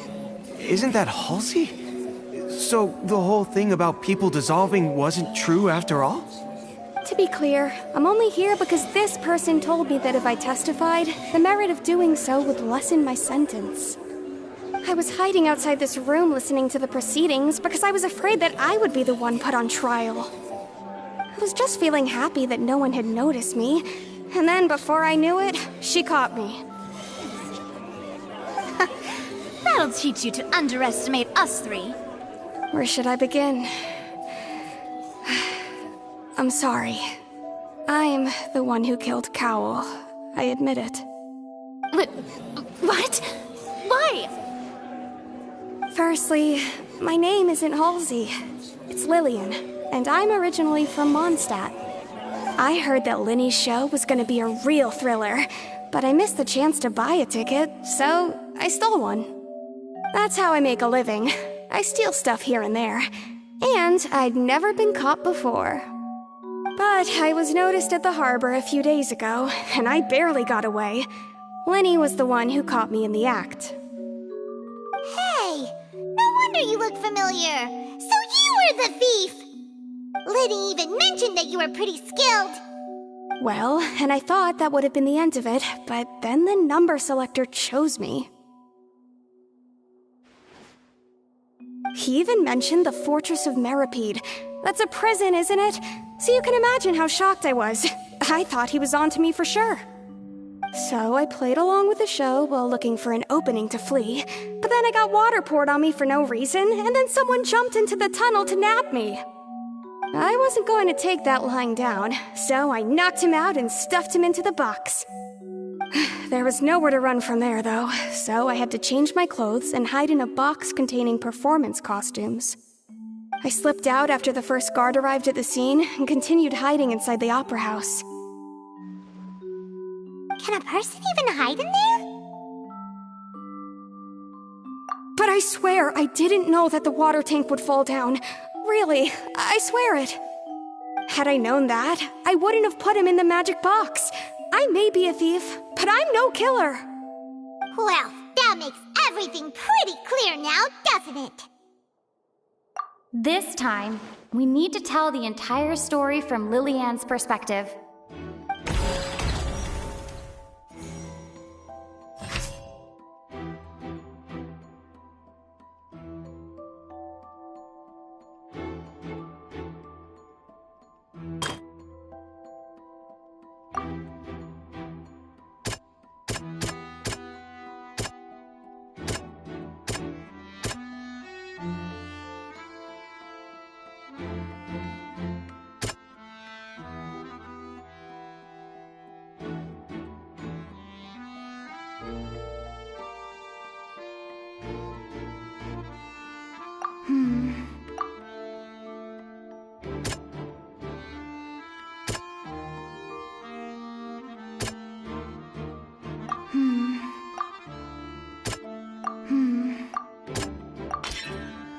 K: isn't that Halsey? So the whole thing about people dissolving wasn't true after all?
R: To be clear, I'm only here because this person told me that if I testified, the merit of doing so would lessen my sentence. I was hiding outside this room listening to the proceedings because I was afraid that I would be the one put on trial. I was just feeling happy that no one had noticed me, and then before I knew it, she caught me.
G: That'll teach you to underestimate us three.
R: Where should I begin? I'm sorry. I'm the one who killed Cowl. I admit it.
G: What? Why?
R: Firstly, my name isn't Halsey. It's Lillian, and I'm originally from Mondstadt. I heard that Linny's show was gonna be a real thriller, but I missed the chance to buy a ticket, so I stole one. That's how I make a living. I steal stuff here and there. And I'd never been caught before. But I was noticed at the harbor a few days ago, and I barely got away. Linny was the one who caught me in the act.
D: Hey! No wonder you look familiar! So you were the thief! Liddy even mentioned that you were pretty skilled!
R: Well, and I thought that would have been the end of it, but then the number selector chose me. He even mentioned the Fortress of Meripede. That's a prison, isn't it? So you can imagine how shocked I was. I thought he was onto me for sure. So I played along with the show while looking for an opening to flee, but then I got water poured on me for no reason, and then someone jumped into the tunnel to nab me. I wasn't going to take that lying down, so I knocked him out and stuffed him into the box. There was nowhere to run from there, though, so I had to change my clothes and hide in a box containing performance costumes. I slipped out after the first guard arrived at the scene and continued hiding inside the opera house.
D: Can a person even hide in there?
R: But I swear I didn't know that the water tank would fall down. Really, I swear it. Had I known that, I wouldn't have put him in the magic box. I may be a thief, but I'm no killer.
D: Well, that makes everything pretty clear now, doesn't it?
P: This time, we need to tell the entire story from Lillian's perspective.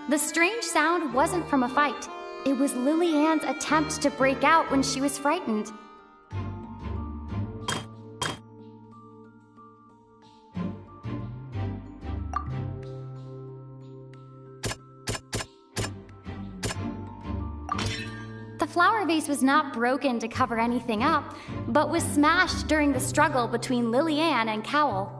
P: The strange sound wasn't from a fight. It was Lily-Ann's attempt to break out when she was frightened. The flower vase was not broken to cover anything up, but was smashed during the struggle between Lily-Ann and Cowell.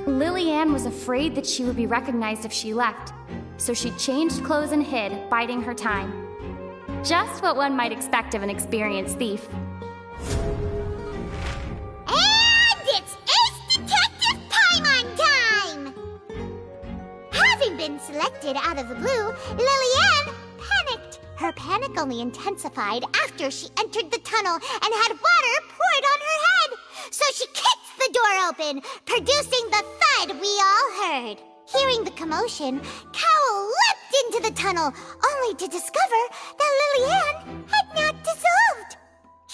P: Lily-Ann was afraid that she would be recognized if she left, so she changed clothes and hid, biding her time. Just what one might expect of an experienced thief.
D: And it's Ace Detective Paimon time! Having been selected out of the blue, Lily-Ann panicked. Her panic only intensified after she entered the tunnel and had water poured on her head. So she kicked the door open, producing the thud we all heard. Hearing the commotion, Cowell leapt into the tunnel, only to discover that Lily-Ann had not dissolved.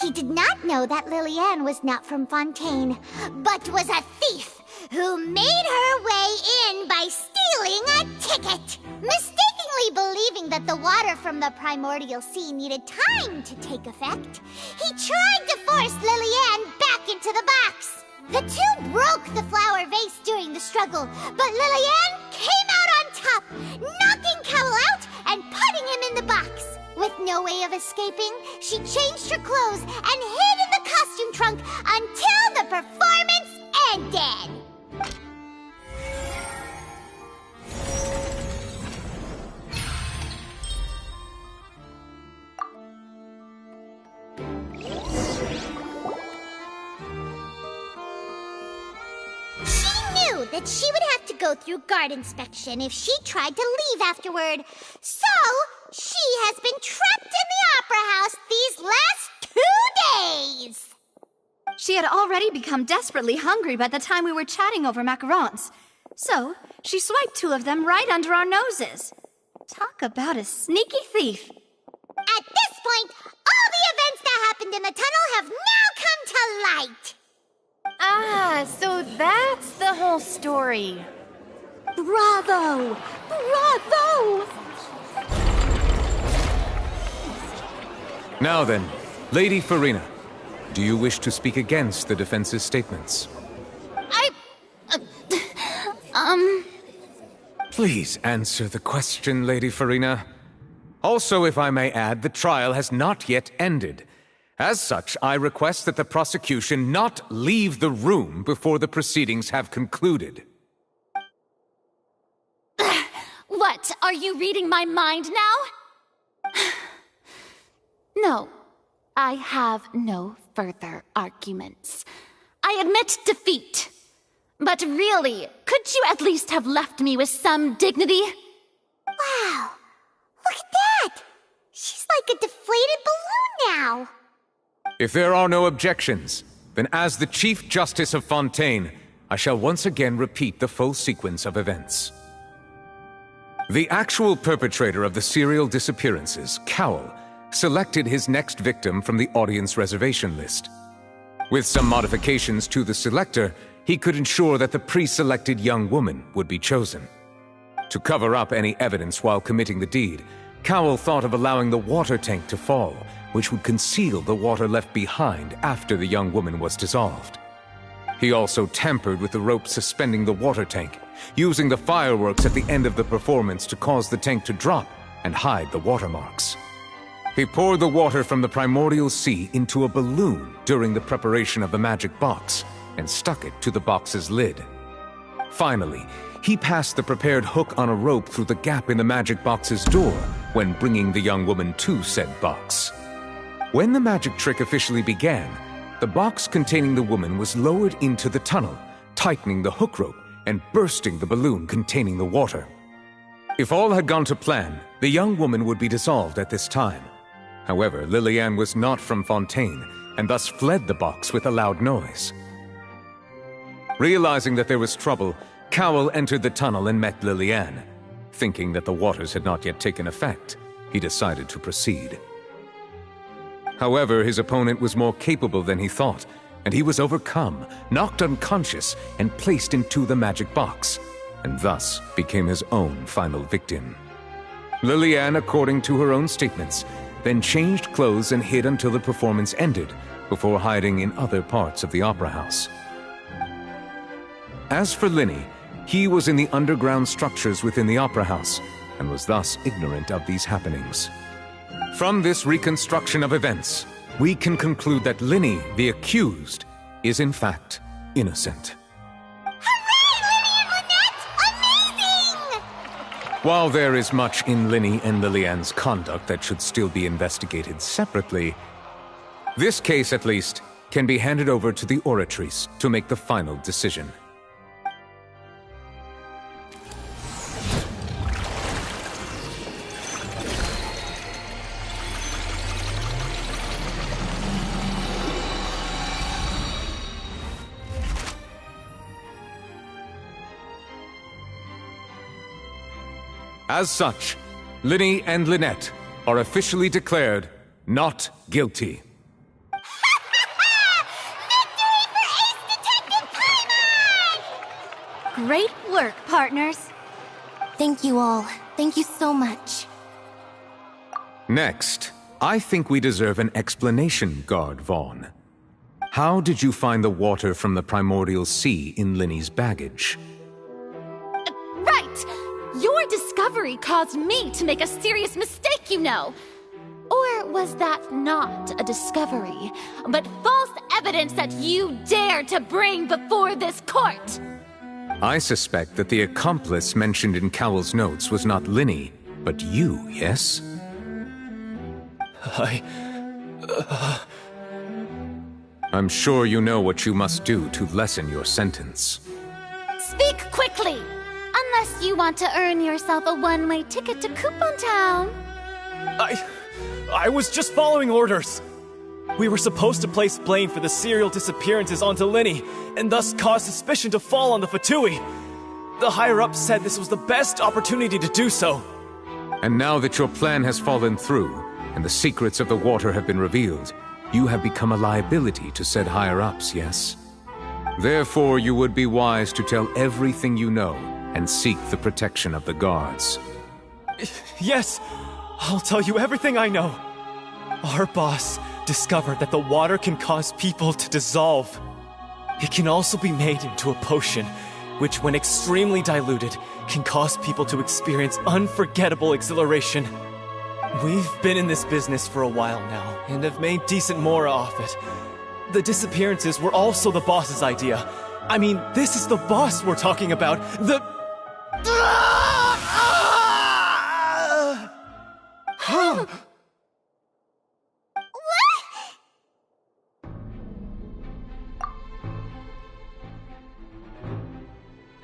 D: He did not know that Lily-Ann was not from Fontaine, but was a thief who made her way in by stealing a ticket. Mistakenly believing that the water from the primordial sea needed time to take effect, he tried to force Lily-Ann back into the box. The two broke the flower vase during the struggle, but Lily-Ann came out on top, knocking Cowell out and putting him in the box. With no way of escaping, she changed her clothes and hid in the costume trunk until the performance ended. That she would have to go through guard inspection if she tried to leave afterward. So, she has been trapped in the Opera House these last 2 days.
G: She had already become desperately hungry by the time we were chatting over macarons. So, she swiped 2 of them right under our noses. Talk about a sneaky thief.
D: At this point, all the events that happened in the tunnel have now come to light.
B: Ah, so that's the whole story.
V: Bravo! Bravo!
Q: Now then, Lady Farina, do you wish to speak against the defense's statements? Please answer the question, Lady Farina. Also, if I may add, the trial has not yet ended. As such, I request that the prosecution not leave the room before the proceedings have concluded.
C: What, are you reading my mind now? No, I have no further arguments. I admit defeat. But really, could you at least have left me with some dignity?
D: Wow, look at that! She's like a deflated balloon now.
Q: If there are no objections, then as the Chief Justice of Fontaine, I shall once again repeat the full sequence of events. The actual perpetrator of the serial disappearances, Cowell, selected his next victim from the audience reservation list. With some modifications to the selector, he could ensure that the pre-selected young woman would be chosen. To cover up any evidence while committing the deed, Cowell thought of allowing the water tank to fall, which would conceal the water left behind after the young woman was dissolved. He also tampered with the rope suspending the water tank, using the fireworks at the end of the performance to cause the tank to drop and hide the watermarks. He poured the water from the primordial sea into a balloon during the preparation of the magic box and stuck it to the box's lid. Finally, he passed the prepared hook on a rope through the gap in the magic box's door when bringing the young woman to said box. When the magic trick officially began, the box containing the woman was lowered into the tunnel, tightening the hook rope and bursting the balloon containing the water. If all had gone to plan, the young woman would be dissolved at this time. However, Lily-Ann was not from Fontaine, and thus fled the box with a loud noise. Realizing that there was trouble, Cowell entered the tunnel and met Liliane. Thinking that the waters had not yet taken effect, he decided to proceed. However, his opponent was more capable than he thought, and he was overcome, knocked unconscious, and placed into the magic box, and thus became his own final victim. Liliane, according to her own statements, then changed clothes and hid until the performance ended, before hiding in other parts of the opera house. As for Linny, he was in the underground structures within the opera house, and was thus ignorant of these happenings. From this reconstruction of events, we can conclude that Linny, the accused, is in fact innocent. While there is much in Linny and Liliane's conduct that should still be investigated separately, this case, at least, can be handed over to the Oratrice to make the final decision. As such, Linny and Lynette are officially declared not guilty.
C: Great work, partners.
H: Thank you all. Thank you so much.
Q: Next, I think we deserve an explanation, Guard Vaughn. How did you find the water from the primordial sea in Linny's baggage?
G: Right! Your discovery caused me to make a serious mistake, you know. Or was that not a discovery, but false evidence that you dared to bring before this court?
Q: I suspect that the accomplice mentioned in Cowell's notes was not Linny, but you, yes? I'm sure you know what you must do to lessen your sentence.
G: Speak quickly! Unless you want to earn yourself a one-way ticket to Coupon Town.
U: I was just following orders. We were supposed to place blame for the serial disappearances onto Linny, and thus cause suspicion to fall on the Fatui. The higher-ups said this was the best opportunity to do so.
Q: And now that your plan has fallen through, and the secrets of the water have been revealed, you have become a liability to said higher-ups, yes? Therefore, you would be wise to tell everything you know, and seek the protection of the guards.
U: Yes, I'll tell you everything I know. Our boss discovered that the water can cause people to dissolve. It can also be made into a potion, which when extremely diluted, can cause people to experience unforgettable exhilaration. We've been in this business for a while now, and have made decent mora off it. The disappearances were also the boss's idea. I mean, this is the boss we're talking about.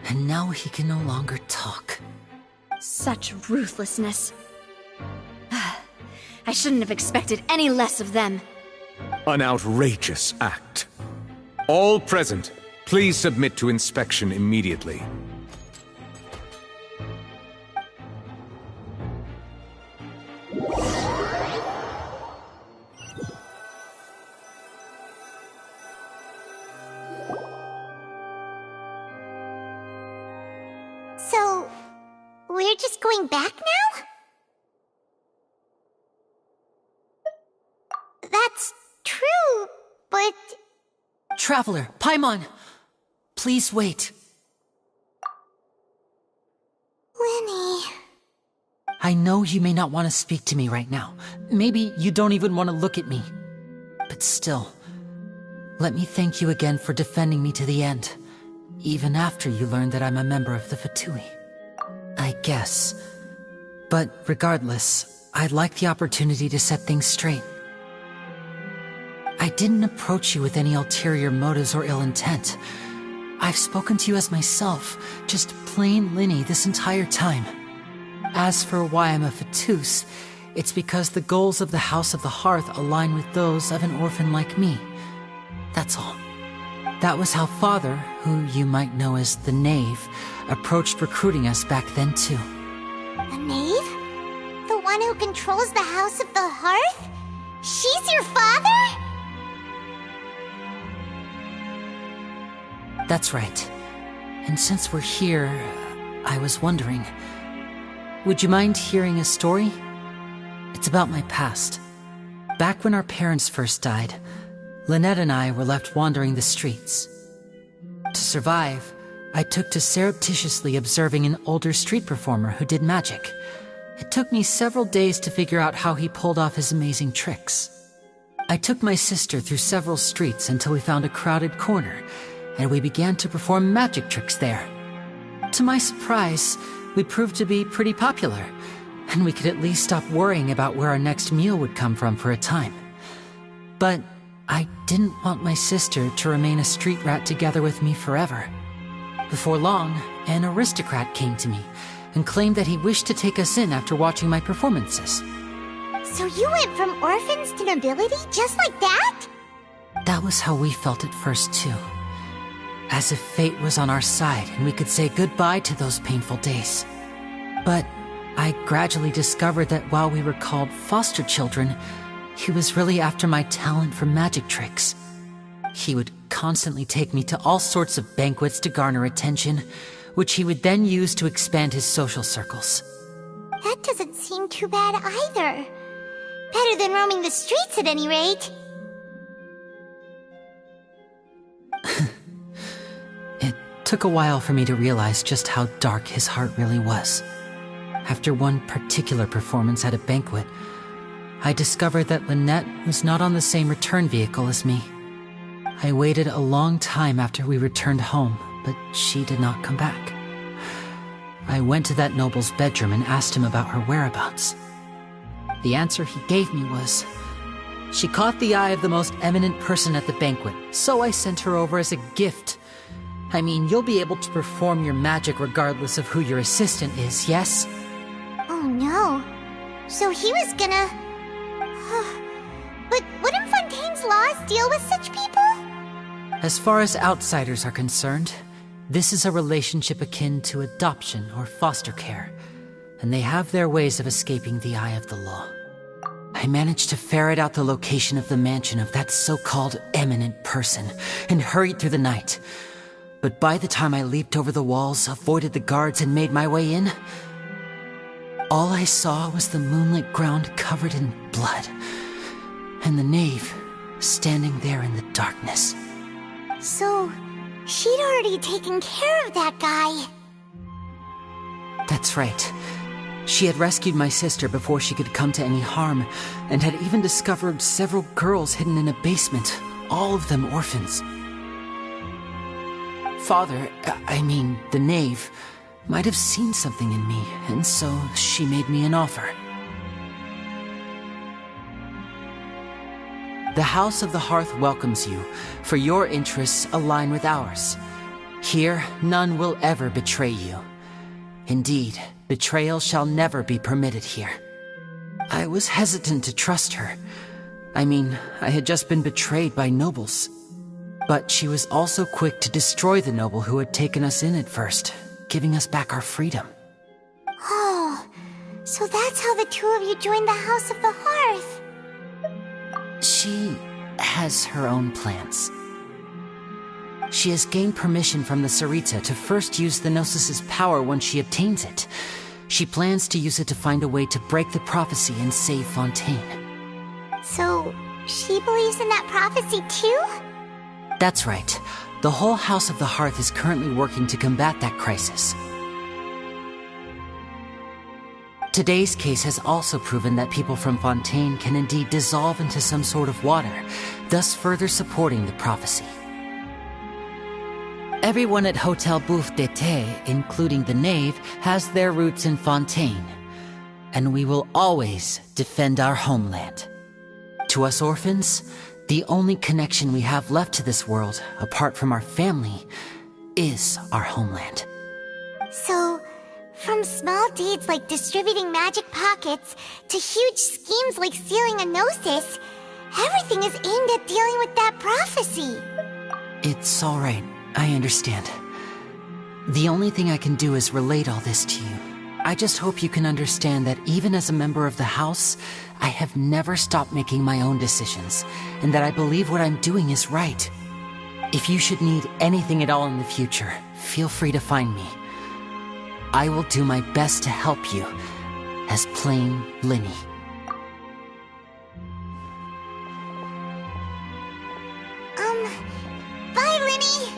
I: And now he can no longer talk.
G: Such ruthlessness. I shouldn't have expected any less of them.
Q: An outrageous act. All present, please submit to inspection immediately.
D: So, we're just going back now? That's true, but...
I: Traveler, Paimon! Please wait.
D: Linny...
I: I know you may not want to speak to me right now. Maybe you don't even want to look at me. But still, let me thank you again for defending me to the end. Even after you learned that I'm a member of the Fatui. I guess. But regardless, I'd like the opportunity to set things straight. I didn't approach you with any ulterior motives or ill intent. I've spoken to you as myself, just plain Linny this entire time. As for why I'm a Fatus, it's because the goals of the House of the Hearth align with those of an orphan like me. That's all. That was how Father, who you might know as the Knave, approached recruiting us back then too.
D: The Knave? The one who controls the House of the Hearth? She's your father?
I: That's right. And since we're here, I was wondering, would you mind hearing a story? It's about my past. Back when our parents first died, Lynette and I were left wandering the streets. To survive, I took to surreptitiously observing an older street performer who did magic. It took me several days to figure out how he pulled off his amazing tricks. I took my sister through several streets until we found a crowded corner, and we began to perform magic tricks there. To my surprise, we proved to be pretty popular, and we could at least stop worrying about where our next meal would come from for a time. But I didn't want my sister to remain a street rat together with me forever. Before long, an aristocrat came to me and claimed that he wished to take us in after watching my performances.
D: So you went from orphans to nobility just like that?
I: That was how we felt at first too. As if fate was on our side and we could say goodbye to those painful days. But I gradually discovered that while we were called foster children, he was really after my talent for magic tricks. He would constantly take me to all sorts of banquets to garner attention, which he would then use to expand his social circles.
D: That doesn't seem too bad either. Better than roaming the streets at any rate.
I: It took a while for me to realize just how dark his heart really was. After one particular performance at a banquet, I discovered that Lynette was not on the same return vehicle as me. I waited a long time after we returned home, but she did not come back. I went to that noble's bedroom and asked him about her whereabouts. The answer he gave me was, she caught the eye of the most eminent person at the banquet, so I sent her over as a gift. I mean, you'll be able to perform your magic regardless of who your assistant is, yes?
D: Oh no. So he was gonna... But wouldn't Fontaine's laws deal with such people?
I: As far as outsiders are concerned, this is a relationship akin to adoption or foster care, and they have their ways of escaping the eye of the law. I managed to ferret out the location of the mansion of that so-called eminent person and hurried through the night. But by the time I leaped over the walls, avoided the guards, and made my way in, all I saw was the moonlit ground covered in blood, and the Knave standing there in the darkness.
D: So, she'd already taken care of that guy.
I: That's right. She had rescued my sister before she could come to any harm, and had even discovered several girls hidden in a basement, all of them orphans. Father, the Knave, might have seen something in me, and so she made me an offer. The House of the Hearth welcomes you, for your interests align with ours. Here, none will ever betray you. Indeed, betrayal shall never be permitted here. I was hesitant to trust her. I had just been betrayed by nobles. But she was also quick to destroy the noble who had taken us in at first, giving us back our freedom.
D: Oh, so that's how the two of you joined the House of the Hearth.
I: She has her own plans. She has gained permission from the Tsaritsa to first use the Gnosis' power when she obtains it. She plans to use it to find a way to break the prophecy and save Fontaine.
D: So, she believes in that prophecy too?
I: That's right. The whole House of the Hearth is currently working to combat that crisis. Today's case has also proven that people from Fontaine can indeed dissolve into some sort of water, thus further supporting the prophecy. Everyone at Hotel Bouffe d'été, including the Knave, has their roots in Fontaine, and we will always defend our homeland. To us orphans, the only connection we have left to this world, apart from our family, is our homeland.
D: So, from small deeds like distributing magic pockets to huge schemes like stealing a Gnosis, everything is aimed at dealing with that prophecy.
I: It's all right. I understand. The only thing I can do is relate all this to you. I just hope you can understand that even as a member of the House, I have never stopped making my own decisions, and that I believe what I'm doing is right. If you should need anything at all in the future, feel free to find me. I will do my best to help you, as plain Linny.
D: Bye, Linny!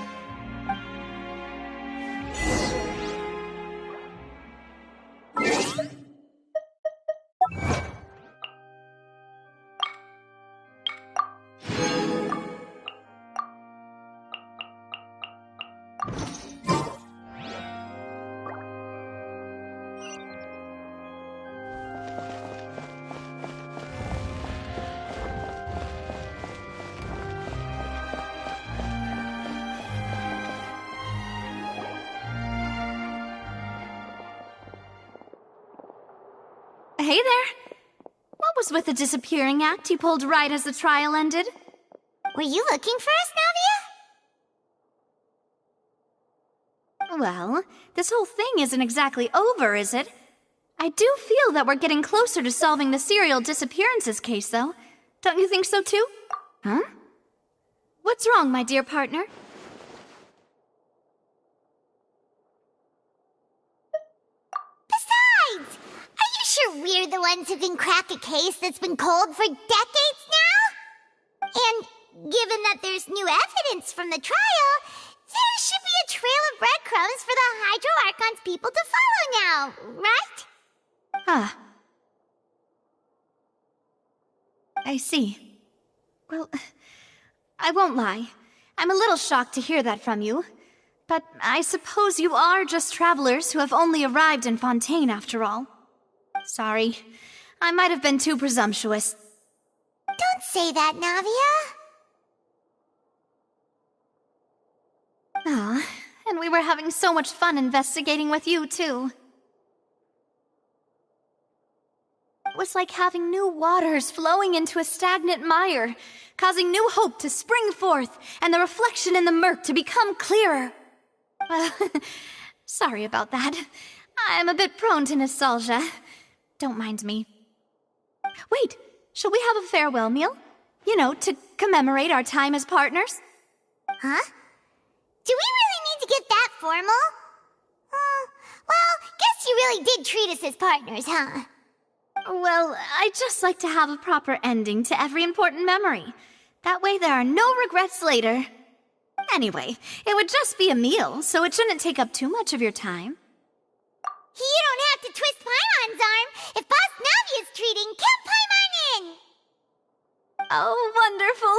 G: Hey there. What was with the disappearing act you pulled right as the trial ended?
D: Were you looking for us, Navia?
G: Well, this whole thing isn't exactly over, is it? I do feel that we're getting closer to solving the serial disappearances case, though. Don't you think so, too? Huh? What's wrong, my dear partner?
D: Besides, are you sure we're the ones who can crack a case that's been cold for decades now? And given that there's new evidence from the trial, there should be a trail of breadcrumbs for the Hydro Archon's people to follow now, right?
G: Ah. I see. Well, I won't lie. I'm a little shocked to hear that from you. But I suppose you are just travelers who have only arrived in Fontaine after all. Sorry. I might have been too presumptuous.
D: Don't say that, Navia.
G: Ah, and we were having so much fun investigating with you, too. It was like having new waters flowing into a stagnant mire, causing new hope to spring forth, and the reflection in the murk to become clearer. Sorry about that. I'm a bit prone to nostalgia. Don't mind me. Wait, shall we have a farewell meal? You know, to commemorate our time as partners?
D: Huh? Do we really need to get that formal? Well, guess you really did treat us as partners, huh?
G: Well, I'd just like to have a proper ending to every important memory. That way there are no regrets later. Anyway, it would just be a meal, so it shouldn't take up too much of your time.
D: You don't have to twist Paimon's arm. If Boss Navia's treating, count Paimon in!
G: Oh, wonderful!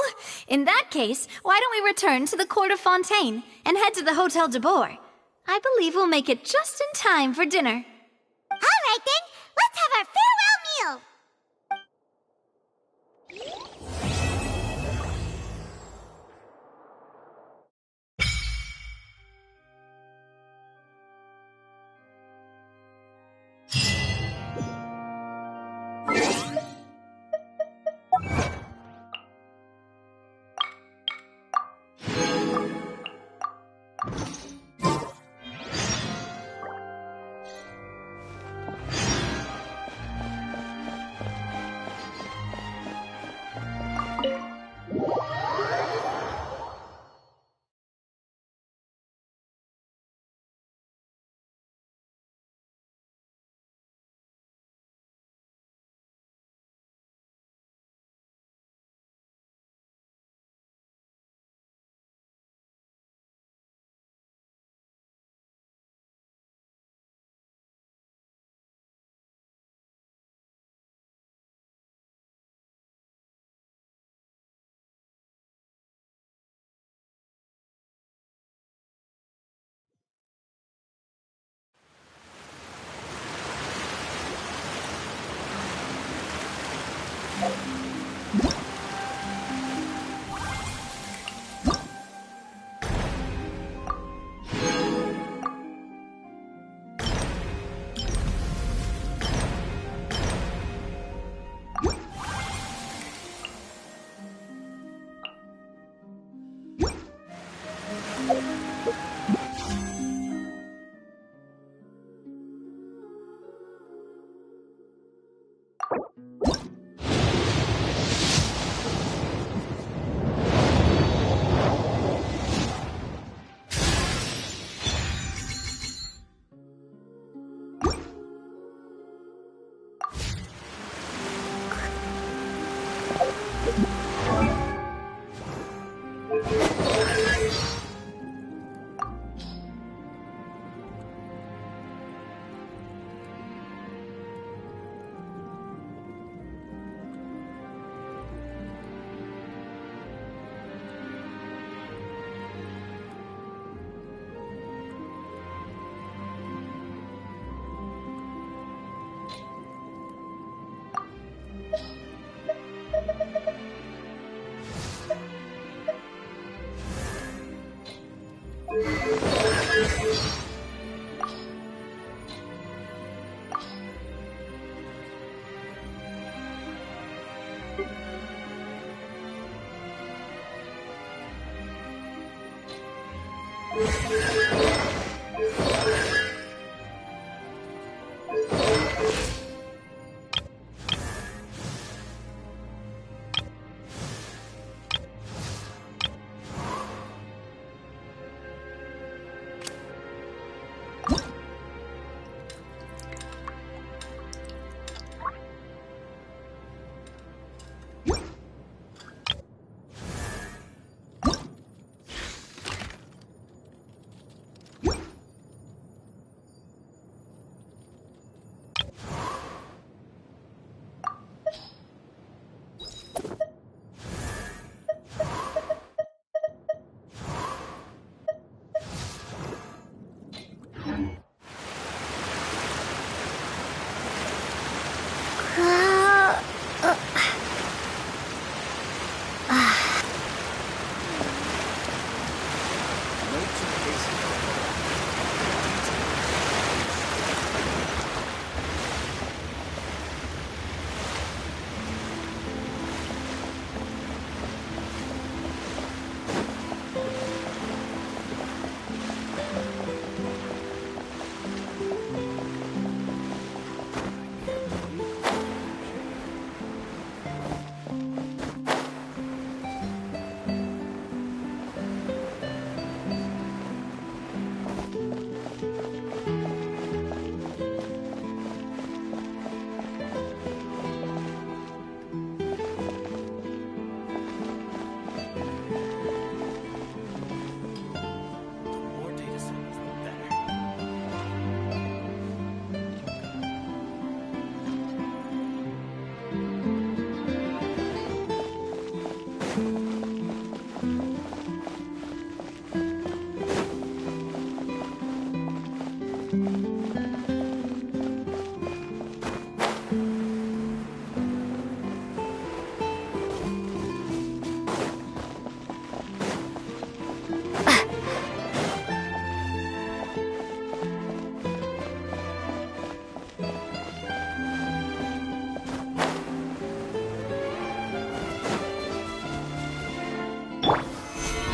G: In that case, why don't we return to the Court of Fontaine and head to the Hotel de Boer? I believe we'll make it just in time for dinner.
D: All right then, let's have our farewell meal!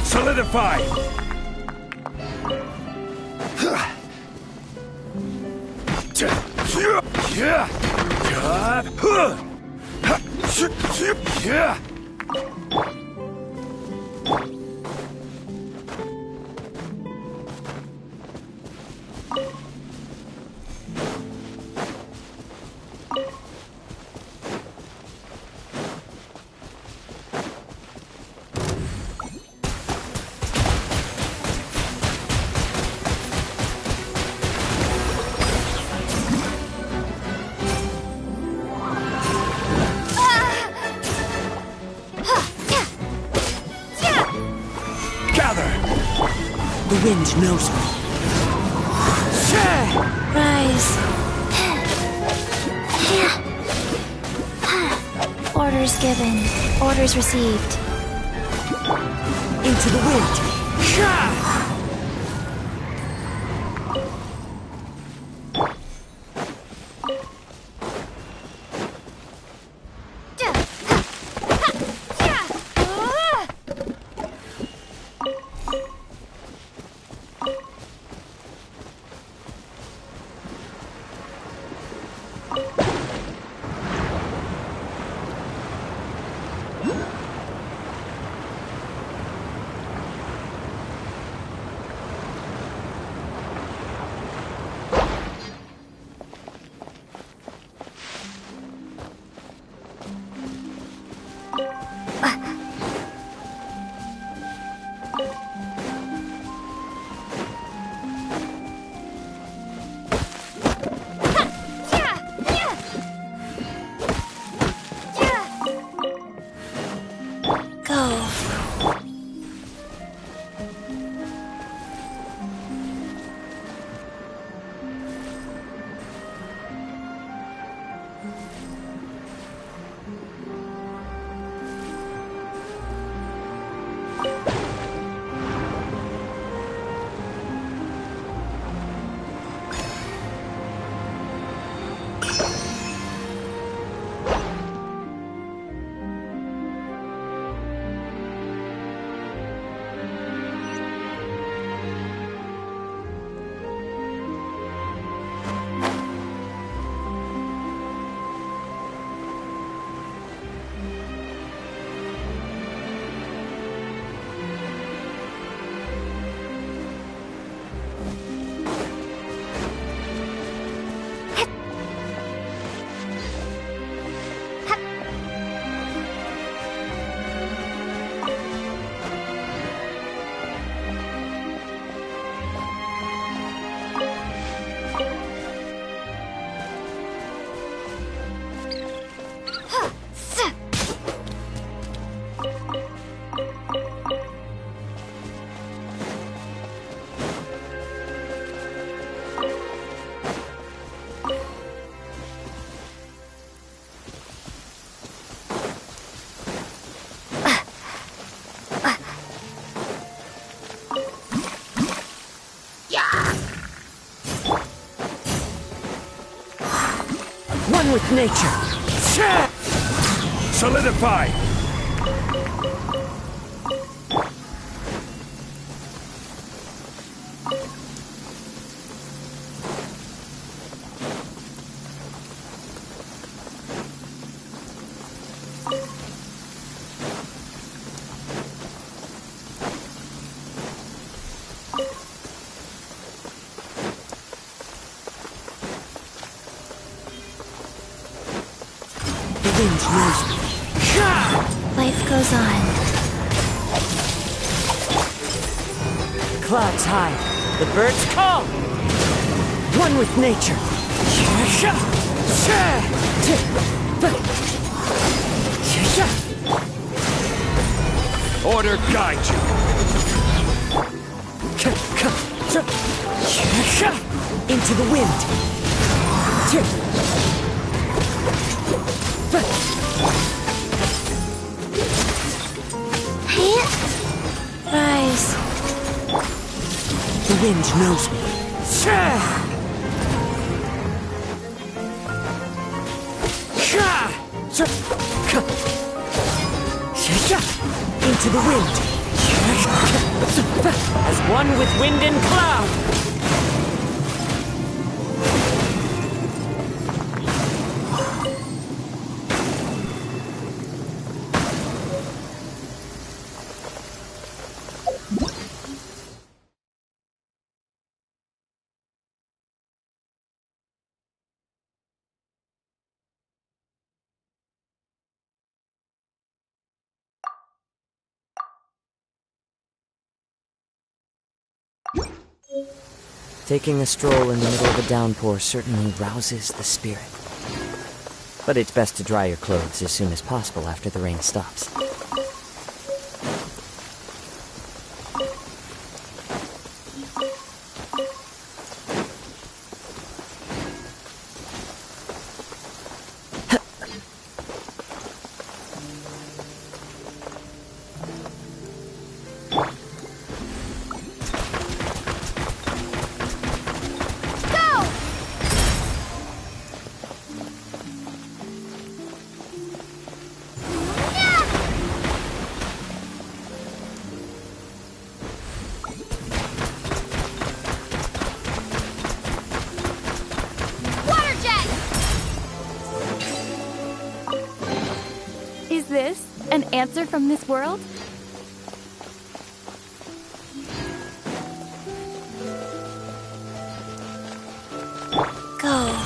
M: Solidify!
E: The wind knows me.
H: Rise. Orders given. Orders received.
E: Into the wind. One with nature.
M: Solidify!
H: Life goes on.
E: Clouds high. The birds call. One with nature.
M: Order guide you.
E: Into the wind.
H: Rise.
E: The wind knows me. Into the wind. As one with wind and cloud. Taking a stroll in the middle of a downpour certainly rouses the spirit. But it's best to dry your clothes as soon as possible after the rain stops.
P: Is this an answer from this world?
H: Go.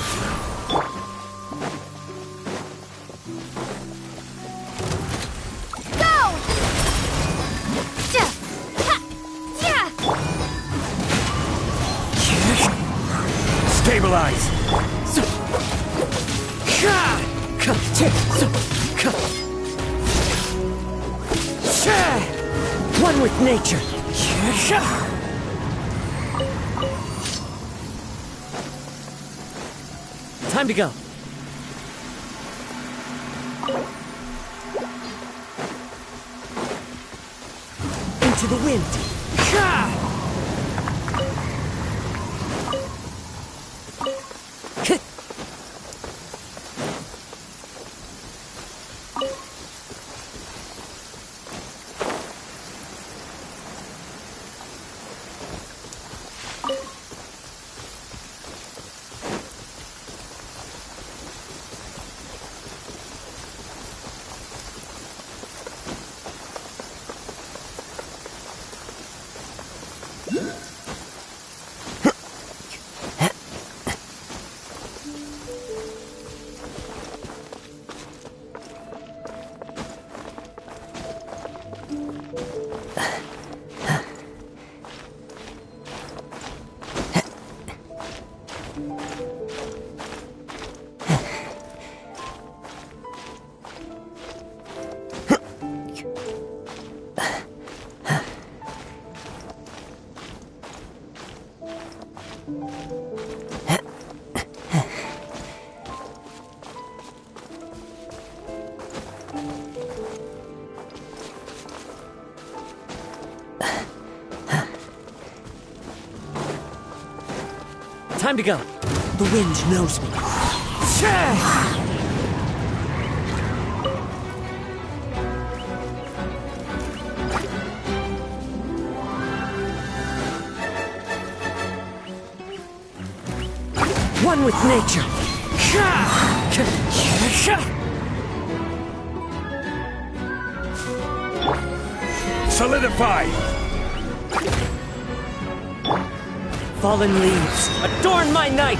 M: Stabilize!
E: One with nature. Time to go. Into the wind. Time to go. The wind knows me. One with nature.
N: Solidify!
E: Fallen leaves, adorn my night!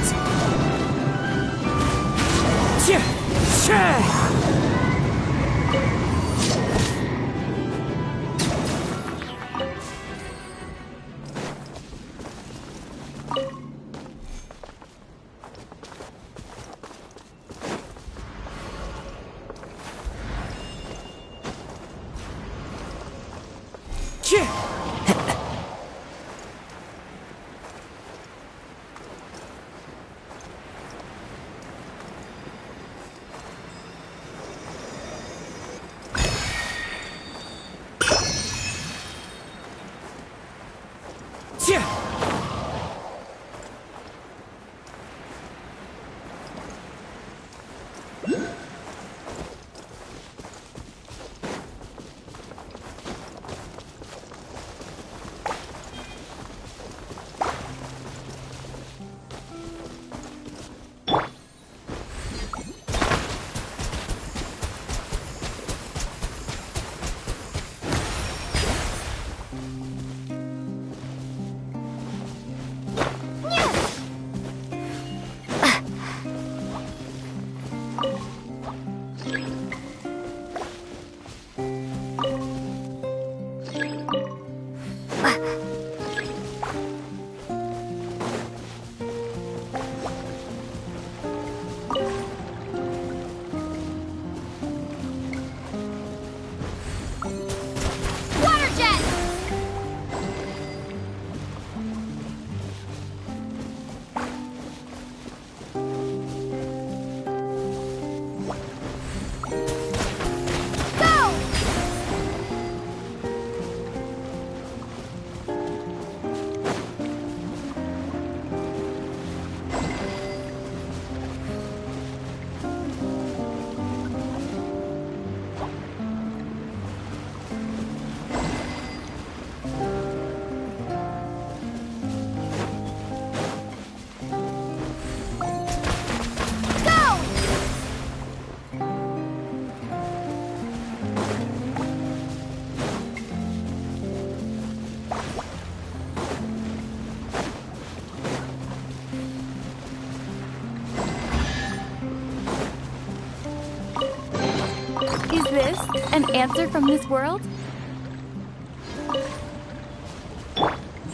P: Is this an answer from this world?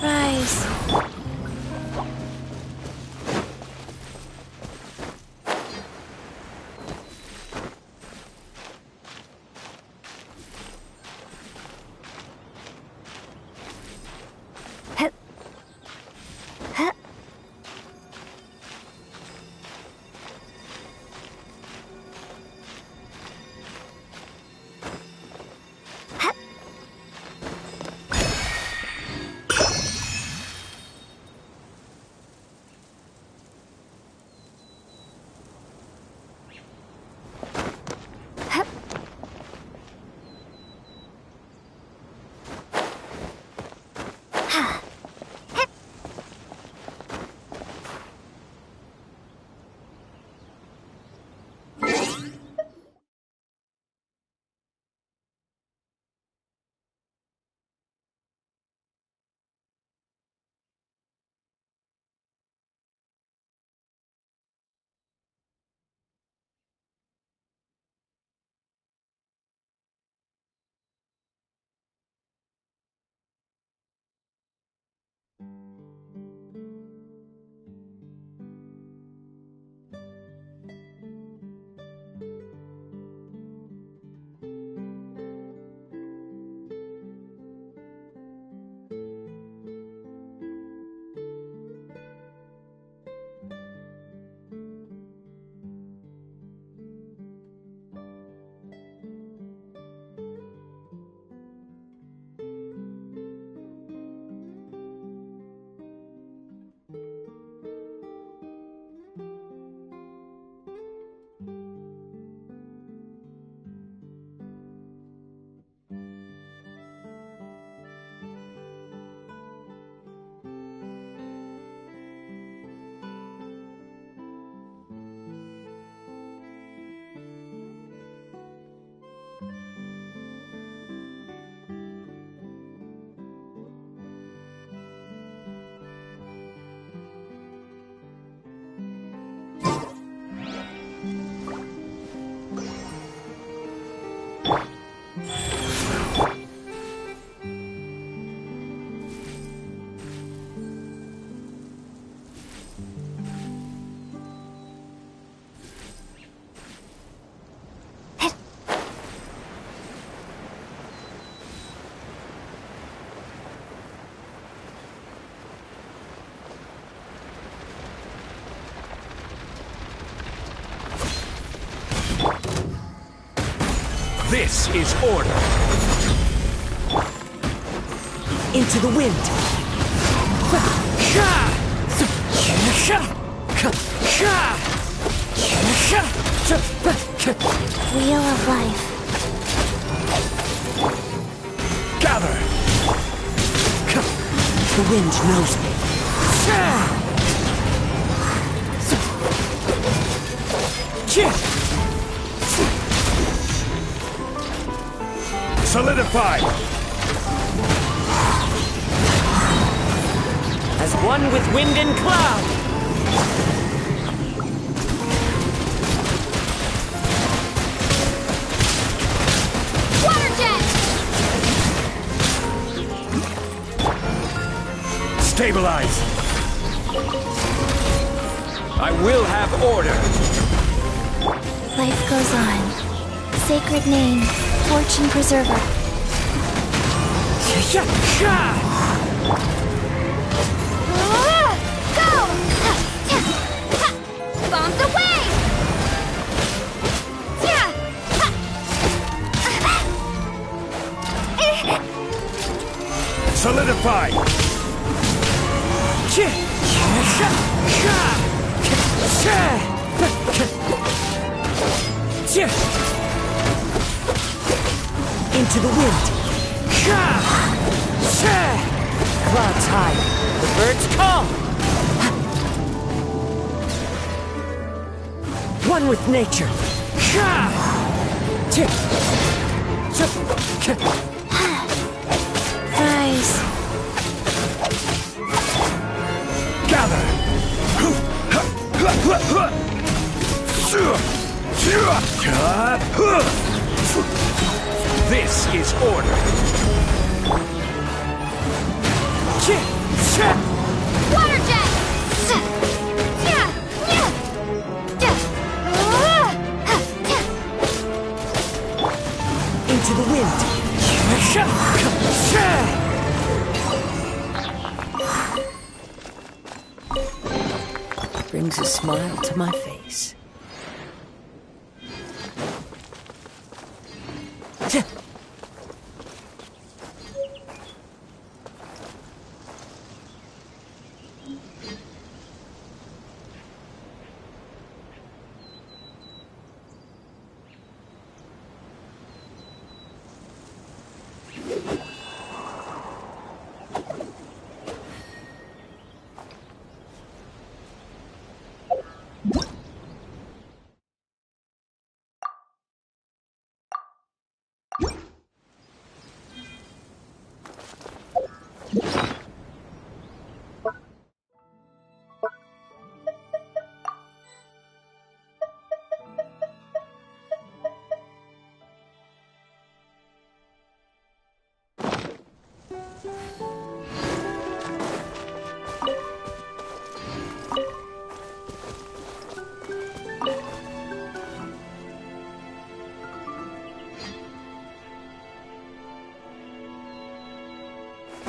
H: Rise.
D: Ha!
N: This is order.
E: Into the wind.
D: Wheel of life.
N: Gather.
E: The wind knows me.
N: Solidify.
E: As one with wind and cloud.
C: Water jet!
N: Stabilize. I will have order.
D: Life goes on. Sacred name, fortune preserver.
C: Go! Bombs away!
N: Solidify.
E: Into the wind. Clouds high. The birds call. One with nature.
D: Rise.
N: Gather. This is order.
C: Water jet!
E: Into the wind. Brings a smile to my face.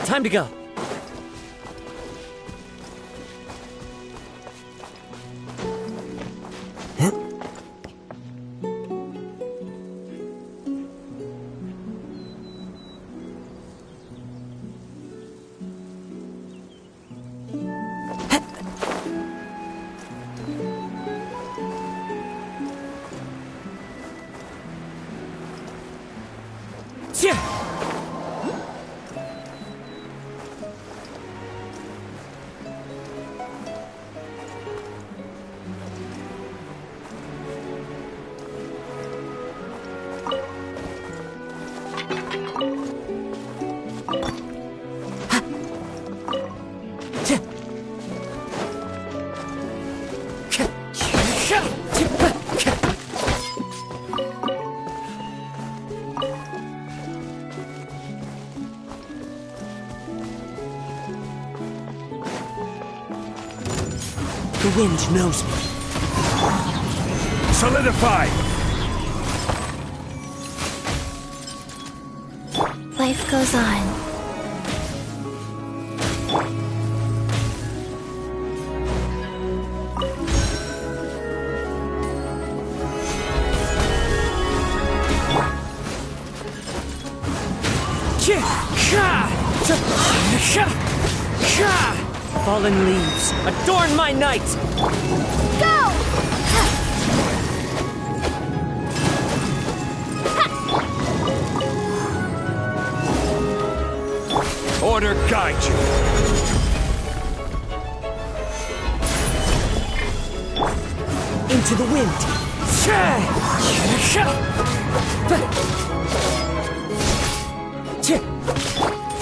E: Time to go. The wind knows me.
N: Solidify!
D: Life goes on.
E: Fallen leaves, adorn my night!
C: Go!
N: Order guide you.
E: Into the wind.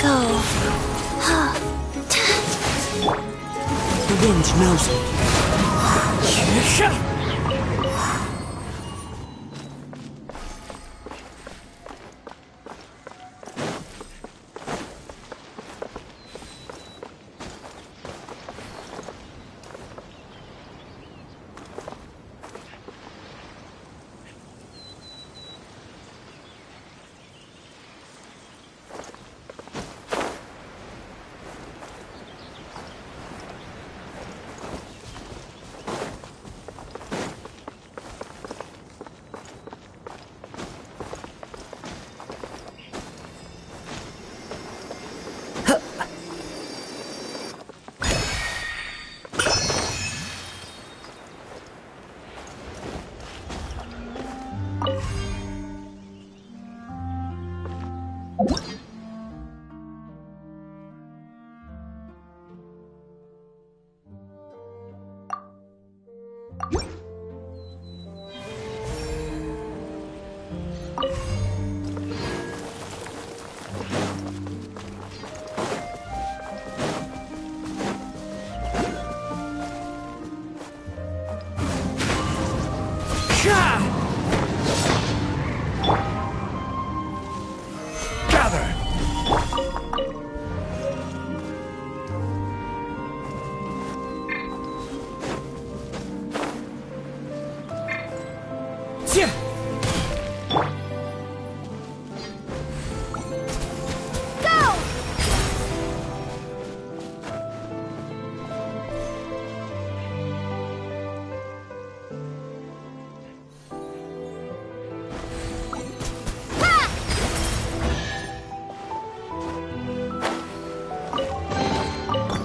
H: Go.
E: The wind knows me.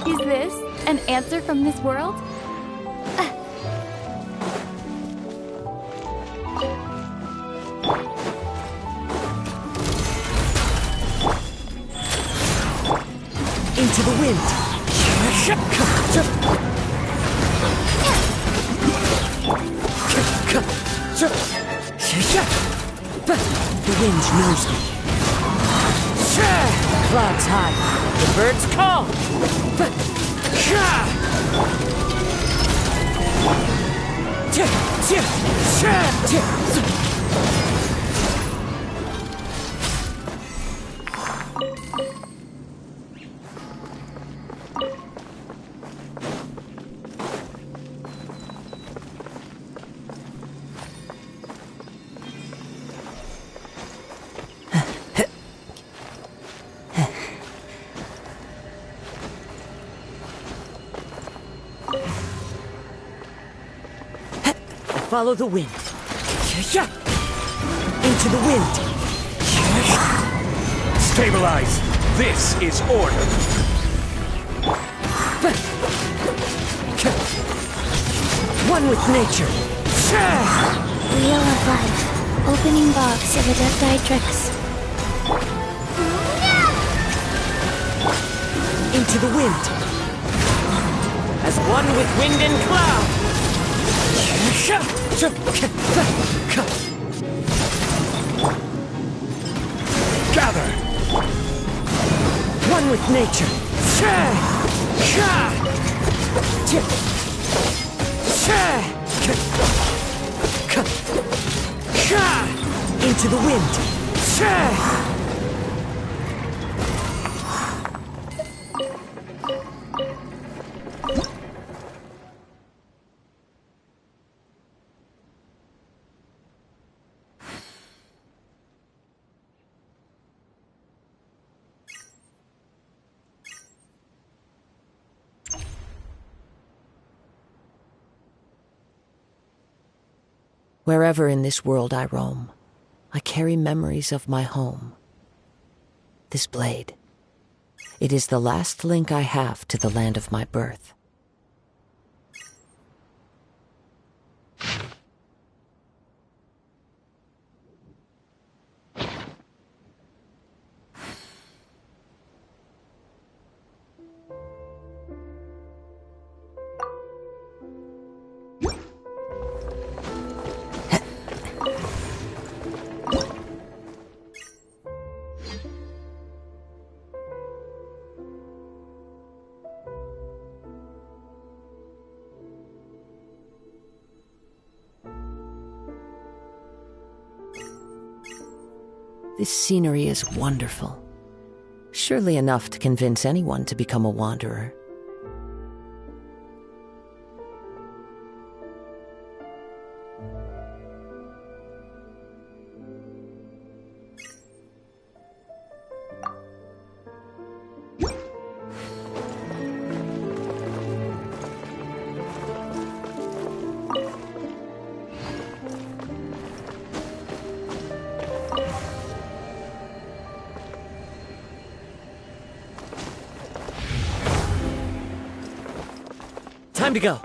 P: Is this an answer from this world?
E: Into the wind. The wind knows me. Clouds high. The birds call. Follow the wind. Into the wind.
N: Stabilize. This is order.
E: One with nature.
H: Wheel of Life. Opening box of a Dectrix.
E: Into the wind. As one with wind and cloud.
N: Gather.
E: One with nature. Into the wind. Wherever in this world I roam, I carry memories of my home. This blade, It is the last link I have to the land of my birth. This scenery is wonderful. Surely enough to convince anyone to become a wanderer. Time to go.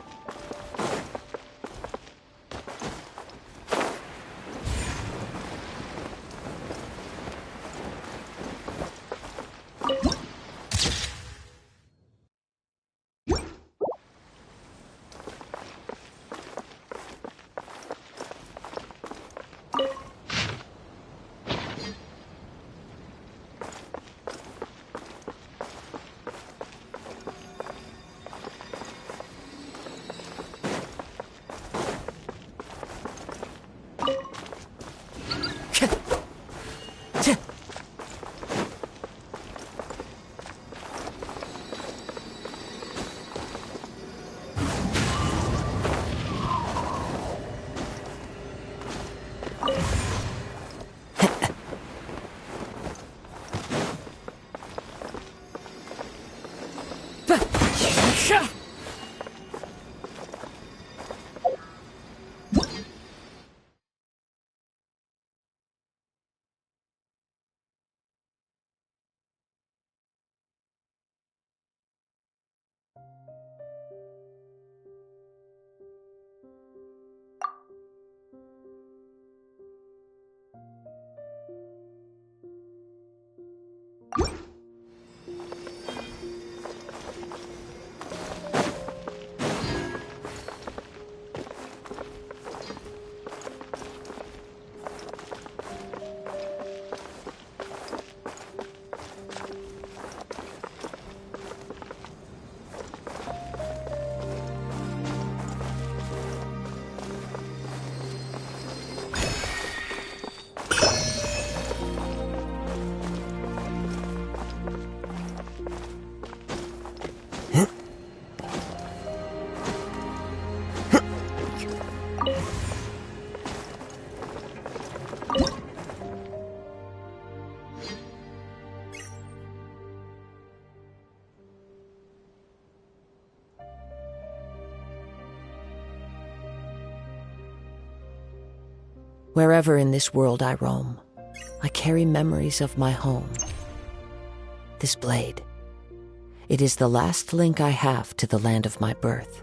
E: Wherever in this world I roam, I carry memories of my home. This blade. It is the last link I have to the land of my birth.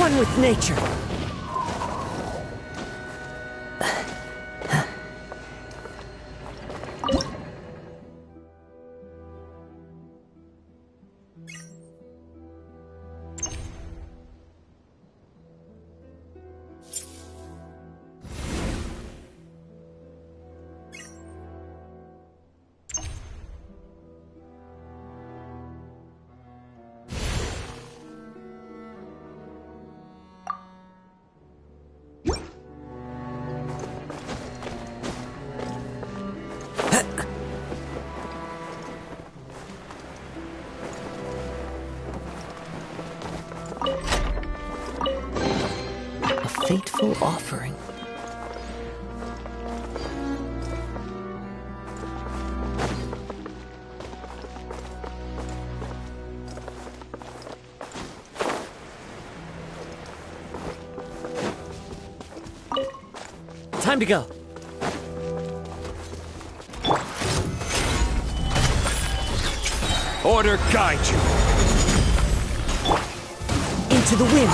E: One with nature. Fateful offering.
I: Time to go.
N: Order guide you.
E: Into the wind.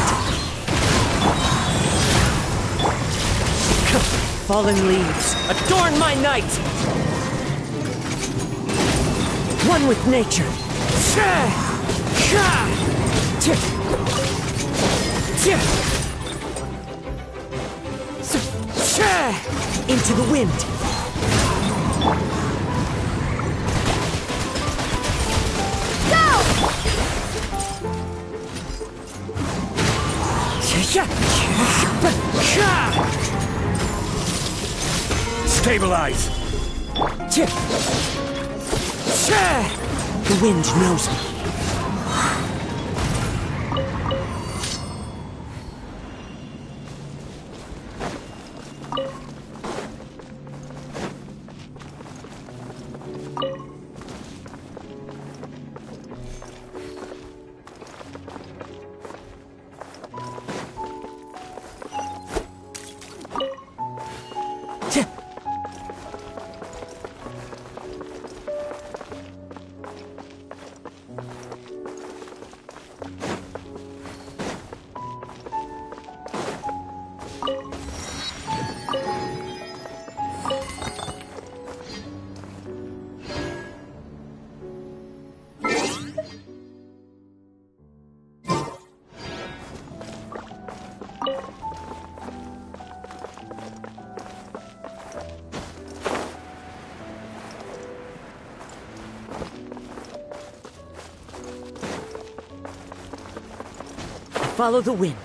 E: Fallen leaves, adorn my night! One with nature. Into the wind.
N: Stabilize!
E: The wind knows me. Follow the wind.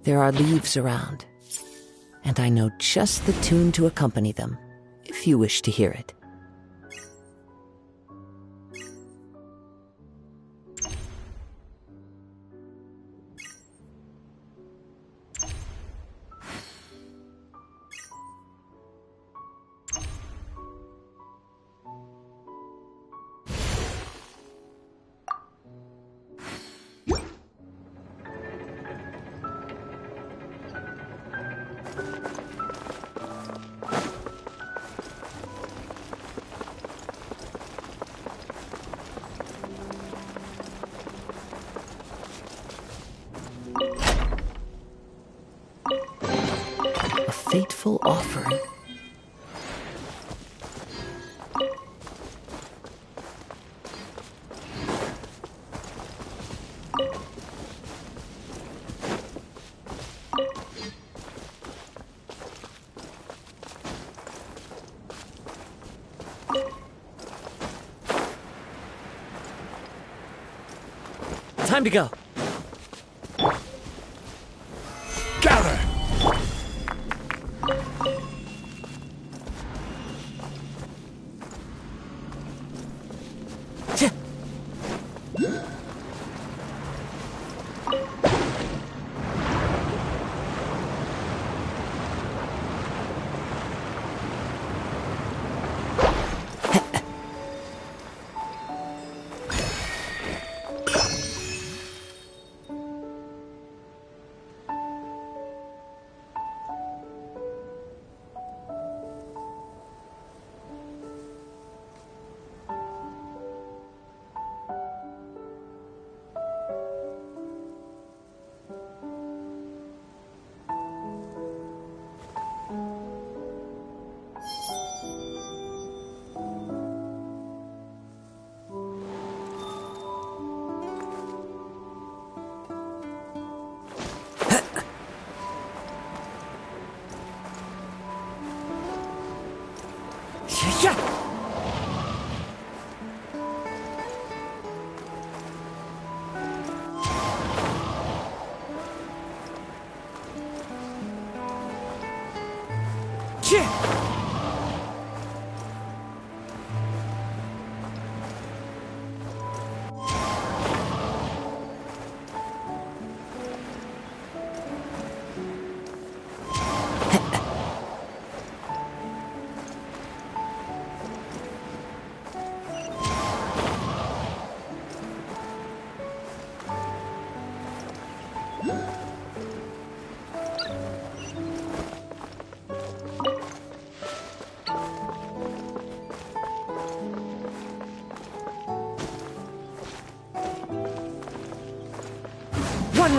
E: There are leaves around, and I know just the tune to accompany them, if you wish to hear it. Fateful offering.
I: Time to go.
N: Gather!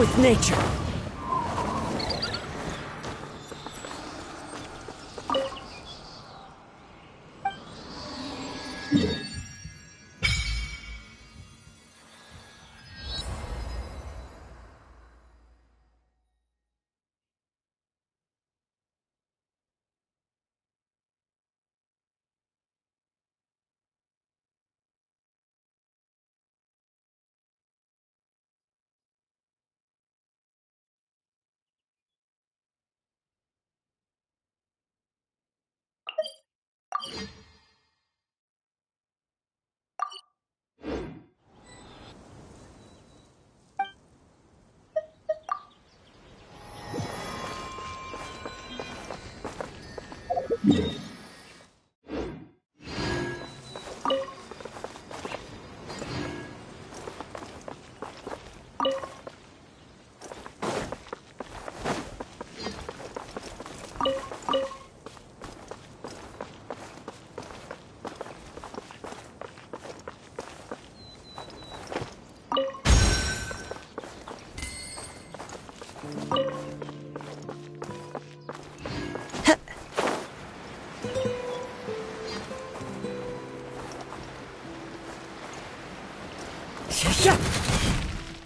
E: with nature.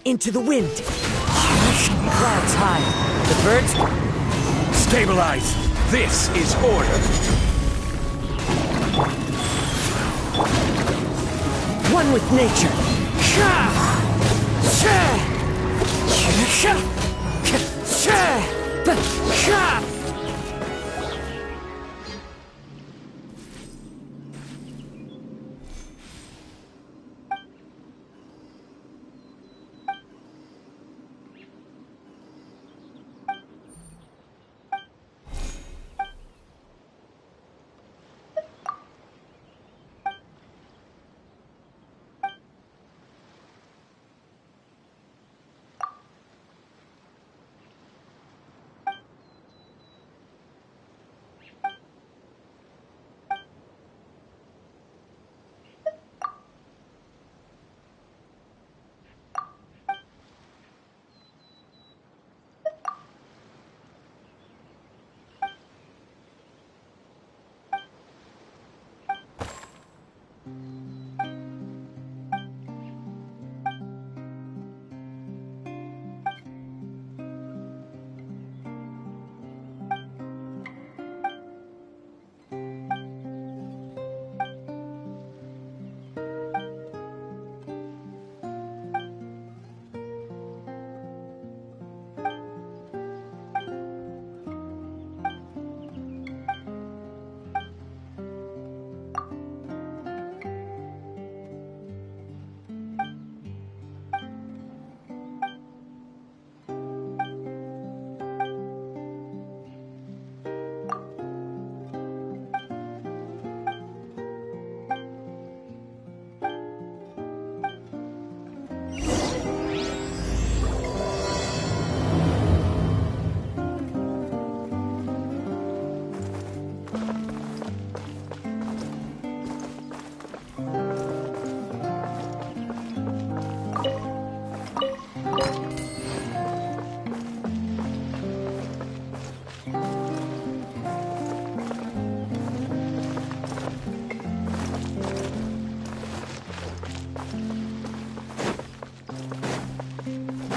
E: Into the wind. Clouds high. The birds...
N: Stabilize! This is order!
E: One with nature.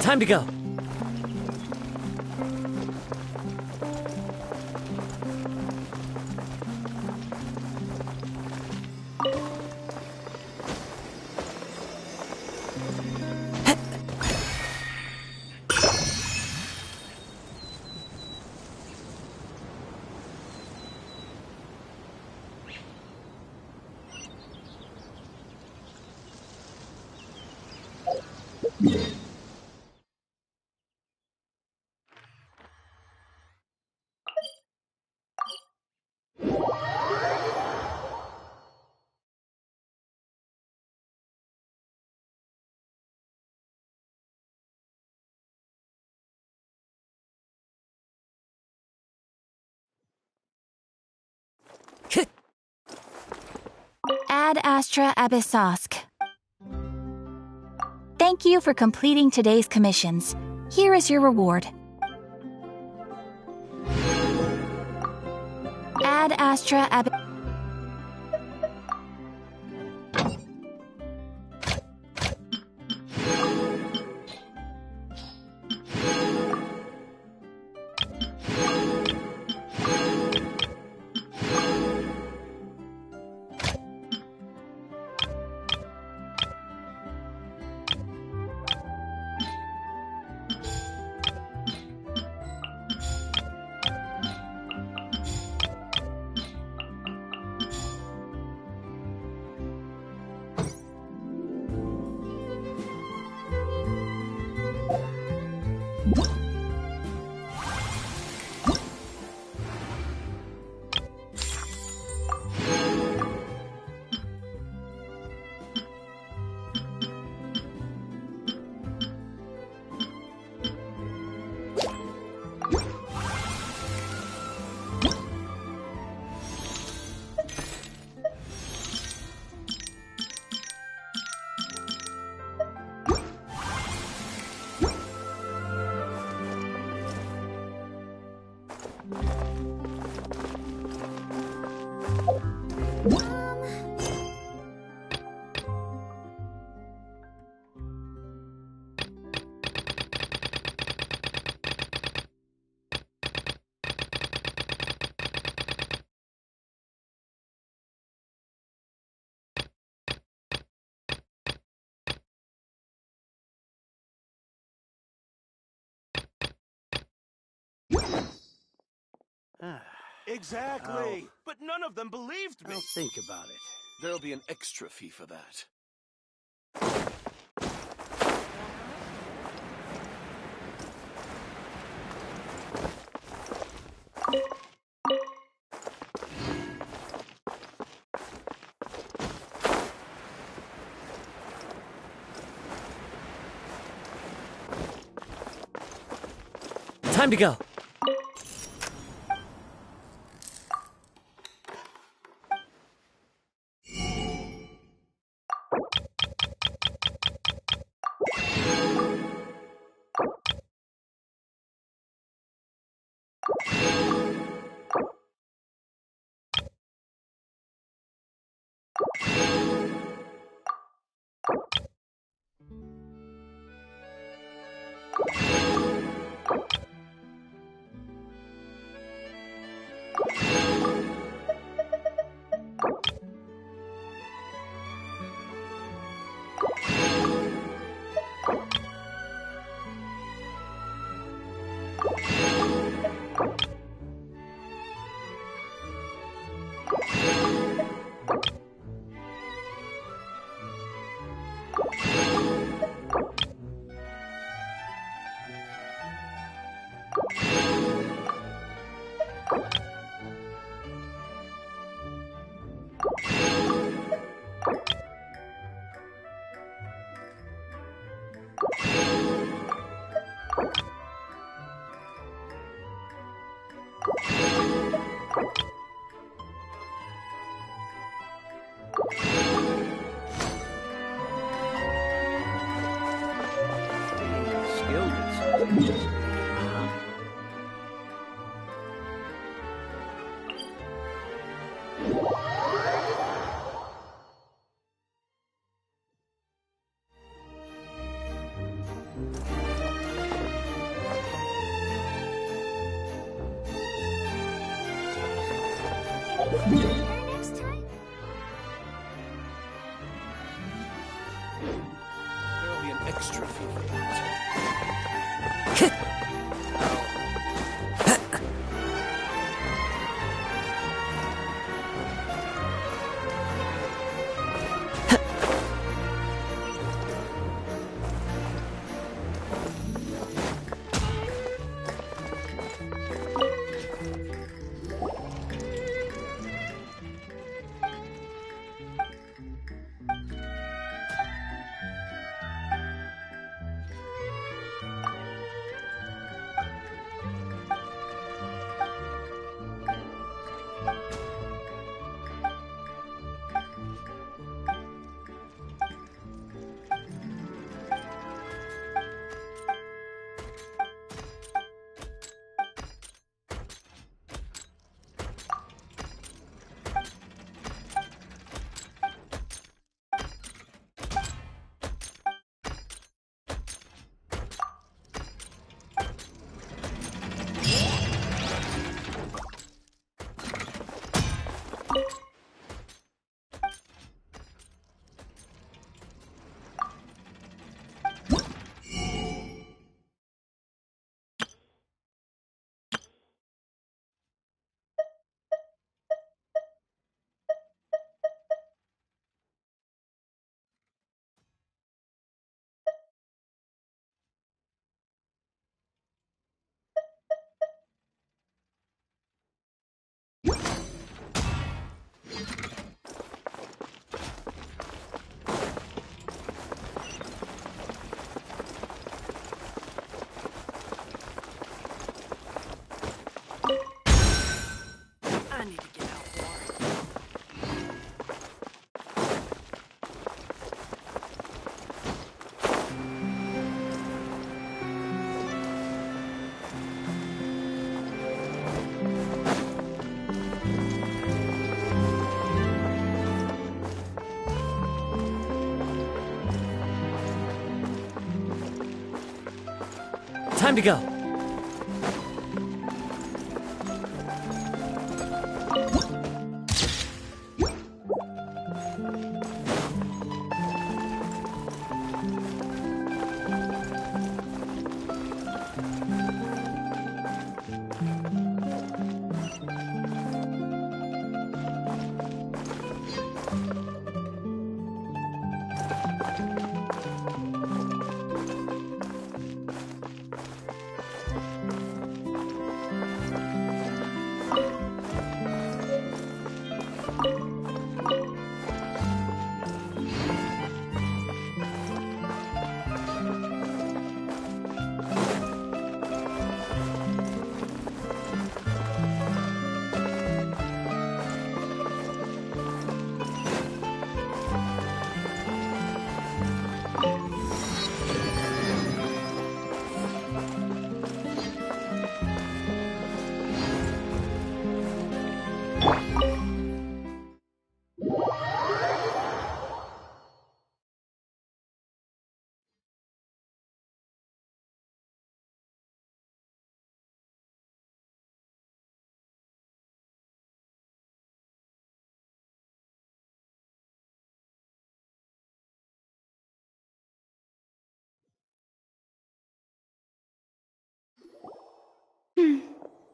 I: Time to go.
C: Ad Astra Abyssosk. Thank you for completing today's commissions. Here is your reward. Ad Astra Ab...
M: Exactly! But none of them believed me!
N: I'll think about it. There'll be an extra fee for that.
I: Time to go.
N: There'll be an extra fee for that.
I: time to go.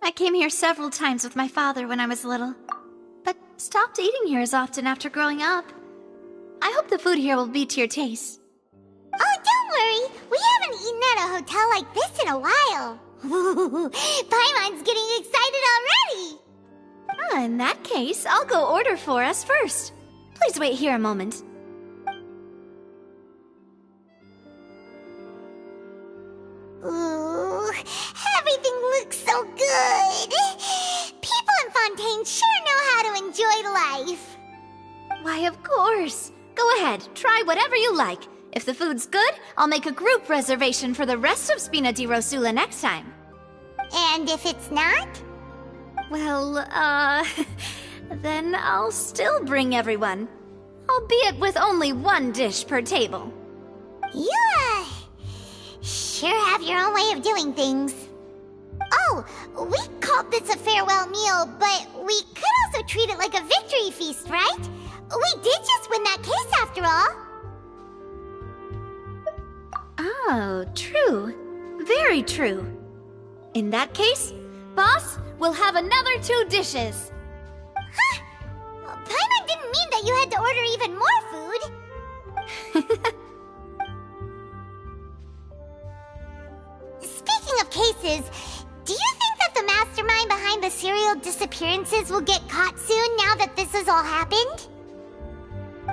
G: I came here several times with my father when I was little, but stopped eating here as often after growing up. I hope the food here will be to your taste.
D: Oh, don't worry. We haven't eaten at a hotel like this in a while. Paimon's getting excited already.
G: In that case, I'll go order for us first. Please wait here a moment.
D: Ooh, everything looks so good. People in Fontaine sure know how to enjoy life.
G: Why, of course. Go ahead, try whatever you like. If the food's good, I'll make a group reservation for the rest of Spina di Rosula next time.
D: And if it's not?
G: Well, then I'll still bring everyone. Albeit with only one dish per table.
D: You, sure have your own way of doing things. Oh, we called this a farewell meal, but we could also treat it like a victory feast, right? We did just win that case after all.
G: Oh, true. Very true. In that case, boss, we'll have another 2 dishes.
D: Huh? Paimon didn't mean that you had to order even more food. Speaking of cases, do you think that the mastermind behind the serial disappearances will get caught soon now that this has all happened?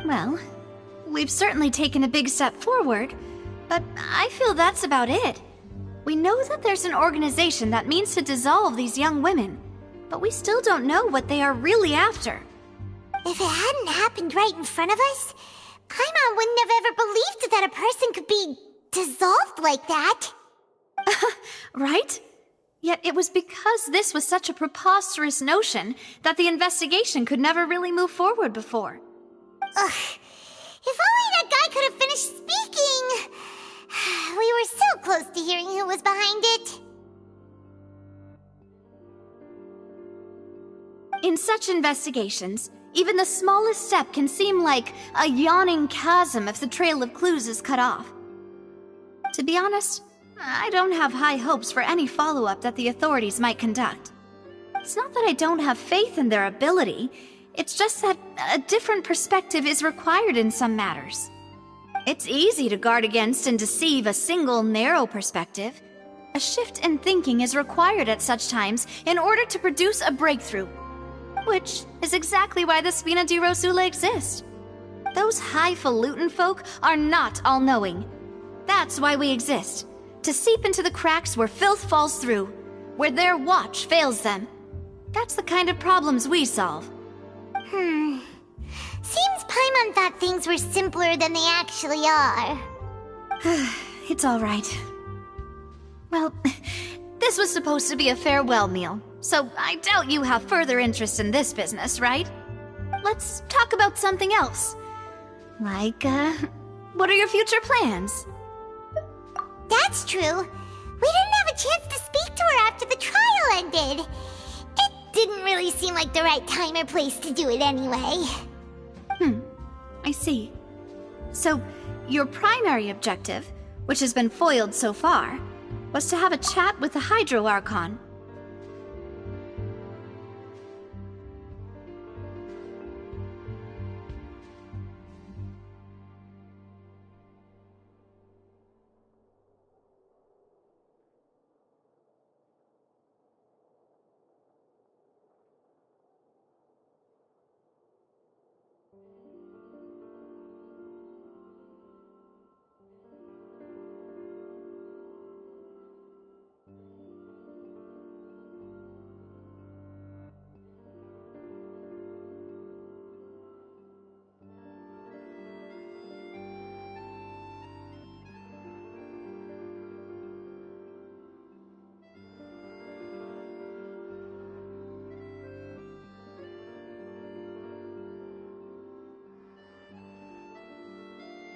G: Well, we've certainly taken a big step forward, but I feel that's about it. We know that there's an organization that means to dissolve these young women, but we still don't know what they are really after.
D: If it hadn't happened right in front of us, Paimon wouldn't have ever believed that a person could be dissolved like that.
G: Right? Yet it was because this was such a preposterous notion that the investigation could never really move forward before.
D: Ugh. If only that guy could have finished speaking! We were so close to hearing who was behind it.
G: In such investigations, even the smallest step can seem like a yawning chasm if the trail of clues is cut off. To be honest, I don't have high hopes for any follow-up that the authorities might conduct. It's not that I don't have faith in their ability, it's just that a different perspective is required in some matters. It's easy to guard against and deceive a single narrow perspective. A shift in thinking is required at such times in order to produce a breakthrough. Which is exactly why the Spina di Rosula exist. Those highfalutin folk are not all-knowing. That's why we exist. To seep into the cracks where filth falls through, where their watch fails them. That's the kind of problems we solve.
D: Seems Paimon thought things were simpler than they actually are.
G: It's all right. Well, this was supposed to be a farewell meal, so I doubt you have further interest in this business, right? Let's talk about something else. Like, what are your future plans?
D: That's true. We didn't have a chance to speak to her after the trial ended. It didn't really seem like the right time or place to do it anyway.
G: I see. So, your primary objective, which has been foiled so far, was to have a chat with the Hydro Archon.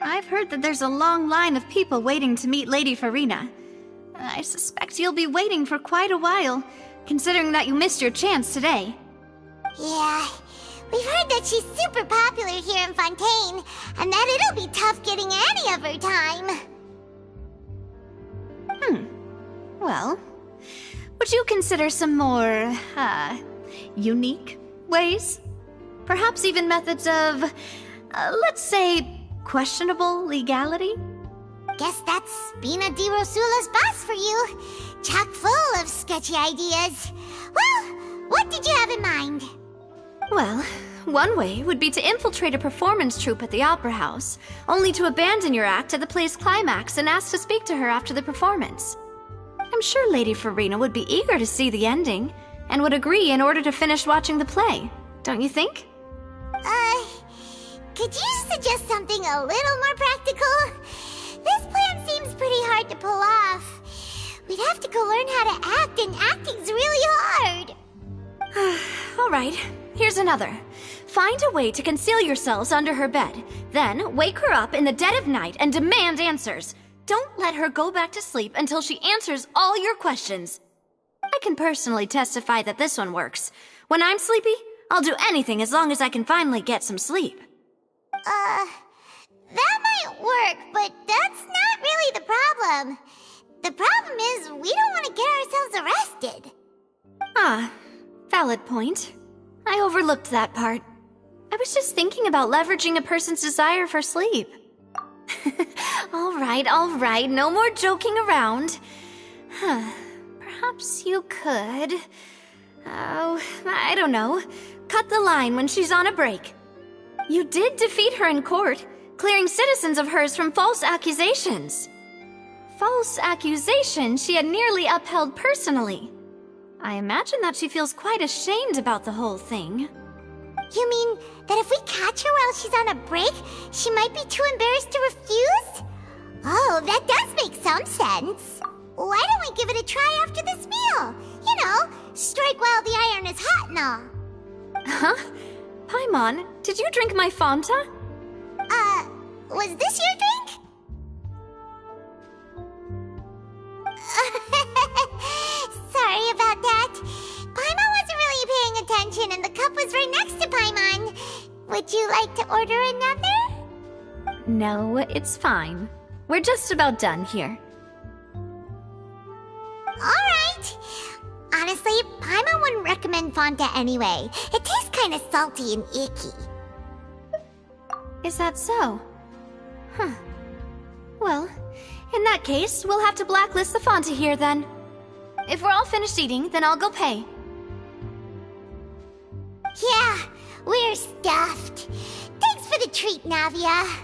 G: I've heard that there's a long line of people waiting to meet Lady Farina. I suspect you'll be waiting for quite a while, considering that you missed your chance today.
D: Yeah, we've heard that she's super popular here in Fontaine, and that it'll be tough getting any of her time.
G: Well, would you consider some more, unique ways? Perhaps even methods of, let's say, questionable legality?
D: Guess that's Spina di Rosula's boss for you. Chock full of sketchy ideas. Well, what did you have in mind?
G: Well, one way would be to infiltrate a performance troupe at the Opera House, only to abandon your act at the play's climax and ask to speak to her after the performance. I'm sure Lady Farina would be eager to see the ending, and would agree in order to finish watching the play, don't you think?
D: Could you suggest something a little more practical? This plan seems pretty hard to pull off. We'd have to go learn how to act, and acting's really hard.
G: Alright, here's another. Find a way to conceal yourselves under her bed. Then, wake her up in the dead of night and demand answers. Don't let her go back to sleep until she answers all your questions. I can personally testify that this one works. When I'm sleepy, I'll do anything as long as I can finally get some sleep.
D: That might work, but that's not really the problem. The problem is we don't want to get ourselves arrested.
G: Valid point. I overlooked that part. I was just thinking about leveraging a person's desire for sleep. Alright, no more joking around. Perhaps you could... I don't know. Cut the line when she's on a break. You did defeat her in court, clearing citizens of hers from false accusations. False accusations she had nearly upheld personally. I imagine that she feels quite ashamed about the whole thing.
D: You mean that if we catch her while she's on a break, she might be too embarrassed to refuse? Oh, that does make some sense. Why don't we give it a try after this meal? You know, strike while the iron is hot and all.
G: Huh? Paimon, did you drink my Fanta?
D: Was this your drink? Sorry about that. Paimon wasn't really paying attention and the cup was right next to Paimon. Would you like to order another?
G: No, it's fine. We're just about done here.
D: Alright. Honestly, Paimon wouldn't recommend Fanta anyway. It tastes kinda salty and icky.
G: Is that so? Huh. Well, in that case, we'll have to blacklist the Fanta here then. If we're all finished eating, then I'll go pay.
D: Yeah, we're stuffed. Thanks for the treat, Navia.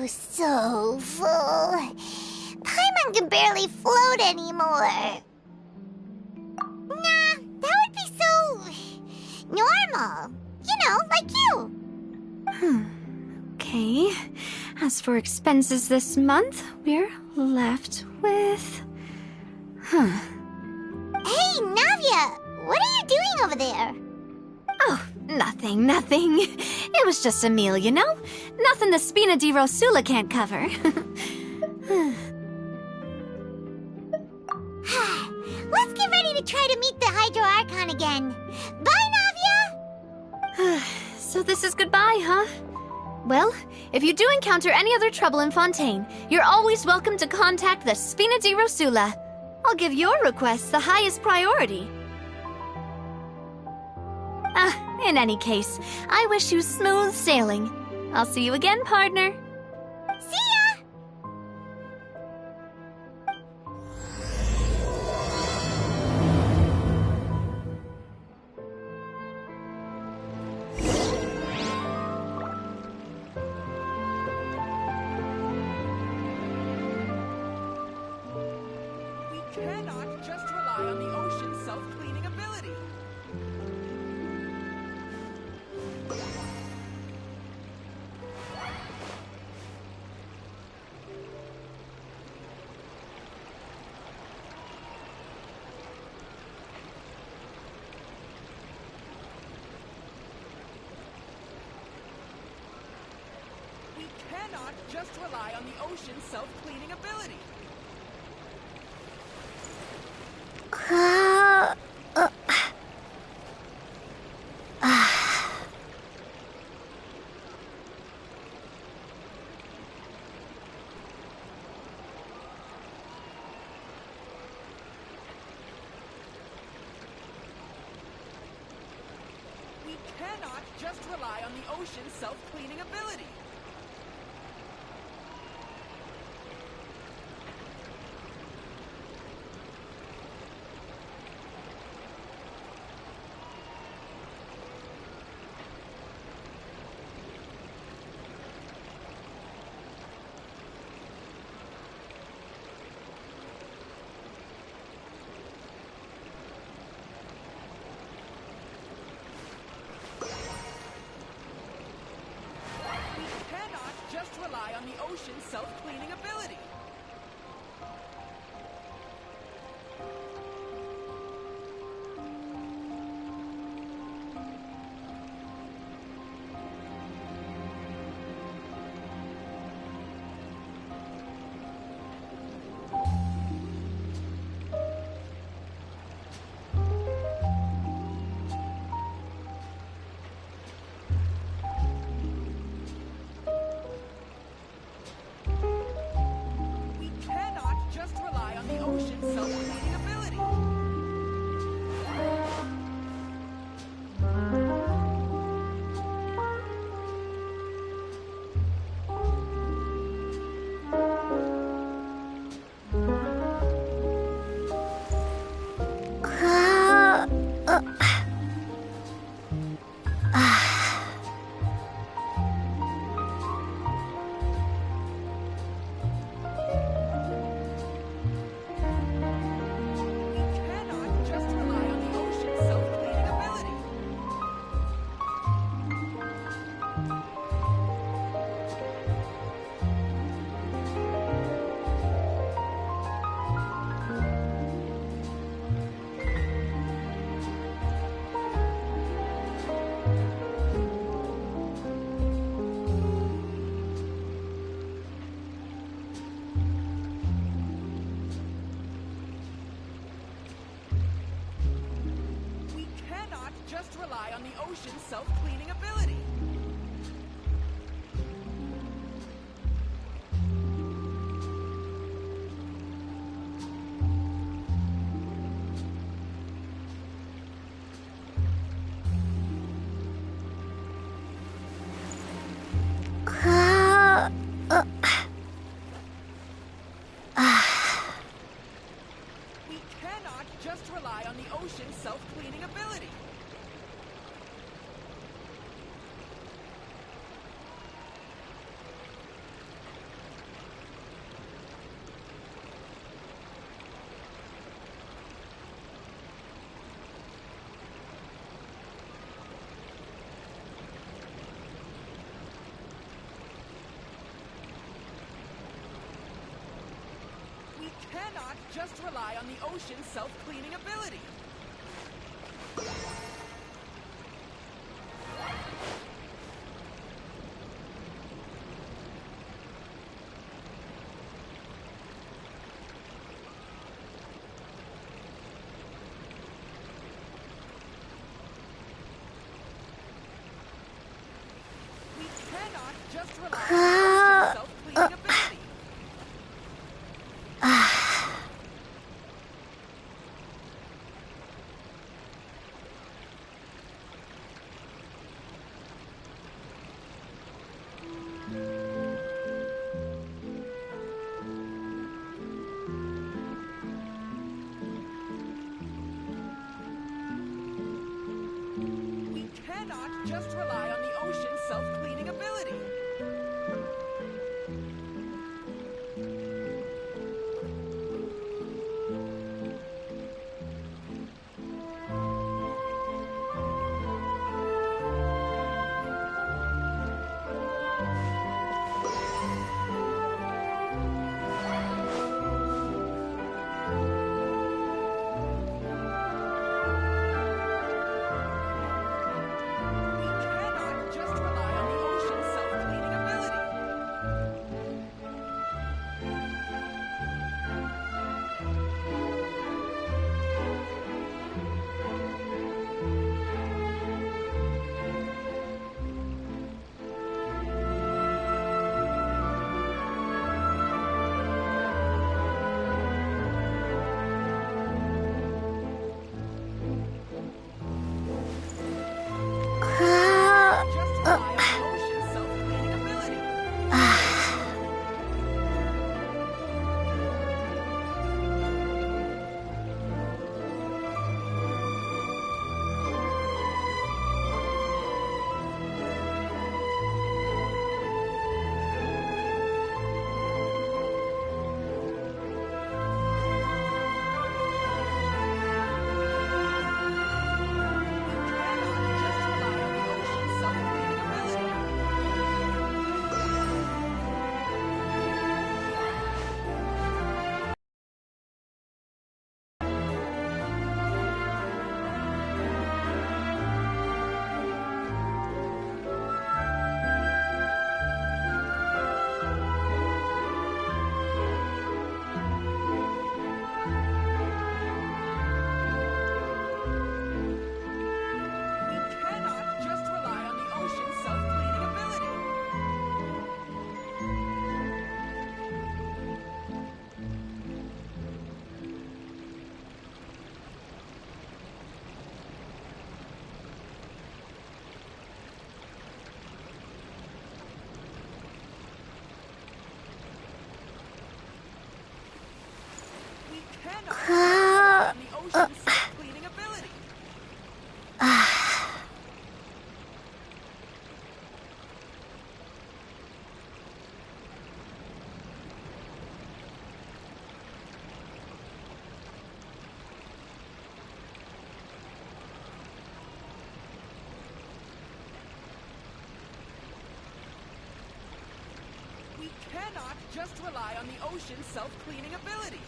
D: Oh, so full. Paimon can barely float anymore. Nah, that would be so... normal. You know, like you.
P: Okay. As for expenses this month, we're left with...
D: Hey, Navia! What are you doing over there?
G: Oh, nothing. It was just a meal, you know? Nothing the Spina di Rosula can't cover.
D: Let's get ready to try to meet the Hydro Archon again. Bye, Navia!
G: So this is goodbye, huh? Well, if you do encounter any other trouble in Fontaine, you're always welcome to contact the Spina di Rosula. I'll give your requests the highest priority. In any case, I wish you smooth sailing. I'll see you again, partner.
D: See ya!
F: We cannot just rely on the ocean's self-cleaning ability. We cannot just rely on the ocean's self-cleaning ability. We cannot just rely on the ocean's self-cleaning ability. Just rely on the ocean's self-cleaning ability. Just rely on the ocean's self-cleaning ability. Just rely on the ocean's self-cleaning ability. We cannot just rely on the ocean's self-cleaning ability. just rely on the ocean's self-cleaning ability. We cannot just rely on the ocean's self-cleaning ability. We cannot just rely on the ocean's self-cleaning ability. Just rely on the ocean's self-cleaning ability. Just rely on the ocean's self-cleaning ability. Just rely on the ocean's self-cleaning ability. We cannot just rely on the ocean's self-cleaning ability. We cannot just rely on the ocean's self-cleaning ability. We cannot just rely on the ocean's self-cleaning ability.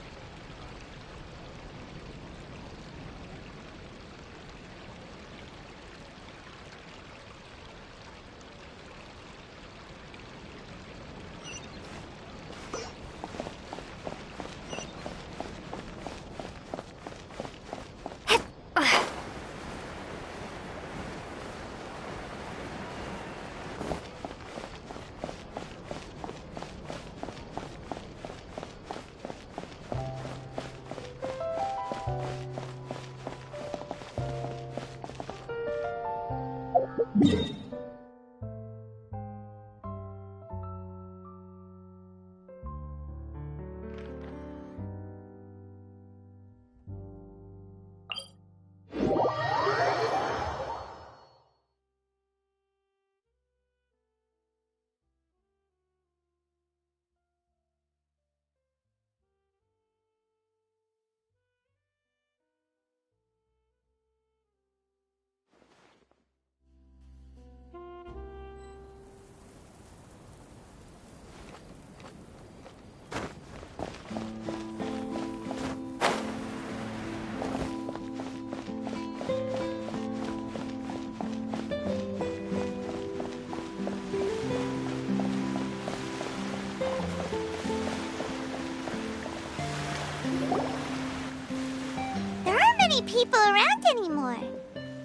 D: many people around anymore.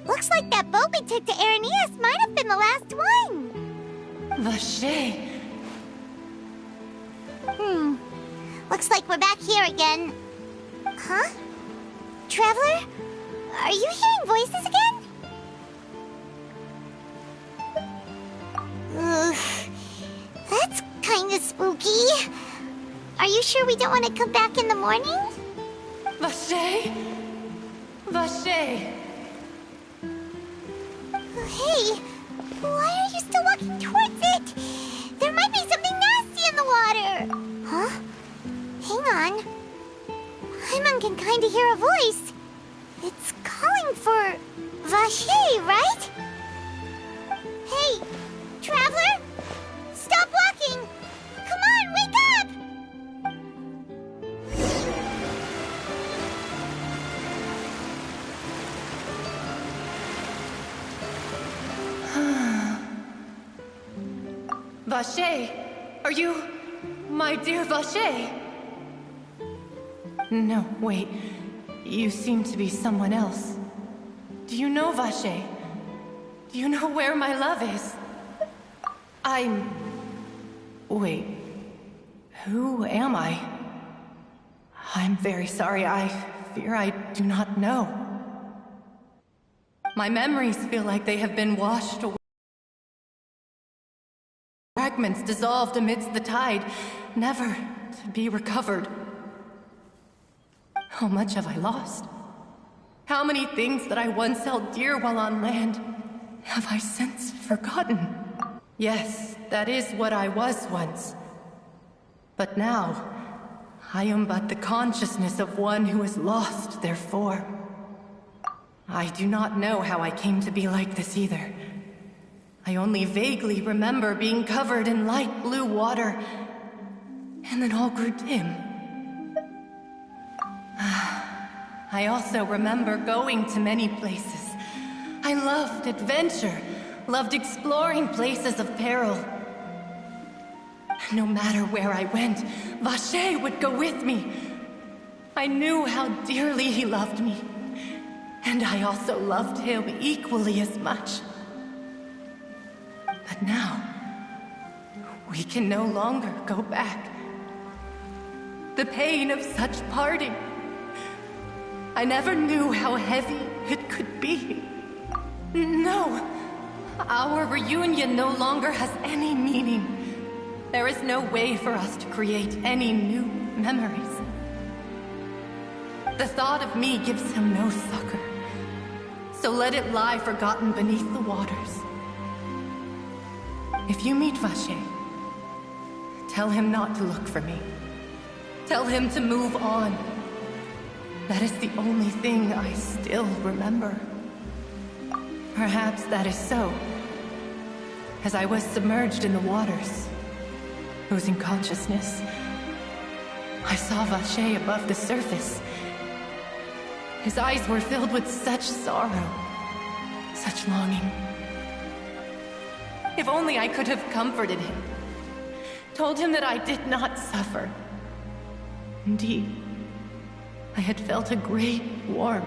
D: Looks like that boat we took to Araneus might have been the last one.
L: Vache.
D: Looks like we're back here again. Huh? Traveler? Are you hearing voices again? Ugh. That's kinda spooky. Are you sure we don't want to come back in the morning?
L: Vache? Vache.
D: Hey, why are you still walking towards it? There might be something nasty in the water. Huh? Hang on. Paimon can kinda hear a voice. It's calling for Vache, right? Hey, Traveler! Stop walking! Come on, wake up!
L: Vache, are you my dear Vache? No, wait. You seem to be someone else. Do you know Vache? Do you know where my love is? Wait. Who am I? I'm very sorry. I fear I do not know. My memories feel like they have been washed away. Fragments dissolved amidst the tide, never to be recovered. How much have I lost? How many things that I once held dear while on land have I since forgotten? Yes, that is what I was once. But now, I am but the consciousness of one who has lost their form. I do not know how I came to be like this either. I only vaguely remember being covered in light blue water, and then all grew dim. I also remember going to many places. I loved adventure, loved exploring places of peril. No matter where I went, Vache would go with me. I knew how dearly he loved me, and I also loved him equally as much. But now, we can no longer go back. The pain of such parting, I never knew how heavy it could be. No, our reunion no longer has any meaning. There is no way for us to create any new memories. The thought of me gives him no succor, so let it lie forgotten beneath the waters. If you meet Vache, tell him not to look for me. Tell him to move on. That is the only thing I still remember. Perhaps that is so. As I was submerged in the waters, losing consciousness, I saw Vache above the surface. His eyes were filled with such sorrow, such longing. If only I could have comforted him, told him that I did not suffer. Indeed, I had felt a great warmth.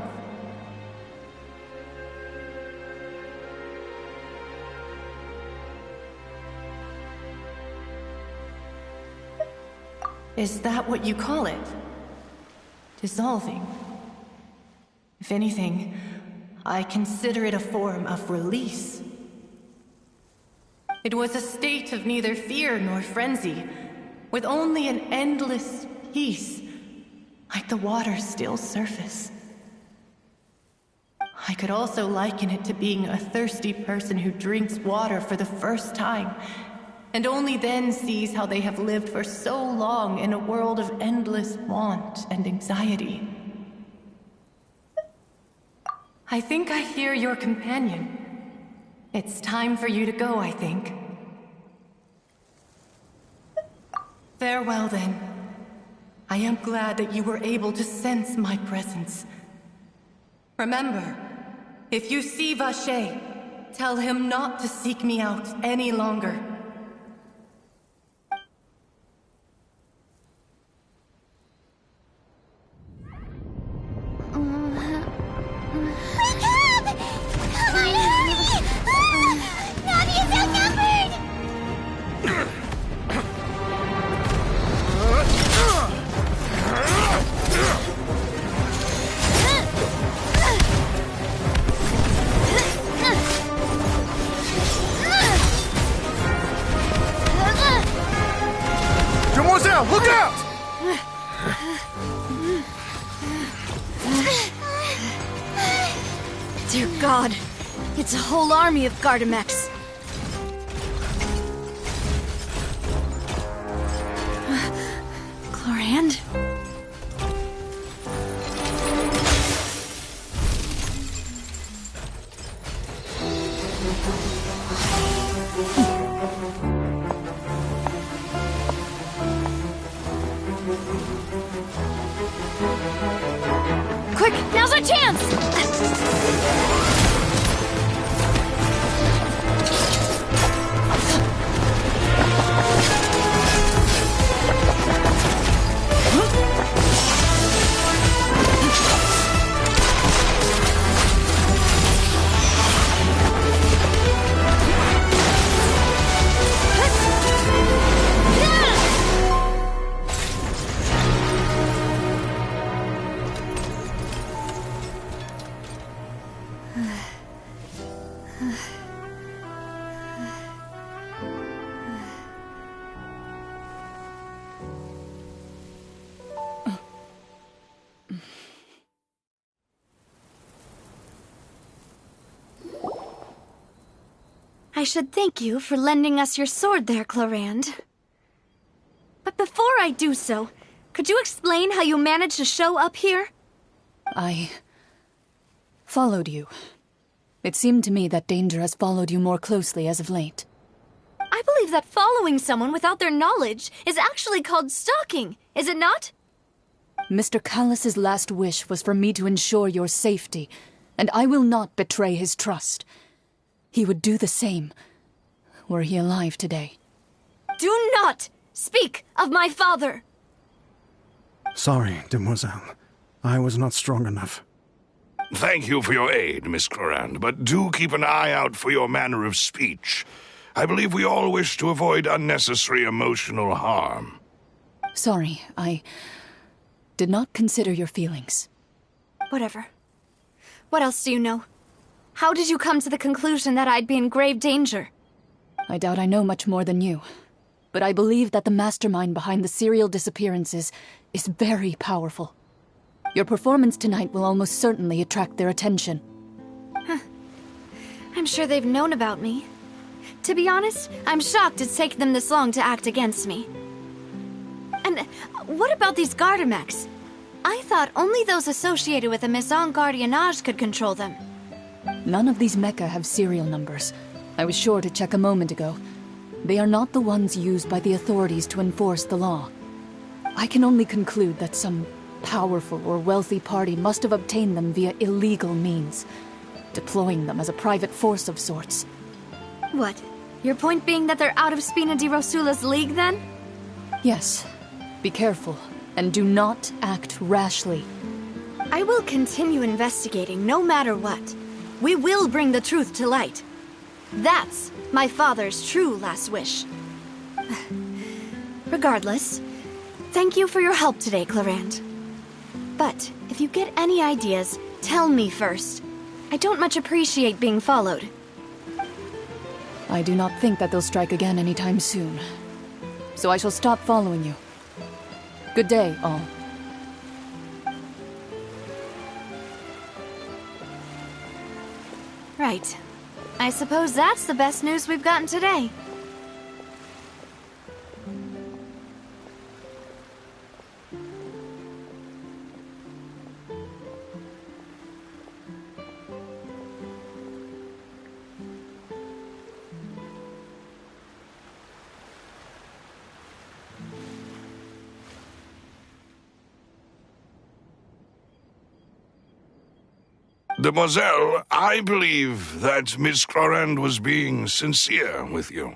L: Is that what you call it? Dissolving? If anything, I consider it a form of release. It was a state of neither fear nor frenzy, with only an endless peace, like the water's still surface. I could also liken it to being a thirsty person who drinks water for the first time, and only then sees how they have lived for so long in a world of endless want and anxiety. I think I hear your companion. It's time for you to go, I think. Farewell, then. I am glad that you were able to sense my presence. Remember, if you see Vache, tell him not to seek me out any longer.
C: Dear God, it's a whole army of Gardamex. Chlorand? Quick, now's our chance! I should thank you for lending us your sword there, Chlorand. But before I do so, could you explain how you managed to show up here?
J: I followed you. It seemed to me that danger has followed you more closely as of late.
C: I believe that following someone without their knowledge is actually called stalking, is it not?
J: Mr. Callus's last wish was for me to ensure your safety, and I will not betray his trust. He would do the same, were he alive today.
C: Do not speak of my father!
A: Sorry, demoiselle. I was not strong enough.
O: Thank you for your aid, Miss Chlorand, but do keep an eye out for your manner of speech. I believe we all wish to avoid unnecessary emotional harm.
J: Sorry, I did not consider your feelings.
C: Whatever. What else do you know? How did you come to the conclusion that I'd be in grave danger?
J: I doubt I know much more than you, but I believe that the mastermind behind the serial disappearances is very powerful. Your performance tonight will almost certainly attract their attention.
C: I'm sure they've known about me. To be honest, I'm shocked it's taken them this long to act against me. And what about these Gardamex? I thought only those associated with the Maison Gardiennage could control them.
J: None of these mecha have serial numbers. I was sure to check a moment ago. They are not the ones used by the authorities to enforce the law. I can only conclude that some powerful or wealthy party must have obtained them via illegal means, deploying them as a private force of sorts.
C: What? Your point being that they're out of Spina di Rosula's league, then?
J: Yes. Be careful, and do not act rashly.
C: I will continue investigating no matter what. We will bring the truth to light. That's my father's true last wish. Regardless, thank you for your help today, Chlorand. But if you get any ideas, tell me first. I don't much appreciate being followed.
J: I do not think that they'll strike again anytime soon. So I shall stop following you. Good day, all.
C: Right. I suppose that's the best news we've gotten today.
O: Demoiselle, I believe that Miss Chlorand was being sincere with you.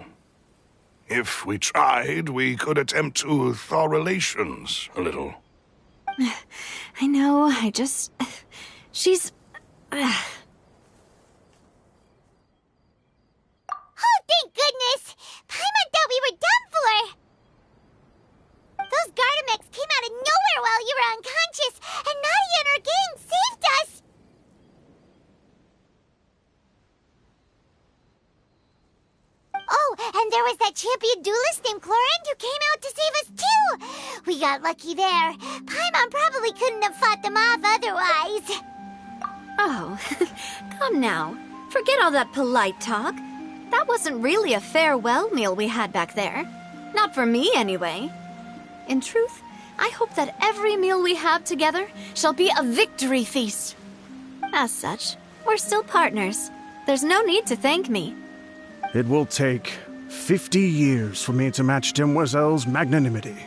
O: If we tried, we could attempt to thaw relations a little.
C: I know, she's...
D: Oh, thank goodness! Paimon thought we were done for! Those Gardamex came out of nowhere while you were unconscious, and Nadia and her gang saved us! Oh, and there was that champion duelist named Chlorand who came out to save us too! We got lucky there. Paimon probably couldn't have fought them off otherwise.
G: Oh, come now. Forget all that polite talk. That wasn't really a farewell meal we had back there. Not for me, anyway. In truth, I hope that every meal we have together shall be a victory feast. As such, we're still partners. There's no need to thank me.
A: It will take 50 years for me to match Demoiselle's magnanimity.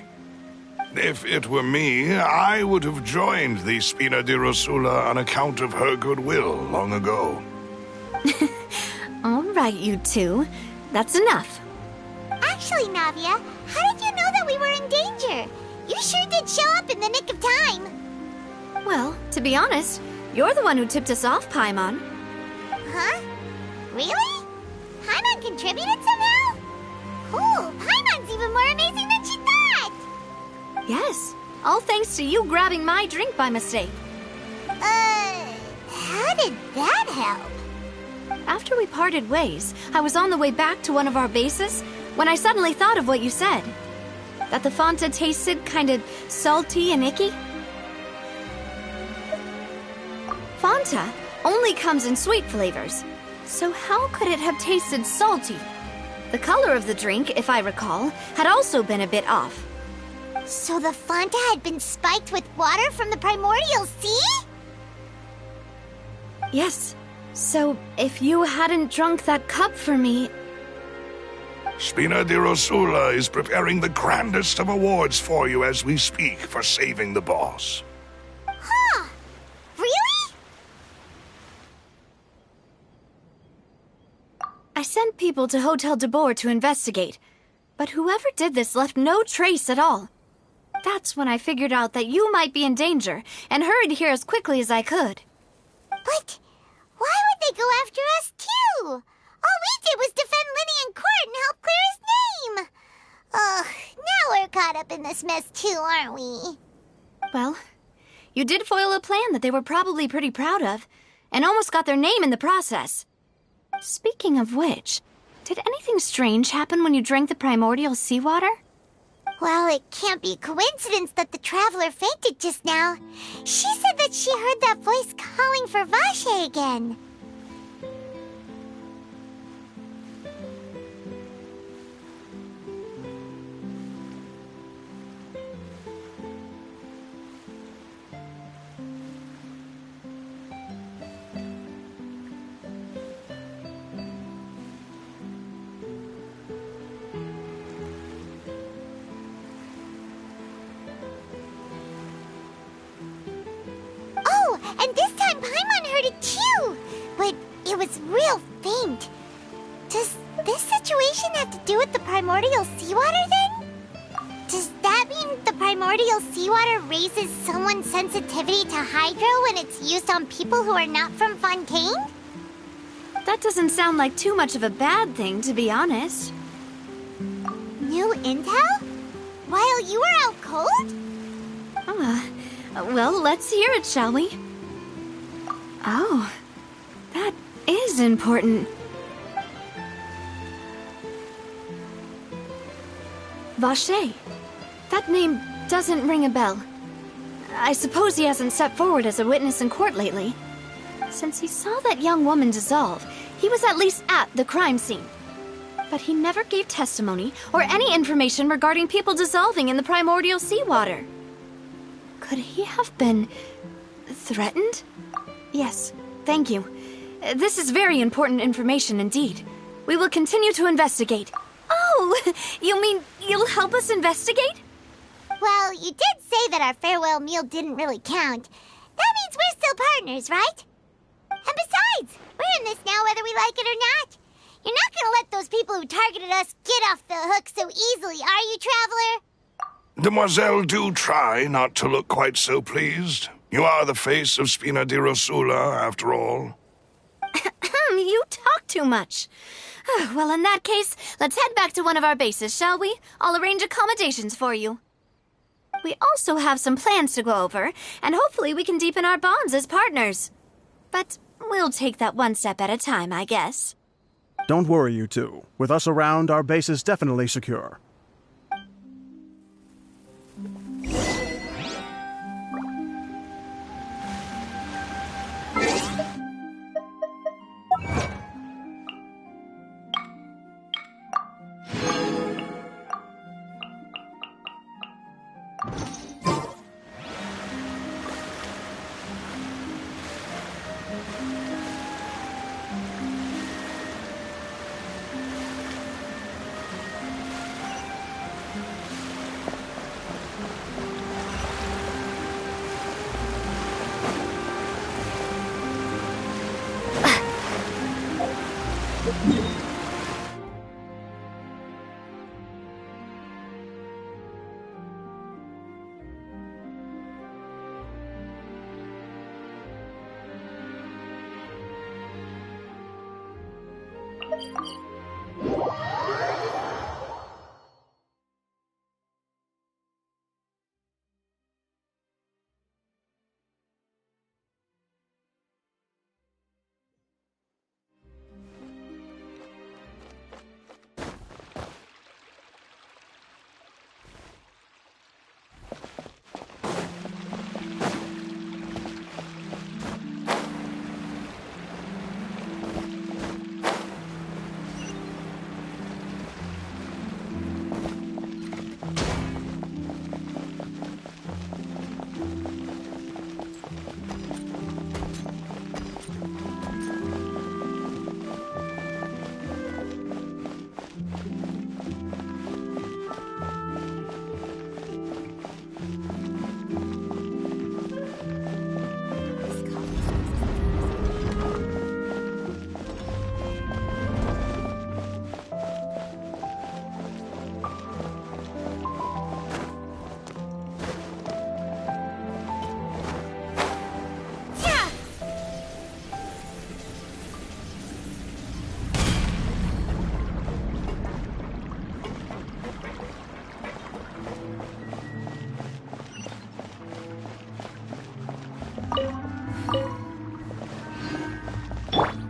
O: If it were me, I would have joined the Spina di Rosula on account of her goodwill long ago.
G: All right, you two. That's enough.
D: Actually, Navia, how did you know that we were in danger? You sure did show up in the nick of time.
G: Well, to be honest, you're the one who tipped us off, Paimon.
D: Huh? Really? Paimon contributed somehow? Cool, Paimon's even more amazing than she thought!
G: Yes, all thanks to you grabbing my drink by mistake.
D: How did that help?
G: After we parted ways, I was on the way back to one of our bases when I suddenly thought of what you said. That the Fanta tasted kind of salty and icky. Fanta only comes in sweet flavors, so how could it have tasted salty? The color of the drink, if I recall, had also been a bit off.
D: So the Fanta had been spiked with water from the primordial sea?
G: Yes. So, if you hadn't drunk that cup for me...
O: Spina di Rosula is preparing the grandest of awards for you as we speak for saving the boss.
D: Huh? Really?
G: I sent people to Hotel de Boer to investigate, but whoever did this left no trace at all. That's when I figured out that you might be in danger, and hurried here as quickly as I could.
D: But why would they go after us, too? All we did was defend Linny in court and help clear his name. Ugh, now we're caught up in this mess, too, aren't we?
G: Well, you did foil a plan that they were probably pretty proud of, and almost got their name in the process. Speaking of which, did anything strange happen when you drank the primordial seawater?
D: Well, it can't be a coincidence that the traveler fainted just now. She said that she heard that voice calling for Vache again. And this time Paimon heard it too! But it was real faint. Does this situation have to do with the primordial seawater then? Does that mean the primordial seawater raises someone's sensitivity to hydro when it's used on people who are not from Fontaine?
G: That doesn't sound like too much of a bad thing, to be honest.
D: New intel? While you were out cold?
G: Well, let's hear it, shall we? Oh, that is important. Vache. That name doesn't ring a bell. I suppose he hasn't stepped forward as a witness in court lately. Since he saw that young woman dissolve, he was at least at the crime scene. But he never gave testimony or any information regarding people dissolving in the primordial seawater. Could he have been threatened? Yes, thank you. This is very important information indeed. We will continue to investigate. Oh, you mean you'll help us investigate?
D: Well, you did say that our farewell meal didn't really count. That means we're still partners, right? And besides, we're in this now whether we like it or not. You're not gonna let those people who targeted us get off the hook so easily, are you, Traveler?
O: Demoiselle, do try not to look quite so pleased. You are the face of Spina di Rosula, after all.
G: You talk too much. Well, in that case, let's head back to one of our bases, shall we? I'll arrange accommodations for you. We also have some plans to go over, and hopefully we can deepen our bonds as partners. But we'll take that one step at a time, I guess.
A: Don't worry, you two. With us around, our base is definitely secure.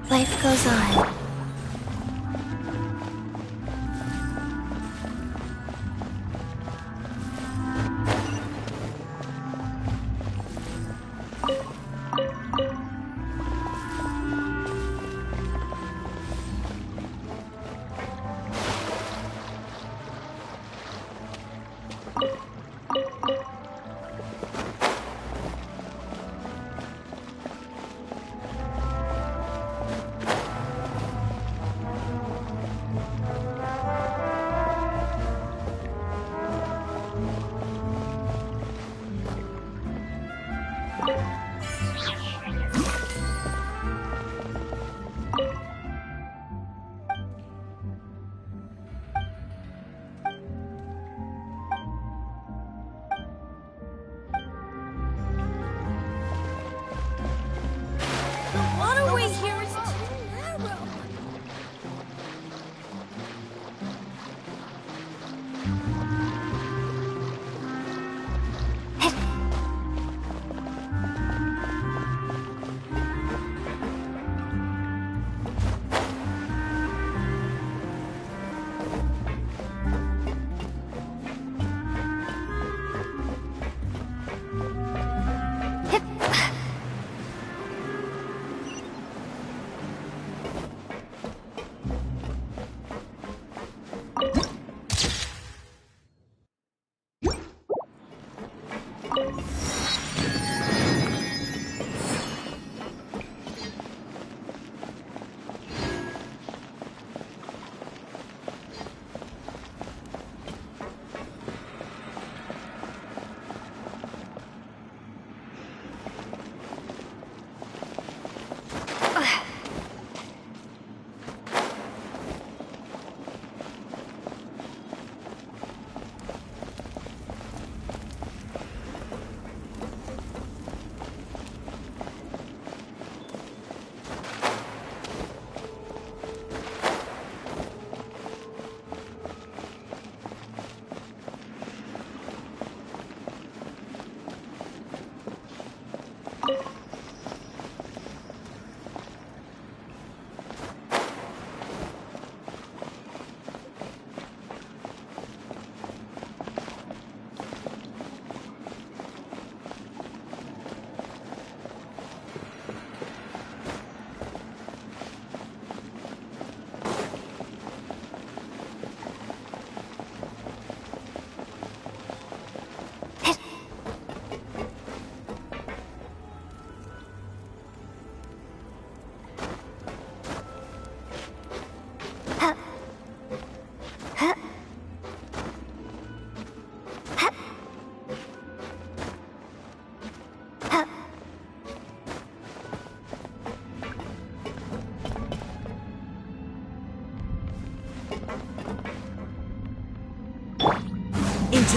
H: Life goes on.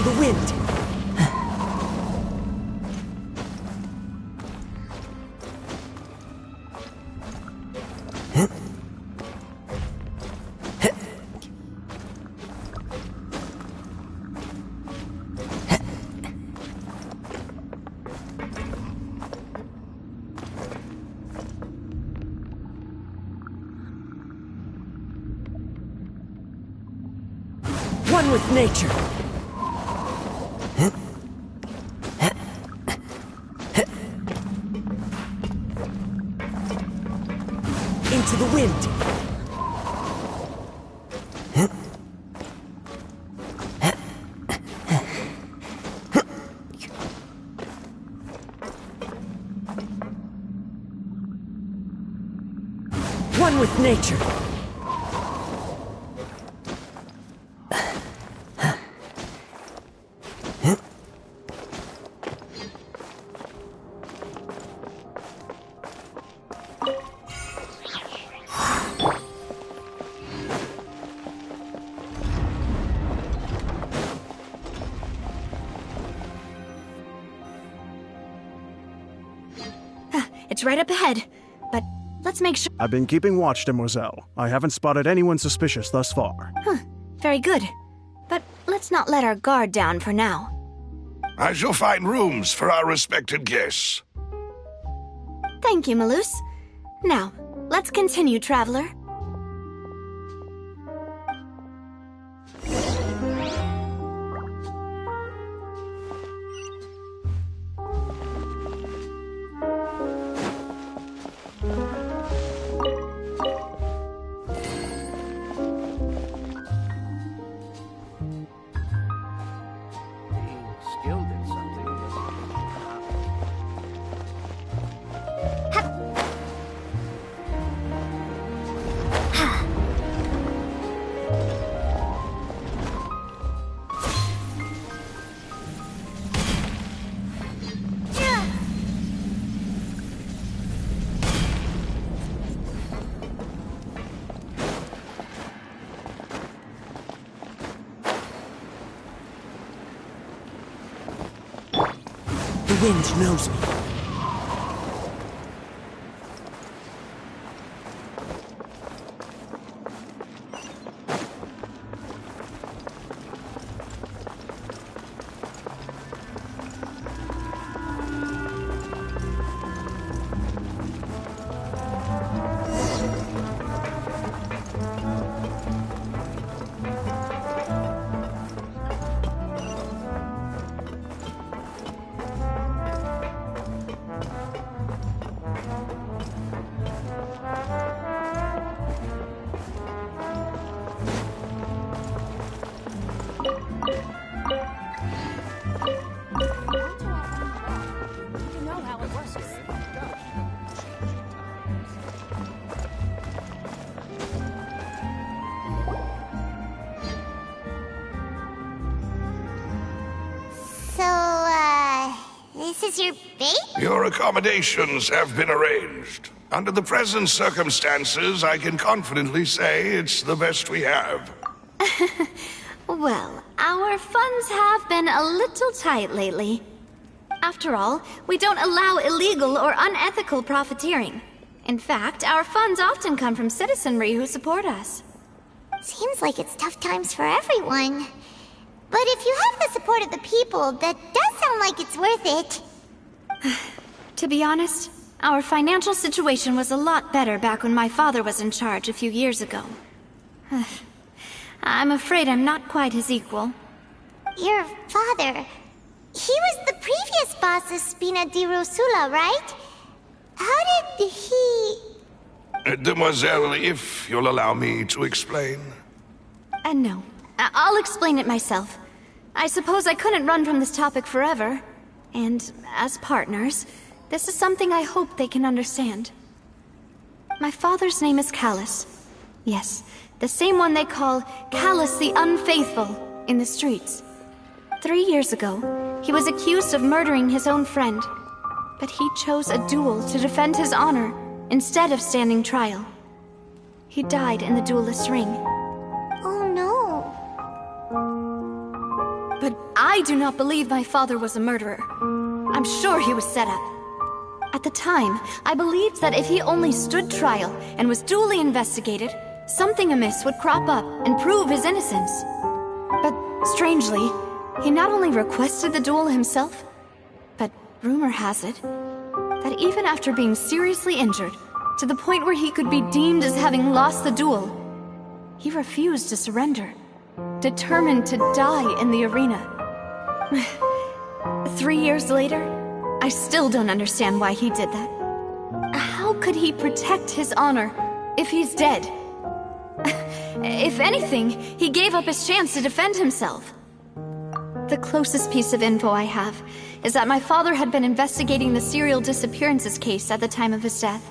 S: Into the wind! One with nature! Into the wind! One with nature!
G: It's right up ahead, but let's make sure.
A: I've been keeping watch, demoiselle. I haven't spotted anyone suspicious thus far.
G: Very good. But let's not let our guard down for now.
O: I shall find rooms for our respected guests.
G: Thank you, Malus. Now, let's continue, traveler.
S: The wind knows me.
D: This is your base?
O: Your accommodations have been arranged. Under the present circumstances, I can confidently say it's the best we have.
G: Well, our funds have been a little tight lately. After all, we don't allow illegal or unethical profiteering. In fact, our funds often come from citizenry who support us.
D: Seems like it's tough times for everyone. But if you have the support of the people, that does sound like it's worth it.
G: To be honest, our financial situation was a lot better back when my father was in charge a few years ago. I'm afraid I'm not quite his equal.
D: Your father... He was the previous boss of Spina di Rosula, right? How did he...
O: Demoiselle, if you'll allow me to explain.
G: No. I'll explain it myself. I suppose I couldn't run from this topic forever. And as partners, this is something I hope they can understand. My father's name is Callus. Yes, the same one they call Callus the Unfaithful in the streets. 3 years ago, he was accused of murdering his own friend. But he chose a duel to defend his honor instead of standing trial. He died in the duelist's ring.
D: Oh no.
G: But I I do not believe my father was a murderer. I'm sure he was set up. At the time, I believed that if he only stood trial and was duly investigated, something amiss would crop up and prove his innocence. But strangely, he not only requested the duel himself, but rumor has it that even after being seriously injured, to the point where he could be deemed as having lost the duel, he refused to surrender, determined to die in the arena. 3 years later, I still don't understand why he did that. How could he protect his honor if he's dead? If anything, he gave up his chance to defend himself. The closest piece of info I have is that my father had been investigating the serial disappearances case at the time of his death.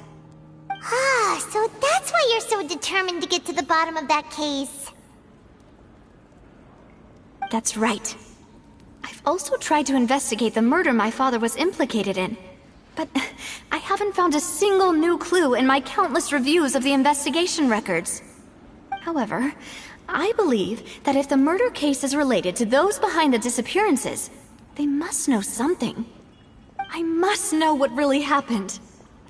D: Ah, so that's why you're so determined to get to the bottom of that case.
G: That's right. I've also tried to investigate the murder my father was implicated in, but I haven't found a single new clue in my countless reviews of the investigation records. However, I believe that if the murder case is related to those behind the disappearances, they must know something. I must know what really happened.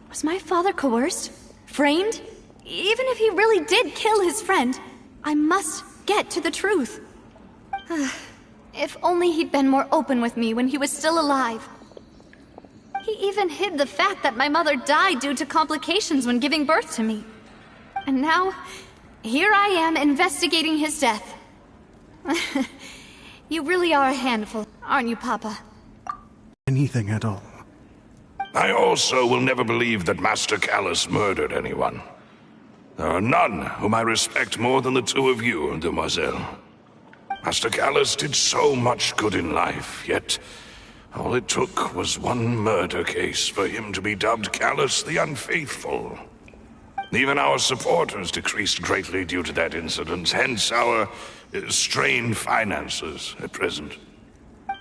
G: Was my father coerced? Framed? Even if he really did kill his friend, I must get to the truth. If only he'd been more open with me when he was still alive. He even hid the fact that my mother died due to complications when giving birth to me. And now, here I am investigating his death. You really are a handful, aren't you, Papa?
A: Anything at all.
O: I also will never believe that Master Callus murdered anyone. There are none whom I respect more than the two of you, demoiselle. Master Callus did so much good in life, yet all it took was one murder case for him to be dubbed Callus the Unfaithful. Even our supporters decreased greatly due to that incident, hence our strained finances at present.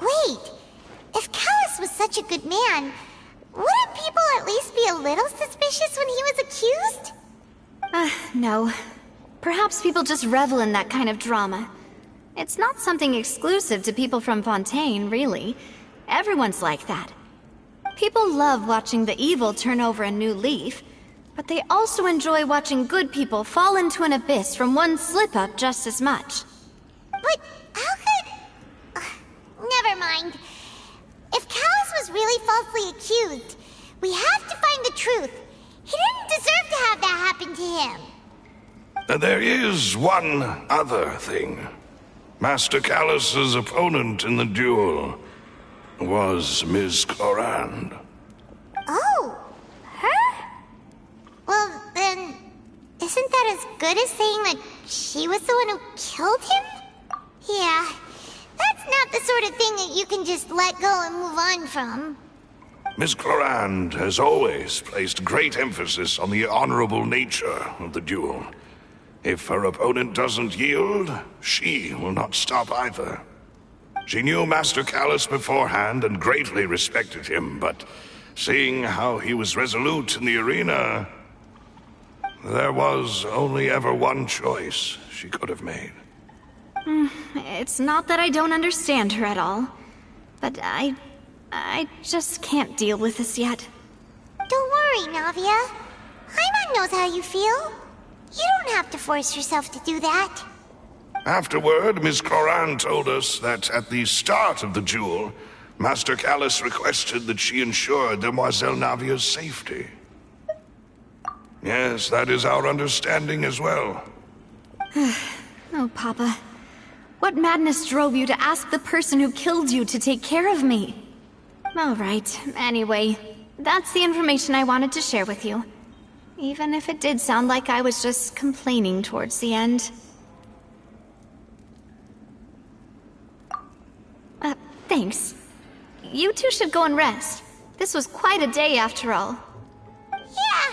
D: Wait, if Callus was such a good man, wouldn't people at least be a little suspicious when he was accused?
G: No. Perhaps people just revel in that kind of drama. It's not something exclusive to people from Fontaine, really. Everyone's like that. People love watching the evil turn over a new leaf, but they also enjoy watching good people fall into an abyss from one slip-up just as much.
D: But how could... never mind. If Callus was really falsely accused, we have to find the truth. He didn't deserve to have that happen to him.
O: There is one other thing. Master Callus's opponent in the duel was Ms. Clorand.
D: Oh, her? Well, then, isn't that as good as saying that she was the one who killed him? Yeah, that's not the sort of thing that you can just let go and move on from.
O: Ms. Clorand has always placed great emphasis on the honorable nature of the duel. If her opponent doesn't yield, she will not stop either. She knew Master Callus beforehand and greatly respected him, but seeing how he was resolute in the arena, there was only ever one choice she could have made.
G: It's not that I don't understand her at all, but I just can't deal with this yet.
D: Don't worry, Navia. Paimon knows how you feel. You don't have to force yourself to do that.
O: Afterward, Ms. Clorand told us that at the start of the duel, Master Callus requested that she ensure Demoiselle Navia's safety. Yes, that is our understanding as well.
G: Oh, Papa. What madness drove you to ask the person who killed you to take care of me? All right, anyway, that's the information I wanted to share with you. Even if it did sound like I was just complaining towards the end. Thanks. You two should go and rest. This was quite a day after all.
D: Yeah,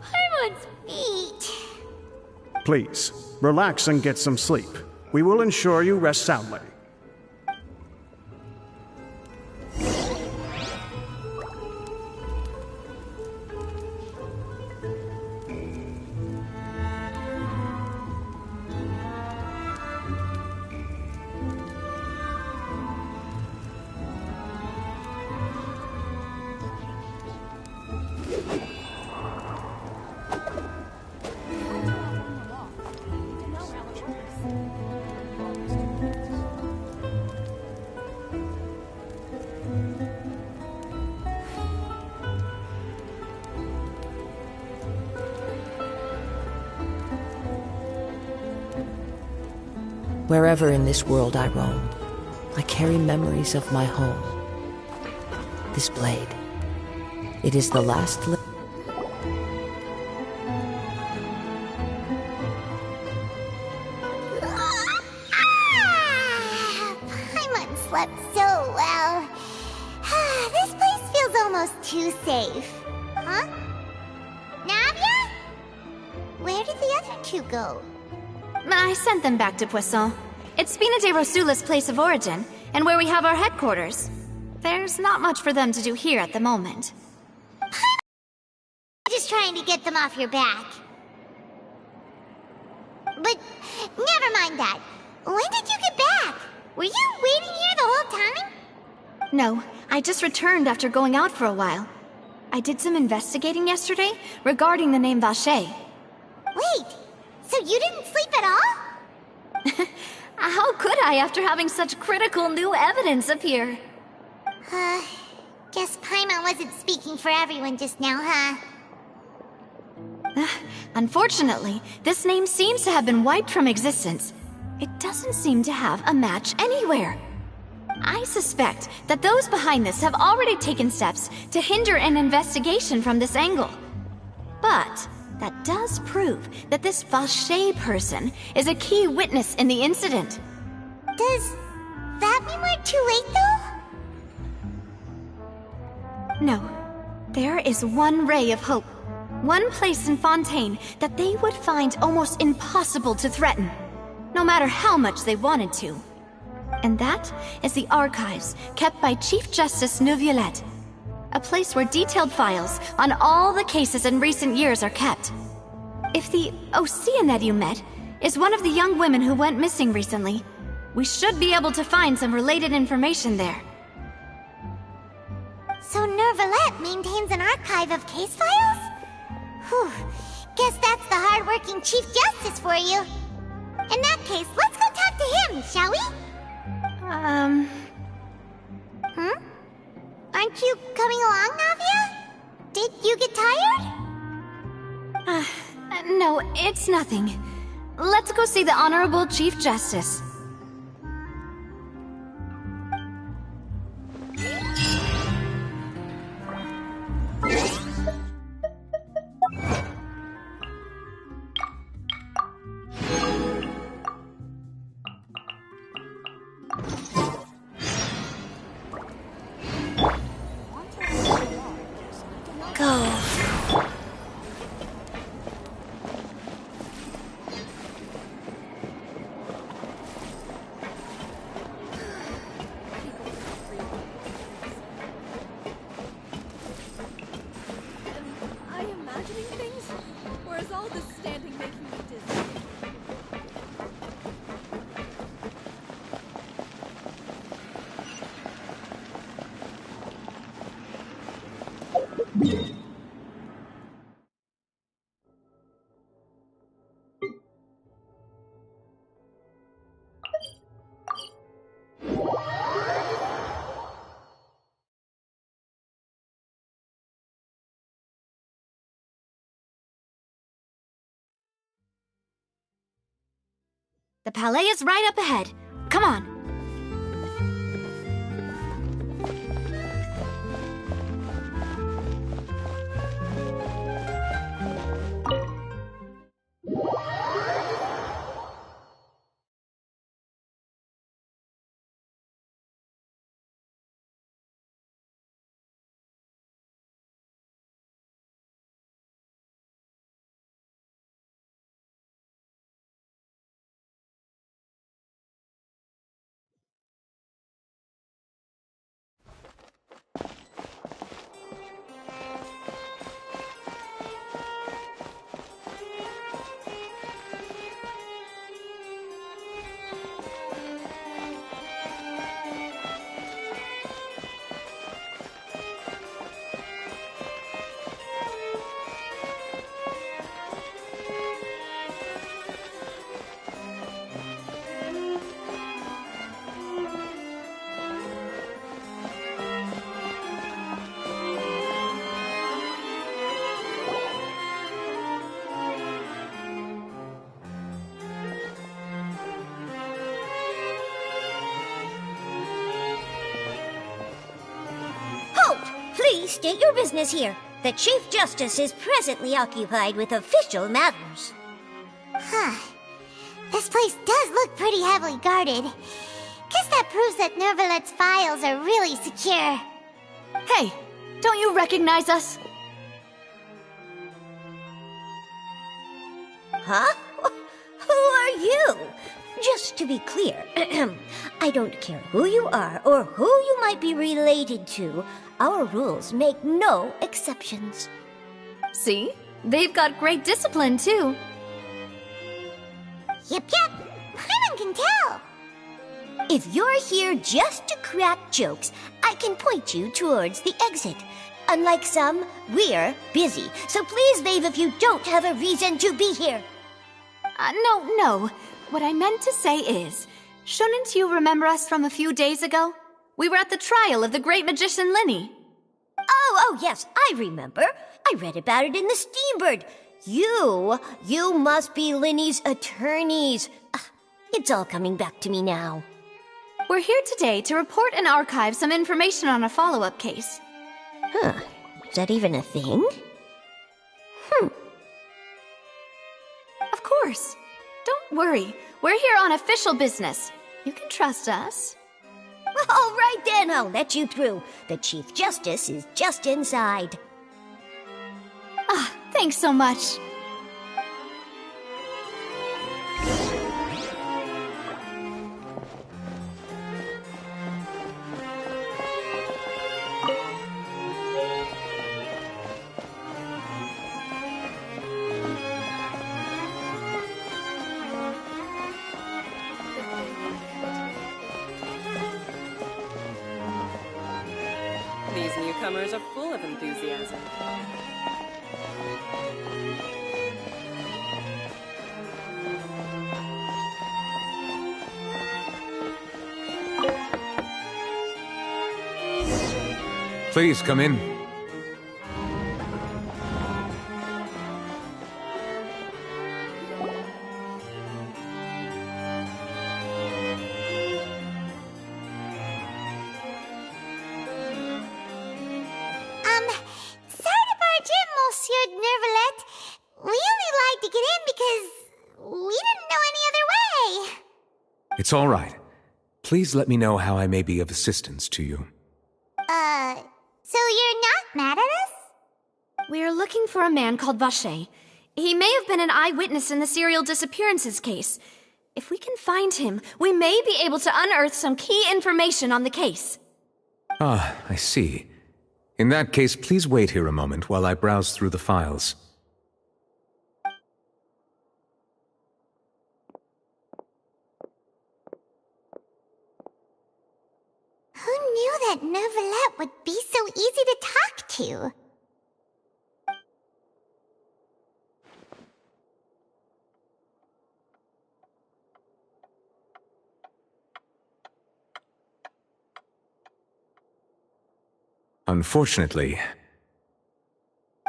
D: Paimon's beat.
A: Please, relax and get some sleep. We will ensure you rest soundly.
E: Wherever in this world I roam, I carry memories of my home. This blade, it is the last
D: Paimon slept so well. This place feels almost too safe. Huh? Navia? Where did the other two go?
G: I sent them back to Poisson. It's Spina de Rosula's place of origin, and where we have our headquarters. There's not much for them to do here at the moment.
D: Just trying to get them off your back. But never mind that. When did you get back? Were you waiting here the whole time?
G: No, I just returned after going out for a while. I did some investigating yesterday regarding the name Vache.
D: Wait, so you didn't sleep at all?
G: How could I after having such critical new evidence appear?
D: Guess Paimon wasn't speaking for everyone just now, huh?
G: Unfortunately, this name seems to have been wiped from existence. It doesn't seem to have a match anywhere. I suspect that those behind this have already taken steps to hinder an investigation from this angle. But that does prove that this Vache person is a key witness in the incident.
D: Does that mean we're too late, though?
G: No. There is one ray of hope. One place in Fontaine that they would find almost impossible to threaten, no matter how much they wanted to. And that is the archives kept by Chief Justice Neuvillette, a place where detailed files on all the cases in recent years are kept. If the Oceanid you met is one of the young women who went missing recently, we should be able to find some related information there.
D: So Neuvillette maintains an archive of case files? Whew, guess that's the hard-working Chief Justice for you. In that case, let's go talk to him, shall we? Aren't you coming along, Navia? Did you get tired?
G: No, it's nothing. Let's go see the Honorable Chief Justice. The Palais is right up ahead. Come on.
K: state your business here. The Chief Justice is presently occupied with official matters.
D: Huh. This place does look pretty heavily guarded. Guess that proves that Nervalet's files are really secure.
G: Hey, don't you recognize us?
K: Huh? Who are you? Just to be clear, I don't care who you are or who you might be related to. Our rules make no exceptions.
G: See? They've got great discipline, too.
D: Yep. Paimon can tell.
K: If you're here just to crack jokes, I can point you towards the exit. Unlike some, we're busy, so please leave if you don't have a reason to be here.
G: No. What I meant to say is, shouldn't you remember us from a few days ago? We were at the trial of the great magician Linny.
K: Oh, yes, I remember. I read about it in the Steambird. You must be Linny's attorneys. It's all coming back to me now.
G: We're here today to report and archive some information on a follow-up case.
K: Huh. Is that even a thing?
G: Of course. Don't worry. We're here on official business. You can trust us.
K: All right then, I'll let you through. The Chief Justice is just inside.
G: Thanks so much.
T: These newcomers are full of enthusiasm.
Q: Please come in.
D: Sorry to barge in, Monsieur Nervalet. We only like to get in because we didn't know any other way.
Q: It's all right. Please let me know how I may be of assistance to you.
D: So you're not mad at us?
G: We're looking for a man called Vache. He may have been an eyewitness in the serial disappearances case. If we can find him, we may be able to unearth some key information on the case.
Q: Ah, I see. In that case, please wait here a moment while I browse through the files.
D: Who knew that Nervalet would be so easy to talk to?
Q: Unfortunately,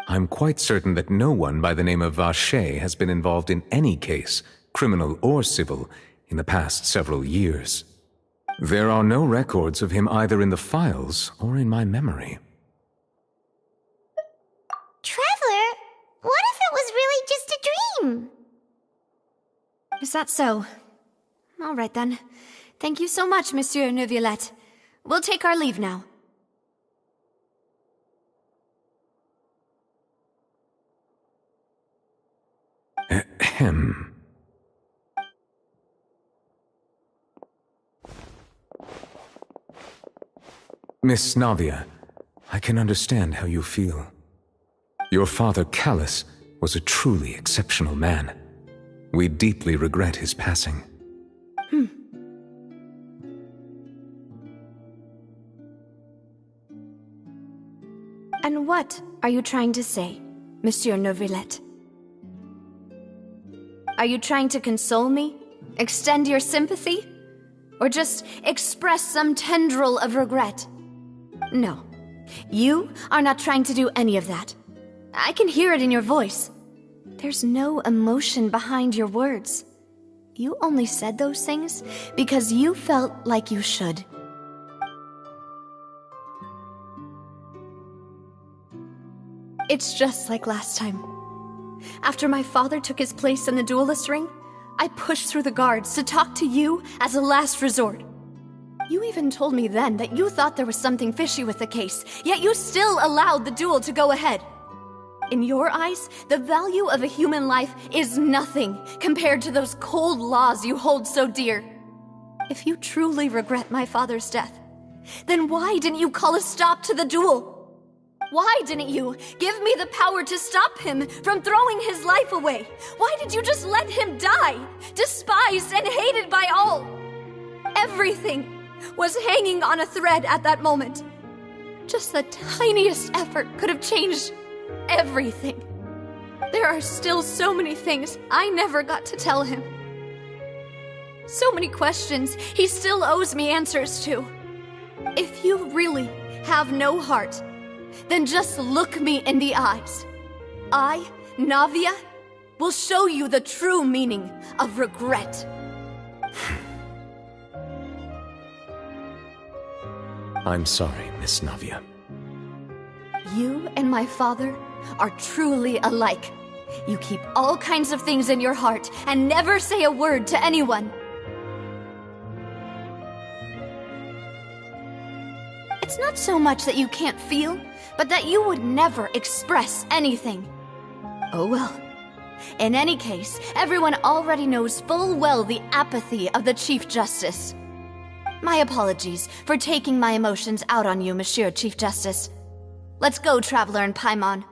Q: I'm quite certain that no one by the name of Vache has been involved in any case, criminal or civil, in the past several years. There are no records of him either in the files or in my memory.
D: Traveler, what if it was really just a dream?
G: Is that so? All right then. Thank you so much, Monsieur Neuvillette. We'll take our leave now.
Q: Ahem. Miss Navia, I can understand how you feel. Your father, Callus, was a truly exceptional man. We deeply regret his passing.
G: And what are you trying to say, Monsieur Neuvillette? Are you trying to console me? Extend your sympathy? Or just express some tendril of regret? No. You are not trying to do any of that. I can hear it in your voice. There's no emotion behind your words. You only said those things because you felt like you should.
B: It's just like last time. After my father took his place in the duelist ring, I pushed through the guards to talk to you as a last resort. You even told me then that you thought there was something fishy with the case, yet you still allowed the duel to go ahead. In your eyes, the value of a human life is nothing compared to those cold laws you hold so dear. If you truly regret my father's death, then why didn't you call a stop to the duel? Why didn't you give me the power to stop him from throwing his life away? Why did you just let him die, despised and hated by all? Everything was hanging on a thread at that moment. Just the tiniest effort could have changed everything. There are still so many things I never got to tell him. So many questions he still owes me answers to. If you really have no heart, then just look me in the eyes. I, Navia, will show you the true meaning of regret.
Q: I'm sorry, Miss Navia.
B: You and my father are truly alike. You keep all kinds of things in your heart and never say a word to anyone. It's not so much that you can't feel, but that you would never express anything. Oh well. In any case, everyone already knows full well the apathy of the Chief Justice. My apologies for taking my emotions out on you, Monsieur Chief Justice. Let's go, Traveler and Paimon.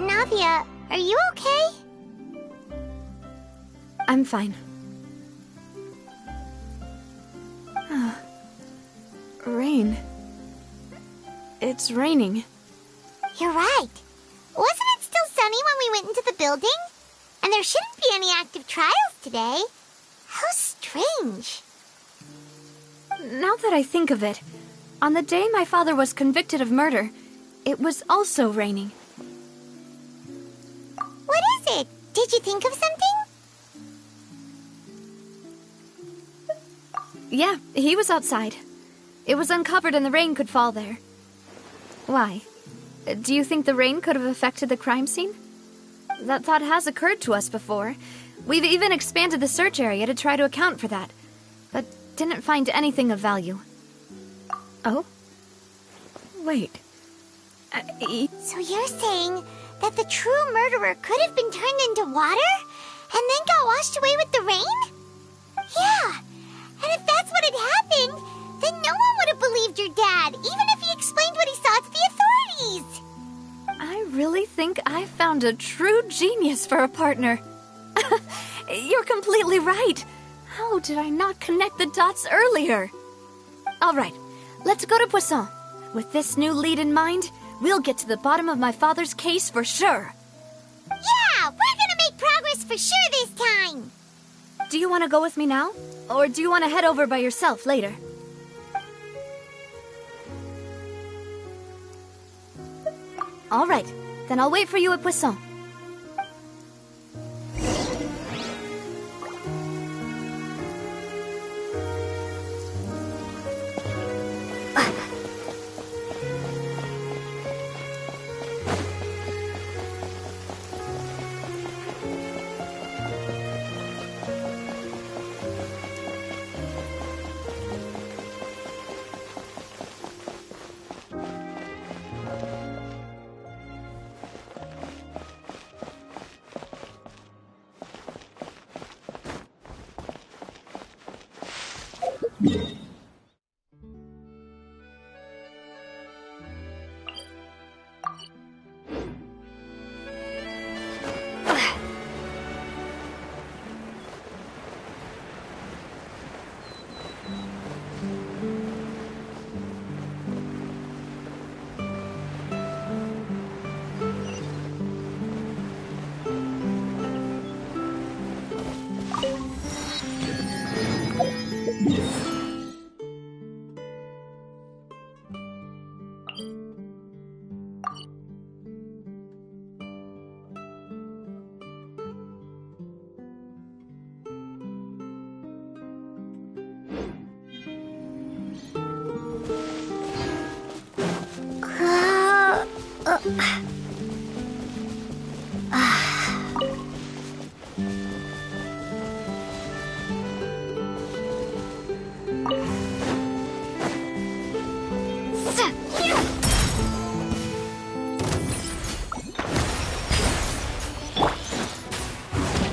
D: Navia, are you okay?
B: I'm fine. Rain. It's raining.
D: You're right. Wasn't it still sunny when we went into the building? And there shouldn't be any active trials today. How strange.
B: Now that I think of it, on the day my father was convicted of murder, it was also raining.
D: What is it? Did you think of something?
B: Yeah, he was outside. It was uncovered and the rain could fall there. Why? Do you think the rain could have affected the crime scene? That thought has occurred to us before. We've even expanded the search area to try to account for that, but didn't find anything of value. Oh? Wait.
D: So you're saying that the true murderer could have been turned into water and then got washed away with the rain? Yeah, and if that's what had happened, then no one would have believed your dad, even if he explained what he saw to the authorities.
B: I really think I found a true genius for a partner. You're completely right. How did I not connect the dots earlier? All right, let's go to Poisson. With this new lead in mind, we'll get to the bottom of my father's case for sure.
D: Yeah, we're gonna make progress for sure this time.
B: Do you want to go with me now? Or do you want to head over by yourself later? All right, then I'll wait for you at Poisson.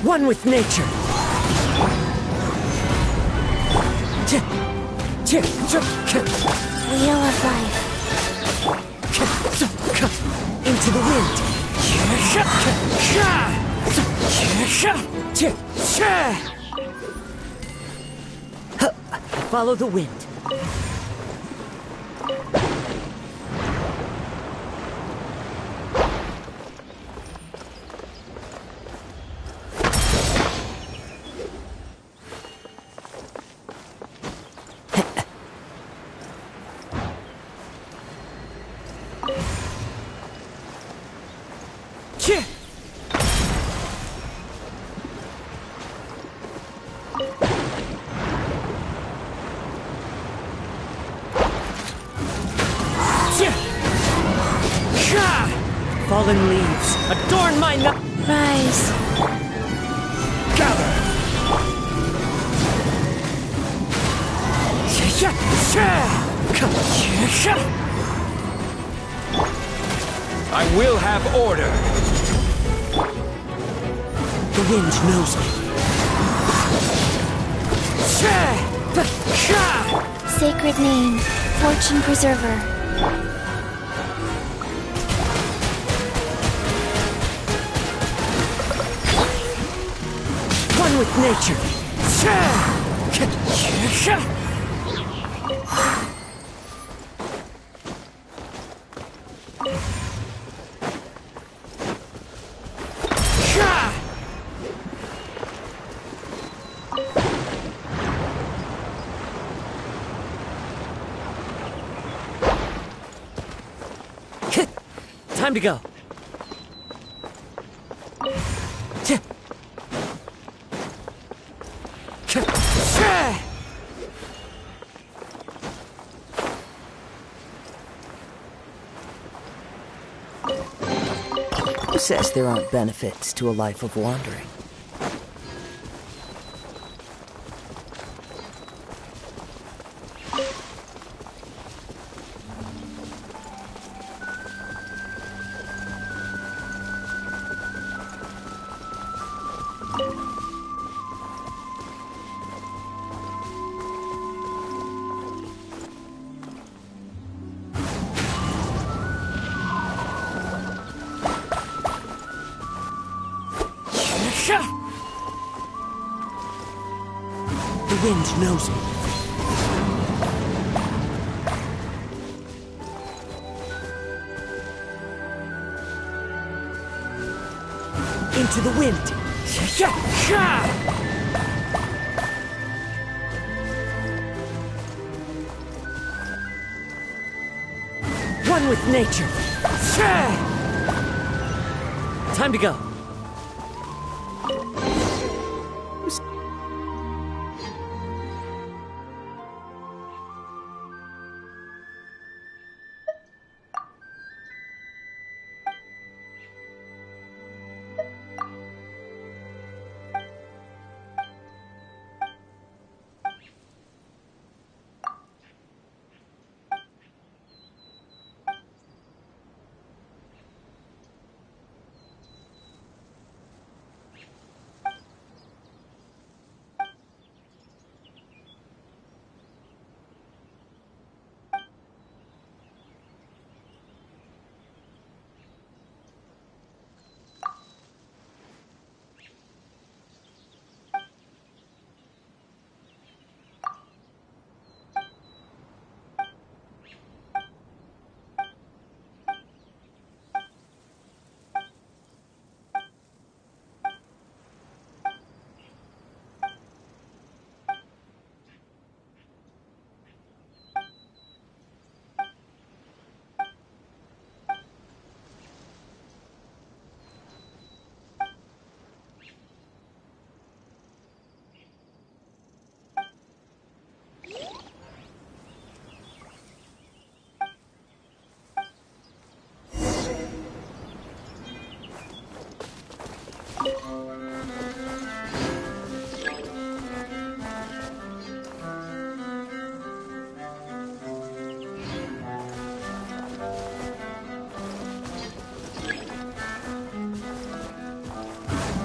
S: One with nature.
D: Wheel of life.
S: Into the wind. Follow the wind. Fallen leaves, adorn my
D: Rise.
S: Gather! I will have order! The wind knows me.
D: Sacred name, fortune preserver.
S: One with nature. Time to go.
E: Who says there aren't benefits to a life of wandering?
S: The wind knows me. Into the wind. One with nature. Time to go.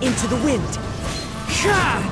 S: Into the wind! Gah!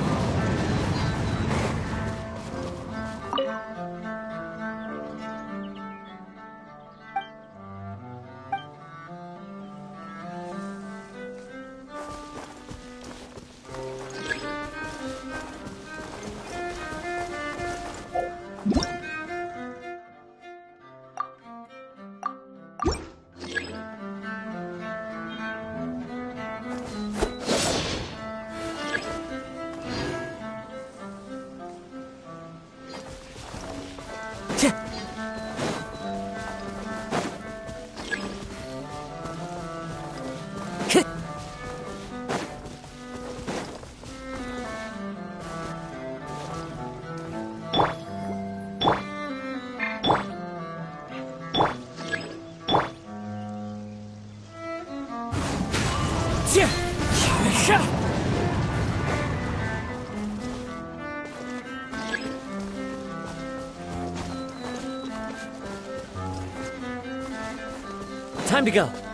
S: Time to go.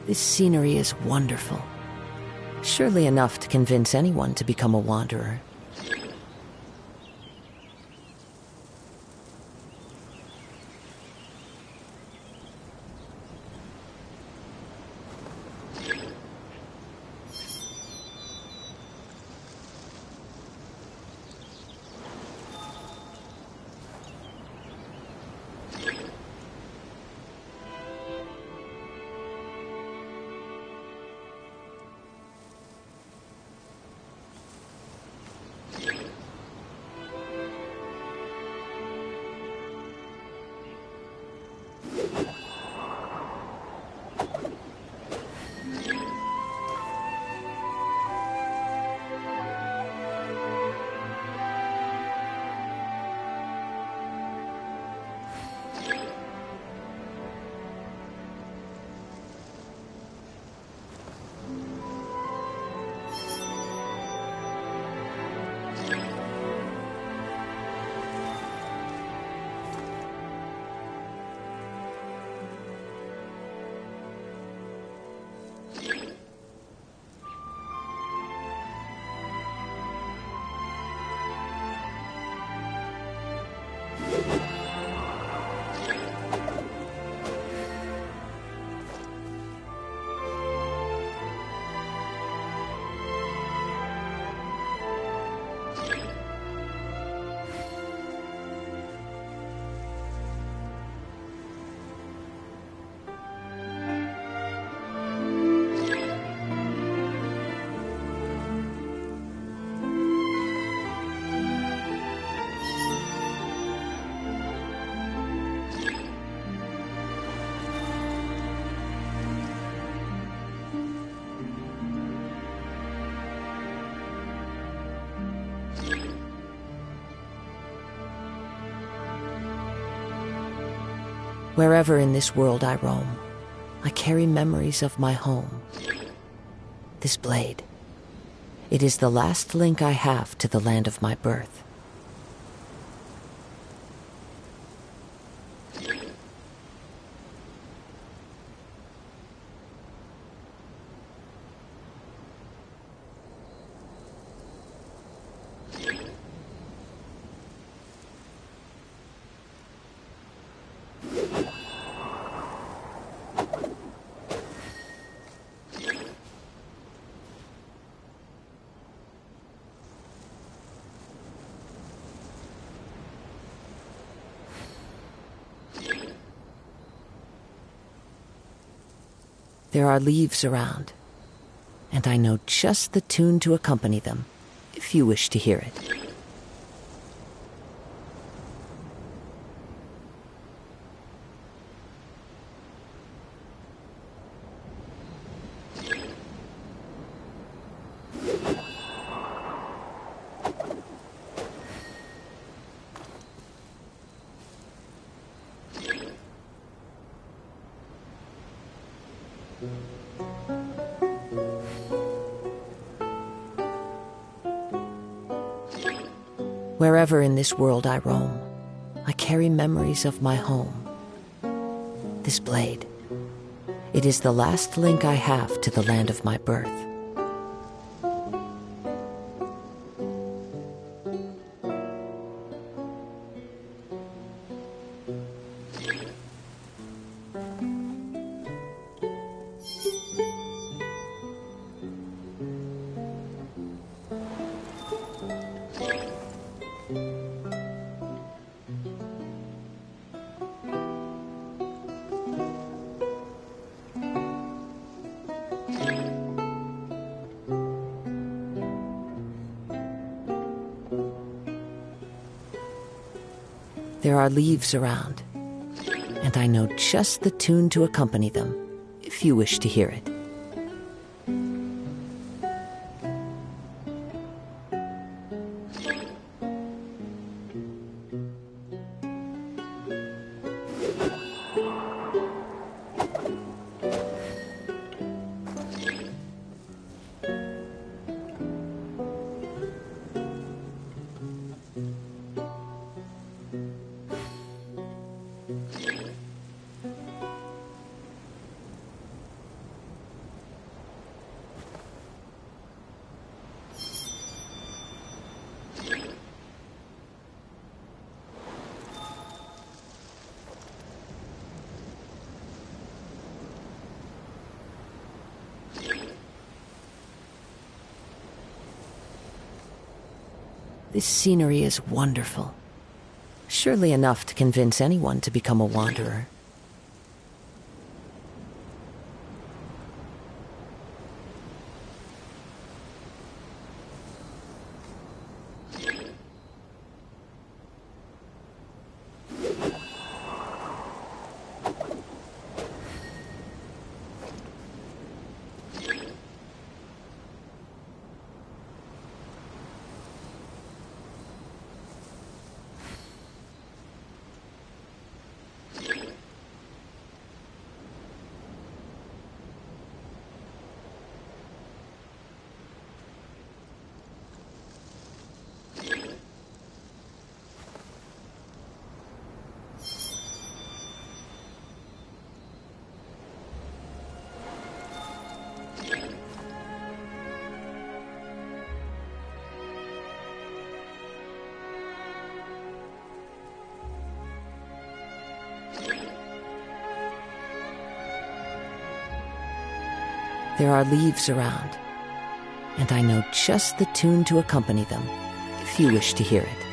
E: This scenery is wonderful. Surely enough to convince anyone to become a wanderer. Wherever in this world I roam, I carry memories of my home. This blade. It is the last link I have to the land of my birth. There are leaves around, and I know just the tune to accompany them, if you wish to hear it. Wherever in this world I roam, I carry memories of my home. This blade. It is the last link I have to the land of my birth. There are leaves around, and I know just the tune to accompany them, if you wish to hear it. This scenery is wonderful. Surely enough to convince anyone to become a wanderer. There are leaves around, and I know just the tune to accompany them, if you wish to hear it.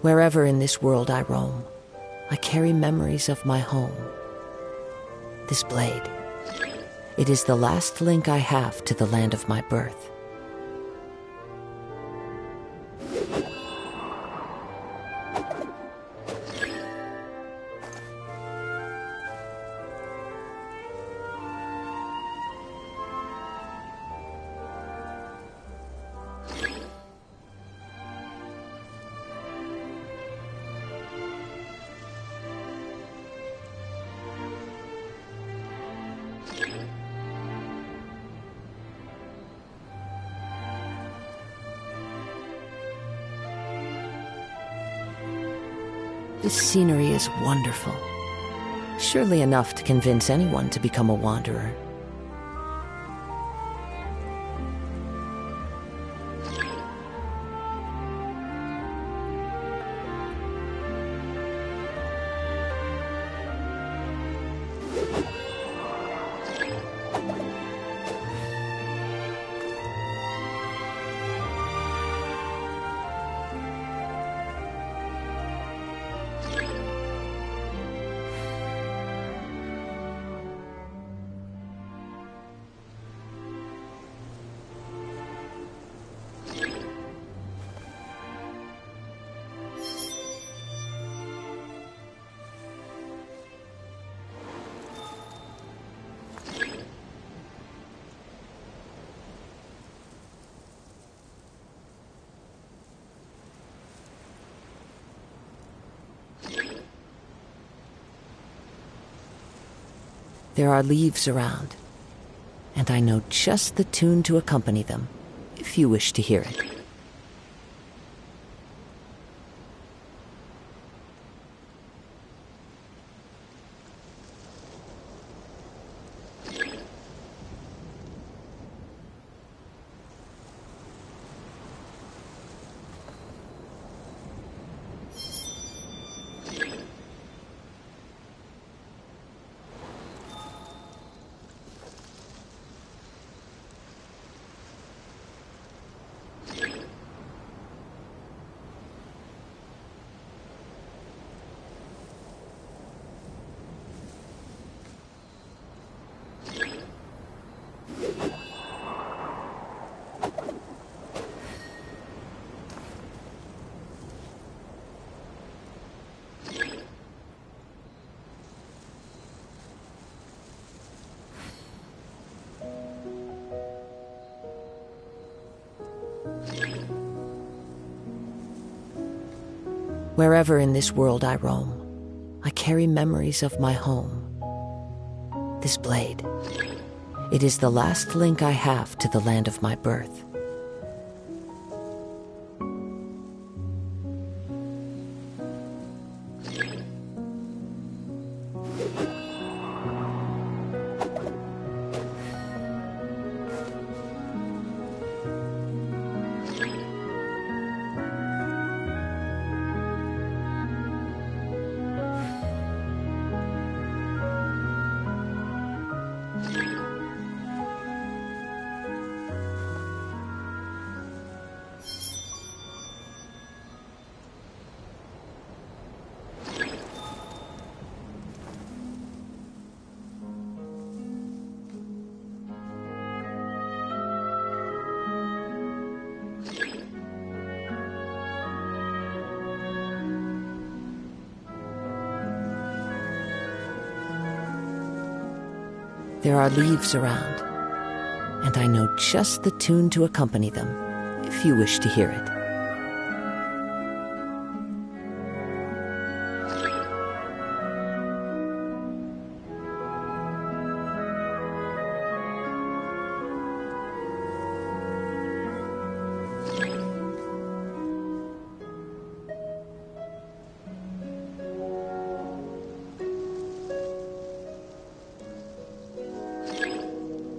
E: Wherever in this world I roam, I carry memories of my home. This blade, it is the last link I have to the land of my birth. This scenery is wonderful. Surely enough to convince anyone to become a wanderer. There are leaves around, and I know just the tune to accompany them, if you wish to hear it. Wherever in this world I roam, I carry memories of my home. This blade, it is the last link I have to the land of my birth. There are leaves around, and I know just the tune to accompany them, if you wish to hear it.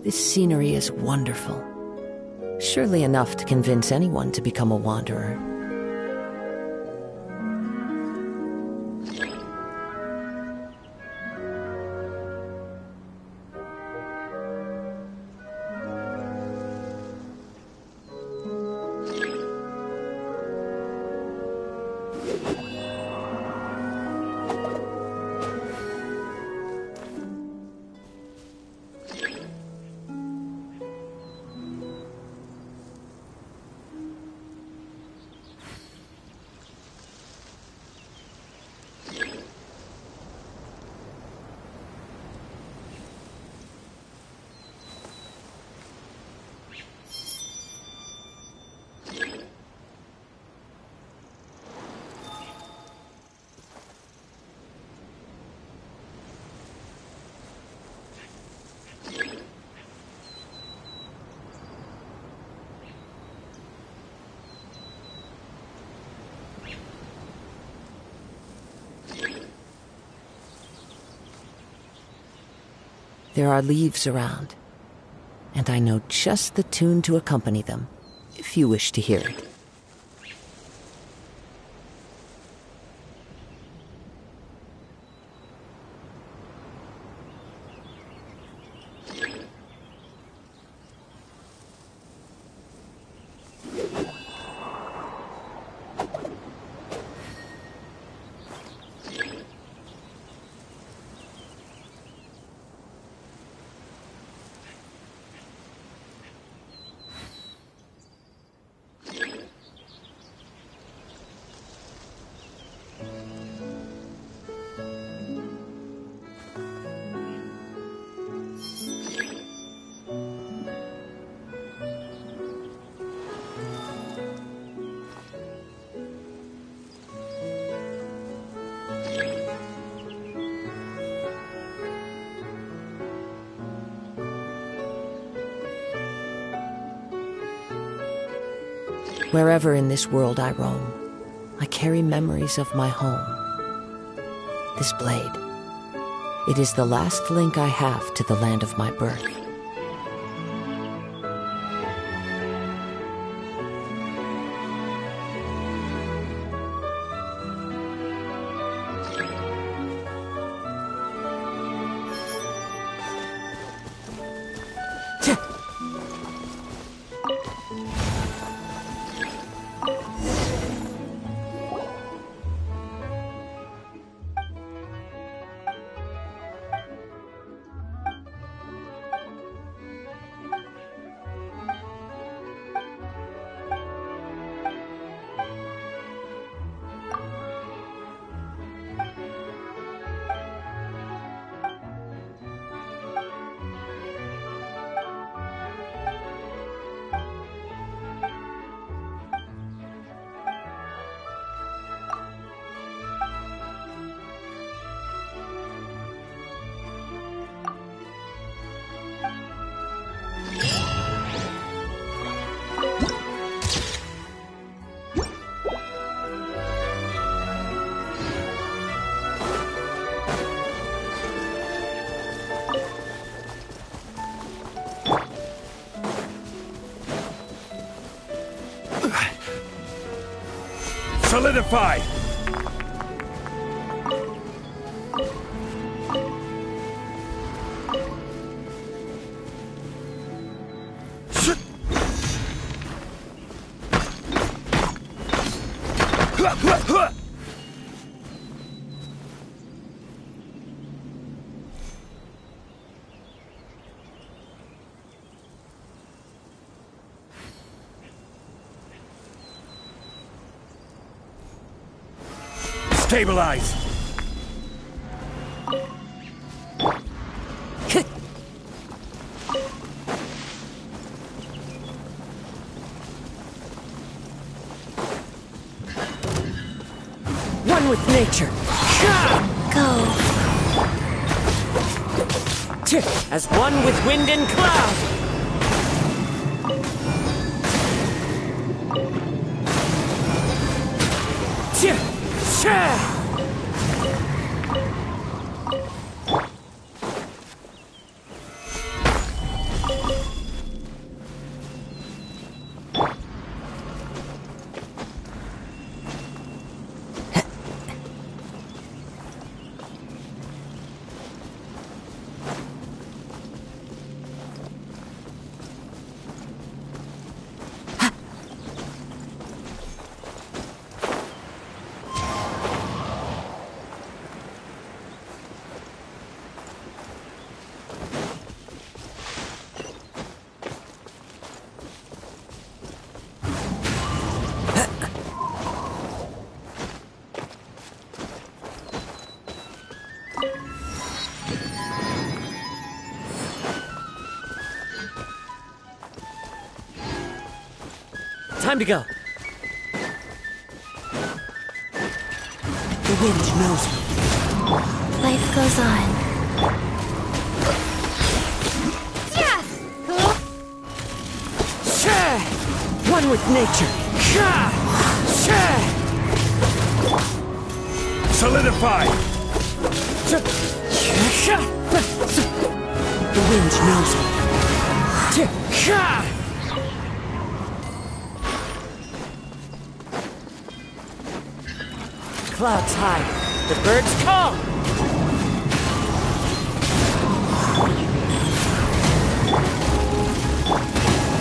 E: This scenery is wonderful. Surely enough to convince anyone to become a wanderer. There are leaves around, and I know just the tune to accompany them, if you wish to hear it. Wherever in this world I roam, I carry memories of my home. This blade, it is the last link I have to the land of my birth.
M: Solidify! Stabilize!
E: One with nature.
H: Go.
S: As one with wind and cloud. Time to go.
E: The wind knows me.
H: Life goes on.
E: One with nature.
M: Solidify!
S: The wind knows me. Clouds high. The birds call.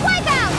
C: Wipe out!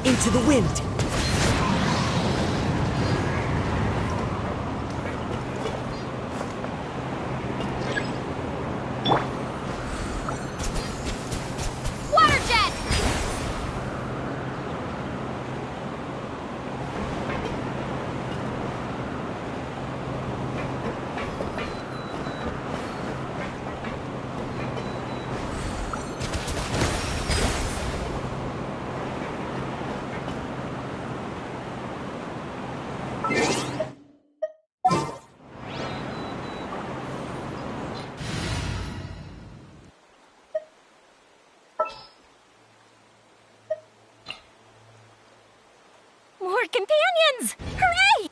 S: Into the wind.
C: Water jet! More companions! Hooray!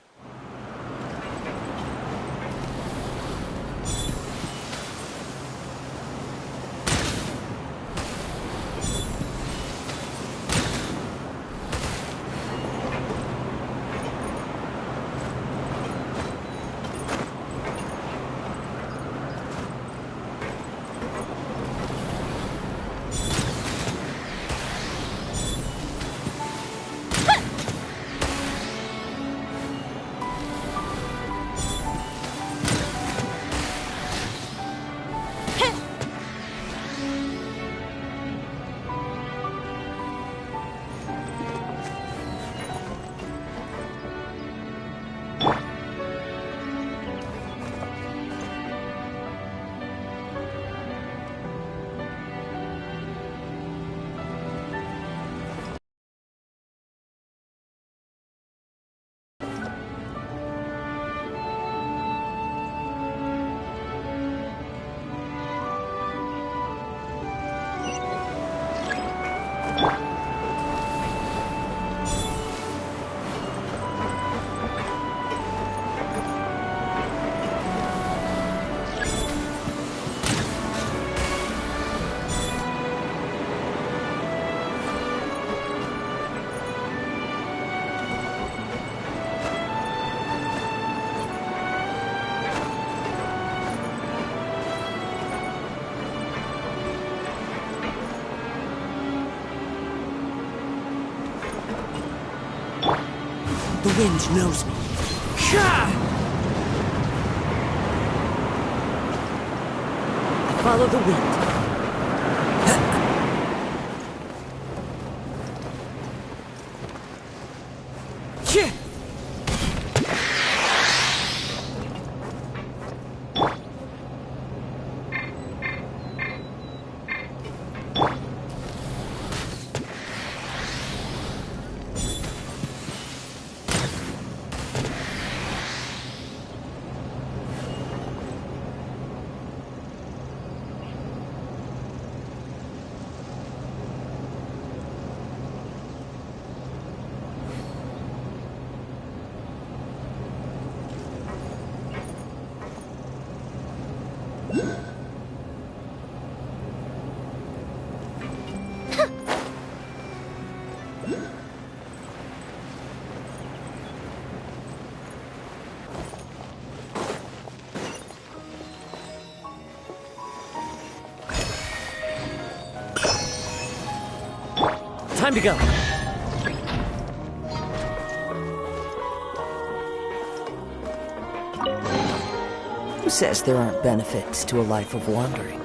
S: The wind knows me. I follow the wind. Time to go.
E: Who says there aren't benefits to a life of wandering?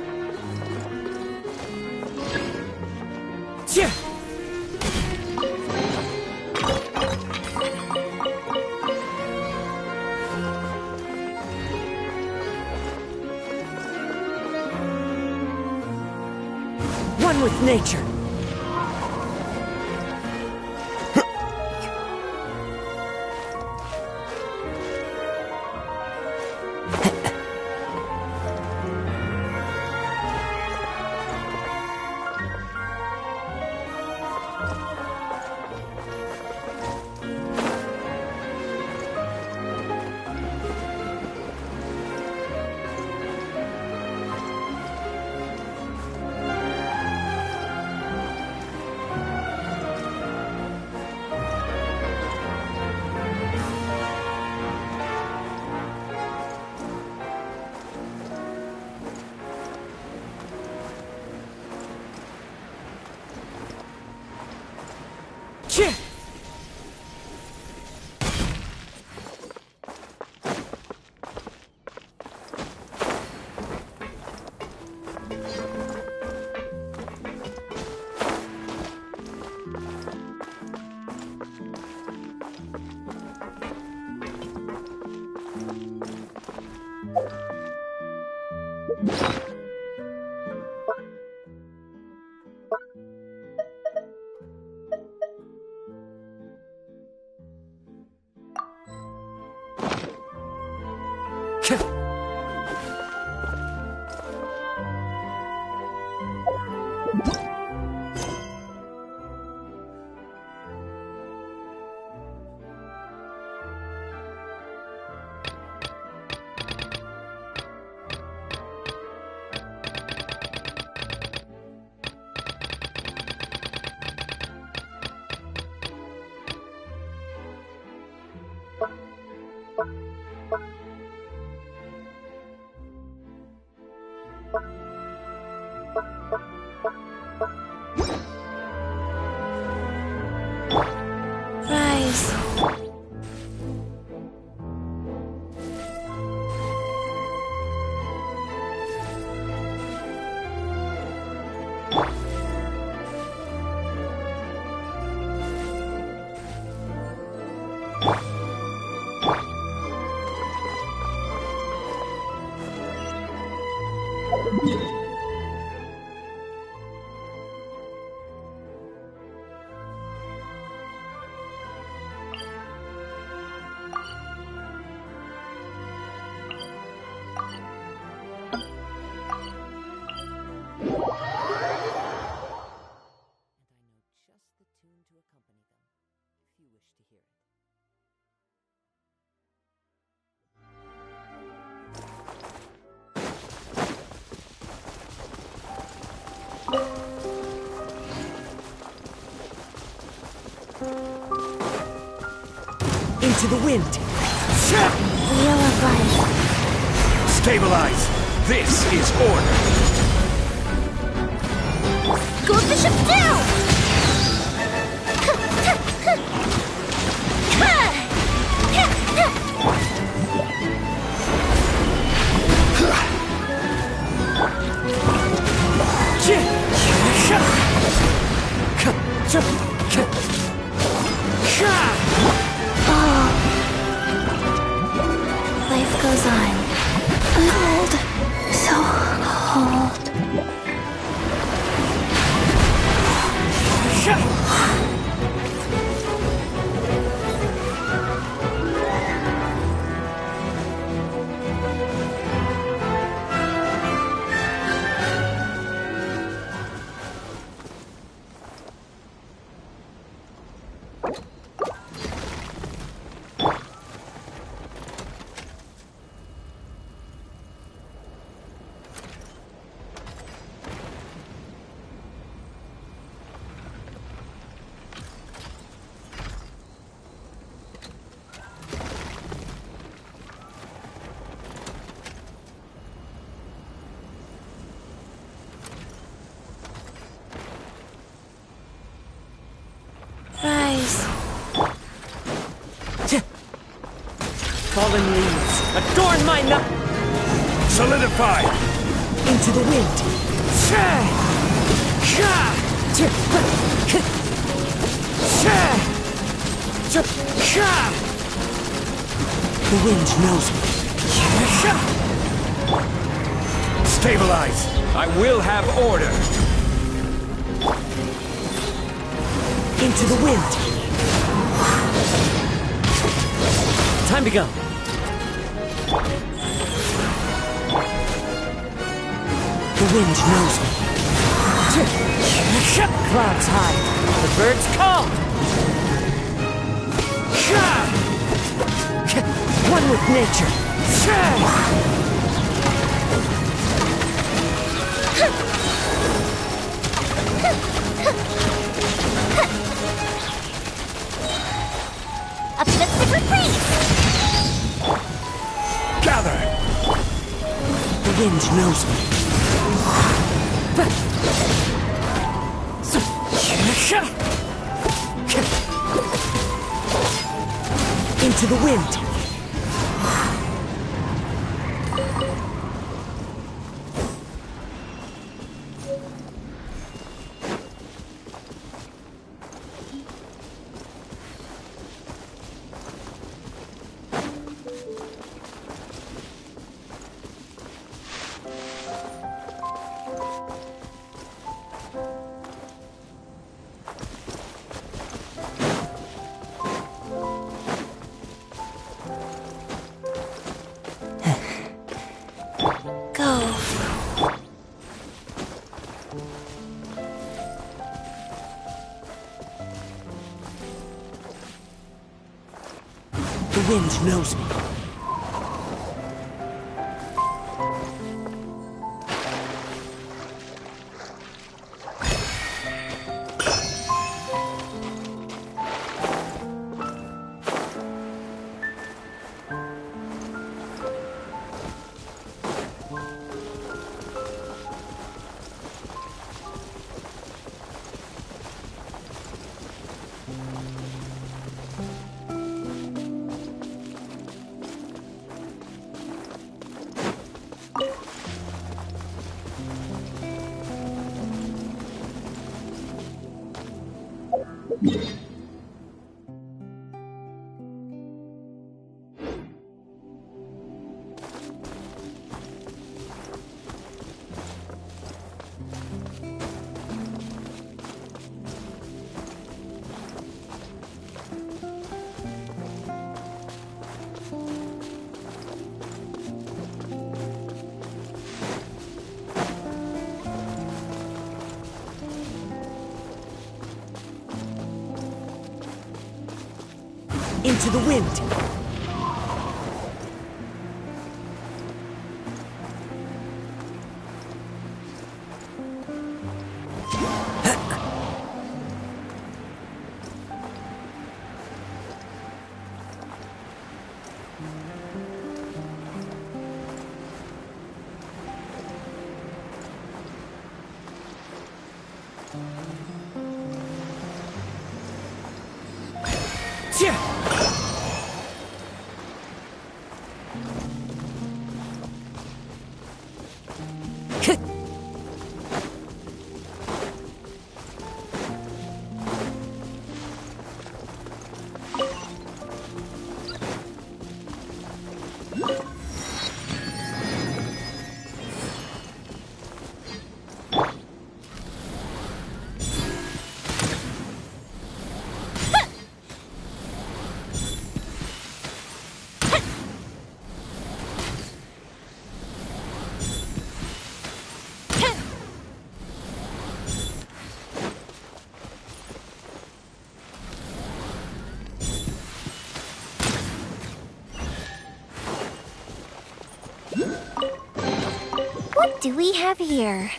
S: One with nature. Into the wind.
D: Wheel of life.
O: Stabilize! This is order!
D: Go the ship down! Life goes on. Cold. So cold.
S: fallen leaves, adorn my night!
O: Solidify!
S: Into the wind! The wind knows me.
O: Stabilize! I will have order!
S: Into the wind! Time to go! The wind knows me. Clouds high. The birds call. One with nature.
K: Uplifted retreat!
O: Gather!
S: The wind knows me. Into the wind. The wind knows me. Into the wind.
D: What do we have here?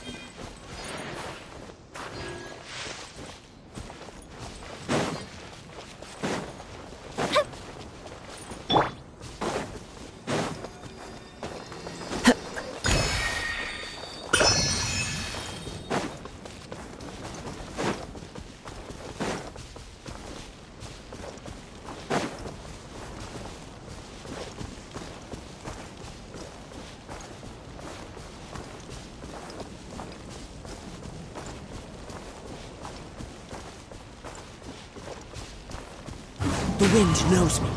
S: The wind knows me.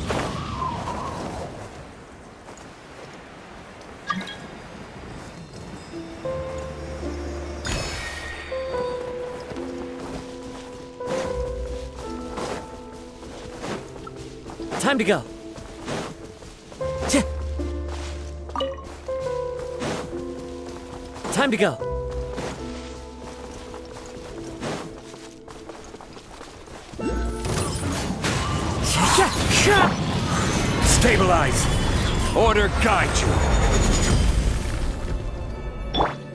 S: Time to go. Time to go.
R: Stabilize. Order guide you.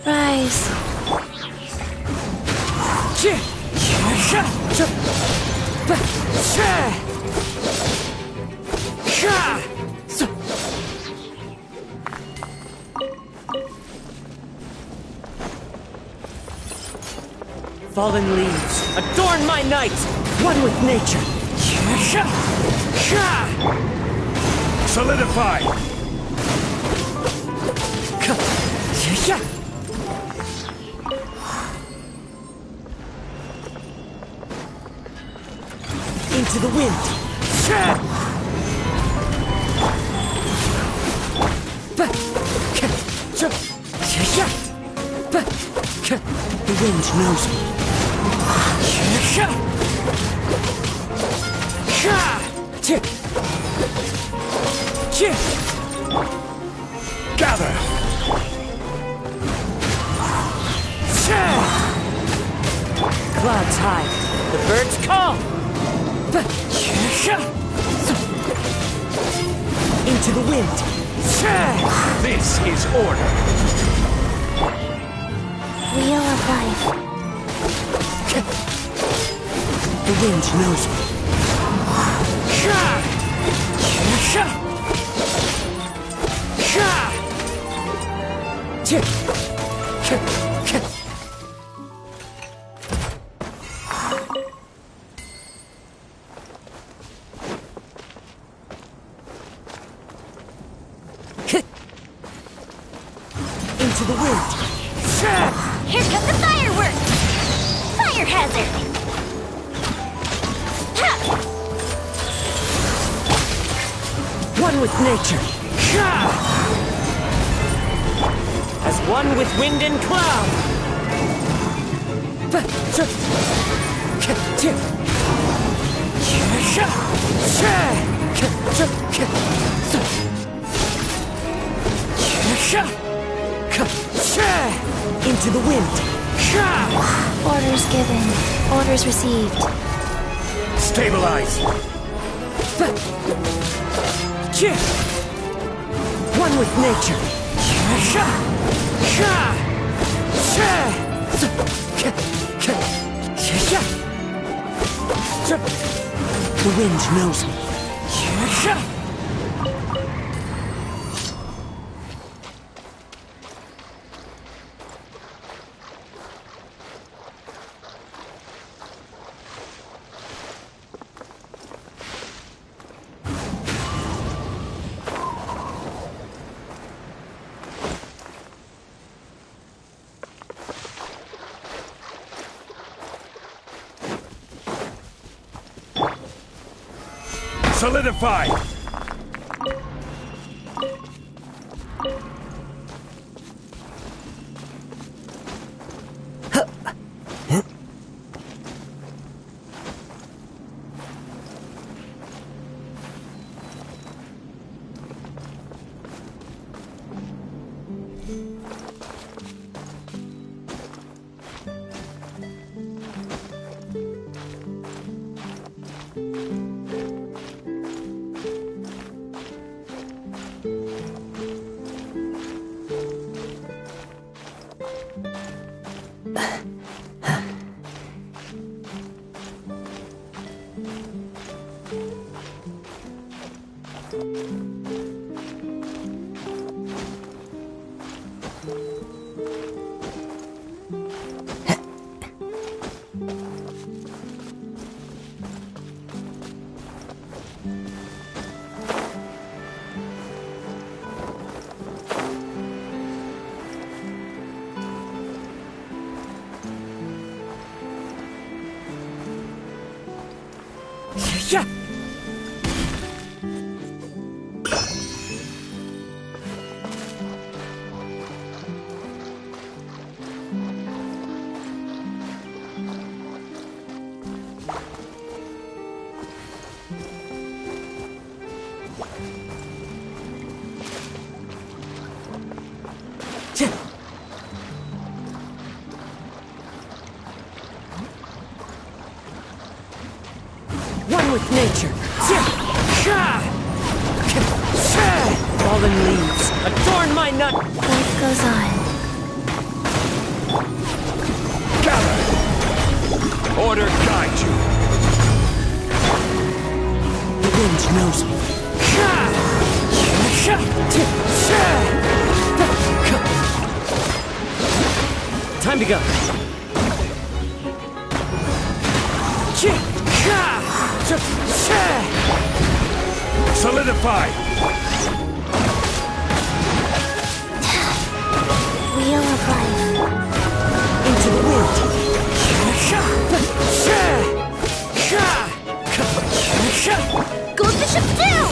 H: Rise.
S: Fallen leaves, adorn my night, one with nature.
R: Solidify.
S: Into the wind. The wind knows me.
R: Gather.
S: Clouds high, the birds call. Into the wind.
R: This is order.
H: Wheel of life.
S: The wind knows me. Into the wind.
C: Here comes the fireworks! Fire hazard!
S: One with nature. As one with wind and cloud. Into the wind.
H: Orders given. Orders received.
R: Stabilize.
S: One with nature. The wind knows me.
R: Solidify.
S: One with nature. Fallen leaves, adorn my nut.
H: Life goes on.
R: Gather! Order guide you.
S: The wind knows me. Time to go.
R: Solidify!
D: Wheel of life.
S: Into the wind.
D: Goes the ship down!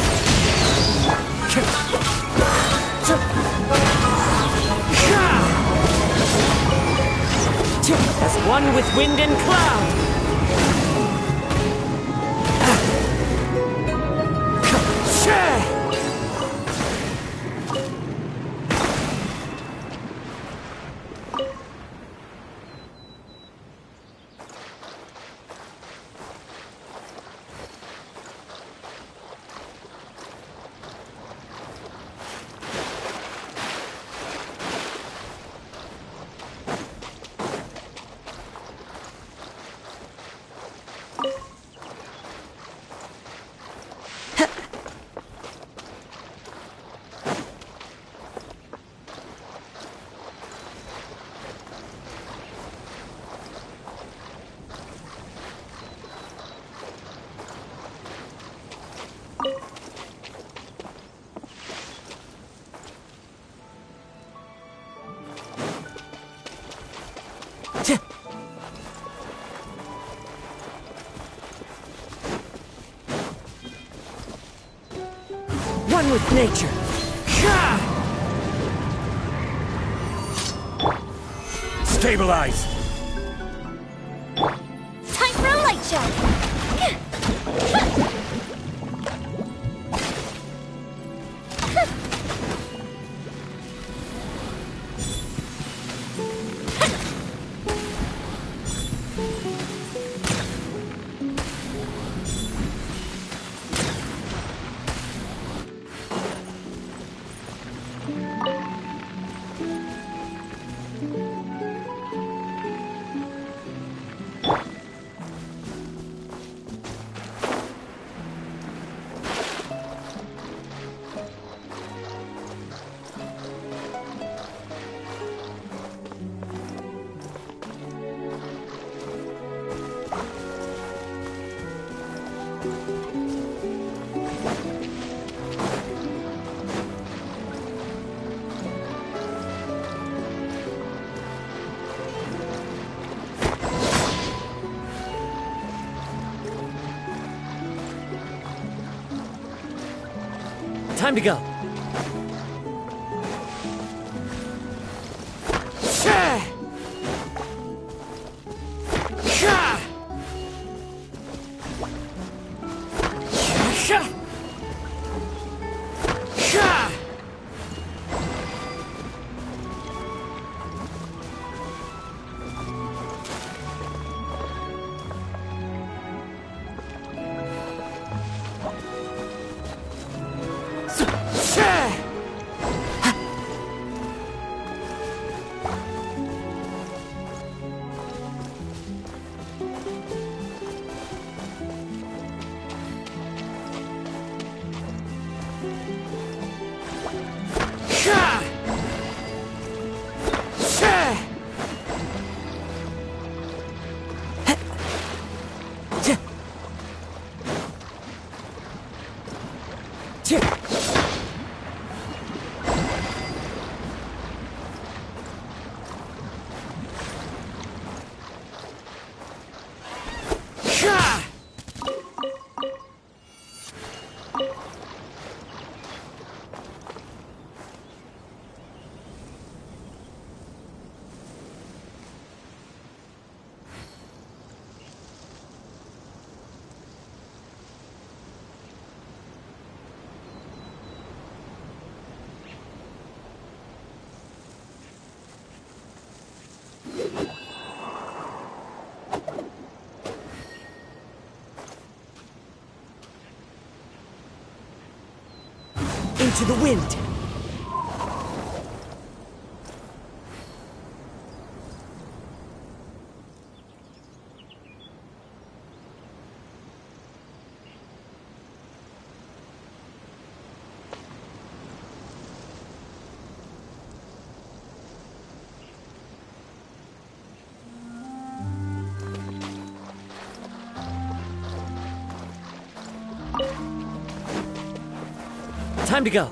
S: As one with wind and cloud. One with nature.
R: Stabilize!
D: Time for a light show!
S: Time to go. Into the wind! Time to go.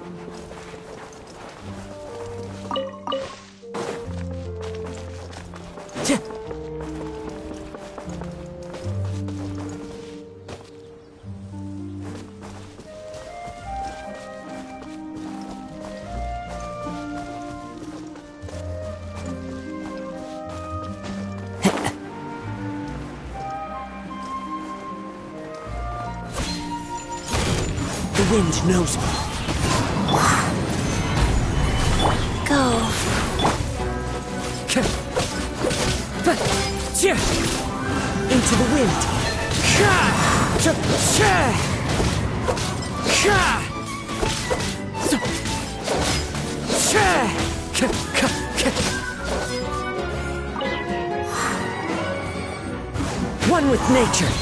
S: The wind knows me.
H: Go.
S: Into the wind. One with nature.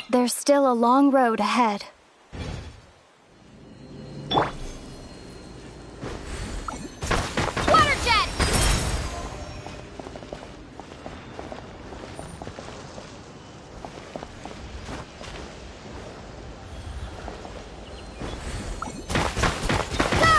P: There's still a long road ahead.
C: Water jet! Go!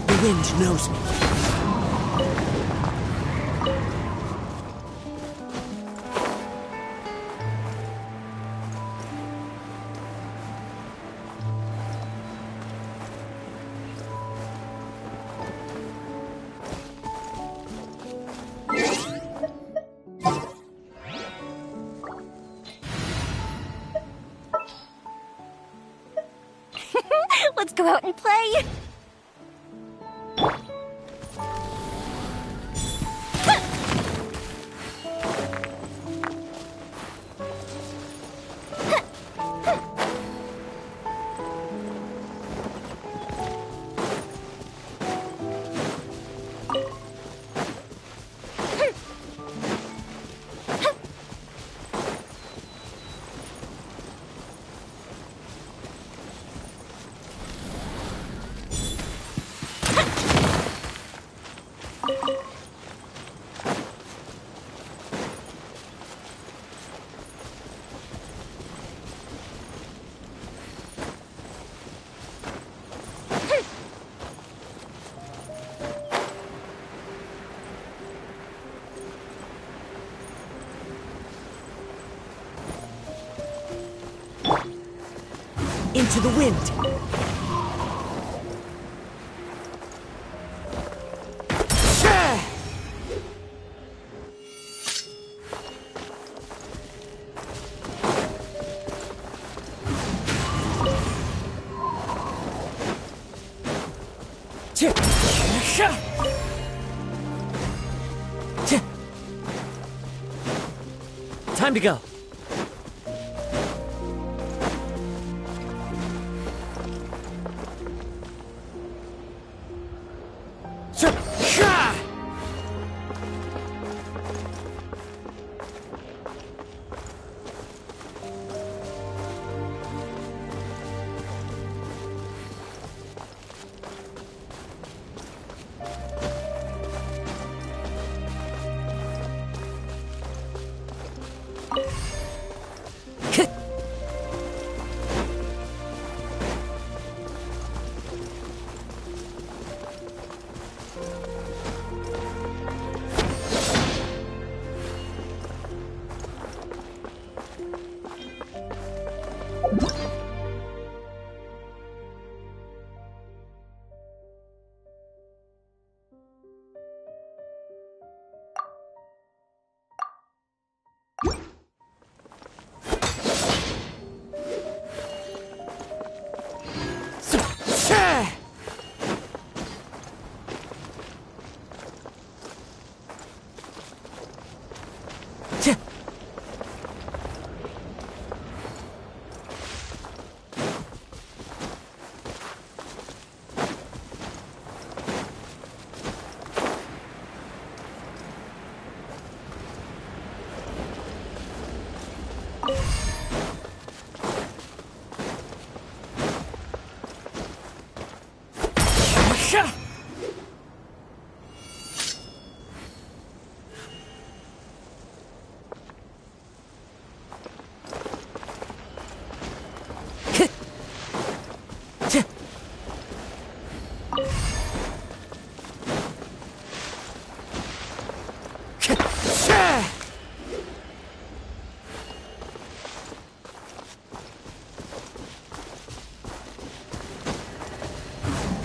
S: The wind knows me.
K: Let's go out and play!
S: Into the wind. Time to go.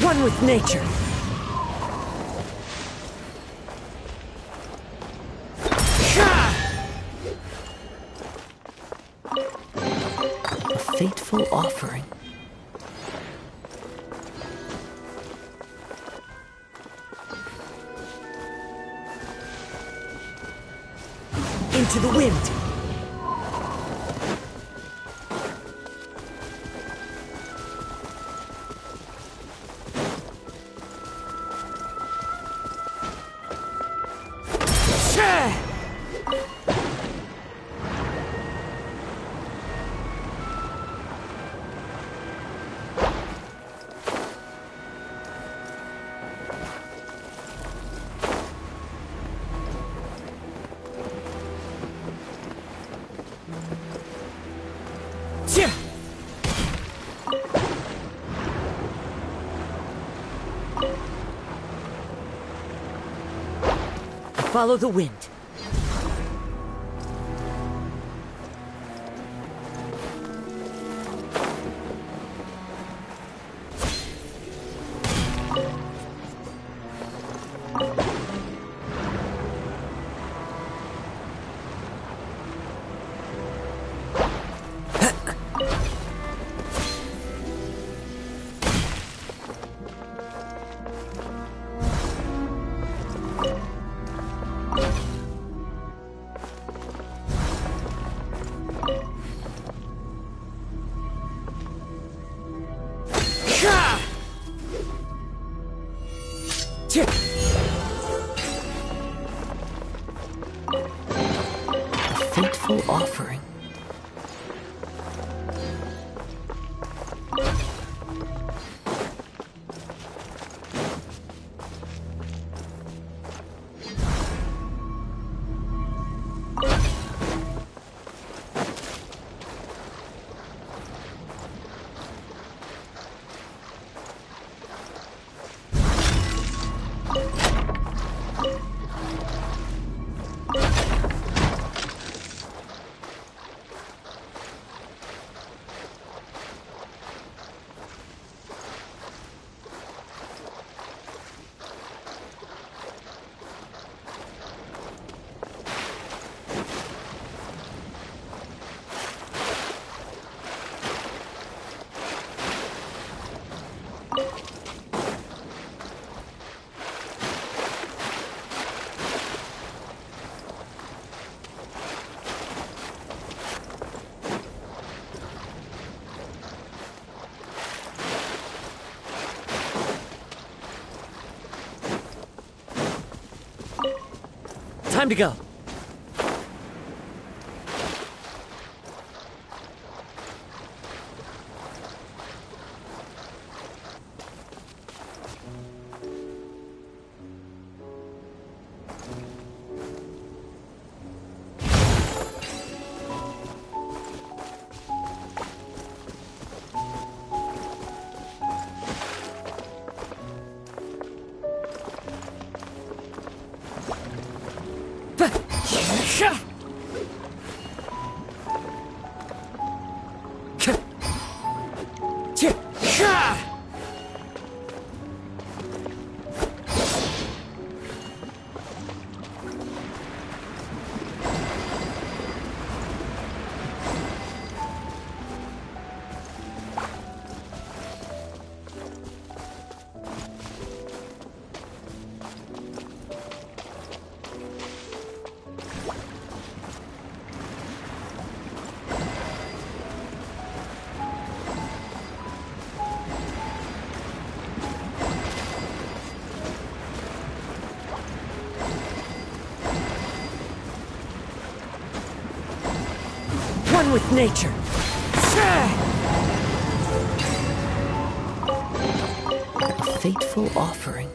S: One with nature.
E: A fateful offering.
S: Into the wind. Follow the wind.
E: Fateful offering.
S: Time to go. One with nature.
E: A fateful offering.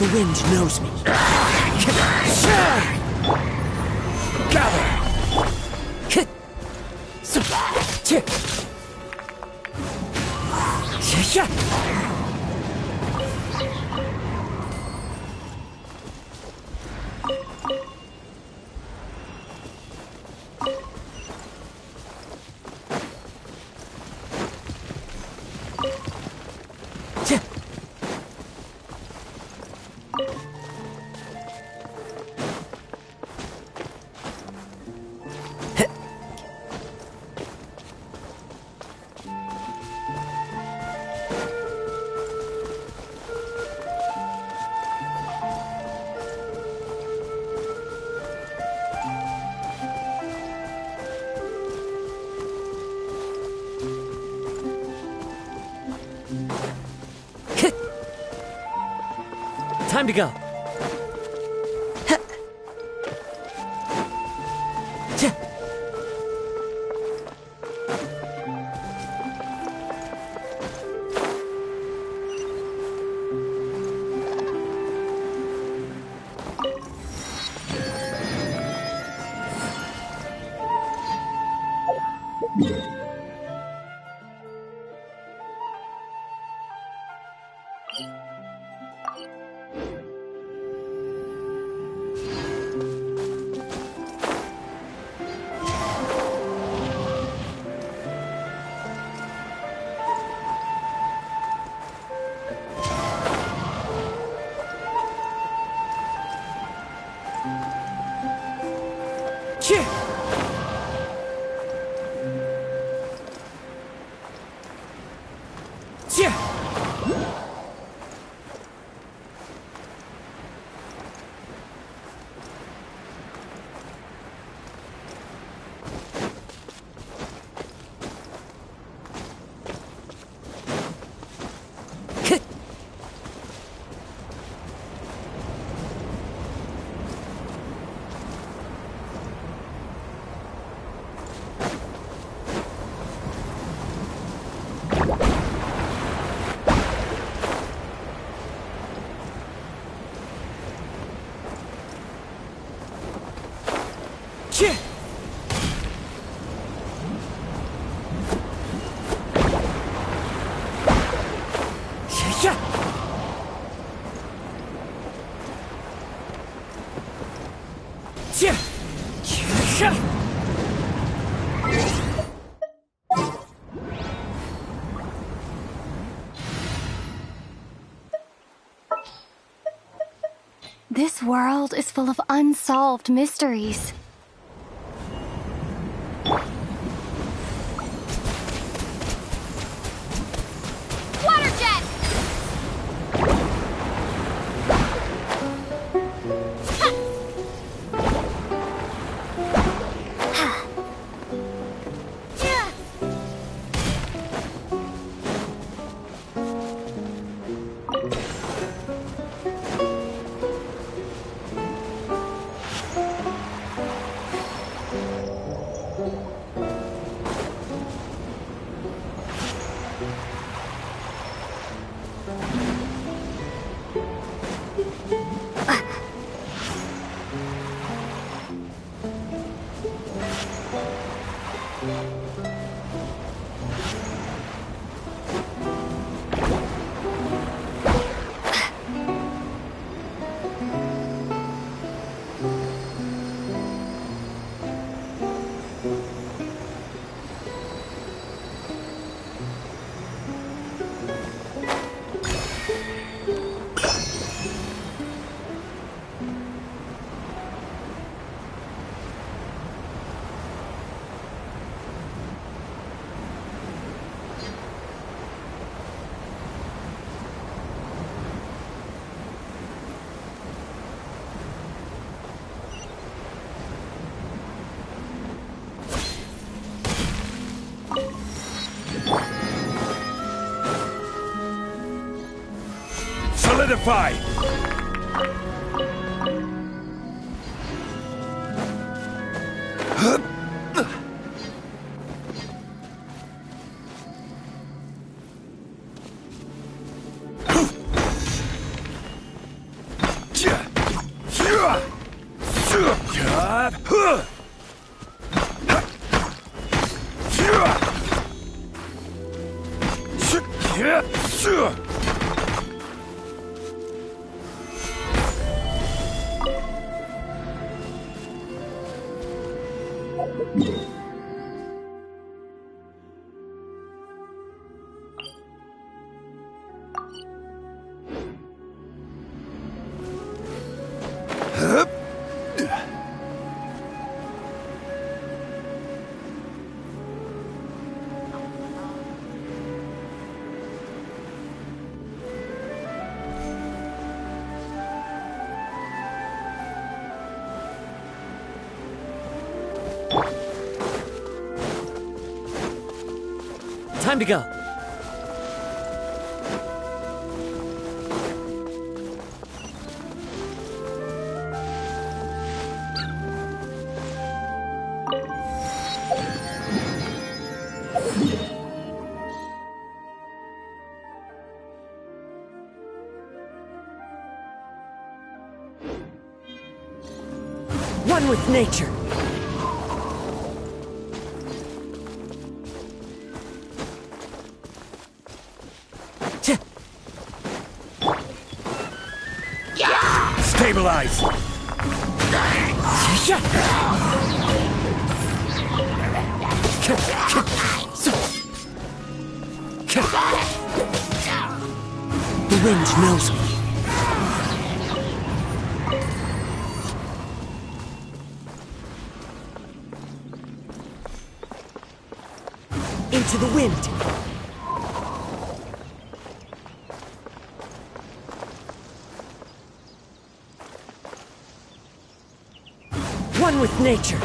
S: The wind knows me. Gather! Time to go.
P: This world is full of unsolved mysteries.
C: Water jet!
R: Solidify!
S: Time to go. One with nature.
R: Stabilize!
S: The wind knows me. Into the wind. One with nature.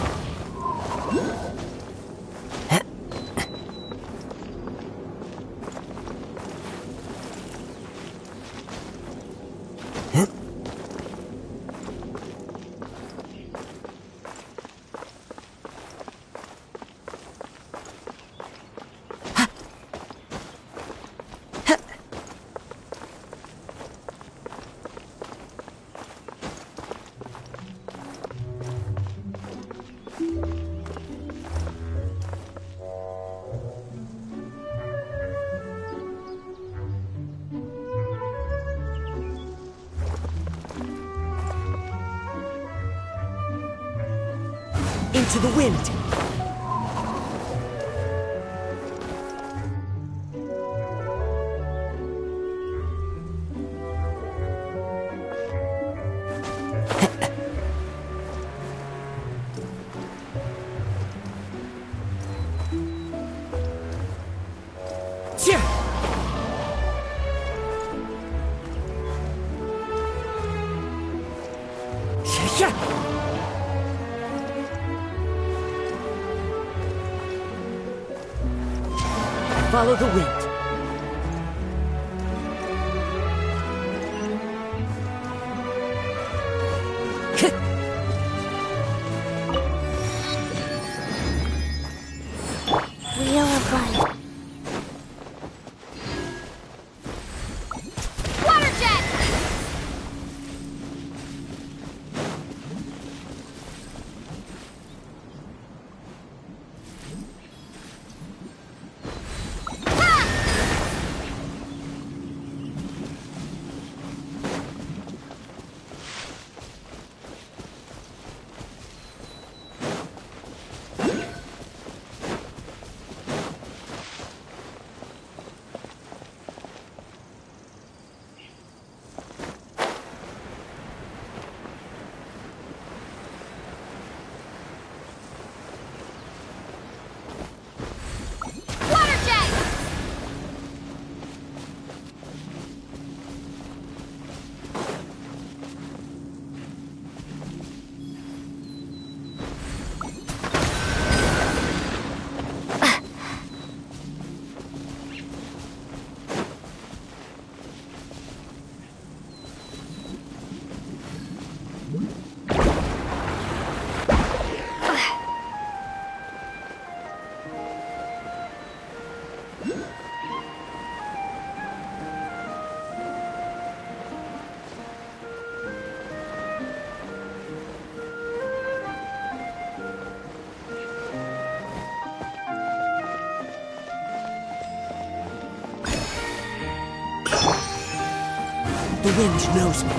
S: Into the wind. Follow the wind.
D: Wheel of life.
C: Water jet!
S: The wind knows me.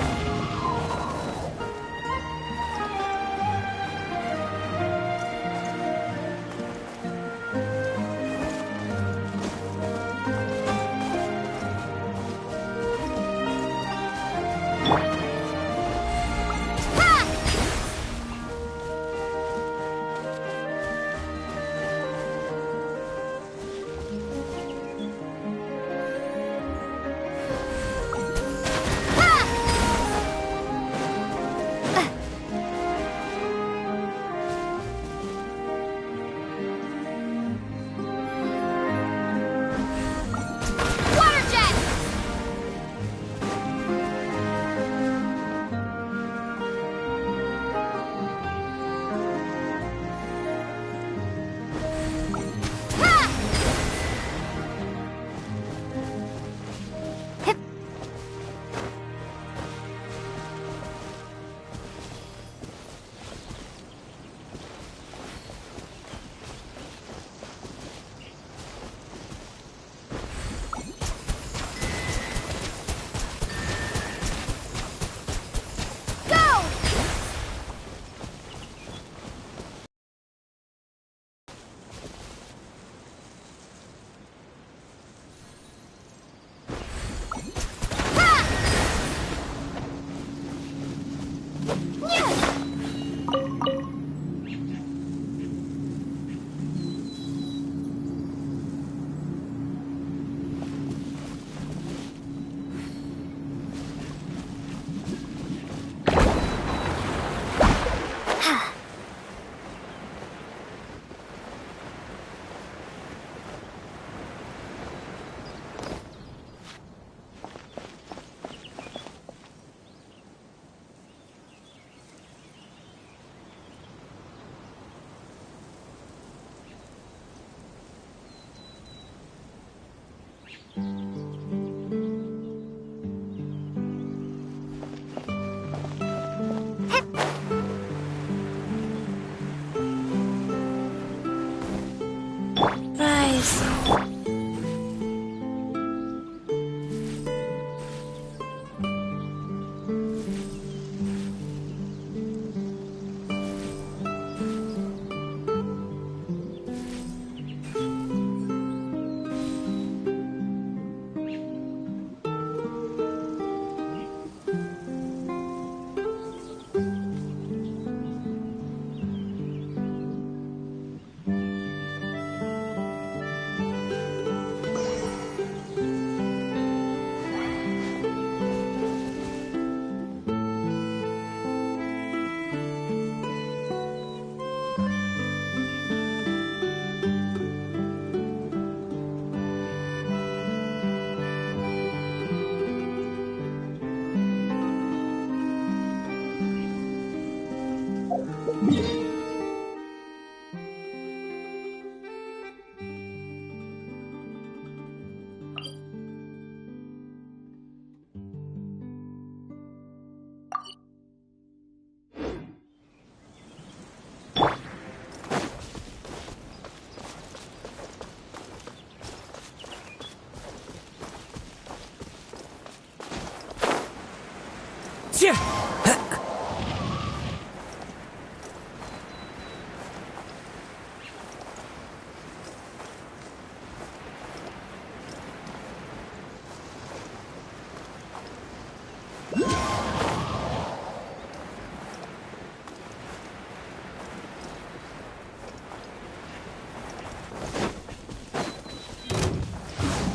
H: Rise.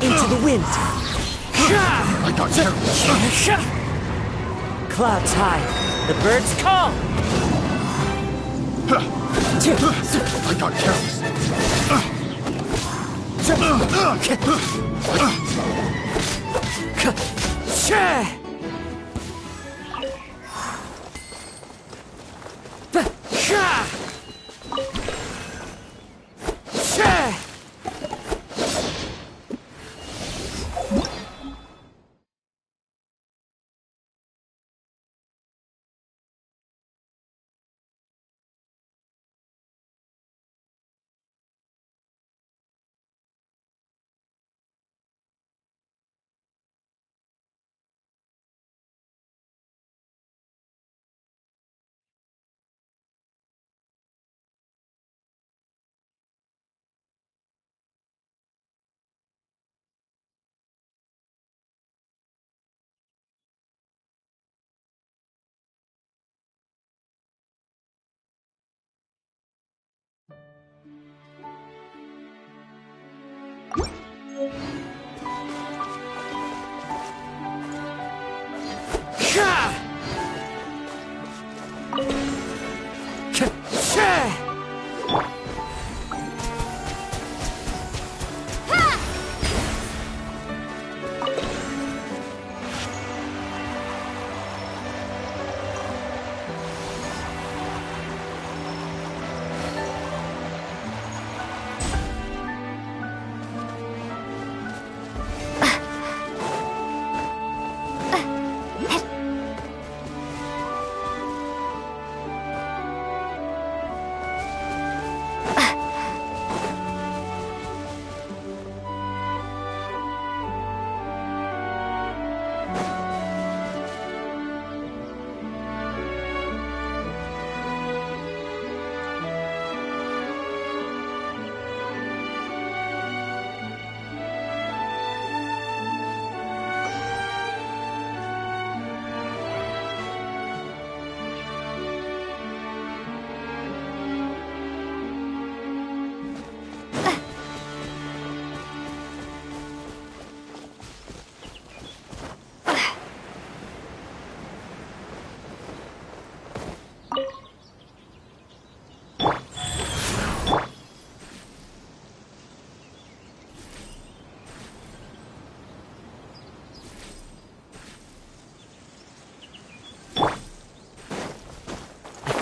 S: Into the wind.
R: I got careless.
S: Clouds high. The birds call.
R: I got careless.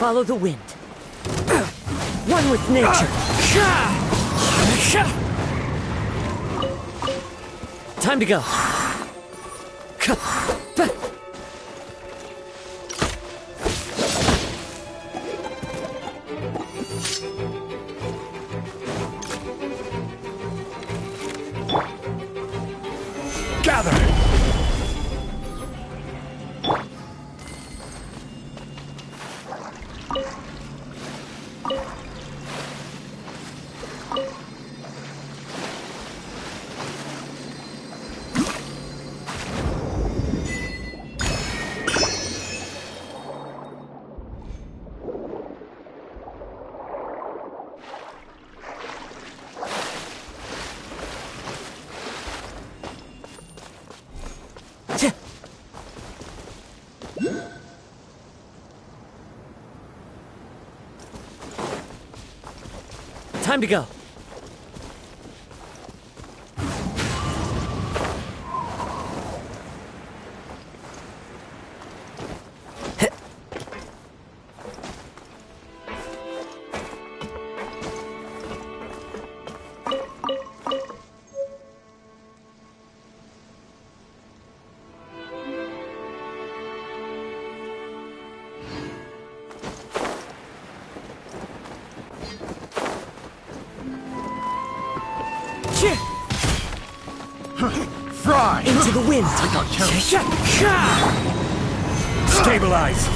S: Follow the wind. One with nature. Time to go.
R: Gather!
S: Time to go.
R: Fry!
S: Into the wind!
R: I got careless.
S: Stabilize!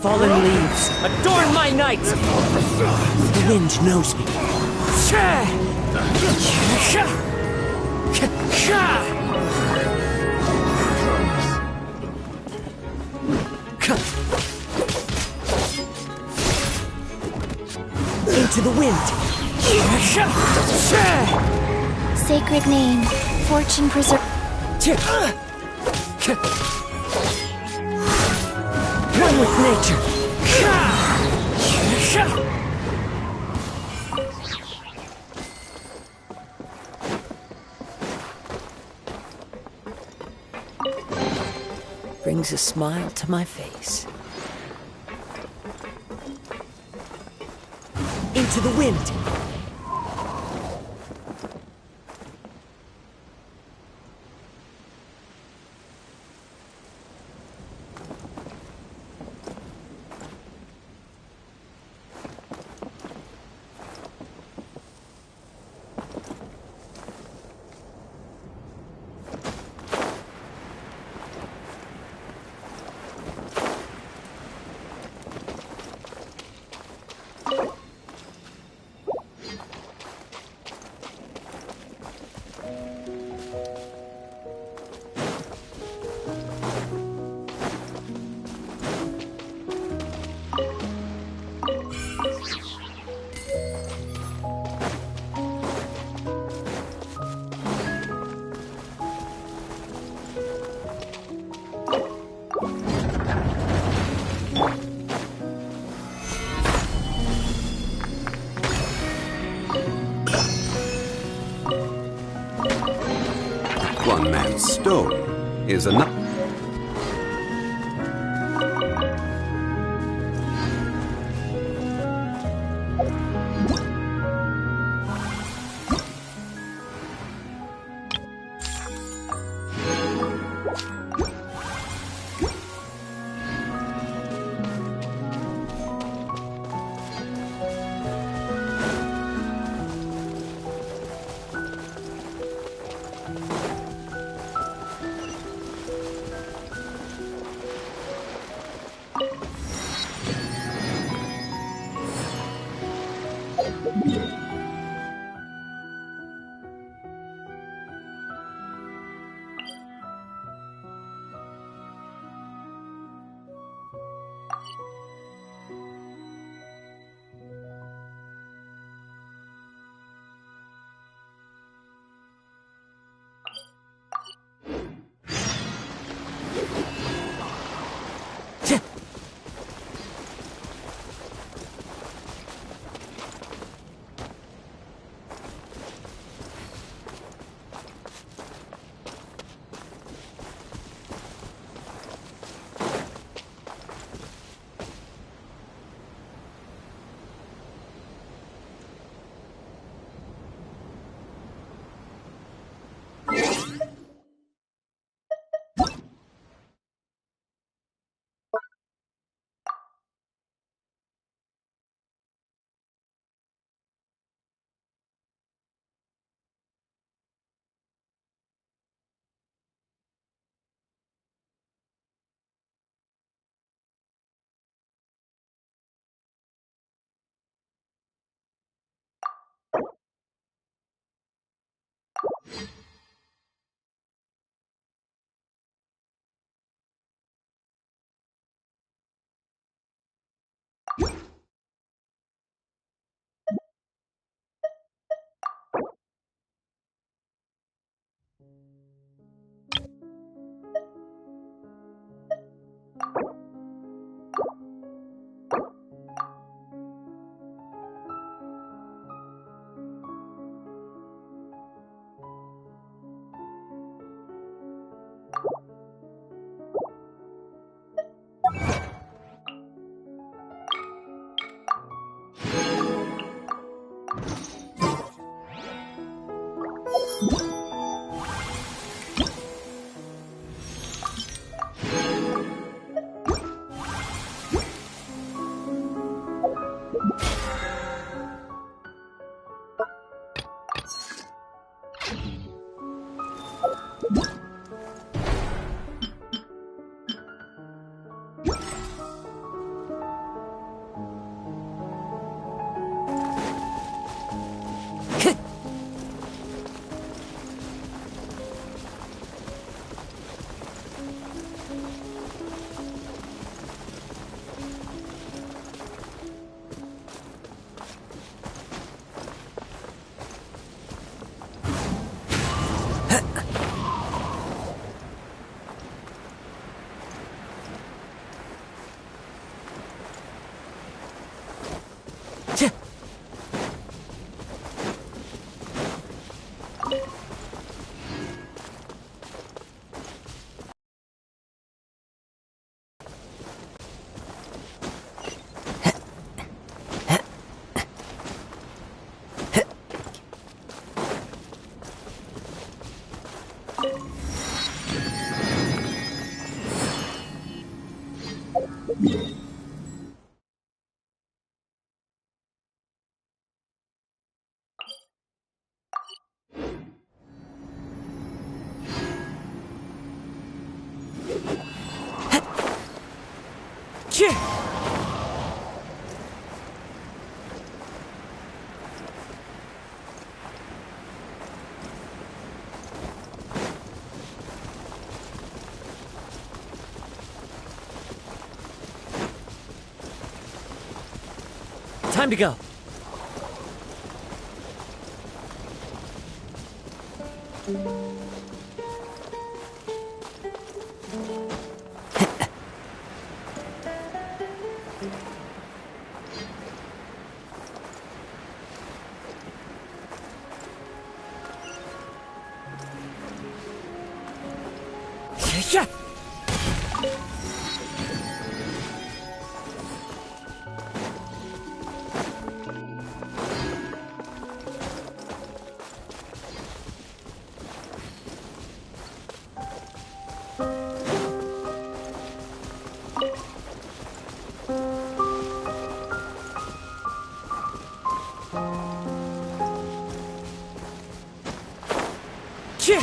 S: Fallen leaves, adorn my night! The wind knows me. Into the wind!
P: Sacred name, fortune preserve.
S: One with nature. Brings a smile to my face. Into the wind.
U: One man's stone is enough.
S: Time to go. Yeah.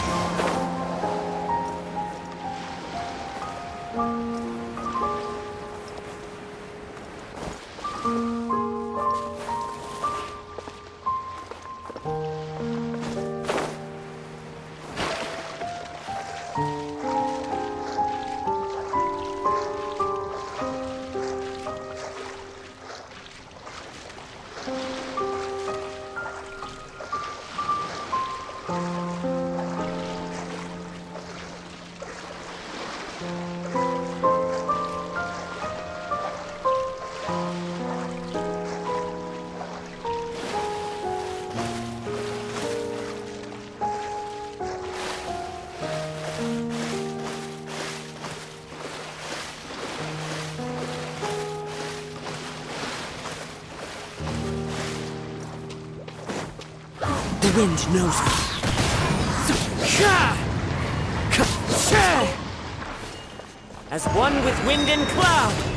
S: The wind knows me. As one with wind and cloud.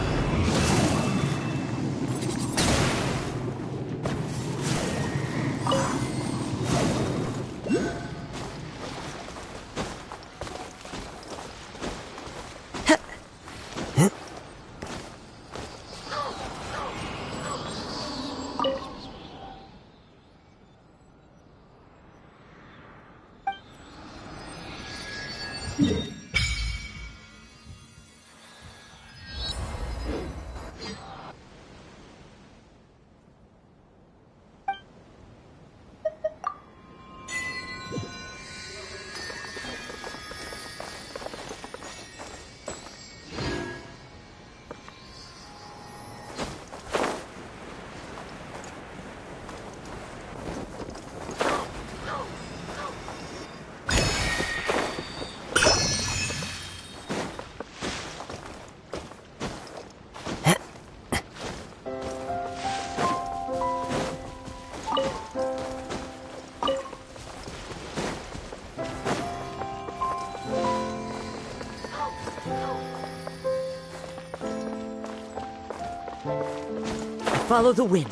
S: follow the wind.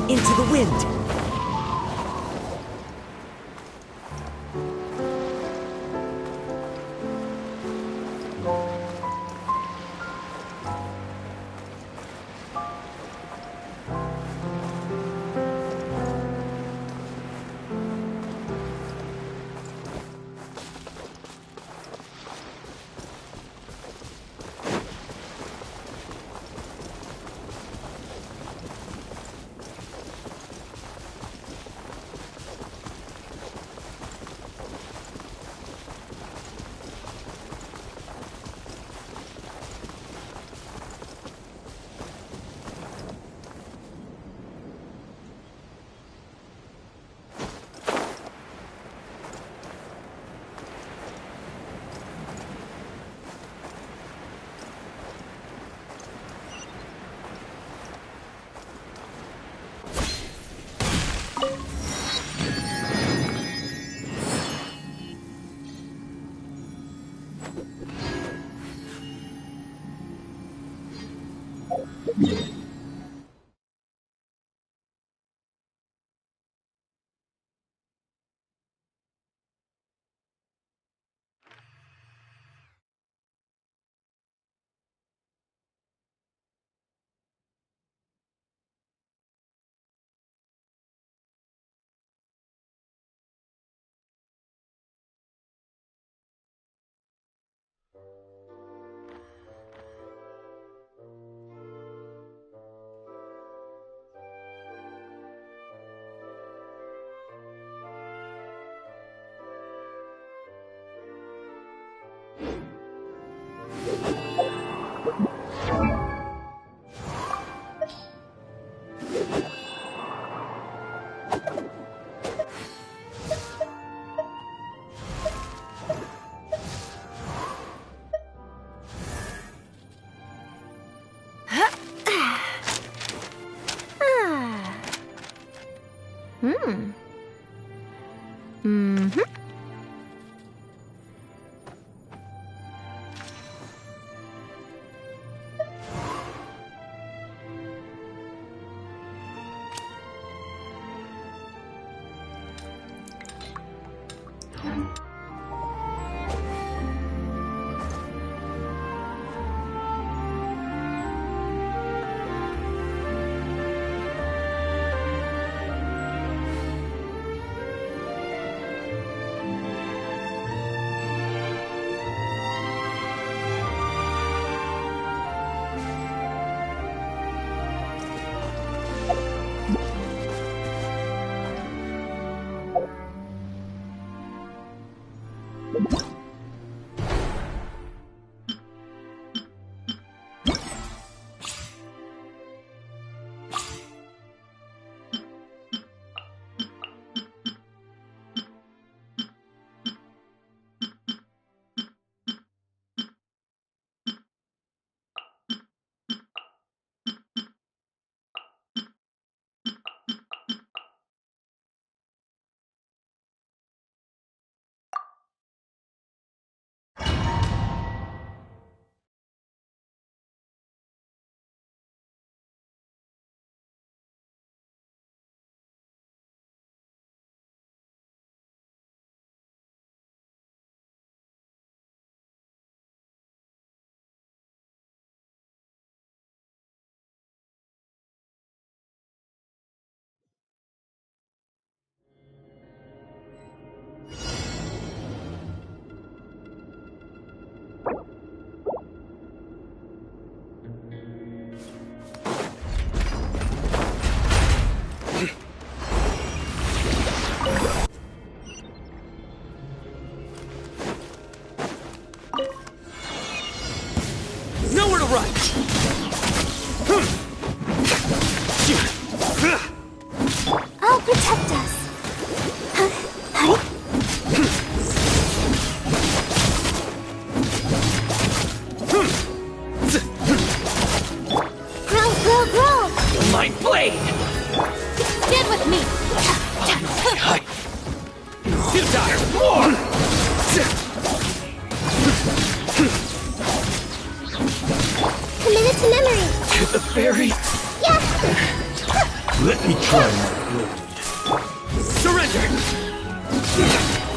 S: Into the wind!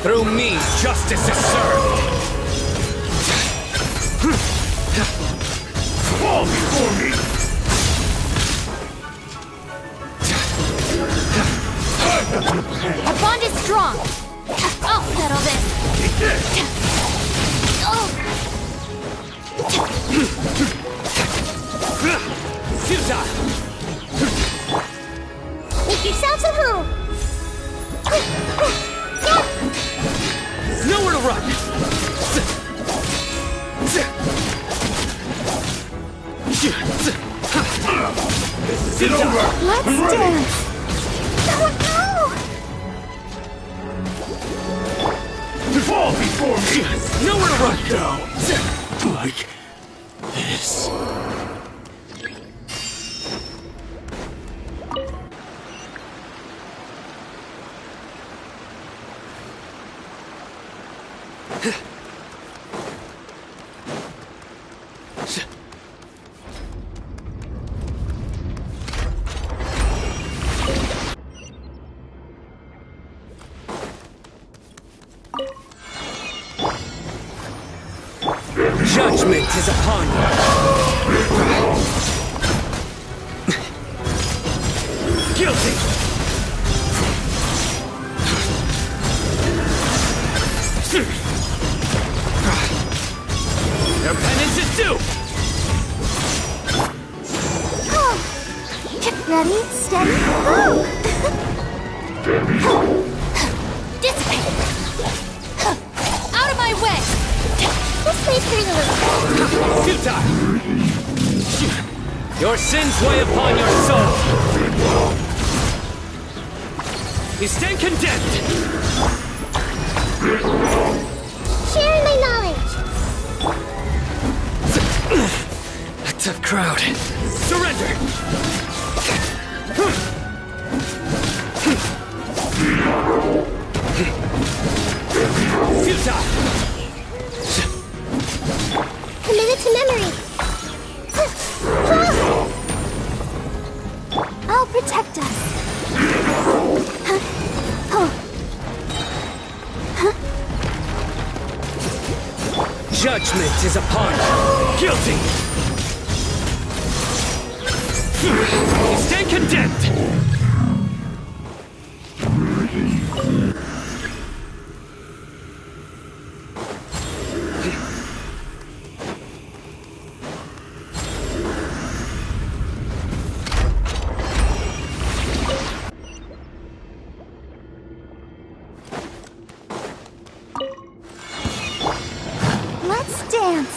S: Through me, justice is served! Fall before me!
C: Our bond is strong! I'll settle this!
S: Futile!
D: Make yourselves at home!
S: Nowhere to run! This is over!
D: Let's dance!
S: Fall before me! Nowhere to run! Down! Like this. Judgment is upon you. Guilty. Your penance is due.
D: Ready, steady, go!
C: Dissipate! Out of my way!
D: This may hurt a little.
S: Futile! Your sins weigh upon your soul. You stand condemned.
D: Sharing my knowledge.
S: A tough crowd. Surrender! Futile!
D: Committed to memory. I'll protect us.
S: Judgment is upon you. Guilty! You stand condemned!
D: Let's dance.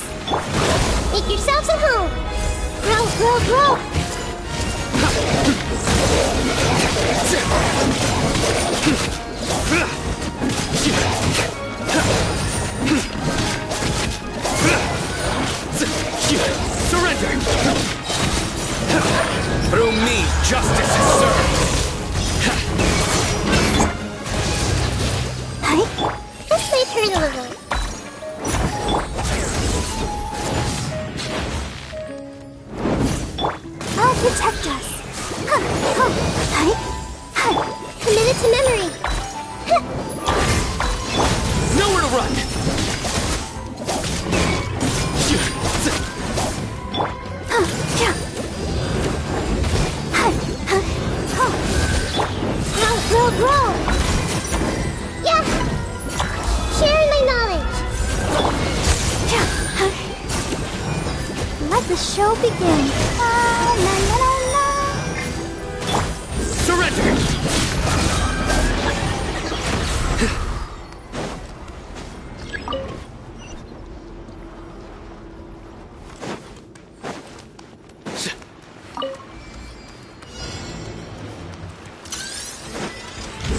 D: Make yourselves at home. Row, row, row.
S: Surrender! Through me, justice is served!
D: This may hurt a little. I'll protect us. Committed to memory.
S: Nowhere to run!
D: Row, row. Yeah. Sharing my knowledge. Let the show begin. La, la, la, la.
S: Surrender!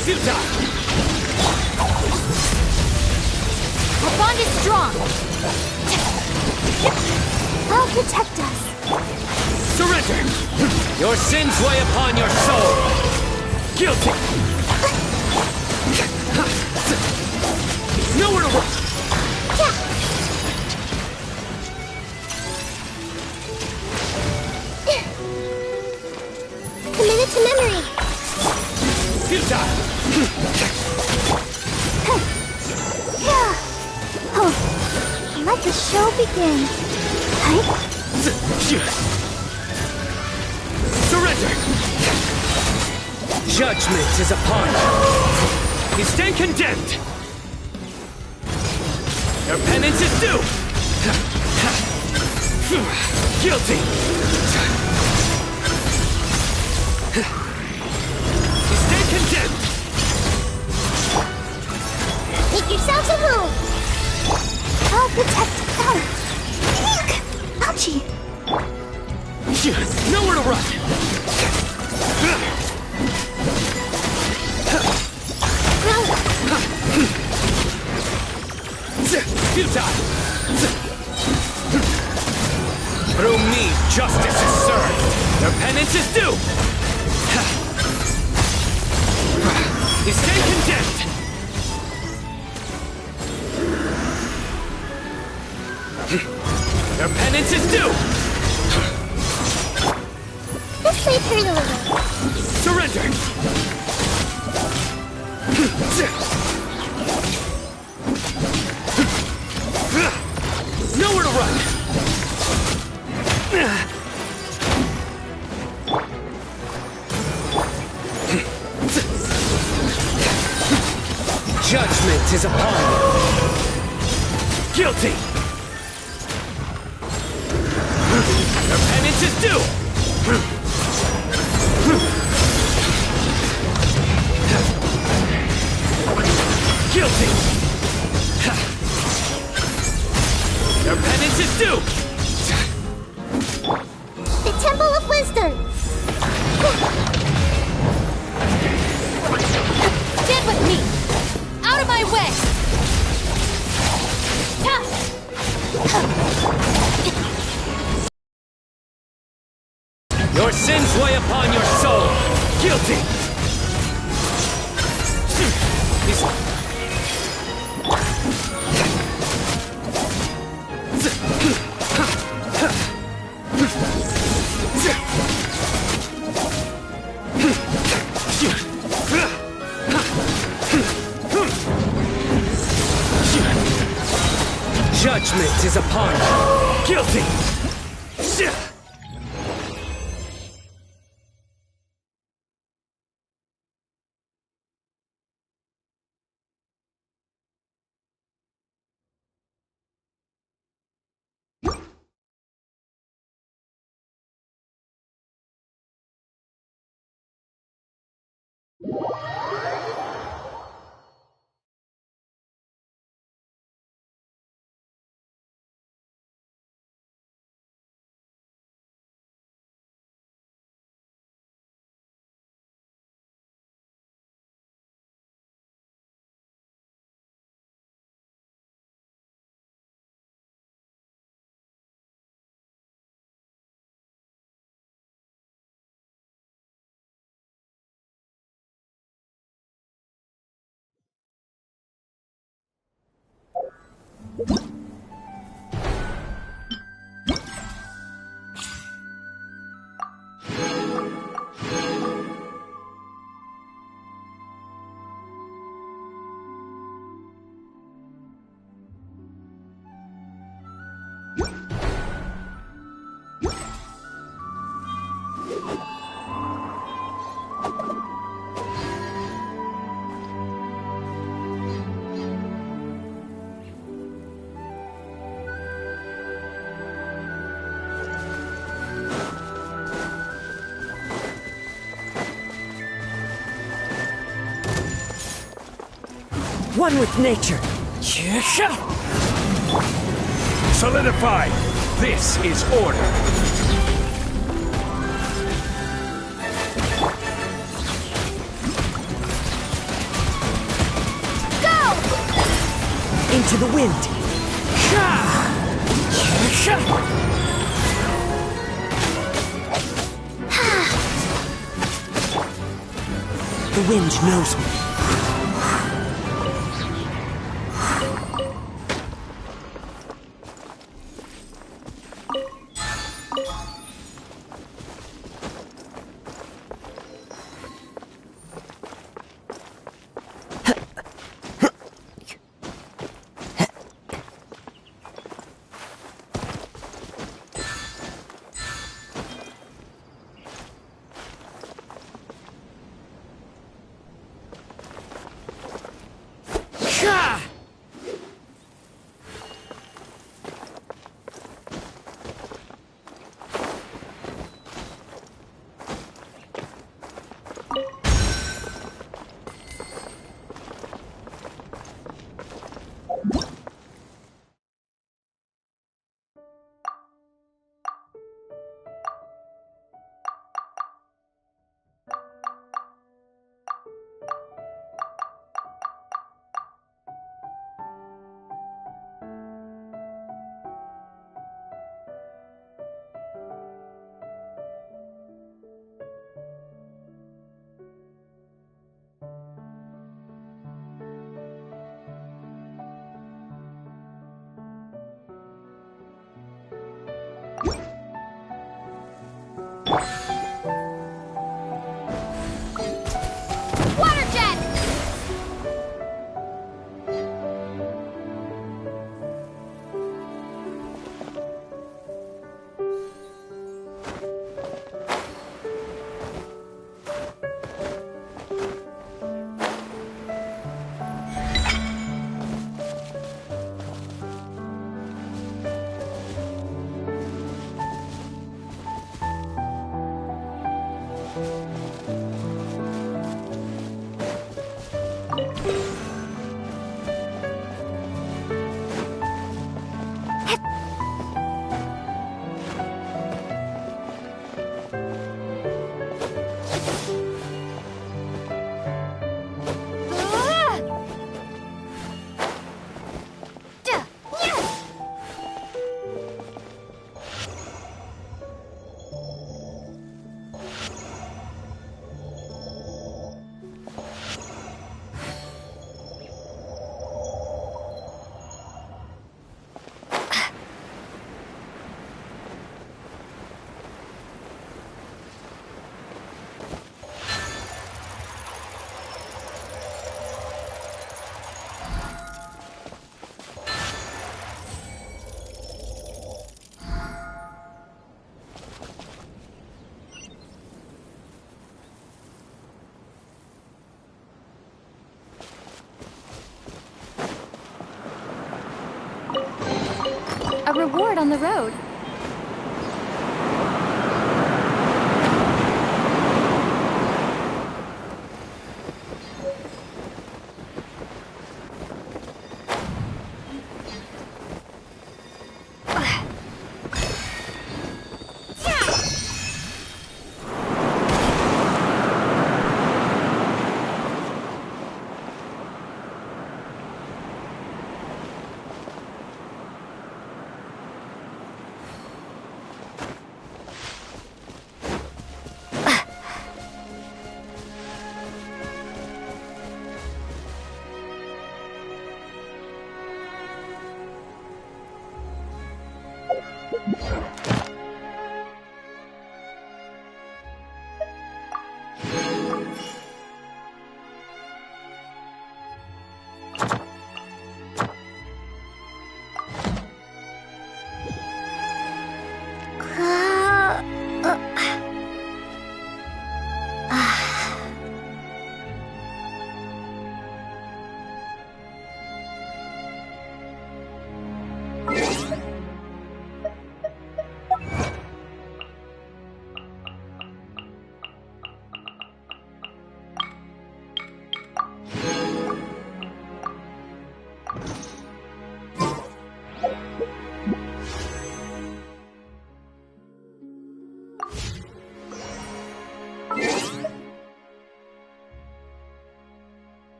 S: Futile!
C: Our bond is strong!
D: I'll protect us.
S: Surrender! Your sins weigh upon your soul! Guilty! Nowhere to run!
D: Committed to memory.
S: Futile!
D: Let the show begin.
S: Surrender! Judgment is upon you. You stand condemned. Your penance is due. Guilty. You stand condemned.
D: Make yourselves at home. I'll protect. Ouchie.
S: Nowhere to run. Futile. Through me, justice is served. Your penance is due. You stand condemned. Your penance is due.
D: Let's leave her a little.
S: Surrender. Nowhere to run. Judgment is upon you. Guilty. Your penance is due. Guilty. Your penance is due.
D: The Temple of Wisdom.
B: Stand with me! Out of my way!
S: Your sins weigh upon your soul. Guilty. Judgment is upon you. Guilty. One with nature.
R: Solidify. This is order.
D: Go!
S: Into the wind. The wind knows me.
P: reward on the road.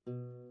A: you.